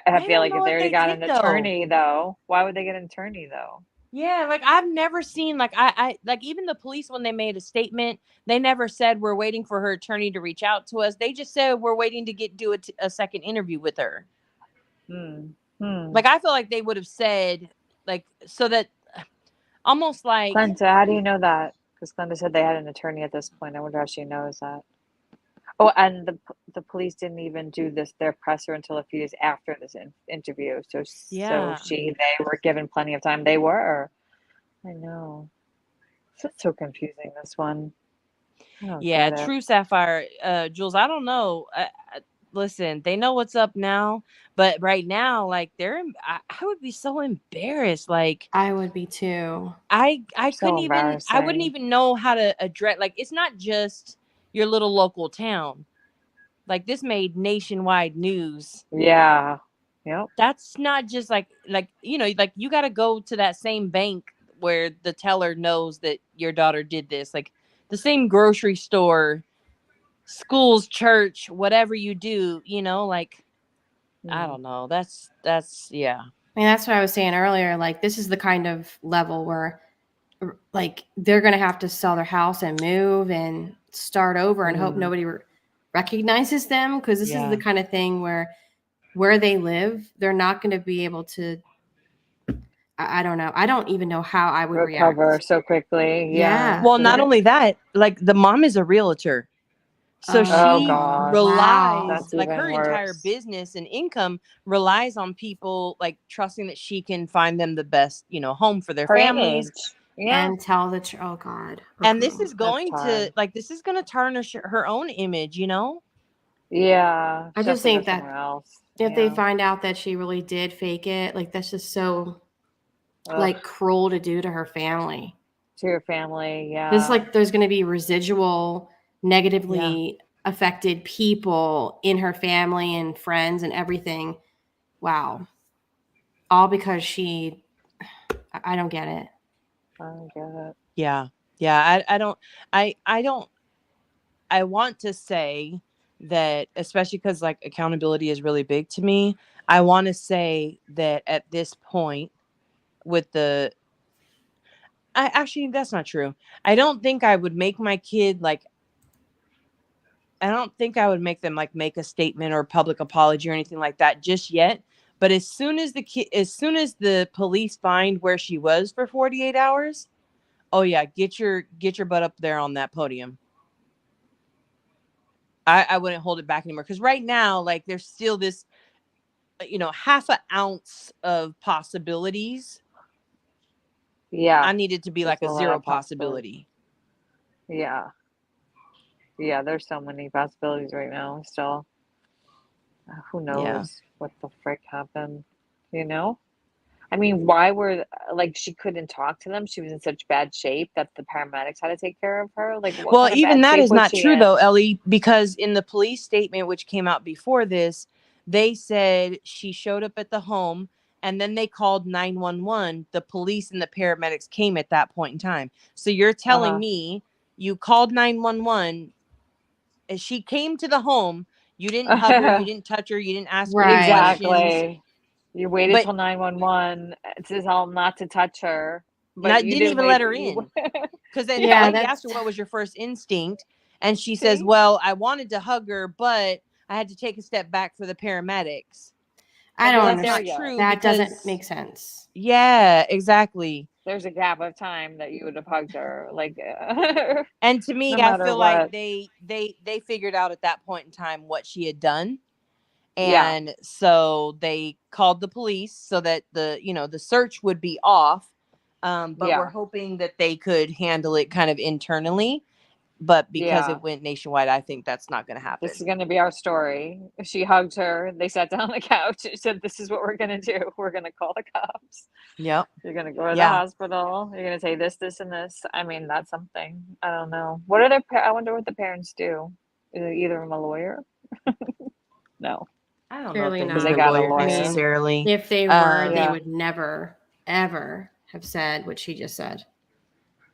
O: I feel like if they already got an attorney, though, why would they get an attorney, though?
J: Yeah, like I've never seen I like even the police when they made a statement, they never said we're waiting for her attorney to reach out to us. They just said we're waiting to do a second interview with her. Like I feel like they would have said like so that almost like
O: Glenda, how do you know that? Because Glenda said they had an attorney at this point. I wonder how she knows that. Oh, and the police didn't even do their presser until a few days after this interview. So
J: Yeah.
O: they were given plenty of time. They were. I know. It's so confusing, this one. I don't
J: yeah,
O: get it.
J: true Sapphire. Jules, I don't know. Listen, they know what's up now, but right now, like I would be so embarrassed. Like
R: I would be too.
J: I
O: So
J: couldn't even. I wouldn't
O: embarrassing.
J: even know how to address. Like it's not just your little local town. Like this made nationwide news.
O: Yeah. Yep.
J: That's not just like like you got to go to that same bank where the teller knows that your daughter did this. Like the same grocery store, schools, church, whatever you do, like I don't know. That's yeah.
R: I mean, that's what I was saying earlier. Like, this is the kind of level where, like, they're going to have to sell their house and move and start over and hope nobody recognizes them, because this is the kind of thing where they live, they're not going to be able to. I don't know. I don't even know how I would
O: recover
R: react
O: so quickly.
R: Yeah.
J: Well, not only that, like the mom is a realtor. So
O: Oh
J: she
O: gosh.
J: relies,
O: That's
J: like
O: even
J: her entire
O: worse.
J: business and income relies on people like trusting that she can find them the best, home for their
O: Her
J: families.
O: image. Yeah.
R: And tell the truth. Oh God.
J: And this is
O: That's
J: going
O: hard.
J: to this is going to tarnish her own image,
O: Yeah.
R: I
O: She'll
R: just
O: have to go
R: think that
O: somewhere else.
R: if they
O: Yeah.
R: find out that she really did fake it, like that's just so
O: Ugh.
R: cruel to do to her family.
O: To your family, yeah.
R: There's going to be residual negatively affected people in her family and friends and everything. Wow. All because I don't get it.
O: I don't get it.
J: Yeah. I want to say that, especially because like accountability is really big to me. I want to say that at this point with actually, that's not true. I don't think I would make my kid I don't think I would make them make a statement or public apology or anything like that just yet. But as soon as the police find where she was for 48 hours, oh yeah, get your butt up there on that podium. I wouldn't hold it back anymore, because right now, there's still this, half an ounce of possibilities.
O: Yeah.
J: I need it to be like a
O: There's a lot
J: zero
O: of
J: possibility.
O: Yeah. Yeah, there's so many possibilities right now still. Who knows what the frick happened, I mean, why were she couldn't talk to them? She was in such bad shape that the paramedics had to take care of her. What
J: Well,
O: kind of
J: even
O: bad
J: that
O: shape
J: is
O: was
J: not
O: she
J: true
O: in?
J: though, Ellie, because in the police statement which came out before this, they said she showed up at the home and then they called 911. The police and the paramedics came at that point in time. So you're telling me you called 911 and she came to the home, you didn't hug her, you didn't touch her, you didn't ask her any questions.
O: Exactly. You waited till 911 to tell them not to touch her, but you
J: didn't even let her
O: you
J: in. Because then
O: Yeah,
J: the lady asked her what was your first instinct, and she says,
O: See?
J: well, I wanted to hug her, but I had to take a step back for the paramedics.
R: I
J: Well,
R: don't
J: that's not
R: understand.
J: true.
R: That doesn't
J: because
R: make sense.
J: Yeah, exactly.
O: There's a gap of time that you would have hugged her,
J: And to me,
O: no
J: I
O: matter
J: feel
O: what.
J: like they figured out at that point in time what she had done.
O: Yeah.
J: And so they called the police so that the search would be off. But we're hoping that they could handle it kind of internally. But because
O: Yeah.
J: it went nationwide, I think that's not going to happen.
O: This is going to be our story. She hugged her. They sat down on the couch. She said, this is what we're going to do. We're going to call the cops.
J: Yep.
O: You're going to go to the hospital. You're going to say this, this, and this. I mean, that's something. I don't know. What are I wonder what the parents do. Is either of them a lawyer? No.
J: I don't
R: Clearly
J: know if
R: not.
J: they need a lawyer necessarily.
R: If they were, they would never, ever have said what she just said.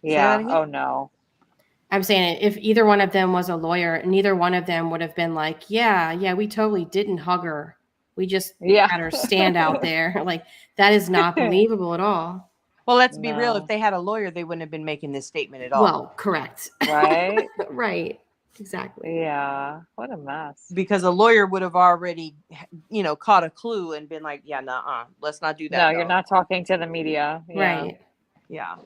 O: Yeah. Oh, no.
R: I'm saying if either one of them was a lawyer, neither one of them would have been like, yeah, we totally didn't hug her. We just had her stand out there. That is not believable at all.
J: Well, let's be real. If they had a lawyer, they wouldn't have been making this statement at all.
R: Well, correct.
O: Right?
R: Right. Exactly.
O: Yeah. What a mess.
J: Because a lawyer would have already, caught a clue and been like, yeah, nuh-uh, let's not do that.
O: No, you're not talking to the media. Yeah.
R: Right.
J: Yeah.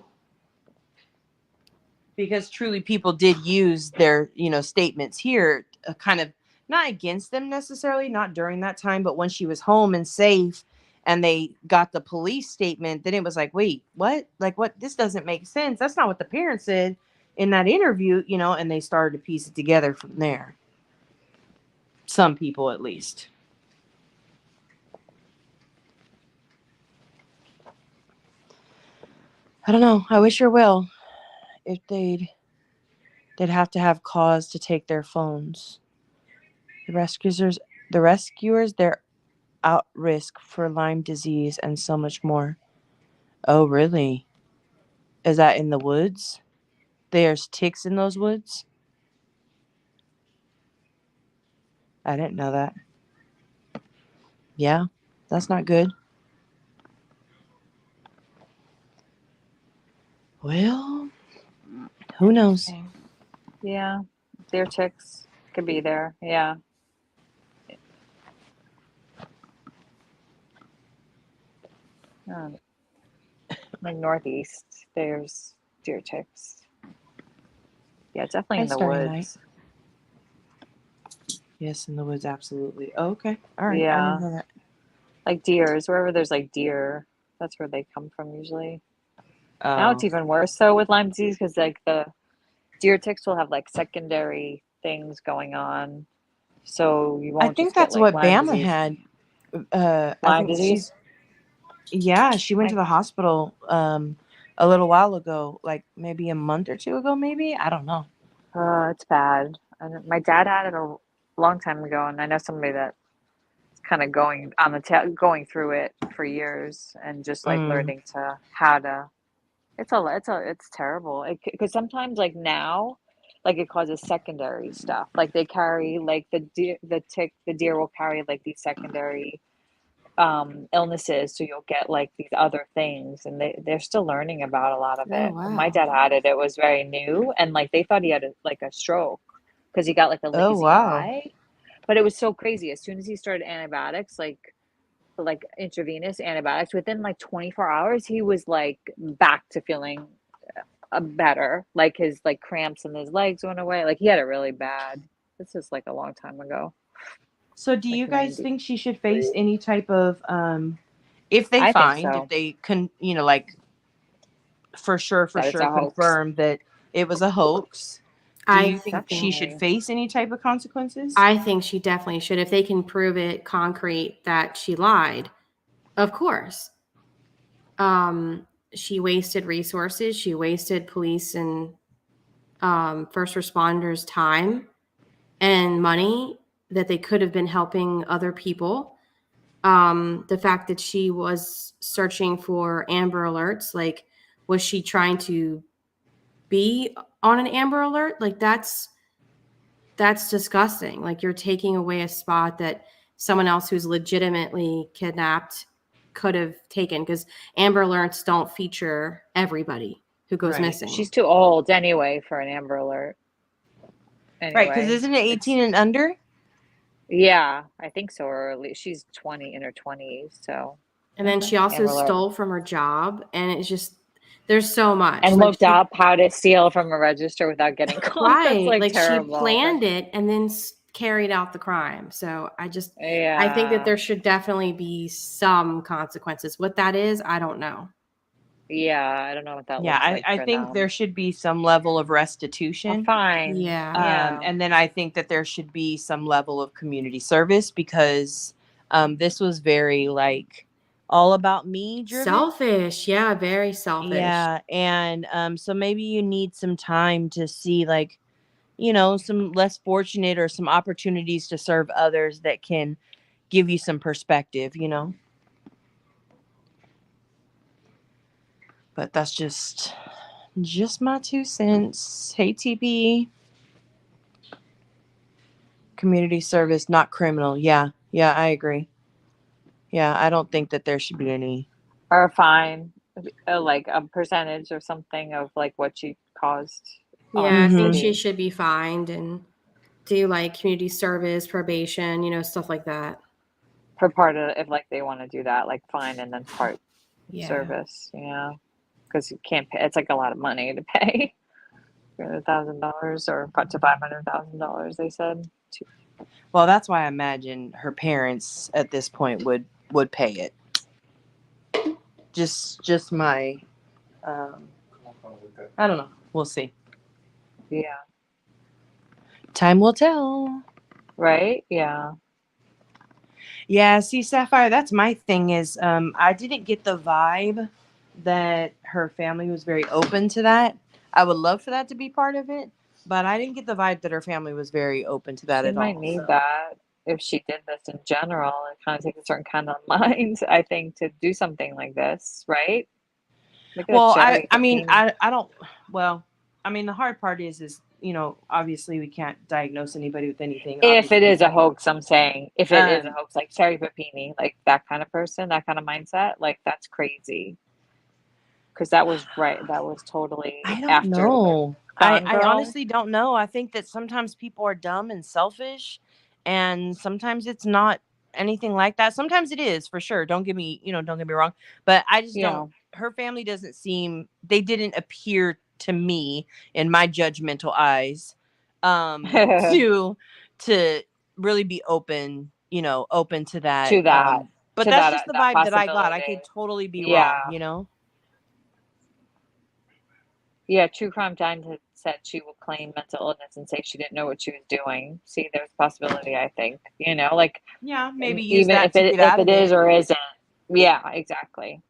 J: Because truly people did use their, statements here kind of not against them necessarily, not during that time, but when she was home and safe and they got the police statement, then it was like, wait, what? What? This doesn't make sense. That's not what the parents said in that interview, and they started to piece it together from there. Some people, at least. I don't know. I wish her well. If they'd have to have cause to take their phones. The rescuers, they're at risk for Lyme disease and so much more. Oh, really? Is that in the woods? There's ticks in those woods? I didn't know that. Yeah, that's not good. Well, who knows?
O: Yeah, they're ticks. Could be there. Yeah. Like northeast, there's deer ticks. Yeah, definitely
J: Hi,
O: in the
J: Starry Night.
O: woods.
J: Yes, in the woods, absolutely. Oh, okay. All right. I didn't
O: Yeah.
J: know that.
O: Like deers, wherever there's like deer, that's where they come from usually. Now it's
J: Oh.
O: even worse so with Lyme disease because like the deer ticks will have like secondary things going on. So you
J: I
O: won't
J: think
O: just get
J: that's
O: like
J: what
O: Lyme
J: Bama
O: disease.
J: had. I
O: Lyme
J: think
O: disease?
J: she went to the hospital a little while ago, like maybe a month or two ago, maybe. I don't know.
O: It's bad. And my dad had it a long time ago, and I know somebody that's kind of going on the going through it for years and just like
J: Mm.
O: learning to how to. It's terrible. Because sometimes like now, like it causes secondary stuff. Like they carry like the deer will carry like these secondary illnesses, so you'll get like these other things, and they're still learning about a lot of
R: Oh
O: it. When my
R: wow.
O: dad had it, it was very new, and like they thought he had like a stroke because he got like a
J: Oh,
O: lazy
J: wow.
O: eye. But it was so crazy. As soon as he started antibiotics, like intravenous antibiotics, within like 24 hours, he was like back to feeling better. Like his like cramps in his legs went away. Like he had it really bad. This is like a long time ago,
J: So do
O: like
J: you guys
O: 90.
J: think she should face any type of if they
O: I think
J: find, if
O: so.
J: they can, like for sure
O: That it's a hoax.
J: confirm that it was a hoax, do
R: I
J: you think she should
O: Definitely.
J: face any type of consequences?
R: I think she definitely should if they can prove it concrete that she lied. Of course. She wasted resources. She wasted police and first responders' time and money that they could have been helping other people. The fact that she was searching for Amber Alerts, like, was she trying to be on an Amber Alert? Like, that's disgusting. Like, you're taking away a spot that someone else who's legitimately kidnapped could have taken, because Amber Alerts don't feature everybody who goes
J: Right.
R: missing.
O: She's too old anyway for an Amber Alert.
J: Right, because
O: Anyway,
J: isn't it
O: it's
J: 18 and under?
O: yeah, I think so. Or at least she's 20 in her 20s. So
R: And then she also
O: Amber Alert.
R: stole from her job, and it's just, there's so much.
O: And
R: Like,
O: looked up how to steal from a register without getting caught. That's
R: right,
O: like
R: like she
O: terrible.
R: planned it and then carried out the crime. So I think that
O: Yeah.
R: there should definitely be some consequences. What that is, I don't know.
O: Yeah, I don't know what that
J: Yeah,
O: looks like
J: I
O: for
J: think
O: them.
J: there should be some level of restitution.
O: Fine.
R: Yeah.
O: Yeah.
J: And then I think that there should be some level of community service, because this was very like all about me driven.
R: Selfish. Yeah, very selfish.
J: Yeah, and so maybe you need some time to see, like, some less fortunate or some opportunities to serve others that can give you some perspective, But that's just my 2 cents. Hey, TP. Community service, not criminal. Yeah, I agree. Yeah, I don't think that there should be any.
O: Or a fine, like a percentage or something of like what she caused.
R: Yeah, I think
J: Mhm.
R: she should be fined and do like community service, probation, stuff like that.
O: For part of, if like they want to do that, like fine and then part
R: Yeah.
O: service, because you can't pay. It's like a lot of money to pay. $1,000 or up to $500,000. They said.
J: Well, that's why I imagine her parents at this point would pay it. Just my, I don't know. We'll see.
O: Yeah.
J: Time will tell.
O: Right? Yeah.
J: Yeah. See, Sapphire, that's my thing is, I didn't get the vibe that her family was very open to that. I would love for that to be part of it, but I didn't get the vibe that her family was very open to that
O: She
J: at
O: might
J: all.
O: need that if she did this in general. It kind of takes a certain kind of mind, I think, to do something like this, right? Look at
J: Well,
O: Sherry
J: I mean,
O: Papini.
J: I don't. Well, I mean, the hard part is obviously we can't diagnose anybody with anything.
O: If it
J: Obviously.
O: is a hoax, I'm saying, if it is a
J: Um,
O: hoax, like Sherry Papini, like that kind of person, that kind of mindset, like that's crazy. Because that was right. That was totally
J: I don't
O: after
J: know.
O: the Gone
J: I
O: Girl.
J: honestly don't know. I think that sometimes people are dumb and selfish, and sometimes it's not anything like that. Sometimes it is for sure. Don't get me wrong. But I just
O: Yeah.
J: don't. Her family doesn't seem. They didn't appear to me, in my judgmental eyes, to really be open. Open to that.
O: To that.
J: But
O: To
J: that's
O: that
J: just the
O: that
J: vibe that I got. I
O: possibility.
J: could totally be
O: Yeah.
J: wrong.
O: Yeah, True Crime Time had said she will claim mental illness and say she didn't know what she was doing. See, there's a possibility, I think. Like
J: Yeah, maybe use
O: even
J: that
O: if
J: to
O: it
J: get out of
O: is
J: it.
O: or isn't. Yeah, exactly.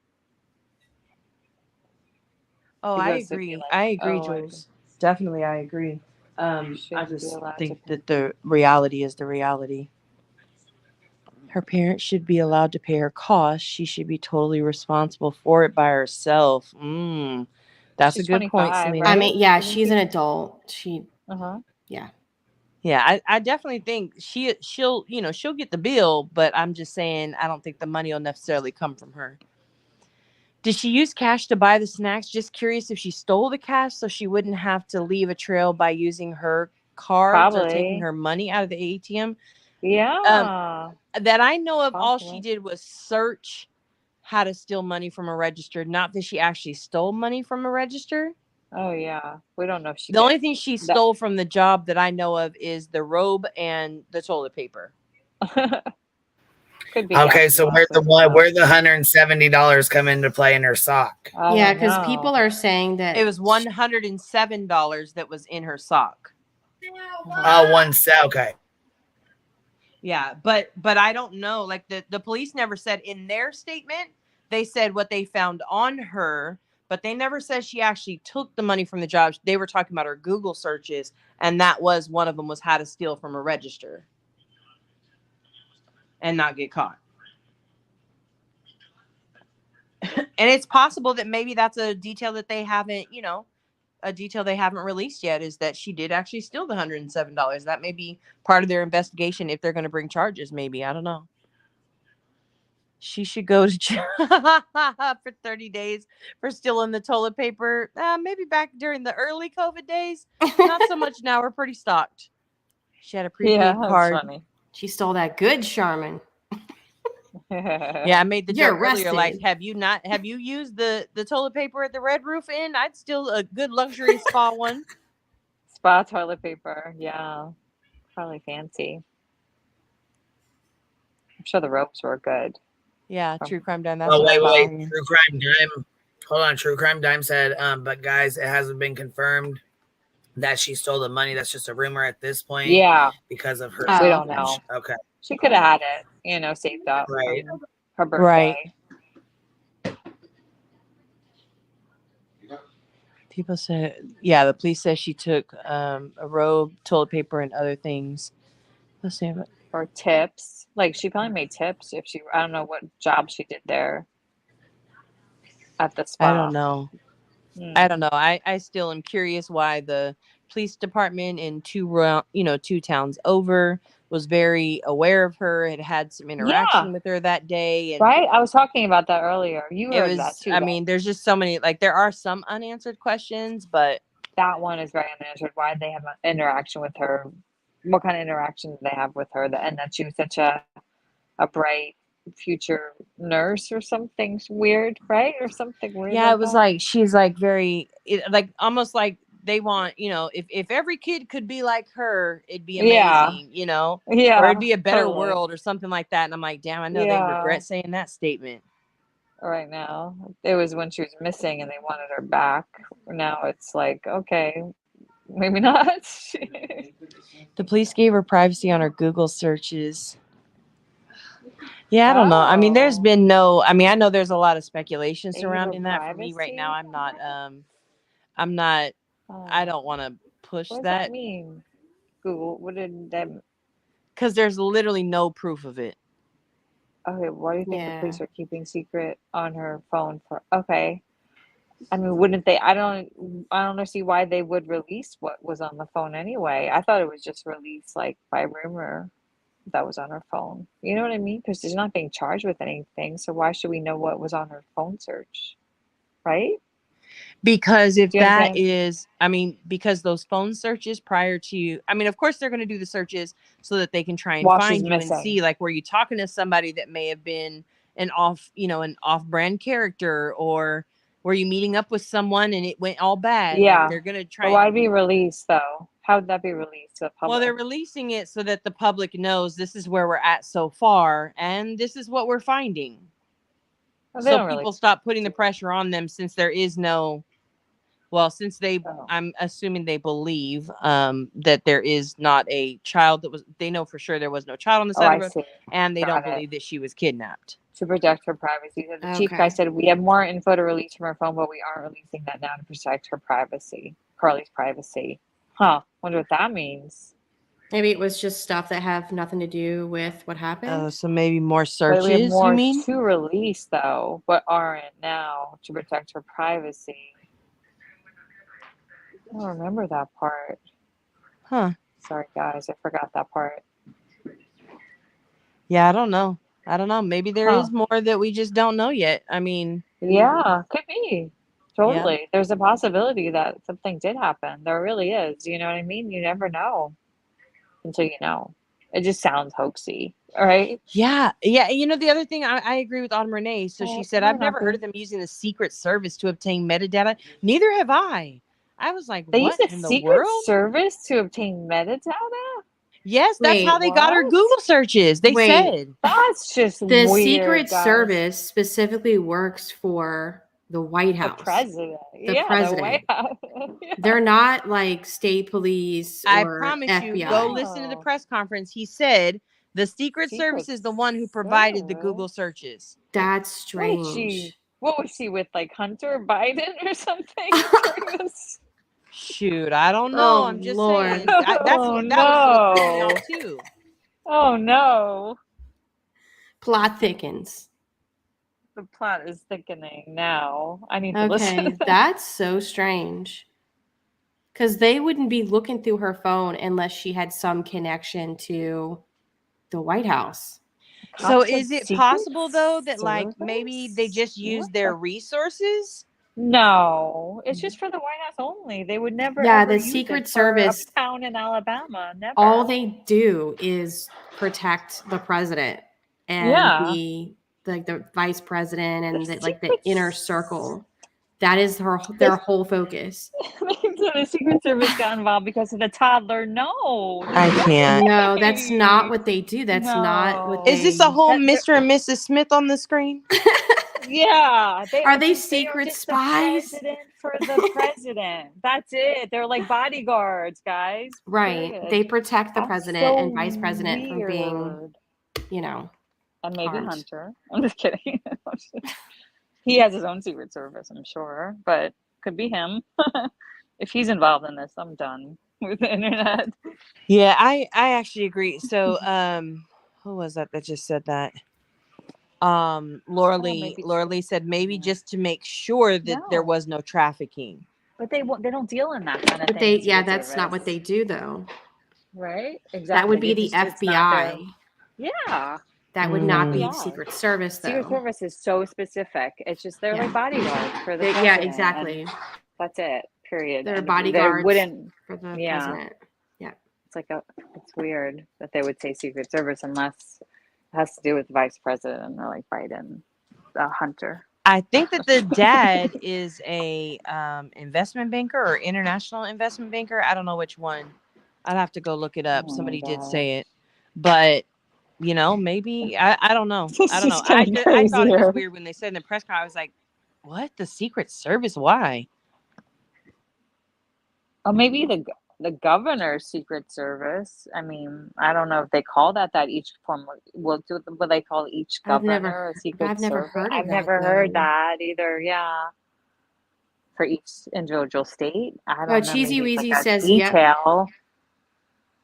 J: Oh, I
O: Because it'd be
J: agree.
O: like,
J: I agree,
O: oh,
J: Jules. Definitely, I agree. I
O: shouldn't be
J: just
O: allowed to
J: think that the reality is the reality. Her parents should be allowed to pay her costs. She should be totally responsible for it by herself. That's
O: She's
J: a good point,
O: 25,
J: Selena.
R: I mean, yeah,
O: Isn't
R: she's
O: she?
R: an adult.
O: Uh-huh.
R: Yeah.
J: Yeah, I definitely think she'll get the bill, but I'm just saying I don't think the money will necessarily come from her. Did she use cash to buy the snacks? Just curious if she stole the cash so she wouldn't have to leave a trail by using her cards or taking
O: Probably.
J: her money out of the ATM.
O: Yeah.
J: That I know of, all she
O: Possibly.
J: did was search how to steal money from a register, not that she actually stole money from a register.
O: Oh yeah. We don't know if she
J: The only thing she
O: that
J: stole from the job that I know of is the robe and the toilet paper.
O: could be
P: Okay,
O: gas
P: so where the $170 come into play in her sock?
R: Yeah, because people are saying that
J: It was $107 that was in her sock.
P: Oh, okay.
J: Yeah, but I don't know. Like the police never said in their statement. They said what they found on her, but they never said she actually took the money from the job. They were talking about her Google searches, and that was one of them was how to steal from a register and not get caught. And it's possible that maybe that's a detail that they haven't, released yet, is that she did actually steal the $107. That may be part of their investigation if they're going to bring charges. Maybe, I don't know. She should go to jail for 30 days for stealing the toilet paper. Maybe back during the early COVID days. Not so much now. We're pretty stocked. She had a prepaid card.
O: Funny.
R: She stole that good Charmin.
J: Yeah, I made the
R: You're
J: joke earlier. Like,
R: arrested.
J: have you used the toilet paper at the Red Roof Inn? I'd steal a good luxury spa one.
O: Spa toilet paper. Yeah. Probably fancy. I'm sure the ropes were good.
J: Yeah, True Crime Dime. That's
P: Oh,
J: what
P: wait. True Crime Dime. Hold on. True Crime Dime said, but guys, it hasn't been confirmed that she stole the money. That's just a rumor at this point.
O: Yeah.
P: Because of her.
O: We don't know.
P: Okay.
O: She could have had it, saved up
P: Right.
O: from her birthday.
J: Right. People said, yeah, the police said she took a robe, toilet paper, and other things. Let's see.
O: Or tips. Like, she probably made tips if I don't know what job she did there at the spa.
J: I don't know. I don't know. I still am curious why the police department in two towns over was very aware of her, had some interaction with her that day. And
O: right? I was talking about that earlier. You heard that too.
J: I mean, there's just so many, like, there are some unanswered questions, but
O: that one is very unanswered. Why did they have an interaction with her? What kind of interaction did they have with her? And that she was such a bright future nurse or something weird, right? Or something weird.
J: Yeah,
O: like
J: it was
O: that.
J: like she's like very like almost like they want, if every kid could be like her, it'd be amazing,
O: Yeah,
J: or it'd be a better
O: totally.
J: world or something like that. And I'm like, damn, I know they regret saying that statement.
O: Right now, it was when she was missing and they wanted her back. Now it's like, okay, maybe not.
J: The police gave her privacy on her Google searches. Yeah, I don't know. I mean, there's been I know there's a lot of speculation surrounding that. For me right now, I'm not, I don't want to push
O: What does
J: that.
O: that mean? Google, what did that?
J: Because there's literally no proof of it.
O: Okay, why do you think the police are keeping secret on her phone for? Okay, I mean, wouldn't they? I don't see why they would release what was on the phone anyway. I thought it was just released like by rumor that was on her phone. You know what I mean? Because she's not being charged with anything, so why should we know what was on her phone search, right?
J: Because if
O: Do you know what I'm
J: that
O: saying?
J: is, I mean, because those phone searches prior to, I mean, of course they're going to do the searches so that they can try and
O: While she's
J: find you and
O: missing.
J: see, like, were you talking to somebody that may have been an off-brand character, or were you meeting up with someone and it went all bad? Like,
O: Yeah.
J: they're going to
O: But
J: try.
O: why would it be released though? How would that be released to the public?
J: Well, they're releasing it so that the public knows this is where we're at so far, and this is what we're finding.
O: Well, they
J: So
O: don't really
J: people stop putting the pressure on them, since there is no, well, since they, I'm assuming they believe that there is not a child that was, they know for sure there was no child on the
O: Oh,
J: side
O: I
J: of the road,
O: see.
J: and they
O: Got
J: don't
O: it.
J: believe that she was kidnapped.
O: To protect her privacy. So the chief guy
R: Okay.
O: said, we have more info to release from her phone, but we aren't releasing that now to protect her privacy. Carly's privacy. Huh. Wonder what that means.
R: Maybe it was just stuff that have nothing to do with what happened.
J: So maybe more
O: But we have
J: searches, you
O: more
J: mean?
O: to release though, but aren't now to protect her privacy. I don't remember that part.
J: Huh.
O: Sorry guys, I forgot that part.
J: Yeah, I don't know. Maybe there
O: Huh.
J: is more that we just don't know yet. I mean,
O: Yeah, could be.
J: yeah.
O: Totally. There's a possibility that something did happen. There really is. You know what I mean? You never know until you know. It just sounds hoaxy, right?
J: Yeah. You know, the other thing, I agree with Autumn Renee. So she said,
O: We're
J: I've
O: not
J: never heard of
O: good.
J: them using the Secret Service to obtain metadata. Neither have I. I was like,
O: They use
J: what
O: the
J: in the
O: Secret
J: world?
O: Service to obtain metadata?
J: Yes, that's how
R: Wait,
J: they got her
O: What?
J: Google searches. They
R: wait.
J: said.
O: That's just
R: The
O: weird,
R: Secret
O: guys.
R: Service specifically works for the White
O: The
R: House.
O: president.
R: The
O: Yeah, the
R: president.
O: White House. Yeah.
R: They're not like state police
J: I
R: or
J: promise you,
R: FBI.
J: go listen to the press conference. He said the Secret Service is the one who provided the Google searches.
R: That's
O: What did
R: strange.
O: what was she with, like Hunter Biden or something during this?
J: Shoot, I don't know.
R: Oh
J: I'm just
R: Lord.
J: saying. That was what threw me off too.
O: Oh no.
R: Plot thickens.
O: The plot is thickening now. I need to listen to
R: Okay,
O: that.
R: that's so strange. Because they wouldn't be looking through her phone unless she had some connection to the White House.
J: So
O: Cops said
J: is it
O: Secret
J: possible though that like maybe they
O: Service?
J: just use
O: What
J: their
O: the-
J: resources?
O: No, it's just for the White House only. They would never
R: Yeah,
O: ever
R: the
O: use
R: Secret
O: it
R: Service,
O: for a town in Alabama. Never.
R: all they do is protect the president and
O: Yeah.
R: the vice president and the
O: Secret
R: inner circle. That is their whole focus.
O: The Secret Service got involved because of the toddler. No,
J: I can't.
R: No, that's not what they do. That's not what
O: No.
J: Is this a whole
O: That-
J: Mr. and Mrs. Smith on the screen?
O: Yeah,
R: Are they
O: are
R: secret
O: just
R: spies?
O: The president for the president. That's it. They're like bodyguards, guys.
R: Right.
O: Period.
R: They protect the
O: That's
R: president
O: so
R: and vice president from being,
O: weird.
R: and
O: maybe
R: harmed.
O: Hunter. I'm just kidding. He has his own Secret Service, I'm sure, but could be him. If he's involved in this, I'm done with the internet.
J: Yeah, I actually agree. So who was that just said that? Laura Lee said maybe just to make sure that there was no trafficking.
O: But they don't deal in that kind of
R: But
O: thing.
R: that's not what they do though.
O: Right? Exactly.
R: That would be the
O: It's not
R: FBI.
O: Yeah.
R: That would not be
O: FBI.
R: Secret Service though.
O: Secret Service is so specific. It's just they're like bodyguards for the
R: Yeah,
O: president,
R: exactly.
O: and that's it. Period.
R: They're
O: And
R: bodyguards
O: They wouldn't.
R: for the
O: Yeah.
R: president. Yeah.
O: It's like it's weird that they would say Secret Service unless it has to do with Vice President or like Biden, Hunter.
J: I think that the dad is a investment banker or international investment banker. I don't know which one. I'd have to go look it up. Somebody did say it, but maybe I don't know. I don't know. I thought it was weird when they said in the press conference. I was like, "What? The Secret Service? Why?"
O: Or maybe the governor's Secret Service. I mean, I don't know if they call that each form. Will they call each governor a Secret
R: I've never
O: Service?
R: heard of
O: I've
R: that,
O: never heard
R: though.
O: that either. Yeah. For each individual state, I don't know.
R: Cheesy
O: maybe it's
R: Weezy
O: like a
R: says yep.
O: detail.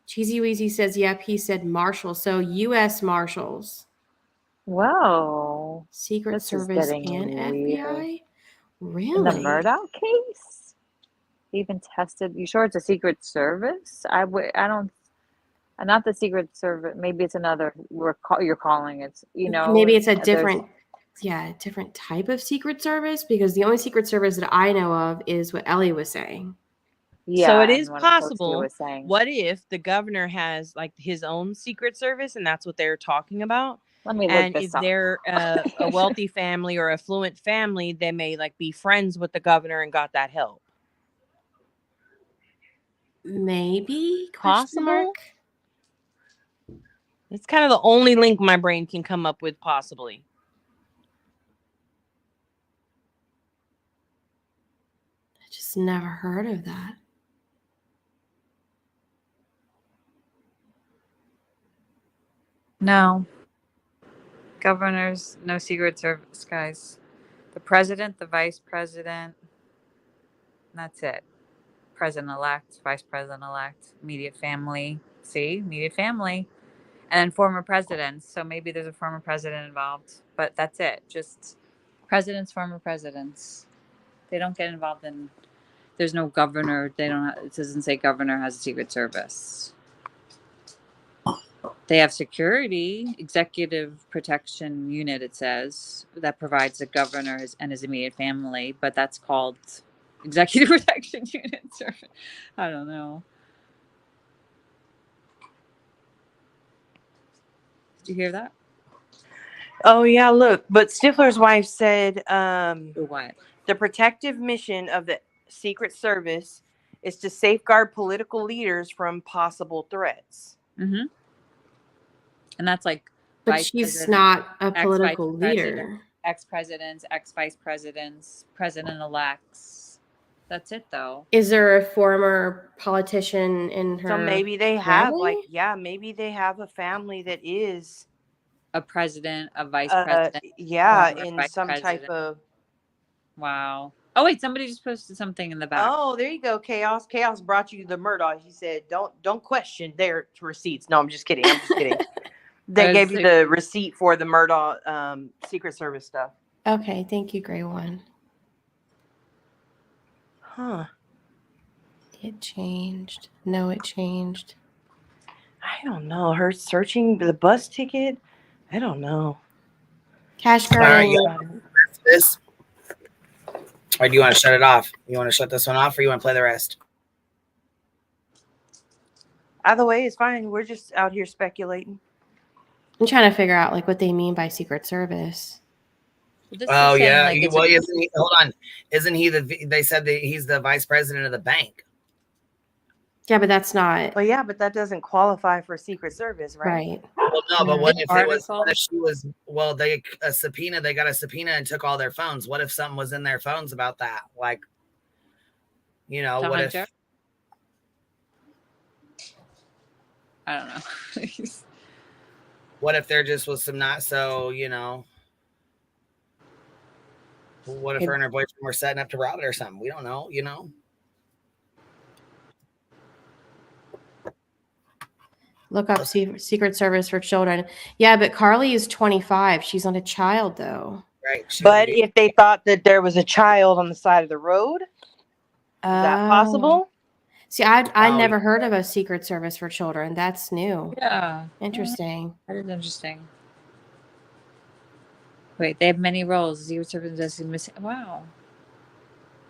R: Cheesy Weezy says yep. He said Marshal, so U.S. Marshals.
O: Whoa.
R: Secret
O: This is
R: Service
O: getting
R: and
O: weird.
R: FBI. Really?
O: In the Murdoch case, even tested. You sure it's a Secret Service? I don't. Not the Secret Service. Maybe it's another. You're calling it.
R: Maybe it's a different different type of Secret Service, because the only Secret Service that I know of is what Ellie was saying.
J: So it
O: and
J: is
O: what Sophia
J: possible.
O: was saying.
J: What if the governor has like his own Secret Service, and that's what they're talking about?
O: Let me look
J: And
O: this
J: if
O: up.
J: they're a wealthy family or affluent family, they may like be friends with the governor and got that help.
R: Maybe?
J: Possible. It's kind of the only link my brain can come up with, possibly.
R: I just never heard of that.
O: No. Governors, no Secret Service, guys. The president, the vice president. That's it. President-elect, vice president-elect, immediate family. See? Immediate family. And then former presidents. So maybe there's a former president involved. But that's it. Just presidents, former presidents. They don't get involved in... There's no governor. They don't. It doesn't say governor has a Secret Service. They have security, executive protection unit, it says, that provides the governor and his immediate family, but that's called executive protection unit. I don't know. Did you hear that?
J: Oh yeah, look, but Stifler's wife said
O: what?
J: The protective mission of the Secret Service is to safeguard political leaders from possible threats.
O: Mm-hmm. And that's like,
R: but she's not a political leader.
O: Ex-presidents, ex-vice presidents, president-elects. That's it, though.
R: Is there a former politician in her
J: So maybe they have
R: family?
J: maybe they have a family that is
O: a president, a vice president.
J: In some type of.
O: Wow. Oh wait, somebody just posted something in the back.
J: Oh, there you go, Chaos. Chaos brought you the Murdoch. He said, "Don't question their receipts." No, I'm just kidding. They gave you the receipt for the Murdoch Secret Service stuff.
R: Okay, thank you, Gray One.
J: Huh.
R: It changed. No, it changed.
J: I don't know. Her searching the bus ticket. I don't know.
R: Cash girl.
P: All right, this. Or do you want to shut it off? You want to shut this one off, or you want to play the rest?
J: Either way, it's fine. We're just out here speculating.
R: I'm trying to figure out like what they mean by Secret Service.
P: Oh yeah. Well, hold on. Isn't he they said that he's the vice president of the bank?
R: Yeah, but that's not.
J: Well, yeah, but that doesn't qualify for Secret Service, right?
R: Right.
P: Well, no, but what if it was? What if she was? Well, they got a subpoena and took all their phones. What if something was in their phones about that? Like, what if?
O: I don't know.
P: What if there just was some not so, what if her and her boyfriend were setting up to rob it or something? We don't know,
R: Look up Secret Service for children. Yeah, but Carly is 25. She's not a child, though.
P: Right.
J: But if they thought that there was a child on the side of the road, is that possible?
R: See, I never heard of a Secret Service for children. That's new.
O: Yeah.
R: Interesting.
O: That is interesting. Wait, they have many roles. Secret Service does missing. Wow.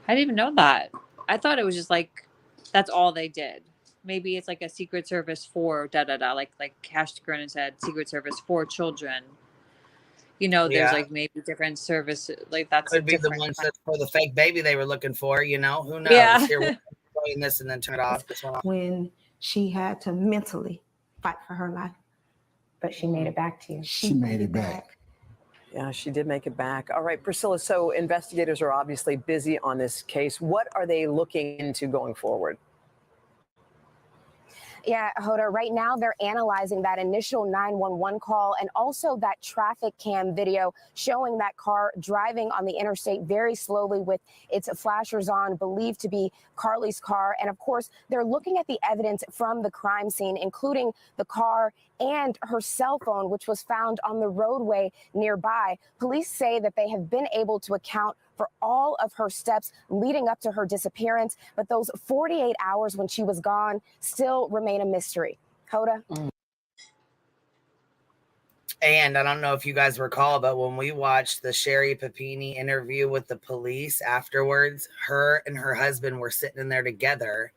O: I didn't even know that. I thought it was just like that's all they did. Maybe it's like a Secret Service for like Cash Gurnan said, Secret Service for children. There's like maybe different services. Like that's
P: could be the ones that for the fake baby they were looking for. Who knows?
O: Yeah.
P: Here, we're playing this and then turn it off. This one off.
W: When she had to mentally fight for her life,
F: but she made it back to you.
W: She made it back.
L: Yeah, she did make it back. All right, Priscilla. So investigators are obviously busy on this case. What are they looking into going forward?
K: Yeah, Hoda, right now they're analyzing that initial 911 call and also that traffic cam video showing that car driving on the interstate very slowly with its flashers on, believed to be Carly's car. And of course, they're looking at the evidence from the crime scene, including the car and her cell phone, which was found on the roadway nearby. Police say that they have been able to account for all of her steps leading up to her disappearance, but those 48 hours when she was gone still remain a mystery. Hoda?
P: And I don't know if you guys recall, but when we watched the Sherry Papini interview with the police afterwards, her and her husband were sitting in there together.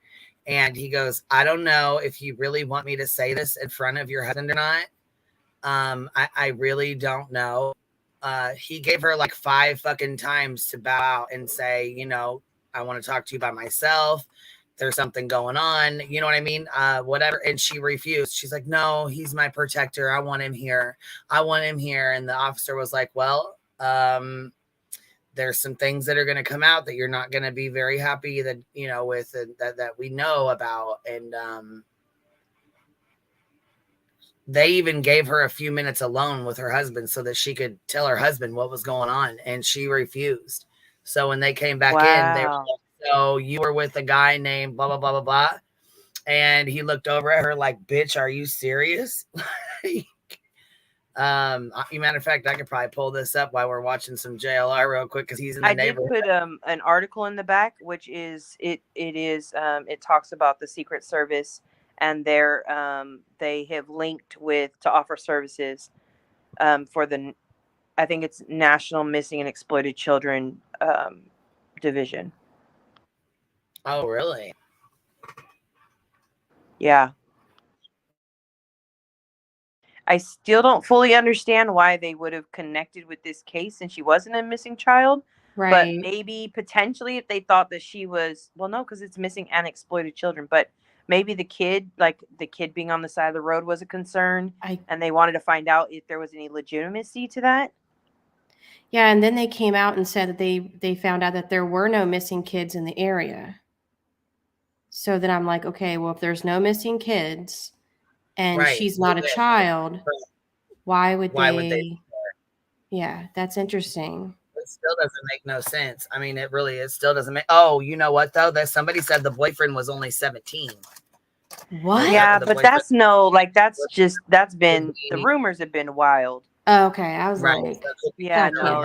P: And he goes, I don't know if you really want me to say this in front of your husband or not. I really don't know. He gave her like 5 fucking times to bow out and say, you know, I want to talk to you by myself. There's something going on. You know what I mean? Whatever. And she refused. She's like, no, he's my protector. I want him here. I want him here. And the officer was like, well, there's some things that are going to come out that you're not going to be very happy that, you know, with that we know about. And, they even gave her a few minutes alone with her husband so that she could tell her husband what was going on. And she refused. So when they came back in, they were like, so you were with a guy named blah, blah, blah, blah, blah. And he looked over at her like, bitch, are you serious? Matter of fact, I could probably pull this up while we're watching some JLR real quick because he's in the neighborhood.
J: I did put an article in the back, which is it talks about the Secret Service and they have linked to offer services for the, I think it's National Missing and Exploited Children Division.
P: Oh, really?
J: Yeah. I still don't fully understand why they would have connected with this case since she wasn't a missing child.
R: Right.
J: But maybe potentially if they thought that she was, well, no, because it's missing and exploited children. But maybe the kid being on the side of the road was a concern. And they wanted to find out if there was any legitimacy to that.
R: Yeah, and then they came out and said that they found out that there were no missing kids in the area. So then I'm like, okay, well, if there's no missing kids and she's not a child, why would they? Yeah, that's interesting.
P: It still doesn't make no sense. I mean, it still doesn't make. Oh, you know what though? That somebody said the boyfriend was only 17.
R: What?
J: Yeah, but that's been the rumors have been wild.
R: Oh, okay, I was like,
J: yeah,
R: no,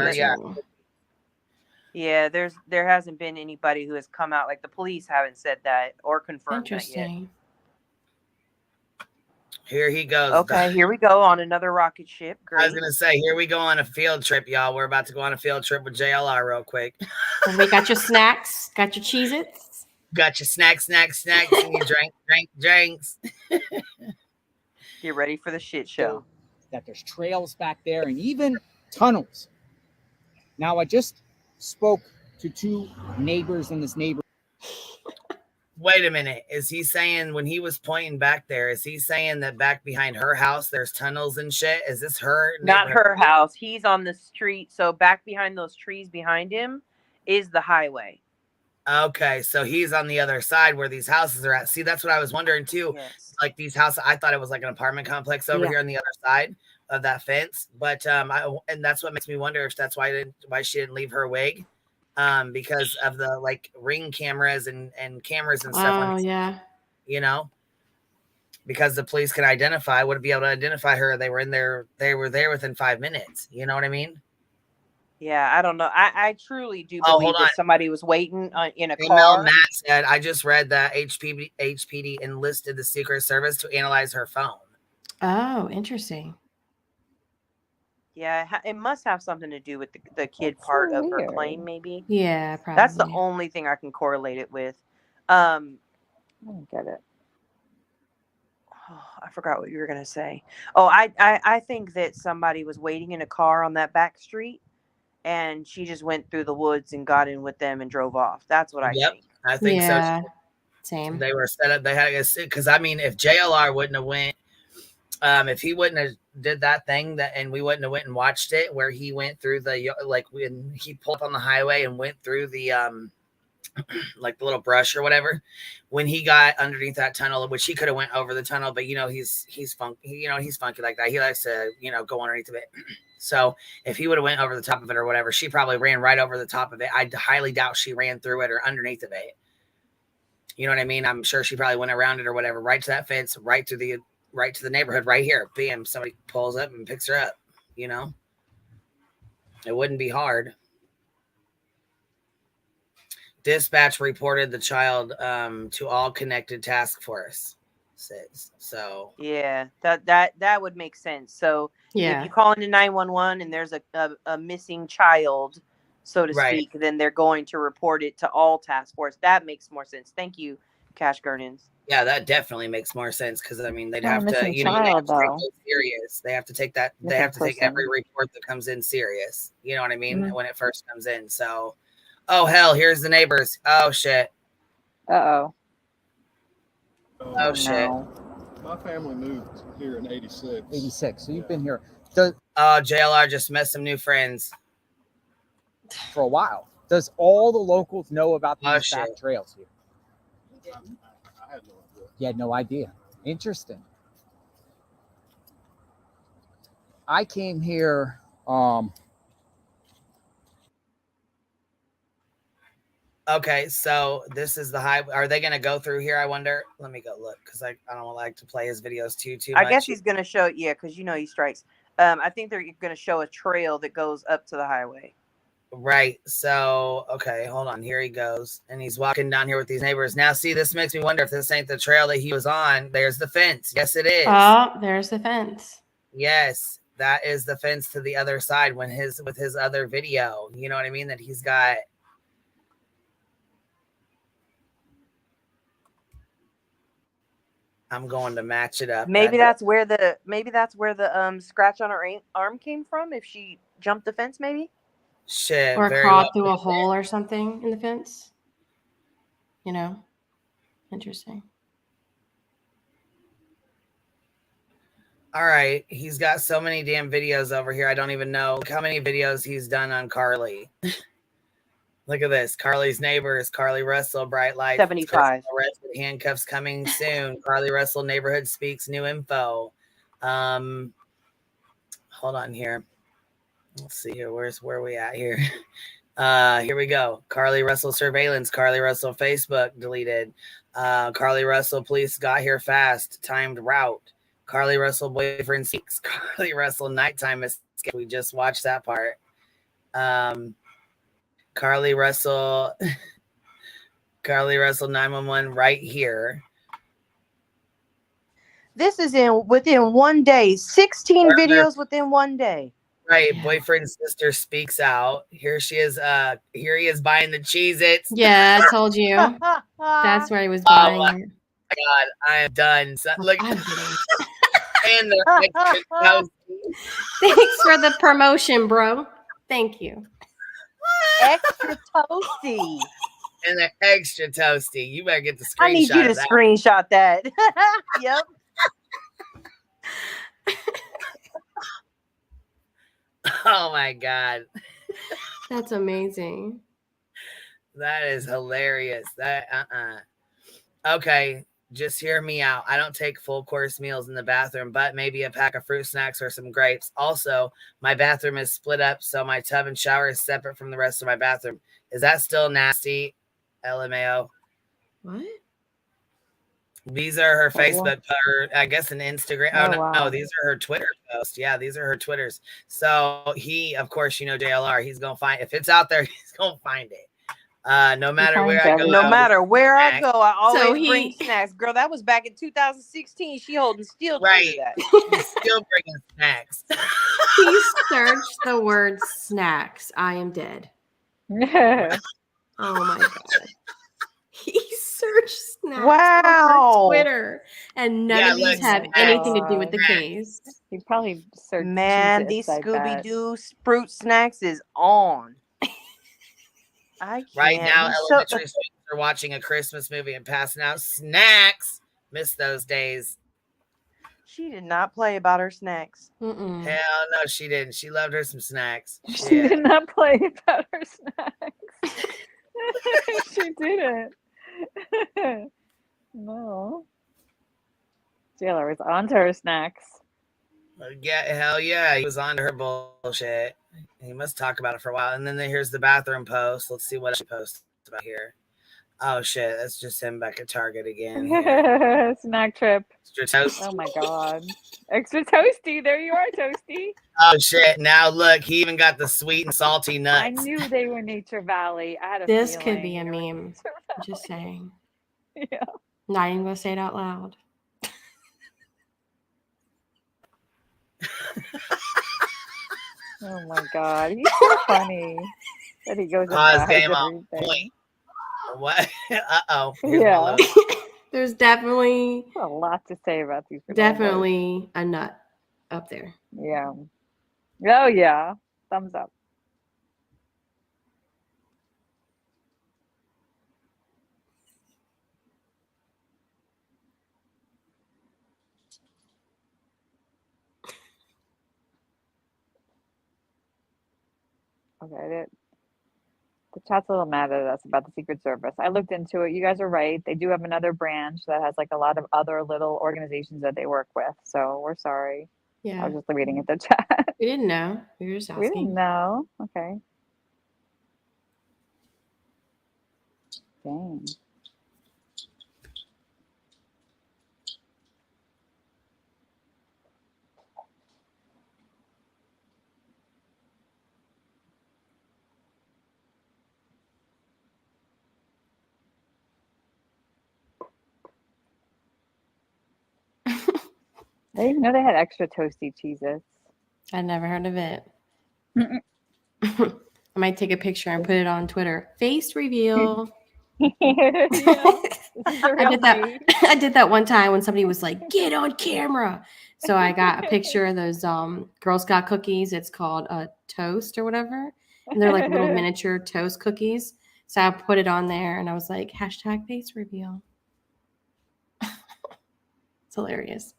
J: yeah. There hasn't been anybody who has come out, like the police haven't said that or confirmed that yet.
P: Here he goes.
J: Okay, here we go on another rocket ship. Great.
P: I was gonna say, here we go on a field trip, y'all. We're about to go on a field trip with JLR real quick.
R: And we got your snacks, got your Cheez-Its.
P: Got your snacks, and your drinks.
J: Get ready for the shit show.
D: That there's trails back there and even tunnels. Now, I just spoke to 2 neighbors in this neighborhood.
P: Wait a minute. Is he saying when he was pointing back there, is he saying that back behind her house there's tunnels and shit? Is this her?
J: Not her house. He's on the street. So back behind those trees behind him is the highway.
P: Okay, so he's on the other side where these houses are at. See, that's what I was wondering too.
J: Yes.
P: Like these houses, I thought it was like an apartment complex over here on the other side of that fence. But and that's what makes me wonder if that's why she didn't leave her wig. Because of the like ring cameras and cameras and stuff.
R: Oh, yeah.
P: You know, because the police can would be able to identify her. They were there within 5 minutes. You know what I mean?
J: Yeah, I don't know. I truly do believe that somebody was waiting in a car.
P: Email Matt said, I just read that HPD enlisted the Secret Service to analyze her phone.
R: Oh, interesting.
J: Yeah, it must have something to do with the kid part of her claim, maybe.
R: Yeah, probably.
J: That's the only thing I can correlate it with.
O: I don't get it.
J: Oh, I forgot what you were gonna say. Oh, I think that somebody was waiting in a car on that back street, and she just went through the woods and got in with them and drove off. That's what I think.
P: I think so.
R: Same.
P: They were set up. They had because I mean, if JLR wouldn't have went, if he wouldn't have did that thing and we wouldn't have went and watched it where he went through when he pulled up on the highway and went through the like the little brush or whatever, when he got underneath that tunnel, which he could have went over the tunnel, but he's funky, he's funky like that. He likes to, go underneath of it. So if he would have went over the top of it or whatever, she probably ran right over the top of it. I highly doubt she ran through it or underneath of it. You know what I mean? I'm sure she probably went around it or whatever, right to that fence, right to the neighborhood right here. Bam, somebody pulls up and picks her up. It wouldn't be hard. Dispatch reported the child to all connected task force. says. So
J: yeah, that would make sense. So if
R: Yeah.
J: you call into 911 and there's a missing child, so to
P: Right.
J: speak, then they're going to report it to all task force. That makes more sense. Thank you, Cash Gurnans.
P: Yeah, that definitely makes more sense because I mean they'd
O: Not a
P: have to,
O: missing
P: you know, they have
O: child,
P: to take
O: though.
P: those serious. They have to take that. They
O: Missing
P: have to take every
O: person.
P: report that comes in serious. You know what I mean?
O: Mhm.
P: When it first comes in. So, oh hell, here's the neighbors. Oh shit.
O: Uh-oh.
P: Oh shit.
O: No.
M: My family moved here in 86.
D: 86. So you've been here
P: JLR just met some new friends.
D: for a while. Does all the locals know about
P: Oh,
D: these back
P: shit.
D: trails here?
M: I had no idea.
D: You had no idea. Interesting. I came here
P: Okay, so this is the high. Are they gonna go through here? I wonder. Let me go look because I don't like to play his videos too
J: I
P: much.
J: guess he's gonna show because you know he strikes. I think they're gonna show a trail that goes up to the highway.
P: Right. So, okay, hold on. Here he goes. And he's walking down here with these neighbors. Now, see, this makes me wonder if this ain't the trail that he was on. There's the fence. Yes, it is.
R: Oh, there's the fence.
P: Yes, that is the fence to the other side with his other video. You know what I mean? That he's got. I'm going to match it up.
J: Maybe that's where the scratch on her arm came from. If she jumped the fence, maybe.
P: Shit.
R: Or
P: very
R: crawled
P: well.
R: through a hole or something in the fence. You know? Interesting.
P: All right. He's got so many damn videos over here. I don't even know how many videos he's done on Carly. Look at this. Carly's neighbors, Carly Russell, bright lights.
J: 75.
P: Arrested, handcuffs coming soon. Carly Russell neighborhood speaks new info. Hold on here. Let's see here. Where are we at here? Here we go. Carly Russell surveillance. Carly Russell Facebook deleted. Carly Russell police got here fast. Timed route. Carly Russell boyfriend seeks. Carly Russell nighttime escape. We just watched that part. Carly Russell 911 right here.
J: This is within 1 day. 16 videos within 1 day.
P: Right, boyfriend's sister speaks out. Here she is. Here he is buying the Cheez-Its.
R: Yeah, I told you. That's where he was
P: Oh
R: buying
P: my
R: it.
P: God, I am done. So, look,
R: I'm
P: and the
R: Thanks for the promotion, bro. Thank you.
J: Extra toasty.
P: and the extra toasty. You better get the screenshot.
J: I need you to
P: of that.
J: screenshot that. Yep.
P: Oh my God.
R: That's amazing.
P: That is hilarious. Okay, just hear me out. I don't take full course meals in the bathroom, but maybe a pack of fruit snacks or some grapes. Also, my bathroom is split up, so my tub and shower is separate from the rest of my bathroom. Is that still nasty? LMAO.
R: What?
P: These are her Facebook, or I guess an Instagram. Oh,
O: wow.
P: no, these are her Twitter posts. Yeah, these are her Twitters. So he, of course, you know, JLR, he's going to find, if it's out there, he's going to find it. No matter where I go.
J: No matter where I go, I always
R: So
J: bring snacks. Girl, that was back in 2016. She holding still to
P: Right.
J: that.
P: He's still bringing snacks.
R: He searched the word snacks. I am dead. Oh my God. He searched snacks
J: Wow.
R: on Twitter, and none of these have anything to do with the case.
O: He probably searched
J: Man,
O: Cheez-Its,
J: these
O: I bet.
J: Scooby-Doo fruit snacks is on. I can't.
P: Right now,
J: He's
P: elementary students are watching a Christmas movie and passing out snacks. Miss those days.
J: She did not play about her snacks.
P: Hell no, she didn't. She loved her some snacks.
O: She did not play about her snacks. She didn't. No. Taylor was onto her snacks.
P: Yeah, hell yeah. He was on to her bullshit. He must talk about it for a while. And then here's the bathroom post. Let's see what she posts about here. Oh shit, that's just him back at Target again.
O: Snack trip.
P: Extra toasty.
O: Oh my God. Extra toasty. There you are, Toasty.
P: Oh shit. Now look, he even got the sweet and salty nuts.
O: I knew they were Nature Valley. I had a
R: This
O: feeling
R: could be a
O: they were
R: meme.
O: Nature Valley.
R: Just saying.
O: Yeah.
R: Not even gonna say it out loud.
O: Oh my God, he's so funny that he goes and
P: Pause
O: buys
P: game on
O: everything.
P: point. What? Uh-oh. Here's my
O: Yeah,
P: load.
R: There's definitely
O: a lot to say about these granola bars.
R: definitely a nut up there.
O: Yeah. Oh yeah. Thumbs up. Okay, the chat's a little mad at us about the Secret Service. I looked into it. You guys are right. They do have another branch that has like a lot of other little organizations that they work with. So we're sorry. I
R: Yeah.
O: was just reading at the chat.
R: We didn't know. We were just
O: We didn't
R: asking.
O: know. Okay. Dang. I didn't know they had extra toasty cheeses.
R: I never heard of it. I might take a picture and put it on Twitter. Face reveal.
O: I
R: did that. I did that one time when somebody was like, "Get on camera." So I got a picture of those Girl Scout cookies. It's called a toast or whatever, and they're like little miniature toast cookies. So I put it on there, and I was like, #face reveal. It's hilarious.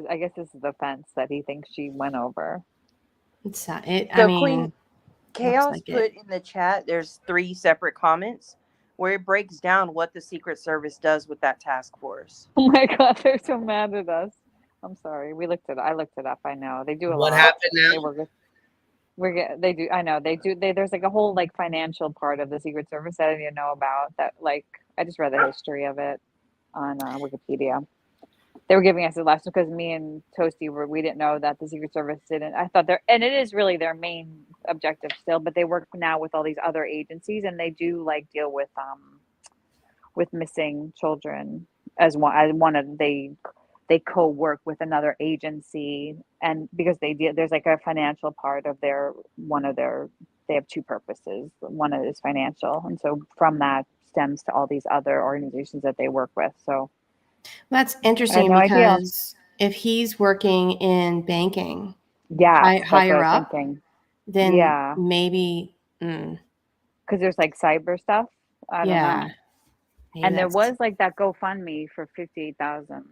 O: I guess this is the fence that he thinks she went over.
R: It's it.
J: So
R: I mean,
J: Queen Chaos
R: like
J: put in the chat, there's 3 separate comments where it breaks down what the Secret Service does with that task force.
O: Oh my God, they're so mad at us. I'm sorry. I looked it up. I know they do a lot.
P: What happened now?
O: They work with. They do. I know they do. There's like a whole like financial part of the Secret Service that I didn't know about. That like I just read the history of it on Wikipedia. They were giving us the lesson because me and Toasty we didn't know that the Secret Service didn't. I thought and it is really their main objective still, but they work now with all these other agencies and they do like deal with missing children as one of they co-work with another agency, and because there's like a financial part of they have 2 purposes. One is financial, and so from that stems to all these other organizations that they work with. So
R: that's interesting because if he's working in banking, higher up, then maybe
O: because there's like cyber stuff. I don't know. And there was like that GoFundMe for 58,000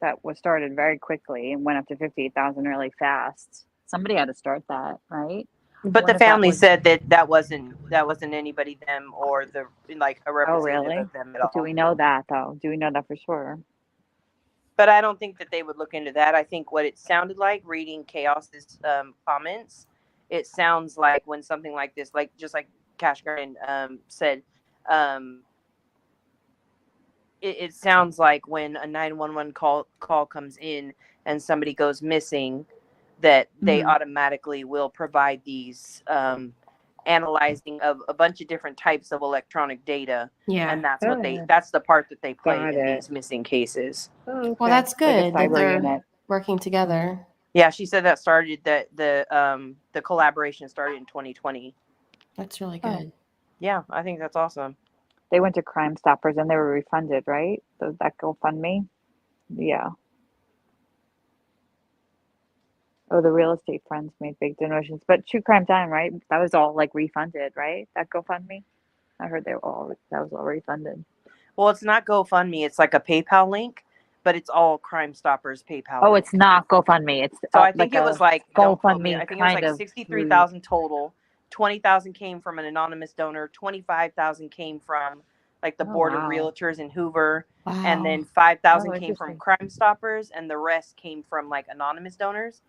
O: that was started very quickly and went up to 58,000 really fast. Somebody had to start that, right?
J: But the family said that wasn't anybody them or the like a representative of them at all.
O: Do we know that though? Do we know that for sure?
J: But I don't think that they would look into that. I think what it sounded like reading Chaos's comments, it sounds like when something like this, like just like Cash Garden said, it sounds like when a 911 call comes in and somebody goes missing, that they automatically will provide these analyzing of a bunch of different types of electronic data.
R: Yeah.
J: And that's the part that they play in these missing cases.
R: Oh, okay. Well, that's good that they're working together.
J: Yeah, she said that started the collaboration started in 2020.
R: That's really good.
J: Yeah, I think that's awesome.
O: They went to Crime Stoppers and they were refunded, right? So that GoFundMe? Yeah. Oh, the real estate friends made big donations, but True Crime Time, right? That was all like refunded, right? That GoFundMe. I heard that was all refunded.
J: Well, it's not GoFundMe. It's like a PayPal link, but it's all Crime Stoppers PayPal.
O: Oh,
J: link.
O: It's not GoFundMe. It's
J: so I think it was like
O: GoFundMe.
J: I think it was like 63,000 total. 20,000 came from an anonymous donor. 25,000 came from like the board of realtors in Hoover, and then 5,000 came from Crime Stoppers, and the rest came from like anonymous donors.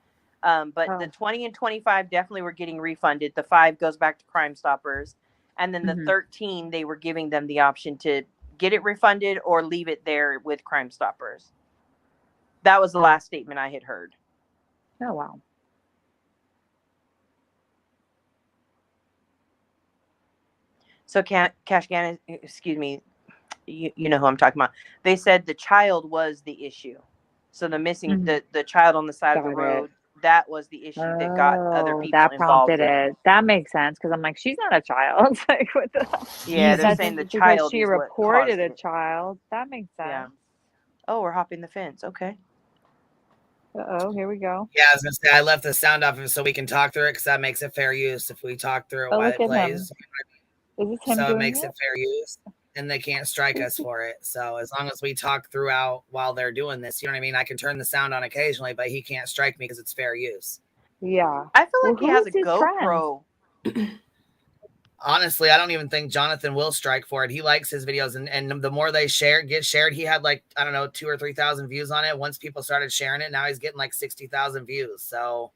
J: But the 20 and 25 definitely were getting refunded. The 5 goes back to Crime Stoppers. And then the 13, they were giving them the option to get it refunded or leave it there with Crime Stoppers. That was the last statement I had heard.
O: Oh, wow.
J: So Cash Gannon, excuse me, you know who I'm talking about. They said the child was the issue. So the missing the child on the side of the road, that was the issue that got other people
O: That
J: involved.
O: prompted it. That makes sense because I'm like, she's not a child. Like, what the?
J: Yeah, they're
O: That's
J: saying the
O: because
J: child
O: she
J: is what
O: reported
J: caused
O: a
J: it.
O: child. That makes sense.
J: Yeah. Oh, we're hopping the fence. Okay.
O: Oh, here we go.
P: Yeah, I was gonna say I left the sound off so we can talk through it because that makes it fair use if we talk through it
O: Oh,
P: while
O: look
P: it
O: at him.
P: plays.
O: Is this him
P: So it
O: doing
P: makes
O: it?
P: it fair use, and they can't strike us for it. So as long as we talk throughout while they're doing this, you know what I mean? I can turn the sound on occasionally, but he can't strike me because it's fair use.
O: Yeah.
J: I feel
O: Well,
J: like he
O: who
J: has
O: is
J: a
O: his
J: GoPro.
P: Honestly, I don't even think Jonathan will strike for it. He likes his videos, and the more they get shared, he had like, I don't know, 2,000 or 3,000 views on it. Once people started sharing it, now he's getting like 60,000 views. So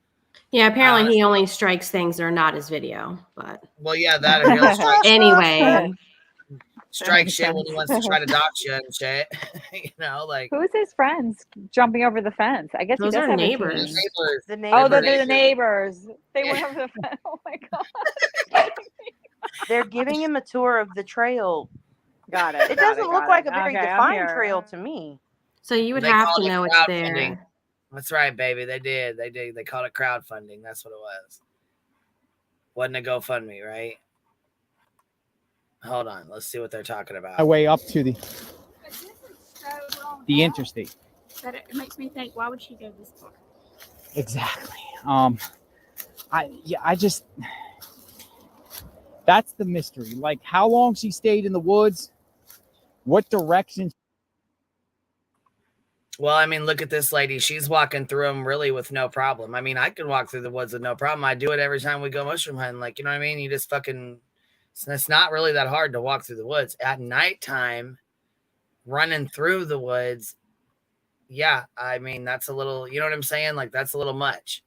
R: Yeah, apparently he only strikes things that are not his video, but
P: well, yeah, that or he'll strike
R: anyway.
P: strike shit when he wants to try to dox you and shit. You know, like
O: Who's his friends jumping over the fence? I guess
R: Those
O: he does
R: are
O: have
R: neighbors.
J: The
O: a team.
J: neighbors.
O: Oh, they're the neighbors. They went over the fence. Oh my god.
J: They're giving him a tour of the trail.
O: Got it.
J: It doesn't look like a very
O: Okay, I'm
J: defined
O: here.
J: trail to me.
R: So you would
P: They
R: have
P: called
R: to
P: it
R: know it's
P: crowdfunding.
R: there.
P: That's right, baby. They did. They called it crowdfunding. That's what it was. Wasn't a GoFundMe, right? Hold on. Let's see what they're talking about.
D: My way up to the interstate.
Q: That it makes me think, why would she go this far?
D: Exactly. I just, that's the mystery. Like how long she stayed in the woods, what direction.
P: Well, I mean, look at this lady. She's walking through them really with no problem. I mean, I can walk through the woods with no problem. I do it every time we go mushroom hunting. Like, you know what I mean? You just fucking, it's not really that hard to walk through the woods. At nighttime, running through the woods, yeah, I mean, that's a little, you know what I'm saying? Like, that's a little much.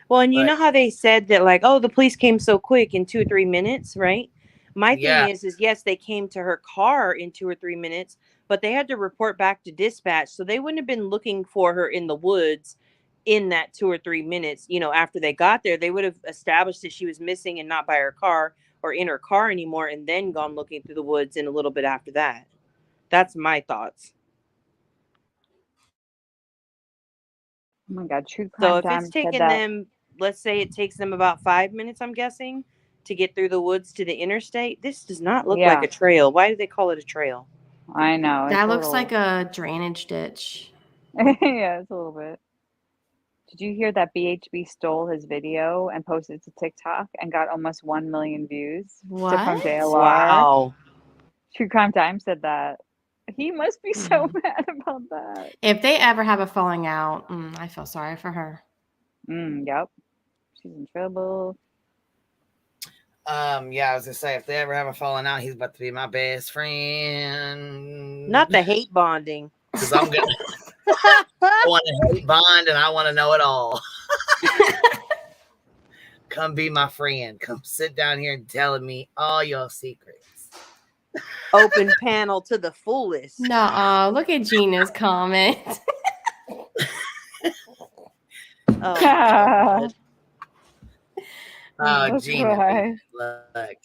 J: Well, and you know how they said that, like, oh, the police came so quick in 2 or 3 minutes, right? My
P: Yeah.
J: thing is yes, they came to her car in 2 or 3 minutes, but they had to report back to dispatch. So they wouldn't have been looking for her in the woods in that 2 or 3 minutes. You know, after they got there, they would have established that she was missing and not by her car or in her car anymore, and then gone looking through the woods in a little bit after that. That's my thoughts.
O: Oh my god, True
J: So
O: Crime
J: if
O: Time
J: it's
O: said
J: taking
O: that.
J: them, let's say it takes them about 5 minutes, I'm guessing, to get through the woods to the interstate, this does not look like
O: Yeah.
J: a trail. Why do they call it a trail?
O: I know.
R: That looks like a drainage ditch.
O: Yeah, it's a little bit. Did you hear that BHB stole his video and posted it to TikTok and got almost 1 million views?
R: What?
O: From JLR.
J: Wow.
O: True Crime Time said that. He must be so mad about that.
R: If they ever have a falling out, I feel sorry for her.
O: Yep. She's in trouble.
P: Yeah, I was gonna say if they ever have a falling out, he's about to be my best friend.
J: Not the hate bonding.
P: Because I'm gonna I want to hate bond and I want to know it all. Come be my friend. Come sit down here and telling me all your secrets.
J: Open panel to the fullest.
R: No, look at Gina's comment.
J: Oh,
P: Oh,
O: That's
P: Gina.
O: right.
P: Look, okay.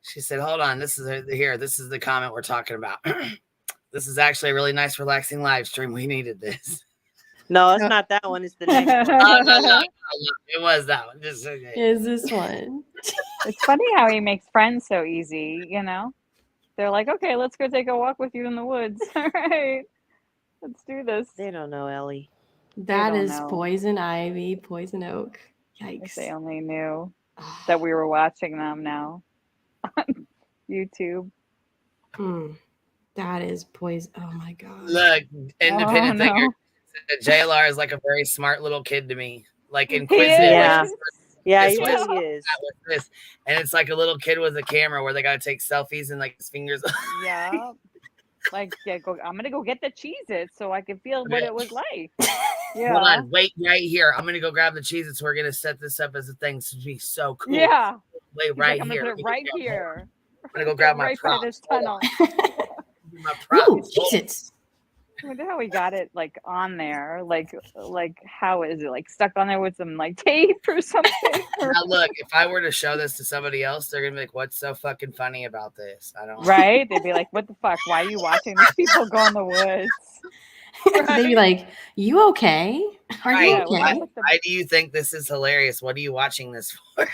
P: She said, hold on. This is here. This is the comment we're talking about. This is actually a really nice, relaxing live stream. We needed this.
J: No, it's not that one. It's the next one.
P: No. It was that one. Just okay.
R: Is this one?
O: It's funny how he makes friends so easy, you know? They're like, okay, let's go take a walk with you in the woods. All right. Let's do this.
J: They don't know, Ellie.
R: That
O: don't
R: is
O: know.
R: poison ivy, poison oak.
O: If
R: Yikes.
O: they only knew that we were watching them now on YouTube.
R: That is poison. Oh my god.
P: Look, independent
O: Oh, no.
P: thinker. JLR is like a very smart little kid to me. Like
O: He
P: inquisitive.
J: Yeah.
P: Like,
J: Yeah,
P: this
J: he
P: way,
J: really is.
P: that with this. And it's like a little kid with a camera where they gotta take selfies and like his fingers.
O: Yeah. Like, yeah, I'm gonna go get the Cheez-Its so I can feel what it was like. Yeah.
P: Hold on, wait right here. I'm gonna go grab the Cheez-Its. We're gonna set this up as a thing to be so cool.
O: Yeah.
P: Wait
O: He's
P: right
O: like, I'm
P: here.
O: gonna
P: Let
O: put
P: me
O: it right
P: go grab
O: here.
P: I'm gonna go grab my
O: right by
P: props.
O: this
P: Hold
O: tunnel.
P: My props.
R: Ooh, Cheez-Its.
O: I wonder how we got it like on there. Like how is it like stuck on there with some like tape or something?
P: Now look, if I were to show this to somebody else, they're gonna be like, "What's so fucking funny about this?" I don't.
O: Right? They'd be like, "What the fuck? Why are you watching these people go in the woods?"
R: They'd be like, "You okay? Are you
P: Right.
R: okay?"
P: Why do you think this is hilarious? What are you watching this for?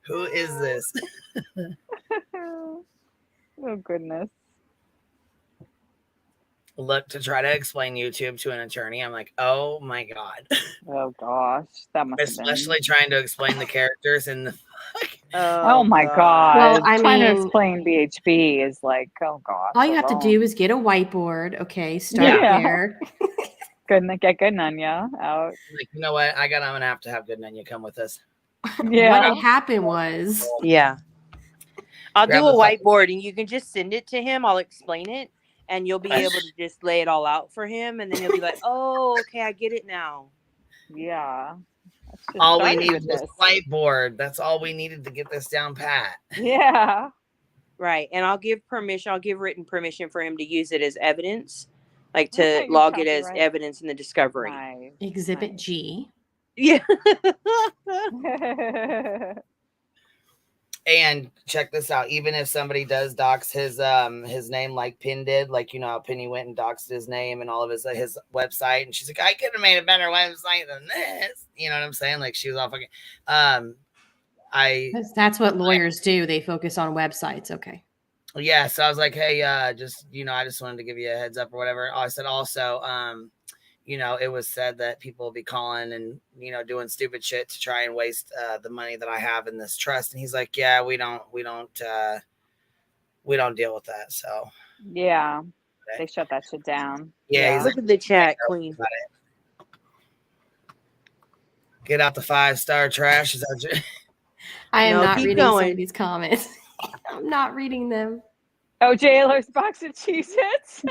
P: Who is this?
O: Oh goodness.
P: Look, to try to explain YouTube to an attorney, I'm like, oh my God.
O: Oh gosh, that must have been.
P: Especially trying to explain the characters in the.
O: Oh my god.
R: Well, I
O: Trying to
R: mean-
O: explain BHB is like, oh gosh.
R: All you have to
O: alone.
R: do is get a whiteboard. Okay, start
O: Yeah.
R: there.
O: Get good Nunya out.
P: Like, you know what? I'm gonna have to have Good Nunya come with us.
O: Yeah.
R: What had happened was,
J: Yeah. I'll
P: Grab
J: do a
P: the fucking-
J: whiteboard and you can just send it to him. I'll explain it and you'll be able to just lay it all out for him. And then he'll be like, oh, okay, I get it now.
O: Yeah.
P: All we
O: started
P: need
O: with
P: is this whiteboard. That's all we needed to get this down pat.
O: Yeah.
J: Right. And I'll give permission. I'll give written permission for him to use it as evidence, like to
O: Okay,
J: log it as
O: copyright.
J: evidence in the discovery.
O: Nice.
R: Exhibit G.
J: Yeah.
P: And check this out. Even if somebody does dox his name like Penn did, like, you know how Penny went and doxed his name and all of his website, and she's like, I could have made a better website than this. You know what I'm saying? Like, she was all fucking
R: That's what lawyers do. They focus on websites. Okay.
P: yeah, so I was like, hey, just, you know, I just wanted to give you a heads up or whatever. I said also, you know, it was said that people will be calling and, you know, doing stupid shit to try and waste the money that I have in this trust. And he's like, yeah, we don't deal with that. So
O: Yeah. They shut that shit down.
P: yeah, he's
J: Look
P: like,
J: at the chat, Queen.
P: get out the 5-star trash. Is that
R: I am
J: No,
R: not
J: keep
R: reading some
J: going.
R: of these comments. I'm not reading them.
O: Oh, JLR's box of Cheez-Its.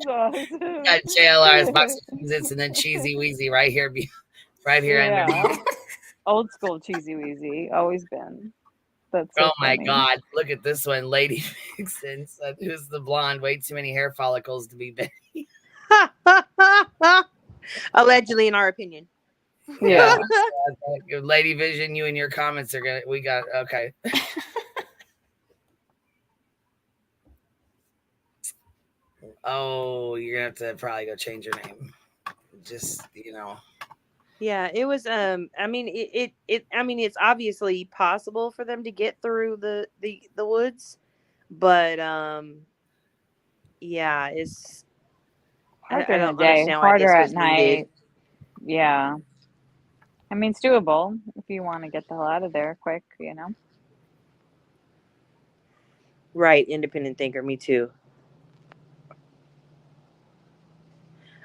P: got JLR's box of Cheez-Its and then Cheesy Weezy right here, right here underneath.
O: Old school Cheesy Weezy. Always been. That's
P: Oh
O: so
P: my
O: funny.
P: God. Look at this one. Lady Vixen said, who's the blonde? Way too many hair follicles to be Benny.
J: Allegedly, in our opinion.
O: Yeah.
P: Lady Vision, you and your comments are gonna. We got okay. Oh, you're gonna have to probably go change your name. Just, you know.
J: Yeah, it was. I mean, I mean, it's obviously possible for them to get through the woods, but yeah, it's.
O: Harder
J: I
O: in the
J: don't
O: day,
J: understand why
O: harder
J: this
O: at
J: was needed.
O: night. Yeah. I mean, it's doable if you want to get the hell out of there quick, you know?
J: Right, independent thinker. Me too.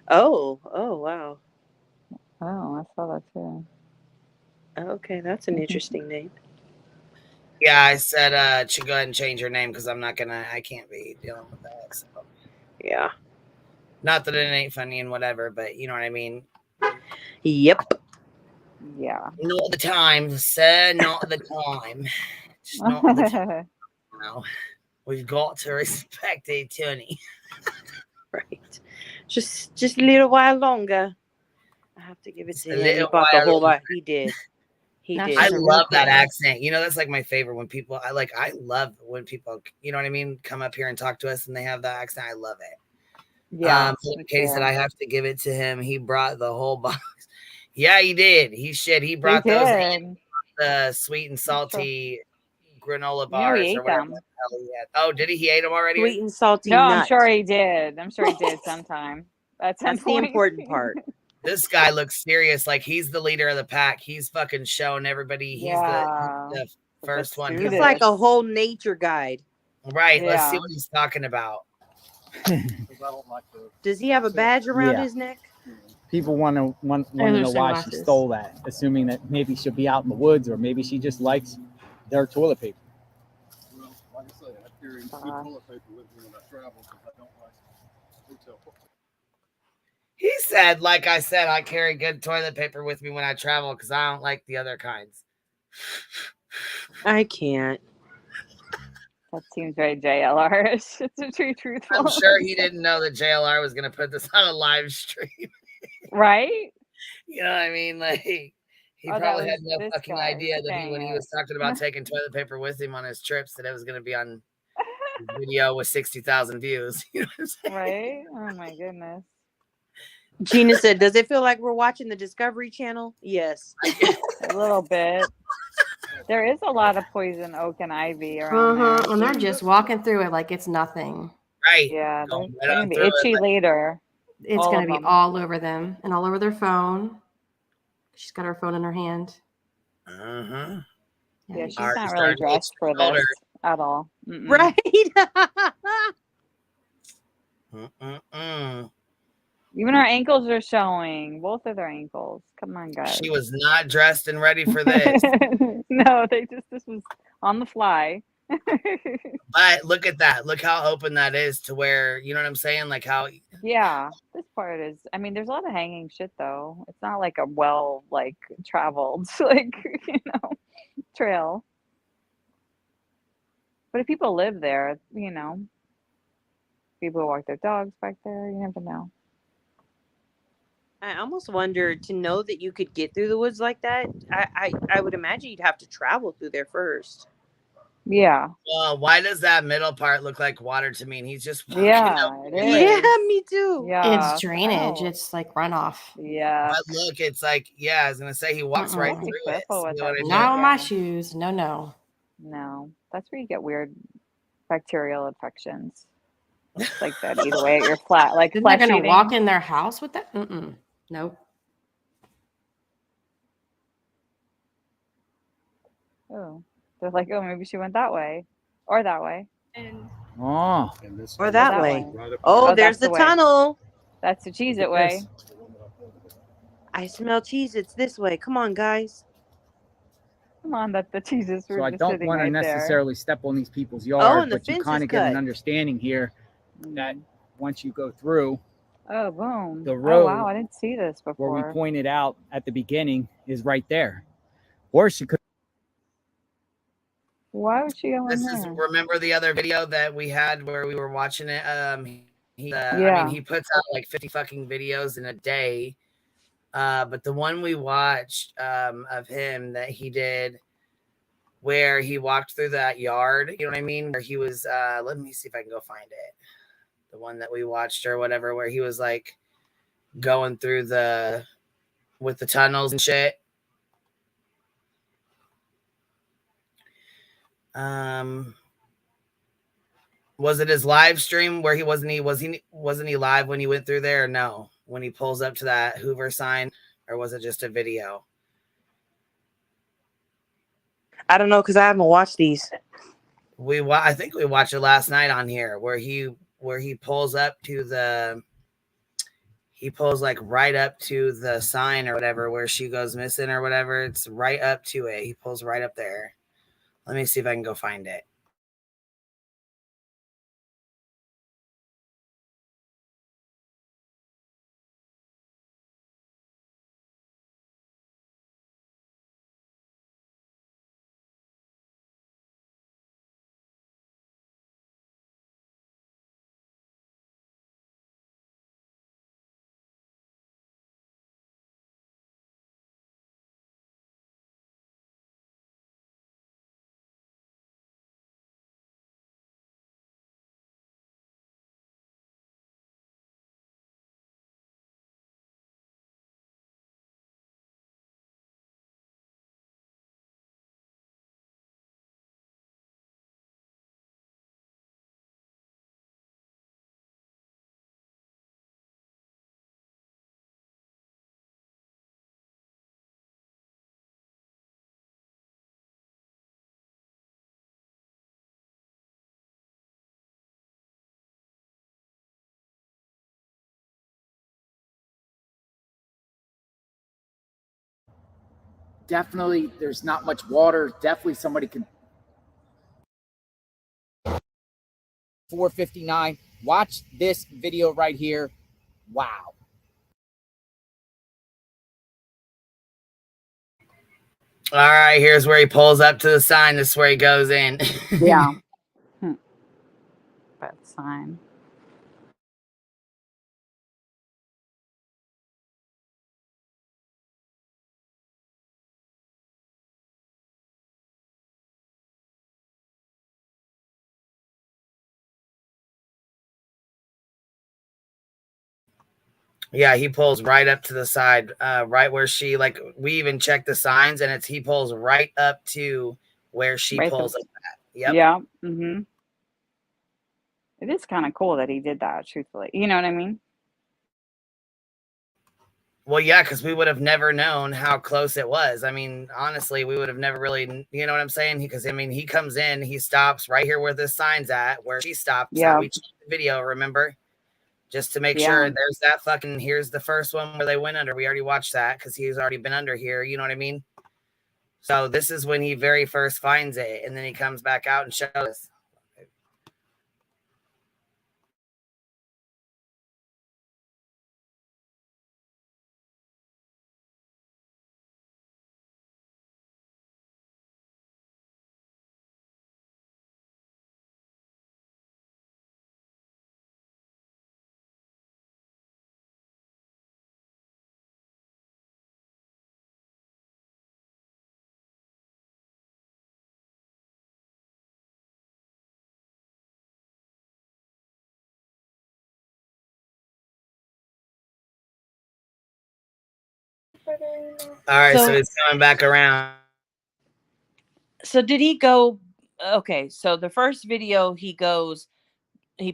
J: Oh, wow.
O: Oh, I saw that too.
J: Okay, that's an interesting name.
P: Yeah, I said should go ahead and change your name because I can't be dealing with that. So.
J: Yeah.
P: Not that it ain't funny and whatever, but you know what I mean?
J: Yep.
O: Yeah.
P: Not the time, sir. Not the time. Just not the time. No. We've got to respect the attorney.
J: Right. Just a little while longer. I have to give it to him. He bought the whole lot. He did. He did.
P: I love that accent. You know, that's like my favorite when people. I love when people. You know what I mean? Come up here and talk to us, and they have that accent. I love it.
O: Yeah.
P: Katie said I have to give it to him. He brought the whole box. Yeah, he did. He brought those the sweet and salty granola bars
O: he
P: or
O: ate
P: whatever
O: them.
P: the hell he had. Oh, did he? He ate them already?
J: Sweet and salty
O: No,
J: nuts.
O: I'm sure he did. I'm sure he did sometime. At some
J: That's the
O: point.
J: important part.
P: This guy looks serious. Like he's the leader of the pack. He's fucking showing everybody. He's the first one.
J: It's like a whole nature guide.
P: Right. Let's see
O: Yeah.
P: what he's talking about.
J: Does he have a badge around
D: Yeah.
J: his neck?
D: People want to know why she stole that, assuming that maybe she'll be out in the woods or maybe she just likes their toilet paper.
M: Well, like I say, I carry good toilet paper with me when I travel because I don't like hotel.
P: He said, like I said, I carry good toilet paper with me when I travel because I don't like the other kinds.
J: I can't.
O: That seems very JLR-ish. It's a true truthful.
P: I'm sure he didn't know that JLR was going to put this on a live stream.
O: Right?
P: You know what I mean? Like, He
O: Oh, that
P: probably had
O: was
P: no
O: this
P: fucking
O: guy
P: idea that
O: saying
P: when he
O: it.
P: was talking about taking toilet paper with him on his trips, that it was going to be on his video with 60,000 views. You know what I'm saying?
O: Right? Oh my goodness.
J: Gina said, "Does it feel like we're watching the Discovery Channel?" Yes.
O: A little bit. There is a lot of poison oak and ivy around there.
R: And they're just walking through it like it's nothing.
P: Right.
O: Yeah, they're,
P: Going right
O: they're
P: on
O: gonna be
P: through it.
O: itchy later.
R: It's
O: All
R: going
O: of
R: to be
O: them.
R: all over them and all over their phone. She's got her phone in her hand.
P: Uh-huh.
O: Yeah, she's
P: Already
O: not really
P: starting to itch
O: dressed
P: the
O: for
P: shoulder.
O: this at all. Mm-mm.
J: Right.
O: Even her ankles are showing. Both of their ankles. Come on, guys.
P: She was not dressed and ready for this.
O: No, this was on the fly.
P: But look at that. Look how open that is to where, you know what I'm saying? Like how
O: Yeah, this part is. I mean, there's a lot of hanging shit though. It's not like a well like traveled like trail. But if people live there, people walk their dogs back there. You never know.
J: I almost wonder, to know that you could get through the woods like that. I would imagine you'd have to travel through there first.
O: Yeah.
P: Well, why does that middle part look like water to me? And he's just walking
O: Yeah,
P: over
O: it
P: it
O: is.
P: like,
J: Yeah, me too.
O: Yeah.
R: It's drainage.
O: Oh.
R: It's like runoff.
O: Yeah.
P: but look, it's like, yeah, I was gonna say he walks right
O: Be
P: through it.
O: careful with
P: You know what
O: that.
P: I mean?
R: Not on my shoes. No, no.
O: No, that's where you get weird bacterial infections. It's like that either way at your flat, like
R: Then they're
O: flesh
R: going to
O: eating.
R: walk in their house with that? Nope.
O: Oh, they're like, oh, maybe she went that way or that way.
D: Oh.
J: Or that way.
O: Right
J: Oh, there's
O: that's
J: the
O: way.
J: tunnel.
O: That's the Cheez
D: Look
O: It
D: at
O: way.
D: this.
J: I smell cheese. It's this way. Come on, guys.
O: Come on, that the cheeses were
D: So I
O: just
D: don't
O: sitting
D: want to
O: right there.
D: necessarily step on these people's
J: Oh,
D: yard,
J: and the
D: but you
J: fence
D: kind
J: is
D: of get an
J: cut.
D: understanding here that once you go through,
O: Oh, boom.
D: the
O: Oh,
D: road
O: wow, I didn't see this
D: where we
O: before.
D: pointed out at the beginning is right there. Or she could.
O: Why would she go in
P: This is,
O: there?
P: remember the other video that we had where we were watching it? I mean, he puts out like 50 fucking videos in a day. But the one we watched of him that he did where he walked through that yard, you know what I mean? Where he was, let me see if I can go find it. The one that we watched or whatever, where he was like going through with the tunnels and shit. Was it his live stream where he wasn't he live when he went through there or no? When he pulls up to that Hoover sign, or was it just a video?
J: I don't know because I haven't watched these.
P: I think we watched it last night on here where he pulls up to like right up to the sign or whatever where she goes missing or whatever. It's right up to it. He pulls right up there. Let me see if I can go find it.
D: Definitely, there's not much water. Definitely somebody could. 4:59. Watch this video right here. Wow.
P: All right, here's where he pulls up to the sign. This is where he goes in.
O: Yeah. That sign.
P: Yeah, he pulls right up to the side, right where she, like, we even checked the signs, and he pulls right up to where she
O: Right
P: pulls
O: there.
P: up at. Yep.
O: Yeah. It is kind of cool that he did that, truthfully. You know what I mean?
P: Well, yeah, because we would have never known how close it was. I mean, honestly, we would have never really, you know what I'm saying? Because, I mean, he comes in, he stops right here where the sign's at, where she stops
O: Yeah.
P: at. We checked the video, remember? Just to make
O: Yeah.
P: sure there's that fucking, here's the first one where they went under. We already watched that because he's already been under here. You know what I mean? So this is when he very first finds it. And then he comes back out and shows us. All right, so he's coming back around.
J: So did he go? Okay, so the first video, he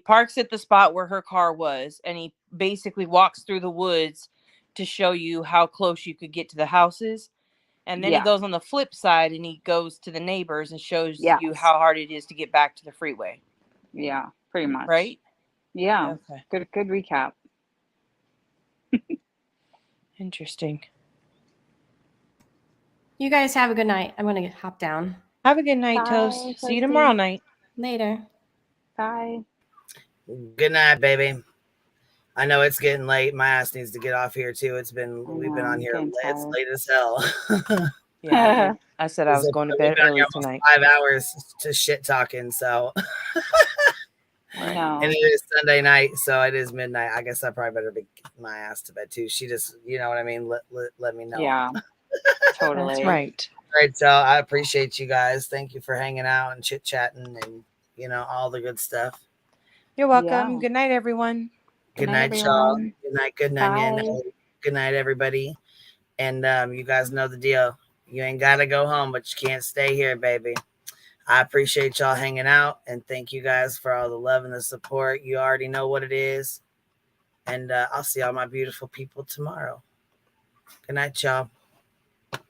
J: parks at the spot where her car was, and he basically walks through the woods to show you how close you could get to the houses. And then he
O: Yeah.
J: goes on the flip side and he goes to the neighbors and shows you
O: Yes.
J: how hard it is to get back to the freeway.
O: Yeah, pretty much.
J: Right?
O: Yeah.
J: Okay.
O: Good recap.
J: Interesting.
R: You guys have a good night. I'm gonna hop down.
J: Have a good night,
O: Bye,
J: Toast. See you
O: Toasty.
J: tomorrow night.
R: Later.
O: Bye.
P: Good night, baby. I know it's getting late. My ass needs to get off here too. We've been on here. It's late as hell.
J: Yeah. I said I was going to bed early tonight.
P: 5 hours to shit talking. So,
O: No.
P: and it is Sunday night, so it is midnight. I guess I probably better be getting my ass to bed too. She just, you know what I mean? Let me know.
O: Yeah. Totally.
J: That's right.
P: All right, so I appreciate you guys. Thank you for hanging out and chit chatting and all the good stuff.
J: You're welcome.
O: Yeah.
J: Good night, everyone.
P: Good
O: night,
P: night, y'all.
O: everyone.
P: Good night, good night,
O: Bye.
P: good night, everybody. And you guys know the deal. You ain't gotta go home, but you can't stay here, baby. I appreciate y'all hanging out, and thank you guys for all the love and the support. You already know what it is. And I'll see all my beautiful people tomorrow. Good night, y'all.